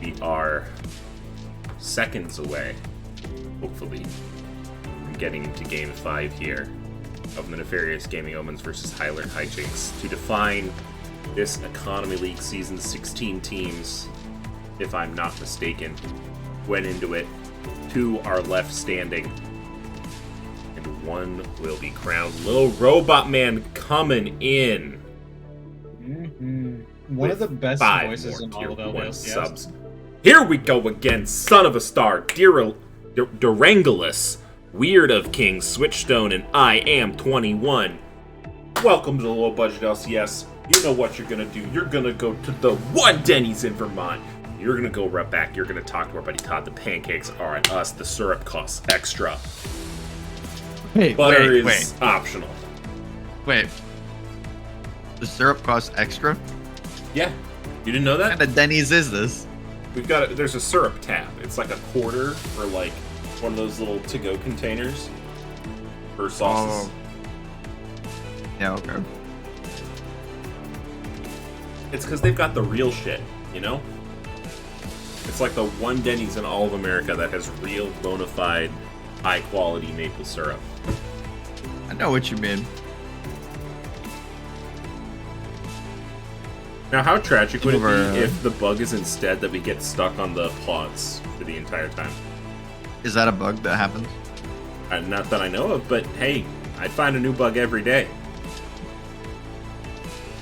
We are seconds away, hopefully, from getting into Game 5 here of the Nefarious Gaming Omens versus Hijinx to define this Economy League Season 16 teams, if I'm not mistaken. Went into it. 2 are left standing. And 1 will be crowned. Little Robot Man coming in. One of the best voices in all of L1 Lblcs. subs. Here we go again, son of a star. Durangulus, Weird of Kings, Switchstone, and I am 21. Welcome to the Low Budget LCS. You know what you're gonna do. You're gonna go to the one Denny's in Vermont. You're gonna go right back. You're gonna talk to our buddy Todd. The pancakes are on us. The syrup costs extra. Butter is optional. Wait. The syrup costs extra? Yeah. You didn't know that? What kind of Denny's is this? We've got there's a syrup tab. It's like a quarter for like one of those little to-go containers for sauces. Yeah, okay. It's because they've got the real shit, you know? It's like the one Denny's in all of America that has real, bona fide, high-quality maple syrup. I know what you mean. Now, how tragic would it be if the bug is instead that we get stuck on the plots for the entire time? Is that a bug that happens? Not that I know of, but hey, I'd find a new bug every day.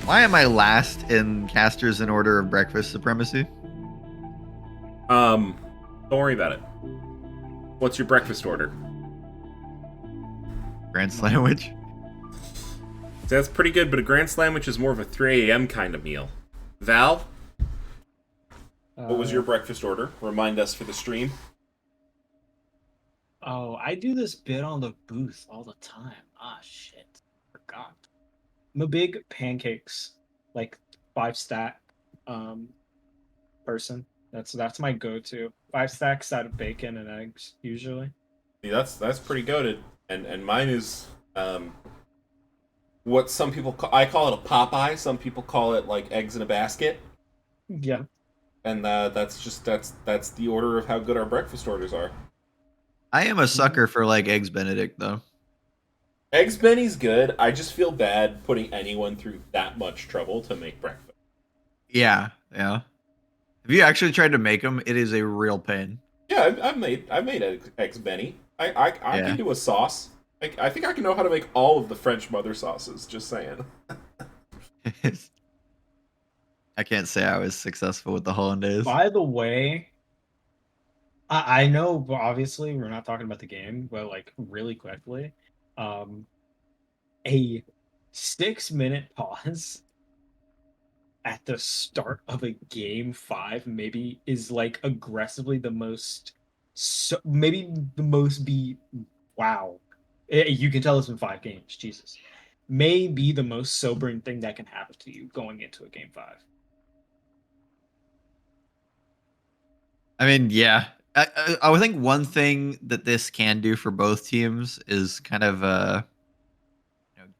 Why am I last in casters in order of breakfast supremacy? Don't worry about it. What's your breakfast order? Grand Sandwich? That's pretty good, but a Grand Sandwich is more of a 3 a.m. kind of meal. Val? What was your breakfast order? Remind us for the stream. Oh, I do this bit on the booth all the time. Ah, shit. Forgot. I'm a big pancakes, like 5-stack person. That's my go-to. 5 stacks out of bacon and eggs, usually. See, that's pretty goated. And mine is what some people call, I call it a Popeye. Some people call it like eggs in a basket. Yeah. And that's the order of how good our breakfast orders are. I am a sucker for like Eggs Benedict though. Eggs Benny's good. I just feel bad putting anyone through that much trouble to make breakfast. Yeah, yeah. Have you actually tried to make them? It is a real pain. Yeah, I've made eggs Benny. I can do a sauce. I think I can know how to make all of the French mother sauces. Just saying. I can't say I was successful with the hollandaise. By the way, I know obviously we're not talking about the game, but like really quickly, a 6-minute pause at the start of a game 5 maybe is like aggressively the most so maybe the most be wow. You can tell it's been 5 games. Jesus, may be the most sobering thing that can happen to you going into a game 5. I mean, yeah. I would think one thing that this can do for both teams is kind of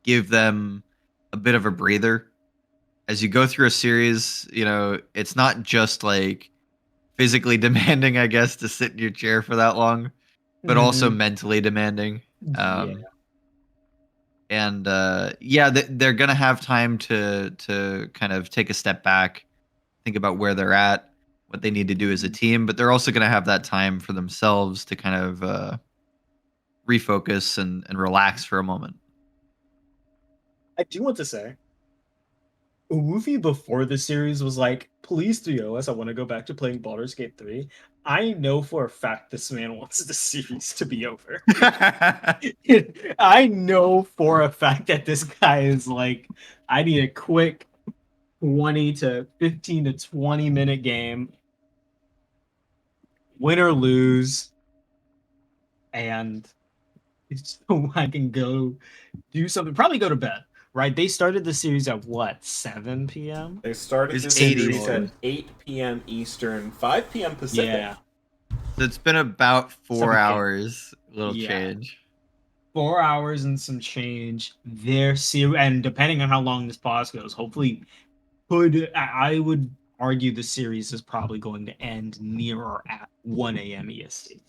give them a bit of a breather as you go through a series. It's not just like physically demanding, I guess, to sit in your chair for that long, but also mentally demanding. Yeah. And yeah, they're gonna have time to kind of take a step back, think about where they're at, what they need to do as a team, but they're also gonna have that time for themselves to kind of refocus and relax for a moment. I do want to say, Luffy before the series was like, please 3OS, I want to go back to playing Baldur's Gate 3. I know for a fact this man wants the series to be over. I know for a fact that this guy is like, I need a quick 20 to 15 to 20-minute game, win or lose, and so I can go do something, probably go to bed, right? They started the series at what, 7 p.m.? They started It's this 8 series at Eastern. 8 p.m. Eastern, 5 p.m. Pacific. Yeah. So it's been about 4 7 p.m. hours, little Yeah. change. 4 hours and some change. Their series, and depending on how long this pause goes, hopefully, I would argue the series is probably going to end near or at 1 a.m. EST.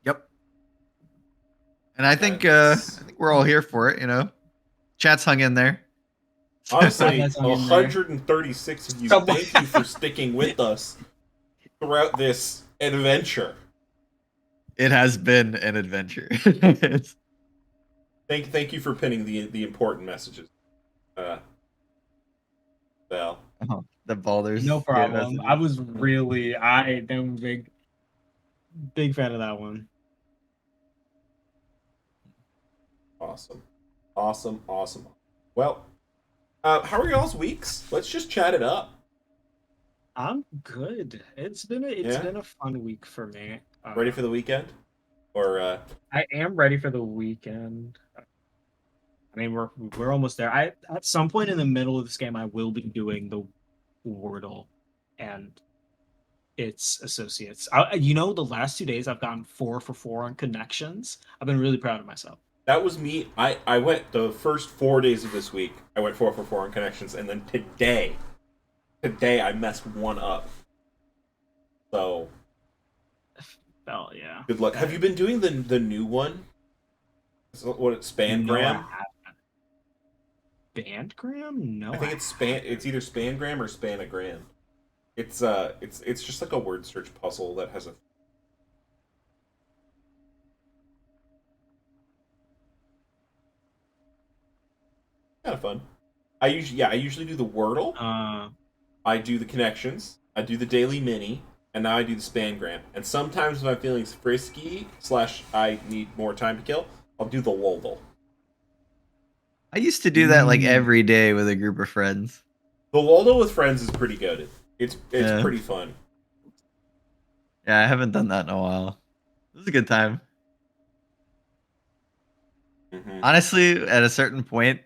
Yep. And I think That's- we're all here for it. Chat's hung in there. Honestly, That's hung in there. 136 of you, Someone- thank you for sticking with us throughout this adventure. It has been an adventure. Thank you for pinning the important messages. Val. The Baldur's No Gate problem. messages. I am a big fan of that one. Awesome. Well, how are y'all's weeks? Let's just chat it up. I'm good. It's been a fun week for me. Ready for the weekend? Or I am ready for the weekend. I mean, we're almost there. At some point in the middle of this game, I will be doing the Wordle and its associates. The last 2 days I've gotten 4 for 4 on connections. I've been really proud of myself. that was me. I went the first 4 days of this week. I went 4 for 4 on connections, and then today I messed one up. So Oh yeah. good luck. Have you been doing the new one? What it's Spangram? No, I haven't. Bandgram? No, I think it's It's either Spangram or Spanagram. It's just like a word search puzzle that has a. Kind of fun. I usually do the Wordle. I do the connections. I do the daily mini, and now I do the Spangram. And sometimes if I'm feeling frisky / I need more time to kill, I'll do the Lldl. I used to do that like every day with a group of friends. The Lldl with friends is pretty good. It's Yeah. pretty fun. Yeah, I haven't done that in a while. It was a good time. Mm-hmm. Honestly, at a certain point,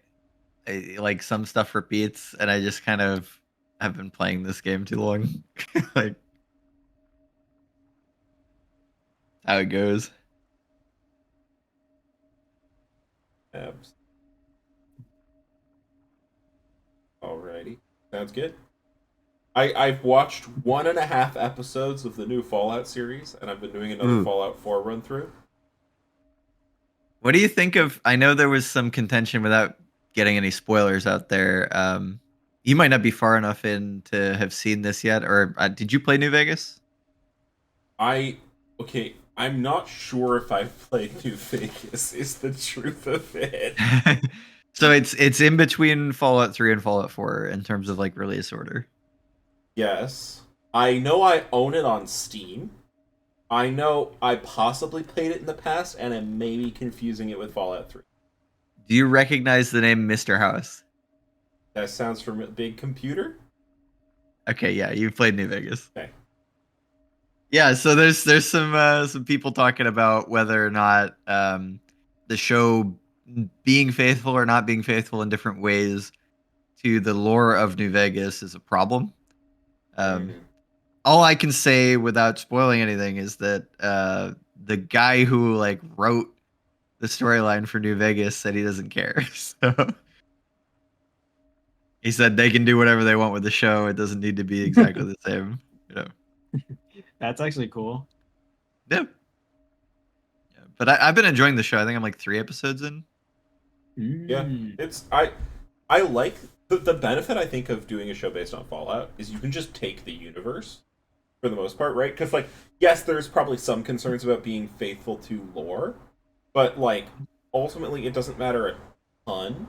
like some stuff repeats, and I just kind of have been playing this game too long. Like how it goes. Alrighty, sounds good. I've watched 1.5 episodes of the new Fallout series, and I've been doing another Fallout 4 run through. What do you think of? I know there was some contention without getting any spoilers out there. You might not be far enough in to have seen this yet, or did you play New Vegas? I'm not sure if I've played New Vegas. Is the truth of it? So it's in between Fallout 3 and Fallout 4 in terms of like release order. Yes, I know I own it on Steam. I know I possibly played it in the past, and I'm maybe confusing it with Fallout 3. Do you recognize the name Mr. House? That sounds from Big Computer? Okay, yeah, you've played New Vegas. Okay. Yeah, so there's some people talking about whether or not the show being faithful or not being faithful in different ways to the lore of New Vegas is a problem. Um, all I can say without spoiling anything is that the guy who like wrote the storyline for New Vegas said he doesn't care. So he said they can do whatever they want with the show. It doesn't need to be exactly the same. You know. That's actually cool. Yeah. Yeah. But I've been enjoying the show. I think I'm like 3 episodes in. Yeah, Mm. it's I like the benefit I think of doing a show based on Fallout is you can just take the universe for the most part, right? Because like yes, there's probably some concerns about being faithful to lore, but like ultimately it doesn't matter a ton.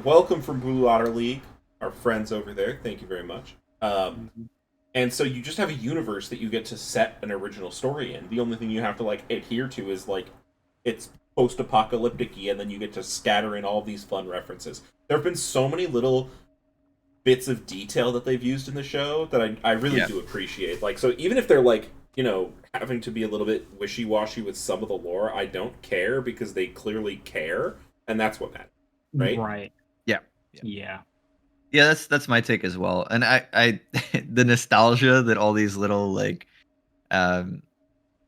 Welcome from Blue Otter League, our friends over there. Thank you very much. And so you just have a universe that you get to set an original story in. The only thing you have to like adhere to is like it's post-apocalyptic and then you get to scatter in all these fun references. There have been so many little bits of detail that they've used in the show that I really do appreciate. Like, so even if they're like, you know, having to be a little bit wishy-washy with some of the lore, I don't care because they clearly care, and that's what matters, right? Right. Yeah. Yeah. Yeah, that's my take as well. And I the nostalgia that all these little like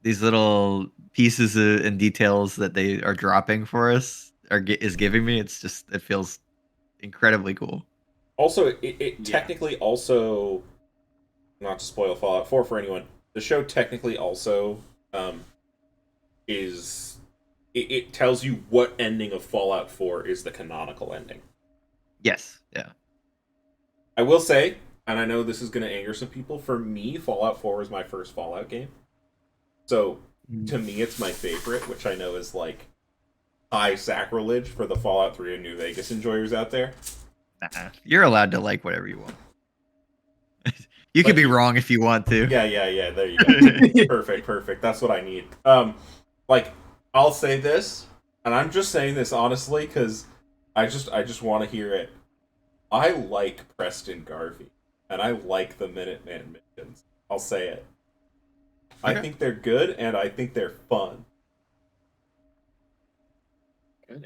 these little pieces and details that they are dropping for us is giving me. It's just it feels incredibly cool. Also, it technically also, not to spoil Fallout 4 for anyone, the show technically also is it tells you what ending of Fallout 4 is the canonical ending. Yes. Yeah. I will say, and I know this is going to anger some people, for me, Fallout 4 was my first Fallout game. So, to me, it's my favorite, which I know is like high sacrilege for the Fallout 3 and New Vegas enjoyers out there. Nah, you're allowed to like whatever you want. You can be wrong if you want to. Yeah. There you go. Perfect. That's what I need. Like, I'll say this, and I'm just saying this honestly because I just want to hear it. I like Preston Garvey, and I like the Minuteman missions. I'll say it. I think they're good, and I think they're fun.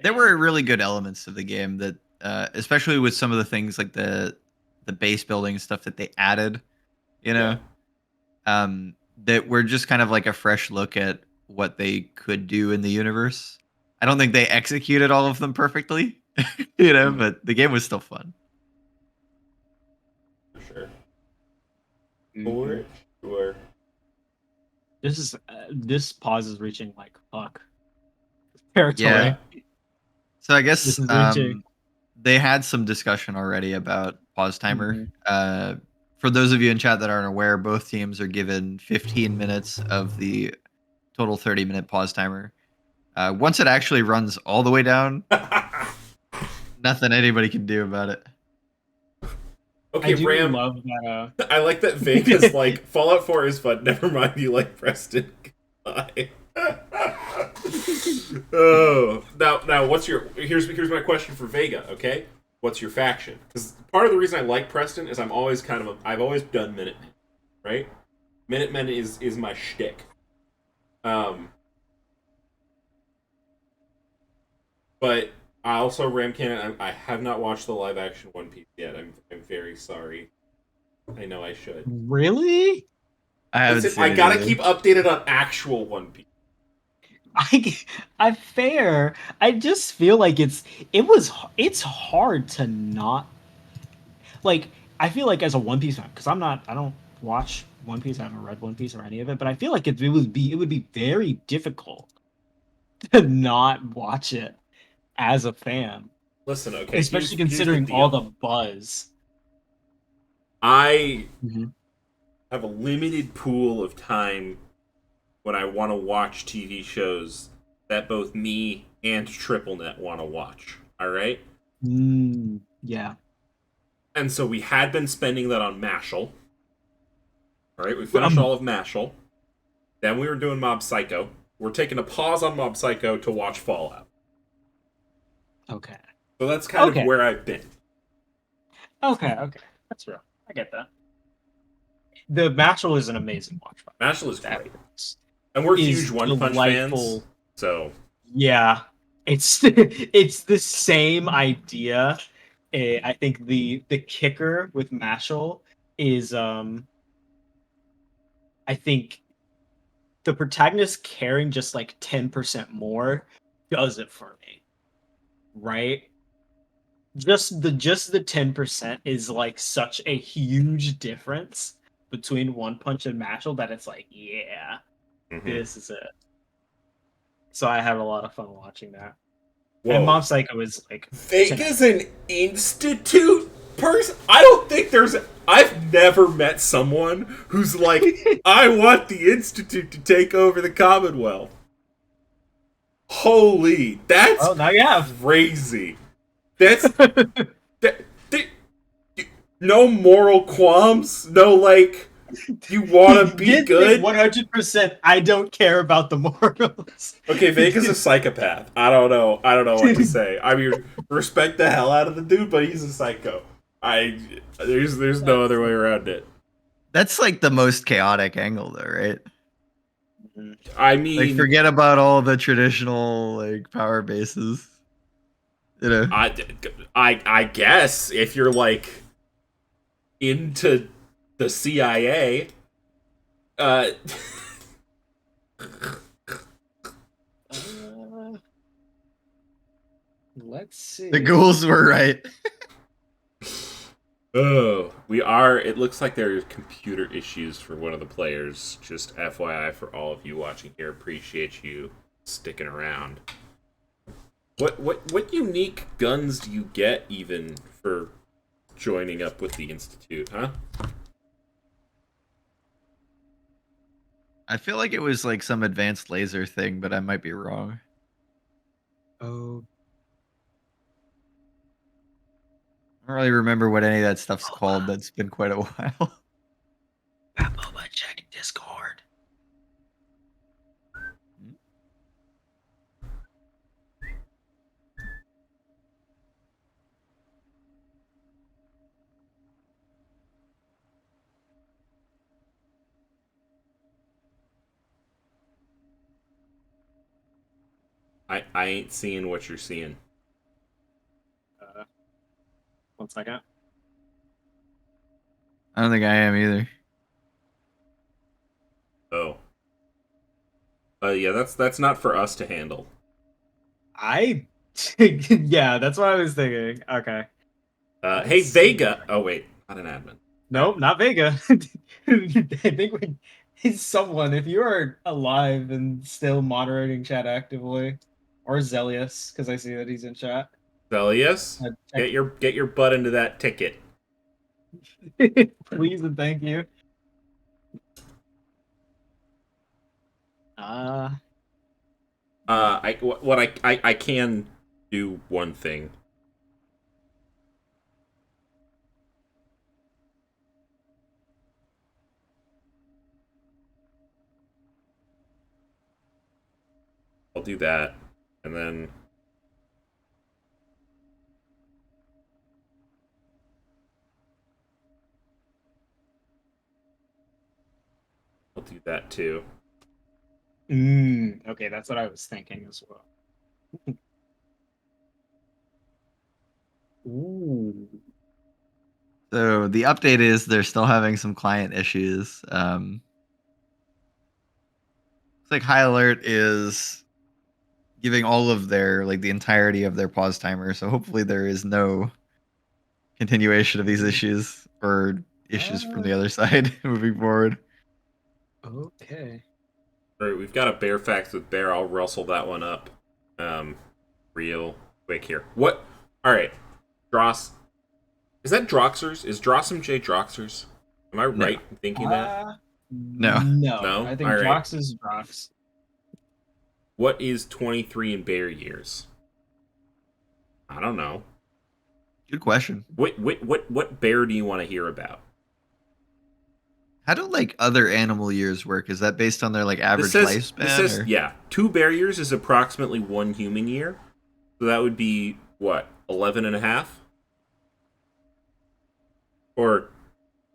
There were really good elements of the game that, especially with some of the things like the base building stuff that they added, you know, that were just kind of like a fresh look at what they could do in the universe. I don't think they executed all of them perfectly, you know, but the game was still fun. For sure. For sure. This pause is reaching like fuck territory. Yeah. So I guess This is reaching. they had some discussion already about pause timer. For those of you in chat that aren't aware, both teams are given 15 minutes of the total 30-minute pause timer. Once it actually runs all the way down, nothing anybody can do about it. Okay, I do Ram. love that. I like that Vega's like Fallout 4 is fun. Never mind, you like Preston. Oh, now, what's your here's my question for Vega? Okay, what's your faction? Because part of the reason I like Preston is I've always done Minutemen, right? Minutemen is my shtick. But I also Ram Cannon. I have not watched the live action One Piece yet. I'm very sorry. I know I should. Really? I gotta keep updated on actual One Piece. I fair. I just feel like it's hard to not like. I feel like as a One Piece fan, because I don't watch One Piece. I haven't read One Piece or any of it, but I feel like it would be very difficult to not watch it as a fan. Listen, okay, Especially here's considering all the buzz. I have a limited pool of time when I want to watch TV shows that both me and TripleNet want to watch. All right? Yeah. And so we had been spending that on Mashal. All right, we finished all of Mashal. Then we were doing Mob Psycho. We're taking a pause on Mob Psycho to watch Fallout. Okay. So that's kind of where I've been. Okay. That's real. I get that. the Mashal is an amazing watch. Mashal is That great. And we're is huge One Punch delightful. fans, so Yeah, it's it's the same idea. I think the kicker with Mashal is I think the protagonist caring just like 10% more does it for me. Right? Just the 10% is like such a huge difference between One Punch and Mashal that it's like, yeah, this is it. So I had a lot of fun watching that. And whoa. Mob Psycho is like 10 Vega's an institute person? I don't think there's... I've never met someone who's like, I want the institute to take over the Commonwealth. Holy, that's Oh, now you have. crazy. That's... that, no moral qualms? No, like, you want to be good? 100%. I don't care about the morals. Okay, Vega's a psychopath. I don't know what to say. I mean, respect the hell out of the dude, but he's a psycho. There's no other way around it. That's like the most chaotic angle, though, right? I mean, Like, forget about all the traditional like power bases. You know, I guess if you're like into the CIA, Let's see. the ghouls were right. oh, we are. It looks like there are computer issues for one of the players. Just FYI for all of you watching here. Appreciate you sticking around. What unique guns do you get even for joining up with the Institute, huh? I feel like it was like some advanced laser thing, but I might be wrong. Oh, I don't really remember what any of that stuff's called. That's been quite a while. check Discord. I ain't seeing what you're seeing. 1 second. I don't think I am either. Oh. Yeah, that's not for us to handle. Yeah, that's what I was thinking. Okay. Hey, Vega. Oh, wait. Not an admin. Nope, not Vega. I think he's someone. If you are alive and still moderating chat actively, or Zelius, because I see that he's in chat. Velius, get your butt into that ticket. Please and thank you. I can do one thing. I'll do that, and then I'll do that too. Okay, that's what I was thinking as well. Ooh. So the update is they're still having some client issues. It's like High Alert is giving all of their like the entirety of their pause timer. So hopefully there is no continuation of these issues or issues from the other side moving forward. Okay. All right, we've got a bear facts with bear. I'll rustle that one up, real quick here. What? All right, Dross. Is that Droxers? Is Drossum J Droxers? Am I right in thinking that? No. No? I think All right. Drox is Drox. What is 23 in bear years? I don't know. Good question. What bear do you want to hear about? How do like other animal years work? Is that based on their like average lifespan? This says, yeah, 2 bear years is approximately 1 human year. So that would be, what, 11 and a half? Or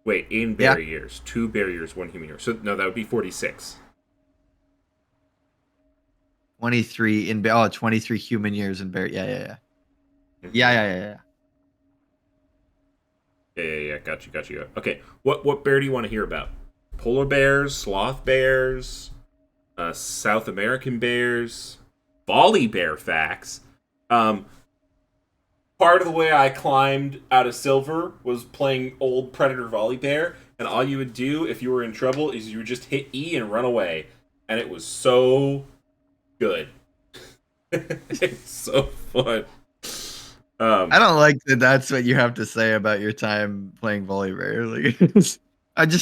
Wait, in Yeah. berry years. 2 berry years, 1 human year. So, no, that would be 46. 23 23 human years in bear. Yeah. Mhm. Yeah. Yeah. Got you. Okay, what bear do you want to hear about? Polar bears, sloth bears, South American bears, volley bear facts. Um, Part of the way I climbed out of silver was playing old Predator volley bear, and all you would do if you were in trouble is you would just hit E and run away, and it was so good. It's so fun. I don't like that. That's what you have to say about your time playing volleyball. Like,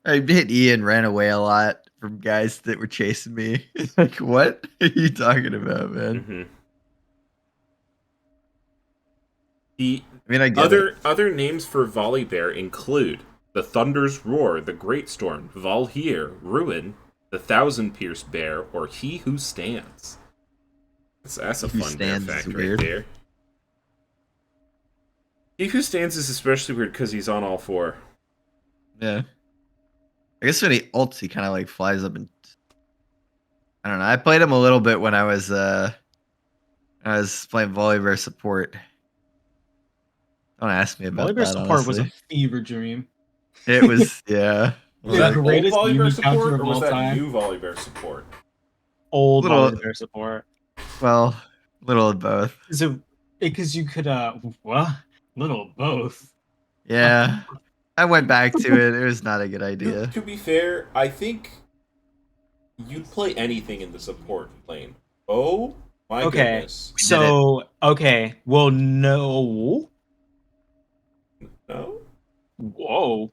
I hit E and ran away a lot from guys that were chasing me. Like, what are you talking about, man? Mm-hmm. The I mean, I get it. other names for volley bear include the Thunder's Roar, the Great Storm, Valhyr, Ruin, the Thousand Pierce Bear, or He Who Stands. That's a He Who fun bear Stands is fact right weird. there. He Who Stands is especially weird because he's on all 4. Yeah. I guess when he ults, he kind of like flies up and I don't know. I played him a little bit when I was playing volleyball support. Don't ask me about Volibear that, support was a honestly. fever dream. It was, yeah. Was The that old greatest volley meme bear encounter support, of or was all that time. new volley bear support? Old Little- Volibear support. Well, little of both. Because you could what? Little of both. Yeah. I went back to it. It was not a good idea. To be fair, I think you'd play anything in the support lane. Oh my Okay. goodness. So okay. Well, no. No? Whoa.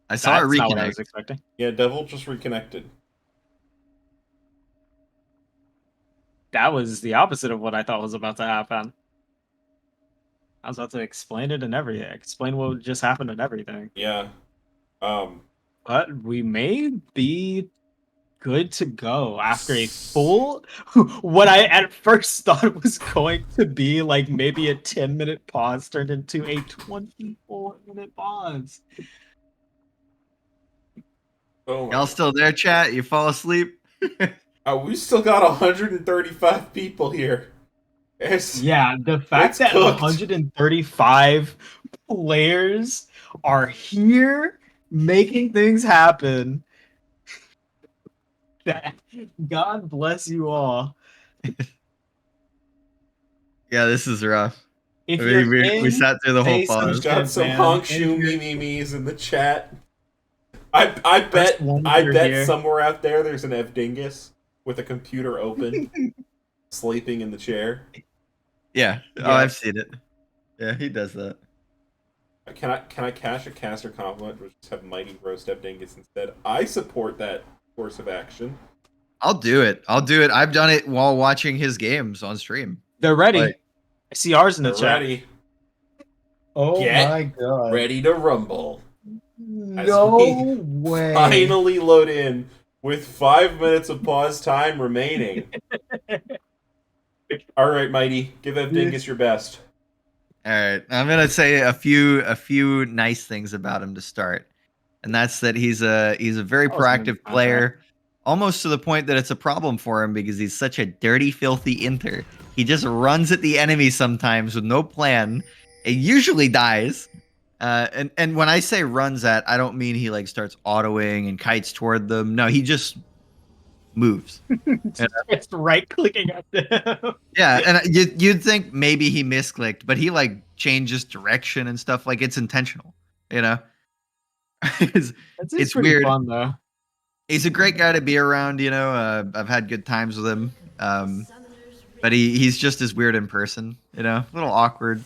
I saw it That's not what I reconnect. was expecting. Yeah, Devil just reconnected. That was the opposite of what I thought was about to happen. I was about to explain it and everything. Explain what just happened and everything. Yeah. But we may be good to go after a full what I at first thought was going to be like maybe a 10-minute pause turned into a 24-minute pause. Oh my Y'all still there, chat? You fall asleep? we still got 135 people here. Yeah, the fact It's that cooked. 135 players are here making things happen. God bless you all. Yeah, this is rough. If I you're mean, we in, sat through the whole say some pause. We've got shit, some man. honk And shoe if you're- memes in the chat. I bet one I you're bet here. somewhere out there there's an Evdingus with a computer open, sleeping in the chair. Yeah. Oh, Yeah. I've seen it. Yeah, he does that. Can I cash a caster compliment or just have Mighty roast Evdingus instead? I support that course of action. I'll do it. I've done it while watching his games on stream. They're ready. Like- I see ours in the We're chat. ready. Oh Get my god. Ready to rumble. No we way. Finally load in with 5 minutes of pause time remaining. All right, Mighty, give Evdingus your best. All right, I'm gonna say a few nice things about him to start, and that's that he's a very That was an proactive contract. player, almost to the point that it's a problem for him because he's such a dirty, filthy inter. He just runs at the enemy sometimes with no plan. It usually dies, and when I say runs at, I don't mean he like starts autoing and kites toward them. No, he just moves. Just right clicking at them. Yeah, and you'd think maybe he misclicked, but he like changes direction and stuff. Like it's intentional, you know. it's pretty weird. fun though. He's a great guy to be around, you know. I've had good times with him, but he's just as weird in person, you know. A little awkward.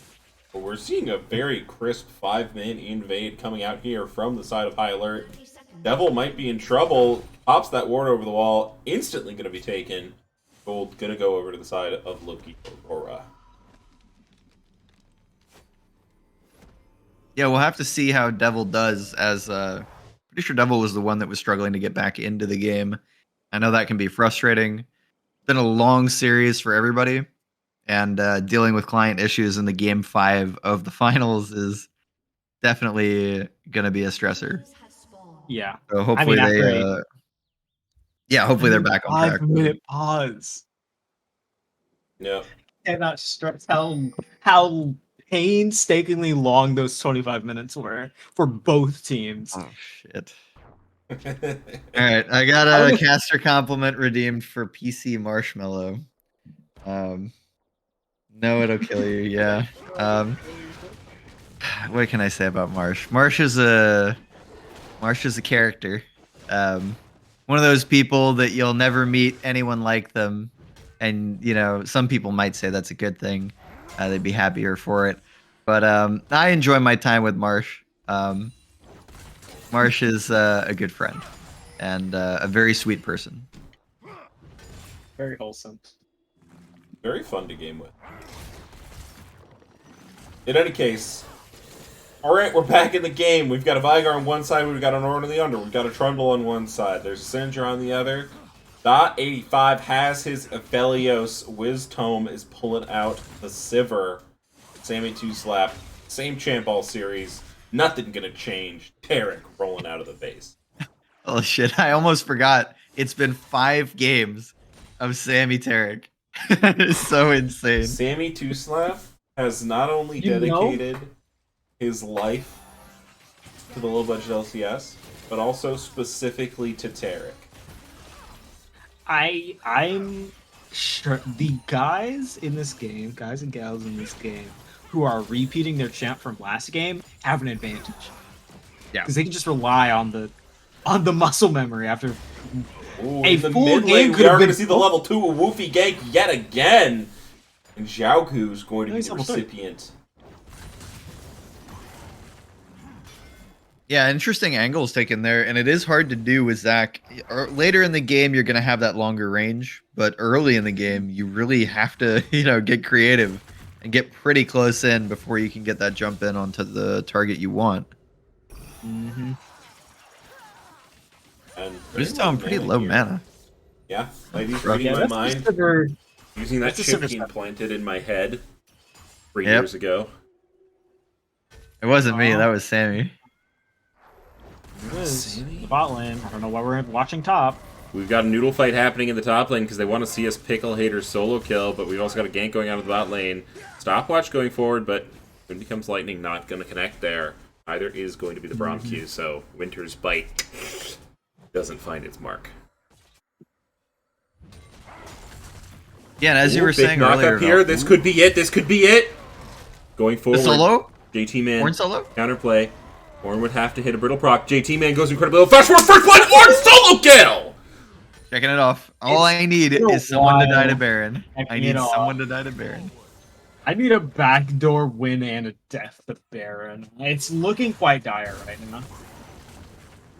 But we're seeing a very crisp 5-man invade coming out here from the side of High Alert. Devil might be in trouble. Pops that ward over the wall. Instantly going to be taken. Gold going to go over to the side of Loki Aurora. Yeah, we'll have to see how Devil does. As pretty sure Devil was the one that was struggling to get back into the game. I know that can be frustrating. It's been a long series for everybody, and dealing with client issues in the game 5 of the finals is definitely gonna be a stressor. Yeah. So hopefully after they, yeah, hopefully they're back on track. 5-minute pause. Yeah. Cannot stress how painstakingly long those 25 minutes were for both teams. Oh shit. All right, I got a caster compliment redeemed for PC Marshmallow. No, it'll kill you. Yeah. What can I say about Marsh? Marsh is a character. One of those people that you'll never meet anyone like them, and you know some people might say that's a good thing. They'd be happier for it, but I enjoy my time with Marsh. Marsh is a good friend and a very sweet person. Very wholesome. Very fun to game with. In any case, alright, we're back in the game. We've got a Vigar on one side, we've got an Ornn on the under, we've got a Trundle on one side, there's a Sindra on the other. Dot 85 has his Aphelios. Wiz Tome is pulling out the Sivir. Sammy 2 Slap. Same champ all series. Nothing gonna change. Tarek rolling out of the base. Oh shit, I almost forgot. It's been 5 games of Sammy Tarek. It's so insane. Sammy 2 Slap has not only You know? dedicated his life to the low budget LCS, but also specifically to Tarek. I'm sure the guys in this game, guys and gals in this game, who are repeating their champ from last game have an advantage. Yeah. Because they can just rely on the muscle memory after Ooh, a in the full mid game lane, could we have are been going to see the level 2 Woofy gank yet again. And Xiaogu's going to be Nice the level 3. recipient. Yeah, interesting angles taken there, and it is hard to do with Zach. Later in the game, you're going to have that longer range, but early in the game, you really have to, get creative and get pretty close in before you can get that jump in onto the target you want. Mm-hmm. And Who's down pretty low here. mana. Yeah, ladies, Rough. reading my mind. Using that that's the chip Sivir being stuff. planted in my head 3 Yep. years ago. It wasn't me, Aw. that was Sammy. The bot lane. I don't know why we're watching top. We've got a noodle fight happening in the top lane because they want to see us Pickle Hater solo kill, but we've also got a gank going out of the bot lane. Stopwatch going forward, but when becomes lightning, not going to connect there. Either is going to be the Braum Q, so Winter's Bite doesn't find its mark. Yeah, and as you were Big saying knock earlier, up here. This could be it. This could be it. Going the forward. solo? JT Man. Ornn solo? Counterplay. Ornn would have to hit a brittle proc. JT Man goes incredibly low. Flash forward, first blood. Ornn solo kill. Checking it off. All I need been a is someone to die to while. Baron. I Checking need it off. someone to die to Baron. I need a backdoor win and a death to Baron. It's looking quite dire right now.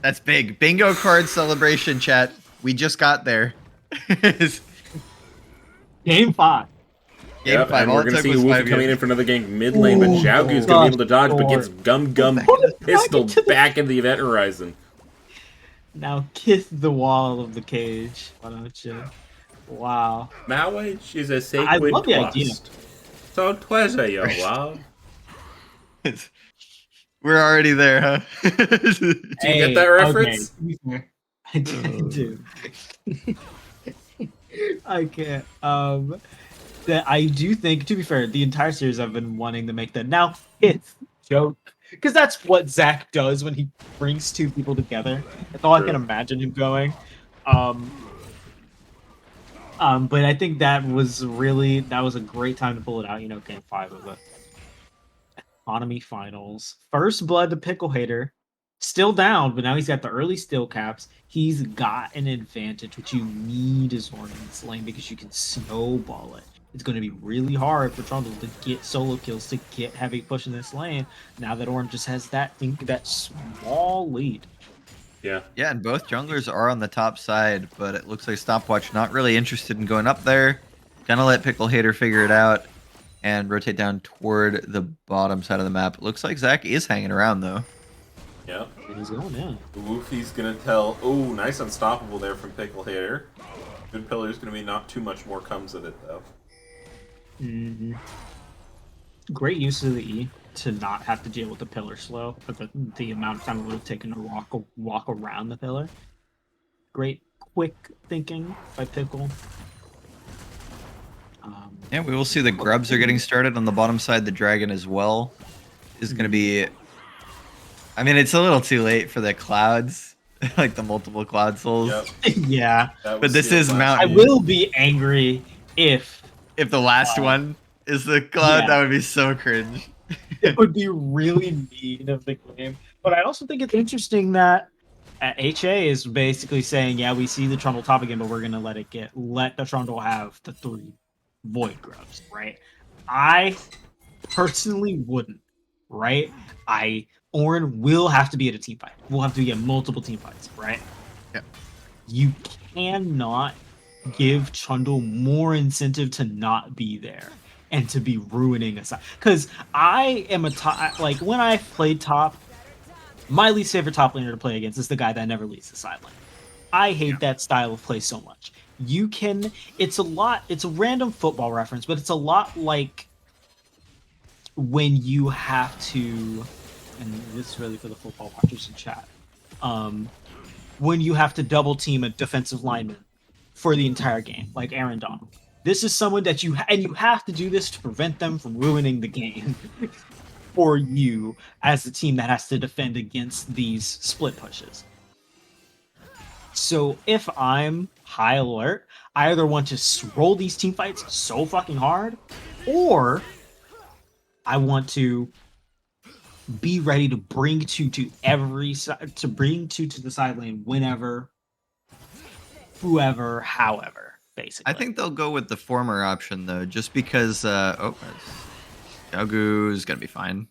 That's big. Bingo card celebration, chat. We just got there. Game 5. Game Yep, 5. and All we're it going to took see was Woofy 5 coming in years. for another gank mid lane, but Ooh, Xiaogu's going to be able to dodge, but gets Gum pistoled back in the event horizon. Now kiss the wall of the cage. Why don't you? Wow. Marriage is a sacred I love the trust. idea. So treasure your love. We're already there, huh? Do you get that reference? Okay. I do. I can't. That I do think, to be fair, the entire series I've been wanting to make that. Now it's joke because that's what Zach does when he brings two people together. That's all I can True. imagine him going. But I think that was a great time to pull it out. Game 5 of the economy finals. First blood to Pickle Hater. Still down, but now he's got the early still caps. He's got an advantage, which you need as Ornn in this lane because you can snowball it. It's going to be really hard for Trundle to get solo kills, to get heavy push in this lane. Now that Ornn just has that small lead. Yeah. Yeah, and both junglers are on the top side, but it looks like Stopwatch not really interested in going up there. Gonna let Pickle Hater figure it out and rotate down toward the bottom side of the map. Looks like Zach is hanging around, though. Yeah. And he's going in. Woofy's going to tell... Oh, nice unstoppable there from Pickle Hater. Good Pillar's going to be not too much more comes of it, though. Great use of the E. to not have to deal with the pillar slow, but the amount of time it would have taken to walk around the pillar. Great quick thinking by Pickle. Yeah, we will see the grubs are getting started on the bottom side. The dragon as well is going to be... I mean, it's a little too late for the clouds, like the multiple cloud souls. Yep. Yeah. But this is I mountain. will be angry if the last one is the cloud, yeah. that would be so cringe. It would be really mean of the game. But I also think it's interesting that HA is basically saying, yeah, we see the Trundle top again, but we're going to let the Trundle have the 3 Void Grubs, right? I personally wouldn't, right? Orin will have to be at a team fight. We'll have to get multiple team fights, right? Yeah. You cannot give Trundle more incentive to not be there and to be ruining a side. Because I am a top, like when I played top, my least favorite top laner to play against is the guy that never leaves the sideline. I hate that style of play so much. It's a random football reference, but it's a lot like when you have to, and this is really for the football watchers in chat, when you have to double team a defensive lineman for the entire game, like Aaron Donald. This is someone that you have to do this to prevent them from ruining the game for you as the team that has to defend against these split pushes. So if I'm high alert, I either want to roll these team fights so fucking hard, or I want to be ready to bring two to the side lane whenever, whoever, however. Basically, I think they'll go with the former option though, just because. Xiaogu's gonna be fine.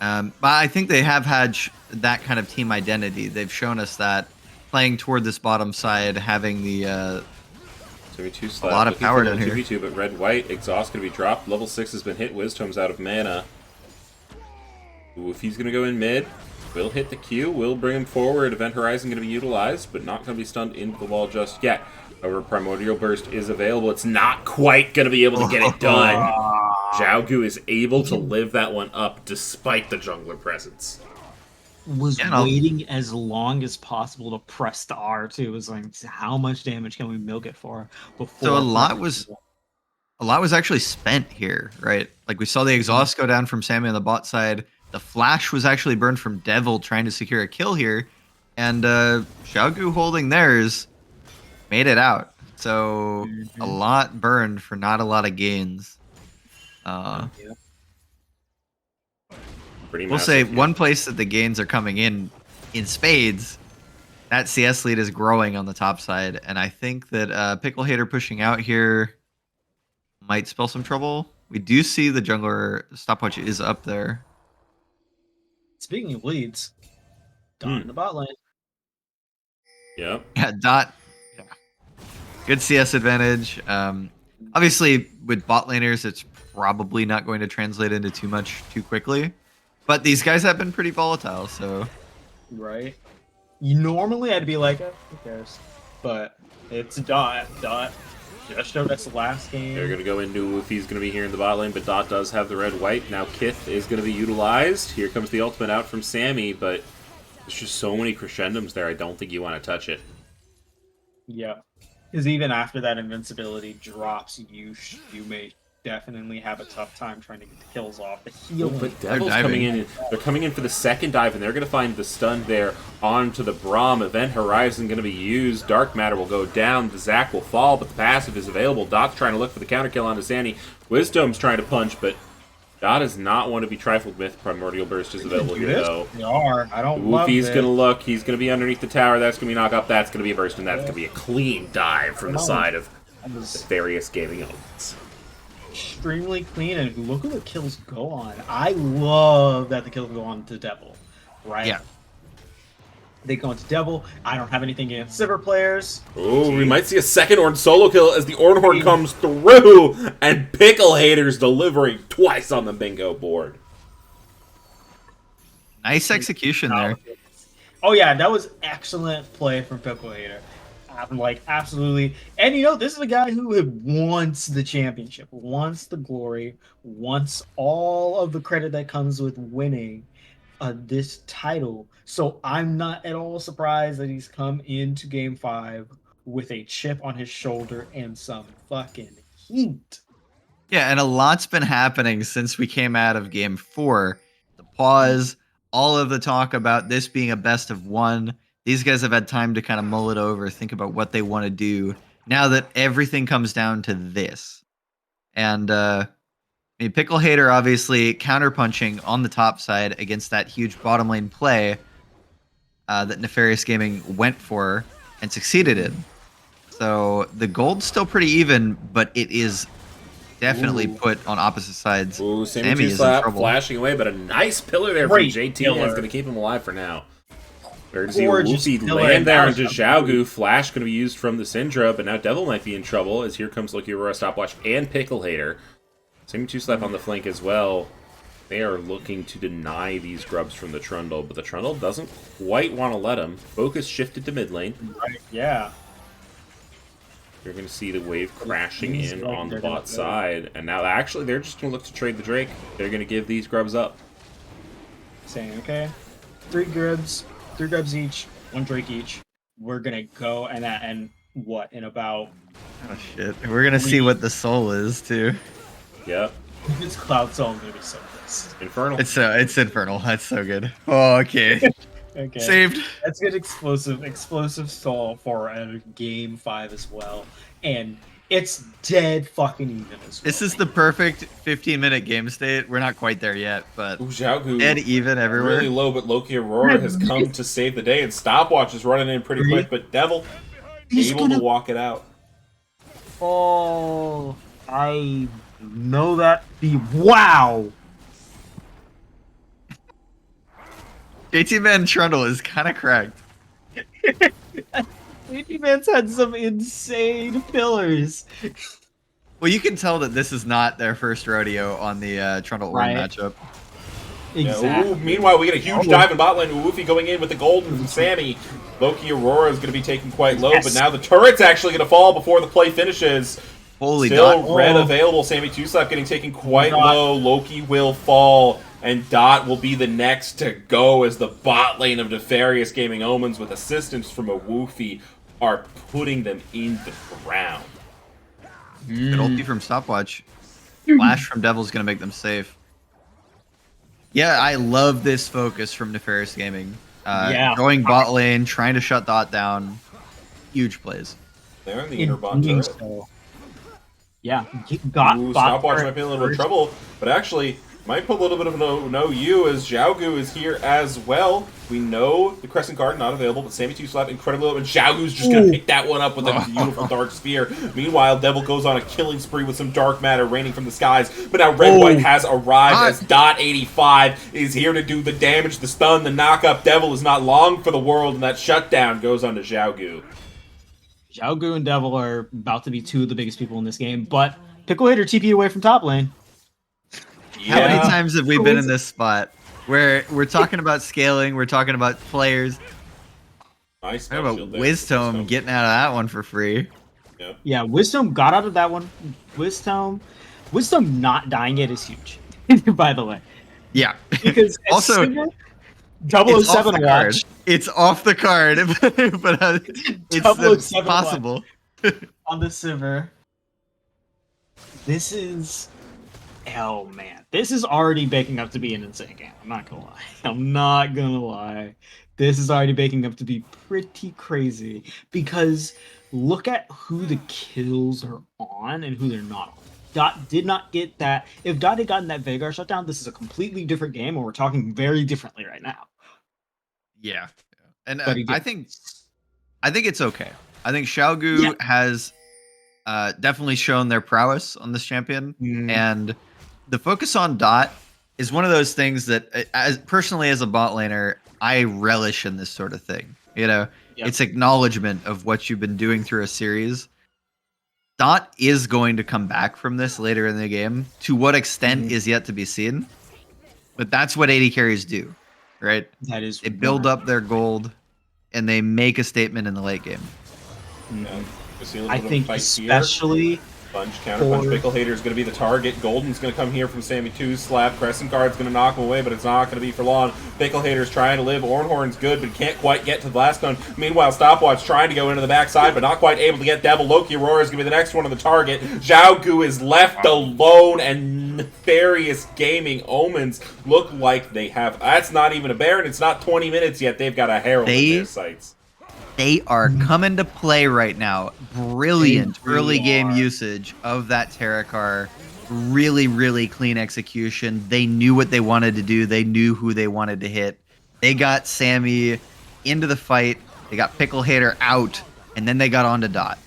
But I think they have had that kind of team identity. They've shown us that playing toward this bottom side, having the a lot of power down here. 2v2, but red white exhaust gonna be dropped. Level 6 has been hit. Wisdom's out of mana. Ooh, if he's gonna go in mid, will hit the Q. Will bring him forward. Event Horizon gonna be utilized, but not gonna be stunned into the wall just yet. However, Primordial Burst is available. It's not quite going to be able to get it done. Xiaogu is able to live that one up despite the jungler presence. Was waiting as long as possible to press the R2. It was like, how much damage can we milk it for? Before so a lot was actually spent here, right? Like we saw the exhaust go down from Sammy on the bot side. The flash was actually burned from Devil trying to secure a kill here. And Xiaogu holding theirs made it out. So a lot burned for not a lot of gains. We'll say one place that the gains are coming in spades, that CS lead is growing on the top side. And I think that Pickle Hater pushing out here might spell some trouble. We do see the jungler stopwatch is up there. Speaking of leads, Dot in the bot lane. Yep. Yeah, Dot. Good CS advantage. Obviously, with bot laners, it's probably not going to translate into too much too quickly. But these guys have been pretty volatile, so... Right. Normally, I'd be like, who cares? But it's Dot. Dot just showed us the last game. They're going to go into if he's going to be here in the bot lane, but Dot does have the red-white. Now Kith is going to be utilized. Here comes the ultimate out from Sammy, but there's just so many crescendoms there, I don't think you want to touch it. Yeah. Because even after that invincibility drops, you may definitely have a tough time trying to get the kills off. The heal, but Devil's coming in. They're coming in for the second dive, and they're going to find the stun there onto the Braum. Event Horizon going to be used. Dark Matter will go down. The Zac will fall, but the passive is available. Dot's trying to look for the counter kill onto Zanny. Wisdom's trying to punch, but Dot does not want to be trifled with. Primordial Burst is available here, though. They are. I don't love He's going to look. He's going to be underneath the tower. That's going to be knock up. That's going to be a burst, and that's going to be a clean dive from the side of Nefarious Gaming Omens. Extremely clean, and look at the kills go on. I love that the kills go on to Devil, right? Yeah. They go into Devil. I don't have anything against Sivir players. Oh, we might see a second Ornn solo kill as the Ornhorn comes through, and Pickle Haters delivering twice on the bingo board. Nice execution there. Oh yeah, that was excellent play from Pickle Hater. I'm like, absolutely. And you know, this is a guy who wants the championship, wants the glory, wants all of the credit that comes with winning this title. So I'm not at all surprised that he's come into game 5 with a chip on his shoulder and some fucking heat. Yeah, and a lot's been happening since we came out of game 4. The pause, all of the talk about this being a best of 1. These guys have had time to kind of mull it over, think about what they want to do. Now that everything comes down to this. And I mean, Pickle Hater obviously counterpunching on the top side against that huge bottom lane play that Nefarious Gaming went for and succeeded in. So the gold's still pretty even, but it is definitely put on opposite sides. Ooh, Sammy Sammy is in Slap trouble. flashing away, but a nice pillar there Great from JT. pillar. That's going to keep him alive for now. We're going to see Gorgeous Woofy pillar, land and there that into was Xiaogu. Flash going to be used from the Syndra, but now Devil might be in trouble as here comes Loki Aurora, Stopwatch, and Pickle Hater. Sammy 2 Slap on the flank as well. They are looking to deny these grubs from the Trundle, but the Trundle doesn't quite want to let him. Focus shifted to mid lane. Right, yeah. You're going to see the wave crashing He's in like, on the they're gonna bot go. side. And now, actually, they're just going to look to trade the Drake. They're going to give these grubs up. Saying, okay, 3 grubs each, 1 Drake each. We're gonna go and what in about Oh shit. We're gonna see what the soul is too. Yep. this Cloud Soul I'm gonna be so pissed. Infernal. It's infernal. That's so good. Oh, okay. Okay. Saved. That's good explosive soul for a game 5 as well. And it's dead fucking even as well. This is the perfect 15-minute game state. We're not quite there yet, but Ooh, Xiaogu. dead even everywhere. Really low, but Loki Aurora has come to save the day, and Stopwatch is running in pretty quick, but Devil He's able gonna- to walk it out. Oh, I know that wow. JT Man Trundle is kind of cracked. Man's had some insane pillars. Well, you can tell that this is not their first rodeo on the Trundle Orn Right. matchup. Yeah, ooh, meanwhile, we get a huge dive in bot lane. Woofy going in with the golden from Sammy. Loki Aurora is going to be taken quite low, but now the turret's actually going to fall before the play finishes. Holy Still God. red available. Sammy 2 Slap getting taken quite Dot. low. Loki will fall, and Dot will be the next to go as the bot lane of Nefarious Gaming Omens with assistance from a Woofy are putting them in the ground. Good ulti from Stopwatch. Flash from Devil's going to make them safe. Yeah, I love this focus from Nefarious Gaming. Yeah. Going bot lane, trying to shut Dot down. Huge plays. They're in the In inner bot doing turret. so. Yeah, got Ooh, bot Stopwatch turret might be in a little first. trouble, but actually might put a little bit of no you as Xiaogu is here as well. We know the Crescent Guard not available, but Sammy 2 Slap incredibly low, and Xiaogu's just going to pick that one up with a beautiful Dark Sphere. Meanwhile, Devil goes on a killing spree with some Dark Matter raining from the skies, but now Red-White has arrived as Dot 85 is here to do the damage, the stun, the knock-up. Devil is not long for the world, and that shutdown goes on to Xiaogu. Xiaogu and Devil are about to be 2 of the biggest people in this game, but Pickle Hater TP away from top lane. How many times have we been in this spot where we're talking about scaling, we're talking about players, Nice. talking about Wisdom getting out of that one for free? Yeah, Wisdom got out of that one. Wisdom not dying it is huge, by the way. Yeah. Because as Also, Sigma, It's off 007 the card. watch It's off the card, but it's 007 possible. on the Sivir. This is... Oh, man. This is already baking up to be an insane game. I'm not gonna lie. I'm not gonna lie. This is already baking up to be pretty crazy. Because look at who the kills are on and who they're not on. Dot did not get that. If Dot had gotten that Veigar shutdown, this is a completely different game, and we're talking very differently right now. Yeah. And But he I did. think it's okay. I think Xiaogu has definitely shown their prowess on this champion, and the focus on Dot is one of those things that, as personally as a bot laner, I relish in this sort of thing. You know, it's acknowledgement of what you've been doing through a series. Dot is going to come back from this later in the game. To what extent is yet to be seen, but that's what AD carries do, right? That is They build up their gold, and they make a statement in the late game. Yeah. We see a little I bit of a think fight especially here. Punch, counter punch. for- Pickle Hater is going to be the target. Golden's going to come here from Sammy 2's slap. Crescent Guard's going to knock him away, but it's not going to be for long. Pickle Hater's trying to live. Ornhorn's good, but can't quite get to the last one. Meanwhile, Stopwatch trying to go into the backside, but not quite able to get Devil. Loki Aurora is going to be the next one on the target. Zhao Gu is left alone, and Nefarious Gaming Omens look like they have... That's not even a Baron. It's not 20 minutes yet. They've got a Herald in their sights. They are coming to play right now. Brilliant They really early game are. usage of that Terracar. Really, really clean execution. They knew what they wanted to do. They knew who they wanted to hit. They got Sammy into the fight. They got Pickle Hater out, and then they got onto Dot.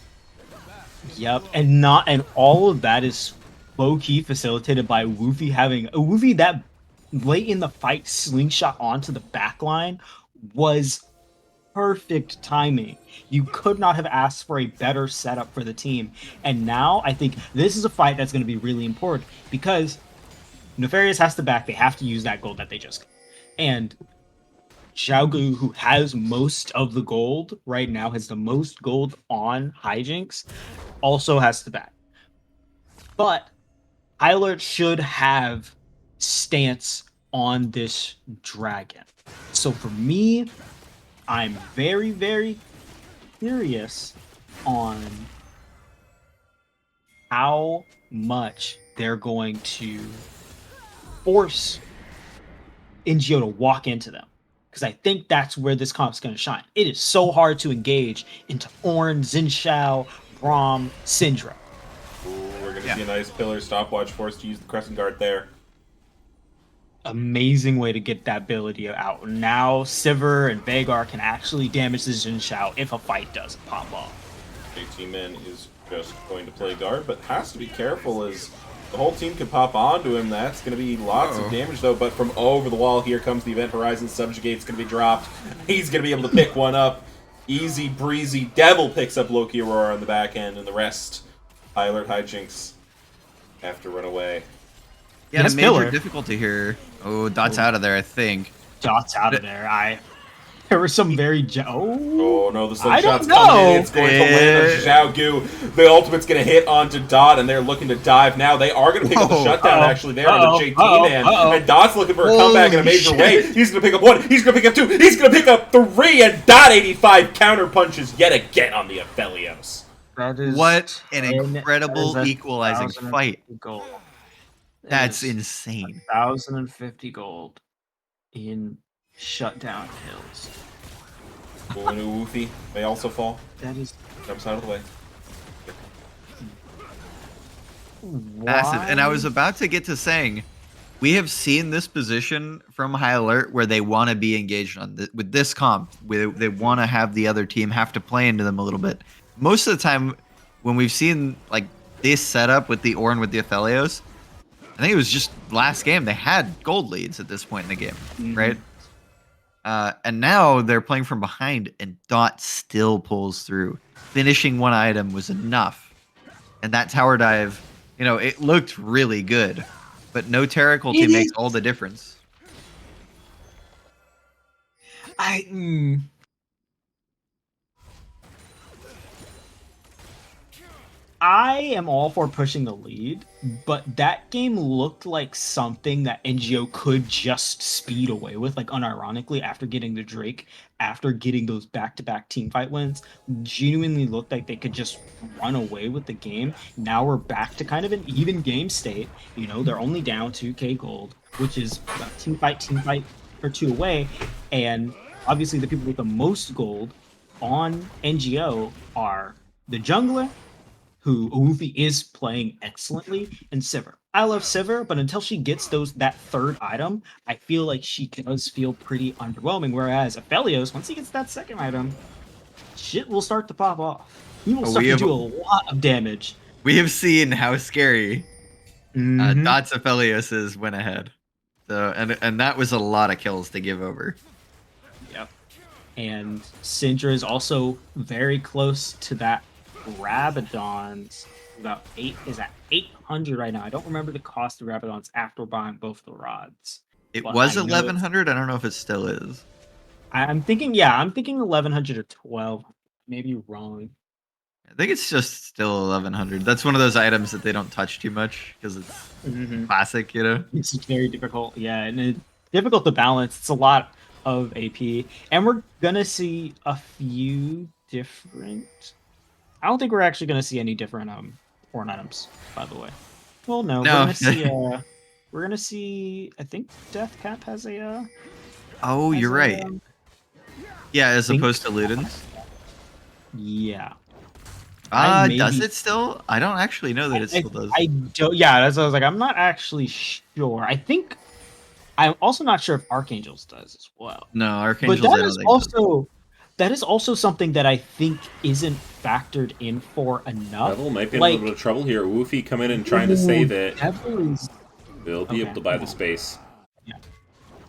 Yep, and all of that is low key facilitated by Woofy having Woofy that late in the fight slingshot onto the back line was perfect timing. You could not have asked for a better setup for the team. And now I think this is a fight that's going to be really important because Nefarious has to back. They have to use that gold that they just got. And Zhao Gu, who has most of the gold right now, has the most gold on Hijinx, also has to back. But Tyler should have stance on this dragon. So for me, I'm very, very curious on how much they're going to force NGO to walk into them. Because I think that's where this comp's going to shine. It is so hard to engage into Ornn, Xin Shao, Braum, Syndra. Ooh, we're going to see a nice pillar Stopwatch forced to use the Crescent Guard there. Amazing way to get that ability out. Now Sivir and Vhagar can actually damage the Xin Shao if a fight does pop off. JT-Man is just going to play guard, but has to be careful as the whole team could pop onto him. That's going to be lots of damage, though. But from over the wall, here comes the Event Horizon. Subjugate's going to be dropped. He's going to be able to pick one up. Easy breezy. Devil picks up Loki Aurora on the back end, and the rest, Tyler Hijinx, have to run away. Yeah, Yes, a major pillar. difficulty here. Oh, Dot's out of there, I think. Dot's out of there. There were some very Oh no, the I don't slingshot's coming in. know. It's going to land on Zhao Gu. The ultimate's going to hit onto Dot, and they're looking to dive now. They are going to pick up the shutdown, actually, there on the JT-Man. And Dot's looking for a comeback in a major way. He's going to pick up one. He's going to pick up two. He's going to pick up three. And Dot 85 counter punches yet again on the Lblcs. That is What an incredible equalizing fight. Gold. That's insane. 1,050 gold in shutdown kills. Unu Woofy may also fall. That is Jumps out of the way. Massive. And I was about to get to saying, we have seen this position from High Alert where they want to be engaged on with this comp. They want to have the other team have to play into them a little bit. Most of the time, when we've seen like this setup with the Ornn with the Aphelios, I think it was just last game they had gold leads at this point in the game, right? And now they're playing from behind, and Dot still pulls through. Finishing one item was enough, and that tower dive, you know, it looked really good, but no Terraculty makes all the difference. I am all for pushing the lead, but that game looked like something that NGO could just speed away with, like unironically, after getting the Drake, after getting those back-to-back teamfight wins, genuinely looked like they could just run away with the game. Now we're back to kind of an even game state. You know, they're only down 2k gold, which is teamfight or two away, and obviously the people with the most gold on NGO are the jungler, who Woofy is playing excellently, and Sivir. I love Sivir, but until she gets that third item, I feel like she does feel pretty underwhelming. Whereas Aphelios, once he gets that second item, shit will start to pop off. He will start to do a lot of damage. We have seen how scary Dot's Aphelios went ahead. So and that was a lot of kills to give over. Yep. And Syndra is also very close to that Rabadon's about 800 right now. I don't remember the cost of Rabadon's after buying both the rods. It was 1,100. I don't know if it still is. I'm thinking 1,100 or 12. Maybe wrong. I think it's just still 1100. That's one of those items that they don't touch too much because it's classic, you know? It's very difficult, yeah, and it's difficult to balance. It's a lot of AP, and we're gonna see a few different. I don't think we're actually gonna see any different foreign items, by the way. Well, no, No. we're gonna see. We're gonna see. I think Death Cap has a. Oh, has you're a, right. Yeah, as think- opposed to Ludens. Yeah. I Does maybe- it still? I don't actually know that it still does. I don't. Yeah, that's what I was like. I'm not actually sure. I think. I'm also not sure if Archangels does as well. No, Archangels. But I that don't is think does. also that is also something that I think isn't factored in for enough. Devil might be in a little bit of trouble here. Woofy come in and trying to save it. Devil is They'll be able to buy the space. Yeah.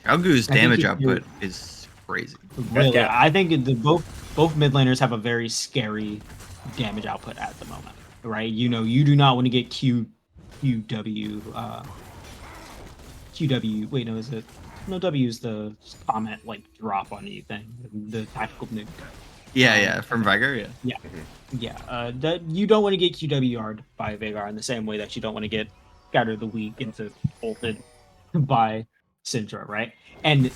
Xiaogu's I think damage if output is crazy. really. Cap. I think both mid laners have a very scary damage output at the moment, right? You know, you do not want to get QW. Wait, no, is it? No, W is the comment like drop on you thing, the tactical nuke. Yeah, from Vigar, yeah. That you don't want to get QWR'd by Veigar in the same way that you don't want to get Scatter the Weak into ulted by Syndra, right? And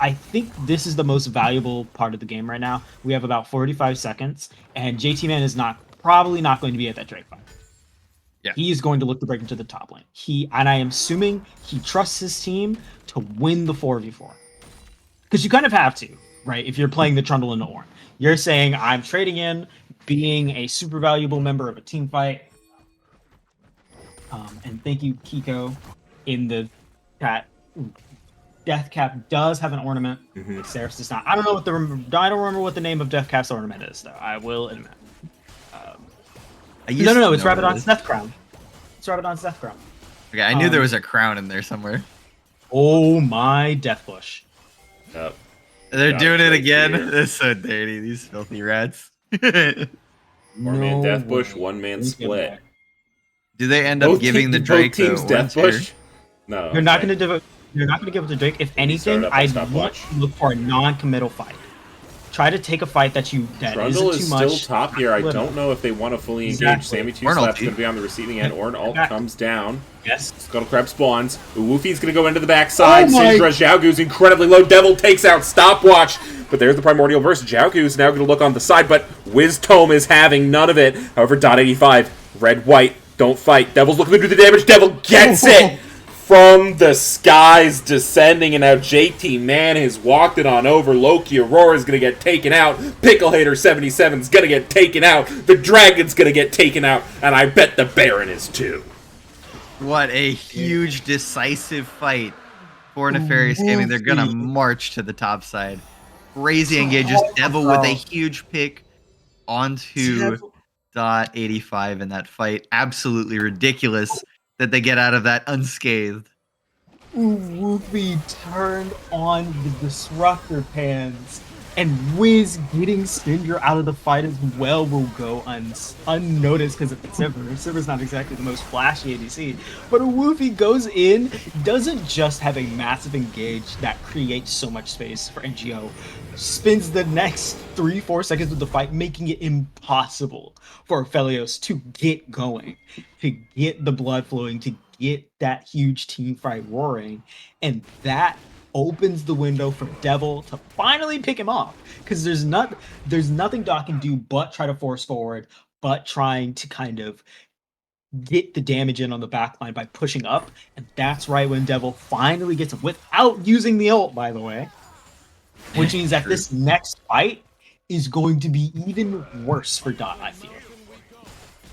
I think this is the most valuable part of the game right now. We have about 45 seconds, and JT Man is probably not going to be at that Drake fight. Yeah. He is going to look to break into the top lane. And I am assuming he trusts his team to win the 4v4. Because you kind of have to, right? If you're playing the Trundle and the Ornn. You're saying, I'm trading in being a super valuable member of a team fight. And thank you, Kiko, in the chat. Death Cap does have an ornament. Ceres does not. I don't remember what the name of Death Cap's ornament is, though. I will admit. No, it's Rabadon's Death Crown. It's Rabadon's Death Crown. Okay, I knew there was a crown in there somewhere. Oh my Death Bush. Yep. They're Got doing it it right again. here. They're so dirty, these filthy rats. Four-man Death Bush, way. one-man split. Do they end up giving the Drake both teams the Death orange Bush? No. You're not okay. going to give it to Drake. If anything, start up on I'd stopwatch. want to look for a non-committal fight. Try to take a fight that Trundle isn't is too much. still top here. I don't know if they want to fully engage. Exactly. Sammy 2 Ornn Slap's ulti. going to be on the receiving end. Ornn ult comes down. Yes. Scuttle Crab spawns. Woofy's going to go into the backside. Oh my- Syndra Xiaogu's incredibly low. Devil takes out Stopwatch. But there's the Primordial Verse. Xiaogu's now going to look on the side, but Wiz Tome is having none of it. However, .85. Red, white. Don't fight. Devil's looking to do the damage. Devil gets it! From the skies descending, and now JT Man has walked it on over. Loki Aurora is going to get taken out. Pickle Hater 77 is going to get taken out. The Dragon's going to get taken out, and I bet the Baron is too. What a huge, decisive fight for Nefarious Gaming. They're going to march to the top side. Crazy engages Devil with a huge pick onto .85 in that fight. Absolutely ridiculous that they get out of that unscathed. Woofy turned on the disruptor pans, and Wiz getting Syndra out of the fight as well will go unnoticed because of Sivir. Sivir's not exactly the most flashy ADC, but Woofy goes in, doesn't just have a massive engage that creates so much space for NGO, spends the next 3-4 seconds of the fight making it impossible for Aphelios to get going, to get the blood flowing, to get that huge team fight roaring, and that opens the window for Devil to finally pick him off, because there's nothing Doc can do but try to force forward, but trying to kind of get the damage in on the backline by pushing up, and that's right when Devil finally gets him without using the ult, by the way, which means that this next fight is going to be even worse for Dot, I feel.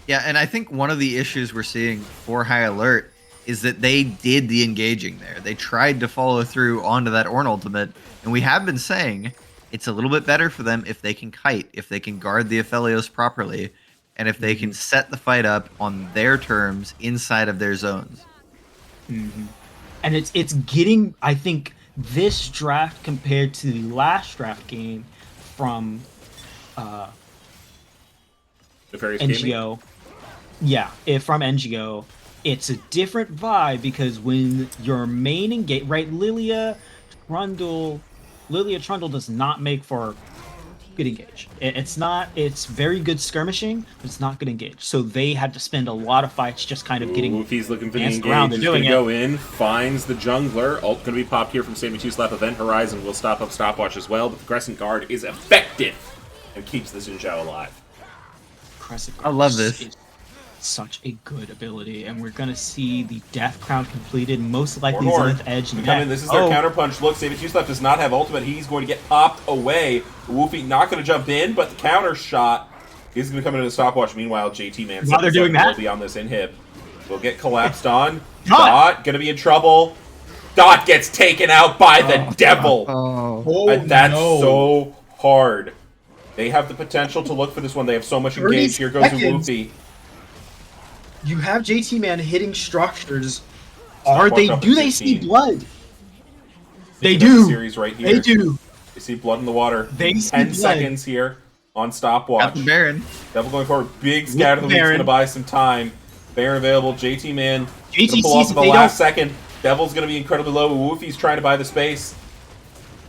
Yeah, and I think one of the issues we're seeing for High Alert is that they did the engaging there. They tried to follow through onto that Ornn ultimate, and we have been saying it's a little bit better for them if they can kite, if they can guard the Aphelios properly, and if they can set the fight up on their terms inside of their zones. And it's getting, I think, this draft compared to the last draft game from Nefarious Gaming? NGO. Yeah, from NGO, it's a different vibe because when your main engage, right, Lilia Trundle does not make for good engage. It's very good skirmishing, but it's not good engage. So they had to spend a lot of fights just kind of getting. Woofy's looking for the danced engage. around He's and going to doing go in, finds the jungler. Ult going to be popped here from Sammy 2 Slap. Event Horizon will stop up Stopwatch as well, but the Crescent Guard is effective and keeps the Xin Zhao alive. Crescent I love this. is such a good ability, and we're gonna see the Death Crown completed, most likely Horn. Zenith Edge Come next. in. This is their counterpunch. Look, Sammy 2 Slap does not have ultimate. He's going to get popped away. Woofy not going to jump in, but the counter shot is going to come into the Stopwatch. Meanwhile, JT Man While they're doing will that, be on this inhib. Will get collapsed on. Dot going to be in trouble. Dot gets taken out by the devil. And that's so hard. They have the potential to look for this one. They have so much engaged. Here goes the Woofy. You have JT Man hitting structures. Do they see 16. blood? They Picking up do. the series right here. They do. They see blood in the water. They see 10 blood. seconds here on Stopwatch. Got the Baron. Devil going forward. Big scatter of the lead's going to buy some time. Baron available. JT Man going to pull off at the last second. Devil's going to be incredibly low. Woofy's trying to buy the space.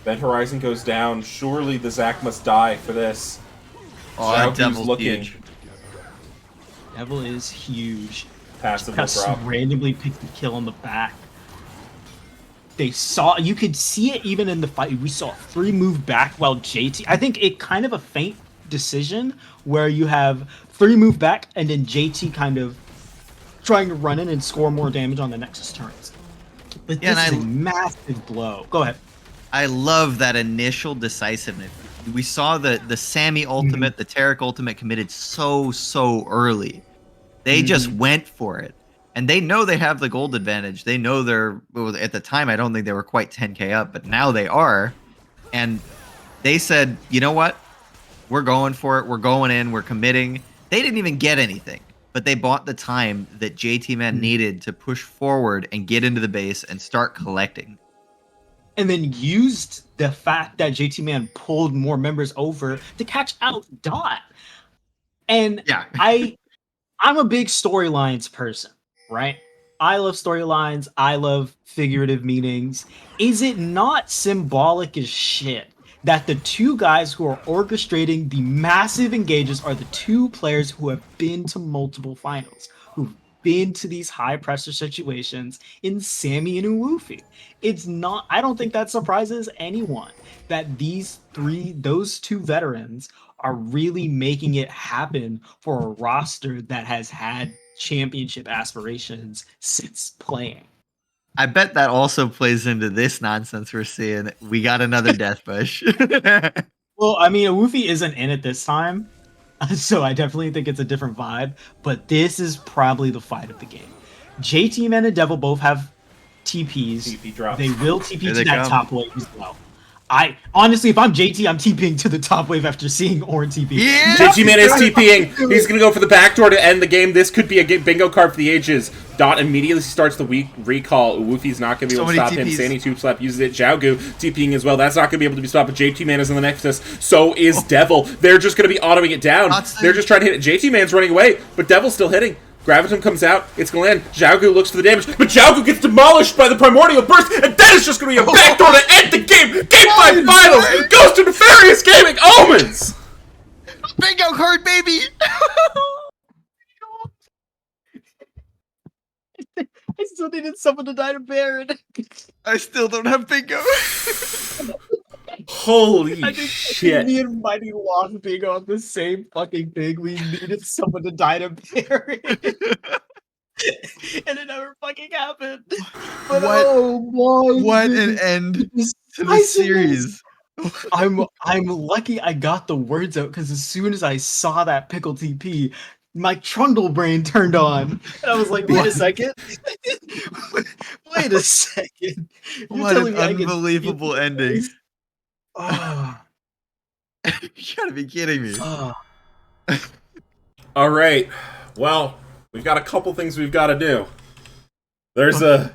Event Horizon goes down. Surely the Zac must die for this. Oh, that Xiaogu's Devil's looking. huge. Devil is huge. Passive will Just drop. randomly picked the kill on the back. You could see it even in the fight. We saw 3 move back while JT. I think it kind of a feint decision where you have 3 move back and then JT kind of trying to run in and score more damage on the Nexus turrets. But this is a massive blow. Go ahead. I love that initial decisiveness. We saw the Sammy ultimate, the Taric ultimate committed so early. They just went for it. And they know they have the gold advantage. They know at the time, I don't think they were quite 10k up, but now they are. And they said, you know what? We're going for it. We're going in. We're committing. They didn't even get anything, but they bought the time that JT Man needed to push forward and get into the base and start collecting. And then used the fact that JT Man pulled more members over to catch out Dot. And yeah. I'm a big storylines person, right? I love storylines. I love figurative meanings. Is it not symbolic as shit that the 2 guys who are orchestrating the massive engages are the 2 players who have been to multiple finals, who've been to these high pressure situations in Sammy and Woofy? It's not, I don't think that surprises anyone that those 2 veterans are really making it happen for a roster that has had championship aspirations since playing. I bet that also plays into this nonsense we're seeing. We got another death push. Well, I mean, Woofy isn't in it this time, so I definitely think it's a different vibe, but this is probably the fight of the game. JT Man and Devil both have TPs. TP drops. They will TP they to that come. top wave as well. I honestly, if I'm JT, I'm TPing to the top wave after seeing Ornn TP. Yeah! JT Man is TPing. He's going to go for the backdoor to end the game. This could be a bingo card for the ages. Dot immediately starts the weak recall. Woofy's not going to be able to stop him. Sandy Tube Slap uses it. Xiaogu TPing as well. That's not going to be able to be stopped. But JT Man is in the Nexus. So is Devil. They're just going to be autoing it down. They're just trying to hit it. JT Man's running away, but Devil's still hitting. Gravitum comes out, it's going to land. Xiaogu looks for the damage, but Xiaogu gets demolished by the Primordial Burst, and that is just going to be a backdoor to end the game! Game 5 finals goes to Nefarious Gaming Omens! Bingo card, baby! I still needed someone to die to Baron. I still don't have bingo. Holy I think shit. me and Mighty lost bingo on the same fucking thing. We needed someone to die to Baron. And it never fucking happened. But what an end to the series. I'm lucky I got the words out, because as soon as I saw that pickle TP, my trundle brain turned on. And I was like, wait a second. Wait a second. You're What an telling me I get unbelievable ending. Oh, You gotta be kidding me. All right. Well, we've got a couple things we've got to do. There's about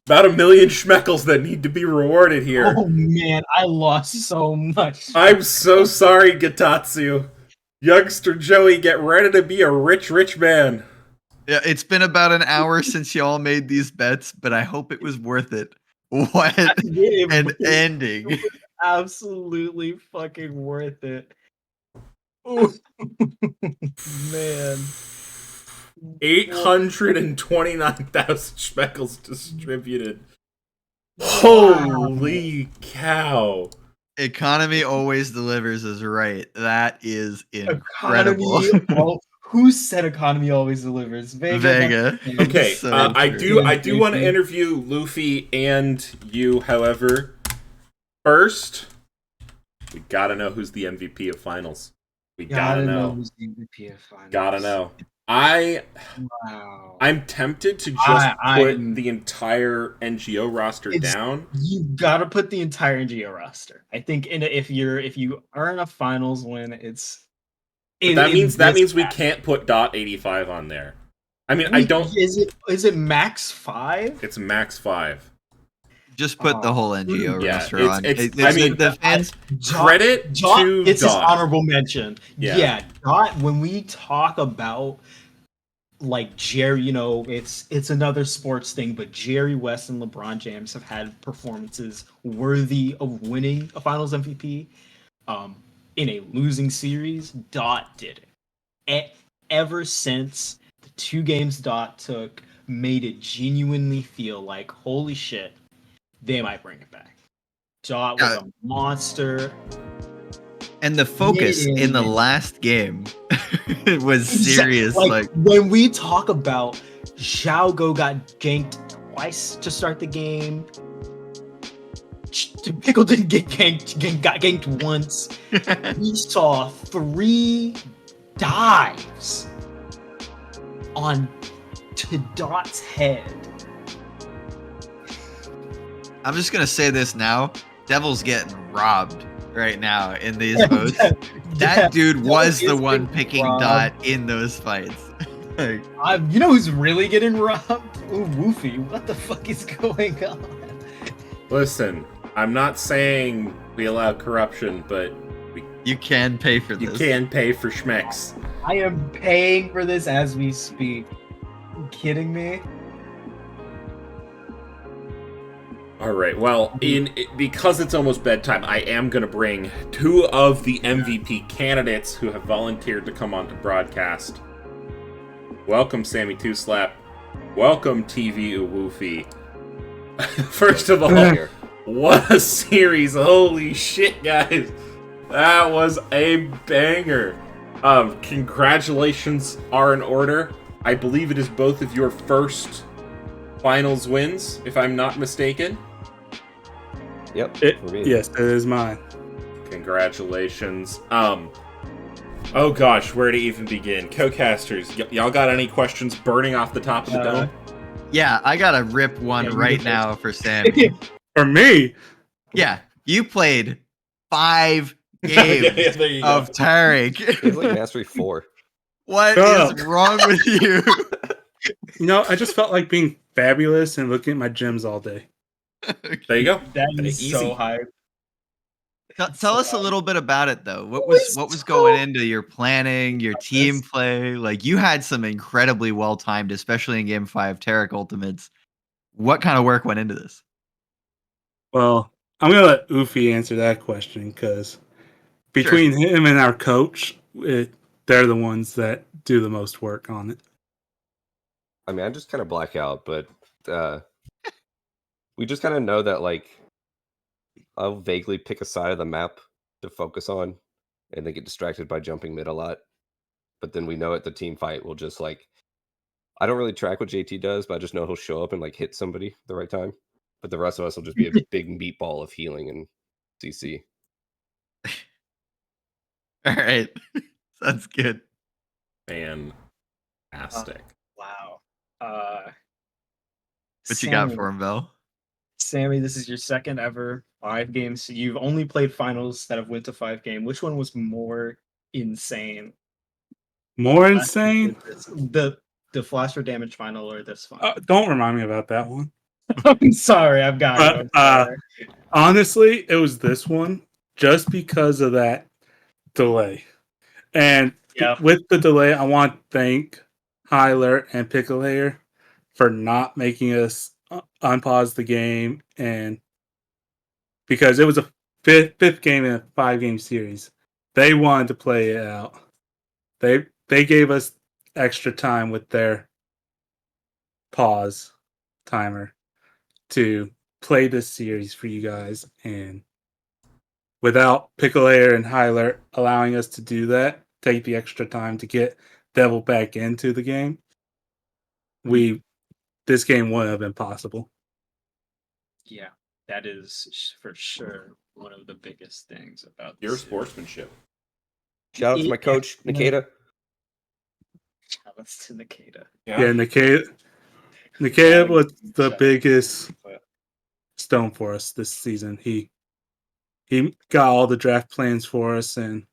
1 million schmeckles that need to be rewarded here. oh man, I lost so much. I'm so sorry, Gatatsu. Youngster Joey, get ready to be a rich man. Yeah, it's been about an hour since y'all made these bets, but I hope it was worth it. What an ending. Absolutely fucking worth it. Ooh. Man. 829,000 speckles distributed. Wow. Holy cow. Economy always delivers is right. That is incredible. Economy. Who said economy always delivers? Vega. Vega. Okay, So I true. do want to interview Luffy and you, however. First, we gotta know who's the MVP of finals. We gotta know. who's the MVP of finals. Gotta know. Wow. I'm tempted to just put I'm- the entire NGO roster down. You gotta put the entire NGO roster. I think if you earn a finals win, it's. But that means we can't put .85 on there. I mean, I don't. Is it max 5? It's max 5. Just put the whole NGO Yeah, roster it's- on. it's- I mean, the fans. Credit to It's his Dot. honorable mention. Yeah. Yeah, Dot. When we talk about like Jerry, it's another sports thing, but Jerry West and LeBron James have had performances worthy of winning a Finals MVP. In a losing series, Dot did it. Ever since the 2 games Dot took made it genuinely feel like, holy shit, they might bring it back. Dot was a monster. And the focus in the last game was serious. Like when we talk about Xiaogo got ganked twice to start the game. Pickle didn't get ganked, got ganked once. We saw 3 dives to Dot's head. I'm just gonna say this now. Devil's getting robbed right now in these votes. That dude was the one picking Dot in those fights. You know who's really getting robbed? Ooh, Woofy. What the fuck is going on? Listen, I'm not saying we allow corruption, but you can pay for this. You can pay for schmecks. I am paying for this as we speak. Are you kidding me? All right. Well, because it's almost bedtime, I am going to bring 2 of the MVP candidates who have volunteered to come on to broadcast. Welcome, Sammy Two Slap. Welcome, TV Uwoofy. First of all, what a series! Holy shit, guys! That was a banger. Congratulations are in order. I believe it is both of your first finals wins, if I'm not mistaken. Yep. Yes, it is mine. Congratulations. Oh gosh, where to even begin? Co-casters, y'all got any questions burning off the top of the dome? Yeah, I gotta rip one right now for Sammy. For me? Yeah, you played 5 games of Tarek. It's like Mastery 4. What is wrong with you? I just felt like being fabulous and looking at my gems all day. There you go. That is so hype. Tell us a little bit about it, though. What was going into your planning, your team play? Like, you had some incredibly well timed, especially in Game 5 Tarek Ultimates. What kind of work went into this? Well, I'm gonna let Oofy answer that question because between him and our coach, they're the ones that do the most work on it. I mean, I just kind of black out, but we just kind of know that, like, I'll vaguely pick a side of the map to focus on and then get distracted by jumping mid a lot. But then we know at the team fight, we'll just, like, I don't really track what JT does, but I just know he'll show up and, like, hit somebody at the right time. But the rest of us will just be a big meatball of healing and CC. All right. Sounds good. Fantastic. Wow. What you got for him, Bell? Sammy, this is your second ever 5 games. You've only played finals that have went to 5 game. Which one was more insane? More insane? The Flash for Damage final or this final? Don't remind me about that one. I'm sorry, I've got it. Honestly, it was this one just because of that delay. And with the delay, I want to thank Hyler and Picklehair for not making us unpause the game, and because it was a fifth game in a 5-game series. they wanted to play it out. They gave us extra time with their pause timer to play this series for you guys, and without Pickle Air and Hyler allowing us to do that, take the extra time to get Devil back into the game, this game wouldn't have been possible. Yeah, that is for sure one of the biggest things about Your this series. sportsmanship. Shout out to my coach, Nikita. Shout outs to Nikita. Yeah, Nikita was the biggest stone for us this season. He got all the draft plans for us, and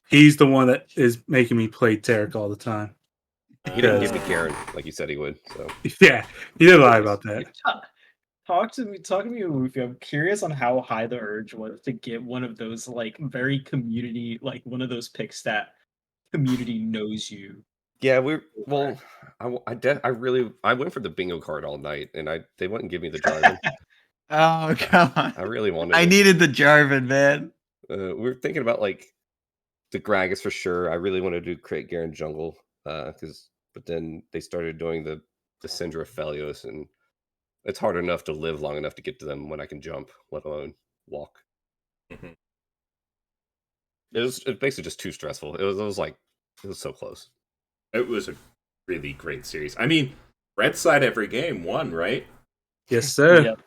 he's the one that is making me play Tarek all the time. He didn't give me Karen like you said he would. So Yeah, he didn't lie about that. Talk to me, Luffy. I'm curious on how high the urge was to get one of those like very community, like one of those picks that community knows you. Yeah, I went for the bingo card all night, and they wouldn't give me the Jarvan. Oh, come on. I really wanted I it. needed the Jarvan, man. We were thinking about like the Gragas for sure. I really wanted to do Crate Garen Jungle, but then they started doing the Syndra Felios, and it's hard enough to live long enough to get to them when I can jump, let alone walk. Mhm. It was basically just too stressful. It was so close. It was a really great series. I mean, red side every game won, right? Yes, sir.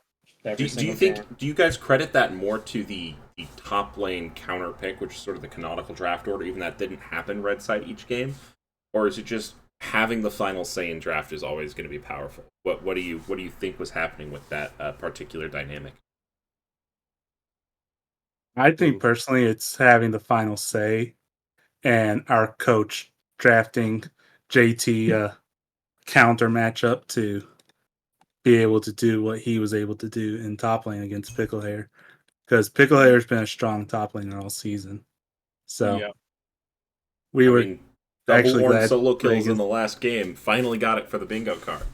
Yep. Do you think? Do you guys credit that more to the top lane counter pick, which is sort of the canonical draft order, even that didn't happen red side each game, or is it just having the final say in draft is always going to be powerful? What do you think was happening with that particular dynamic? I think personally, it's having the final say, and our coach drafting JT counter matchup to be able to do what he was able to do in top lane against Pickle Hair, because Pickle Hair's been a strong top laner all season. So we were actually glad solo kills in the last game. Finally got it for the bingo card.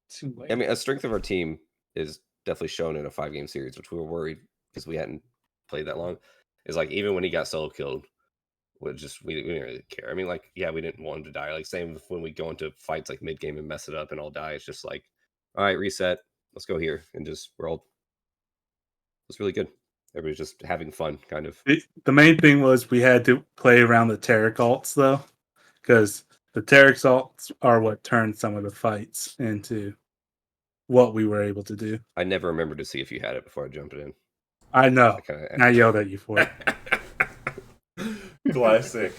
Too late. I mean, a strength of our team is definitely shown in a 5-game series, which we were worried because we hadn't played that long. Is like even when he got solo killed, we didn't really care. I mean, like, yeah, we didn't want him to die. Like, same when we go into fights like mid game and mess it up and all die. It's just like, all right, reset. Let's go here and just roll. It's really good. Everybody's just having fun, kind of. The main thing was we had to play around the Tarek alts though, because the Tarek alts are what turned some of the fights into what we were able to do. I never remembered to see if you had it before I jumped in. I know. I yelled at you for it. Classic.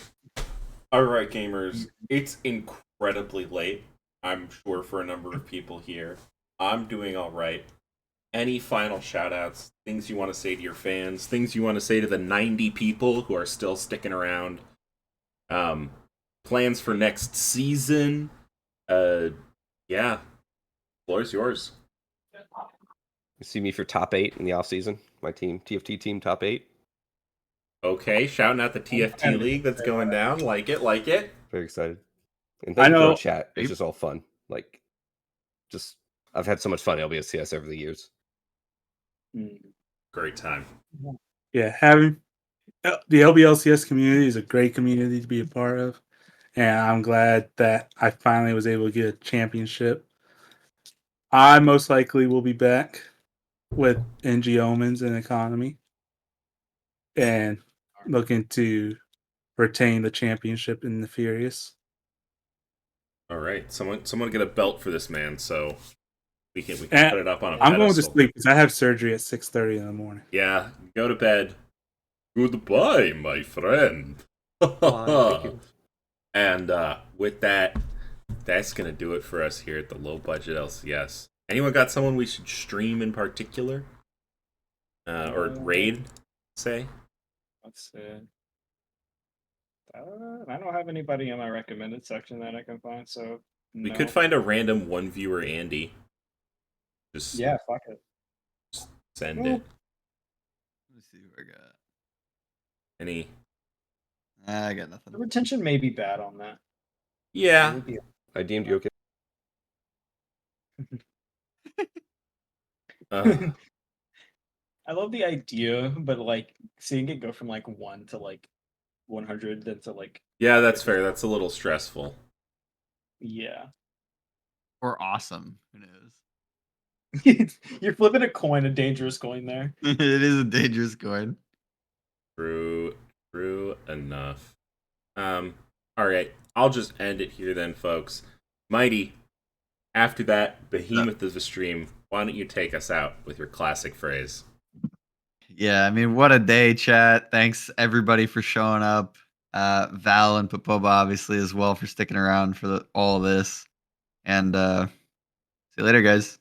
All right, gamers. It's incredibly late, I'm sure, for a number of people here. I'm doing all right. Any final shout-outs, things you want to say to your fans, things you want to say to the 90 people who are still sticking around, plans for next season? Yeah. Floor is yours. You see me for top 8 in the offseason. My team, TFT team, top 8. Okay, shouting out the TFT league that's going down. Like it. Very excited. And thank you for the chat. It's just all fun. Like, I've had so much fun at LBSCS over the years. Great time. Yeah, having the LBLCS community is a great community to be a part of. And I'm glad that I finally was able to get a championship. I most likely will be back with NG Omens and Economy and looking to retain the championship in Nefarious. All right, someone get a belt for this man so we can put it up on a pedestal. I'm going to sleep because I have surgery at 6:30 in the morning. Yeah, go to bed. Goodbye, my friend. And with that, that's going to do it for us here at the Low Budget LCS. Anyone got someone we should stream in particular? Or raid, say? Let's see. I don't have anybody in my recommended section that I can find, so we could find a random one viewer Andy. Fuck it. Just send it. Let me see who I got. Any? I got nothing. The retention may be bad on that. Yeah. I deemed you okay. I love the idea, but like seeing it go from like 1 to like 100, then to like Yeah, that's fair. That's a little stressful. yeah. Or awesome. Who knows? You're flipping a coin, a dangerous coin there. It is a dangerous coin. True enough. All right. I'll just end it here then, folks. Mighty, after that behemoth of a stream, why don't you take us out with your classic phrase? Yeah, I mean, what a day, chat. Thanks everybody for showing up. Val and Papoba obviously as well for sticking around for all of this. And see you later, guys.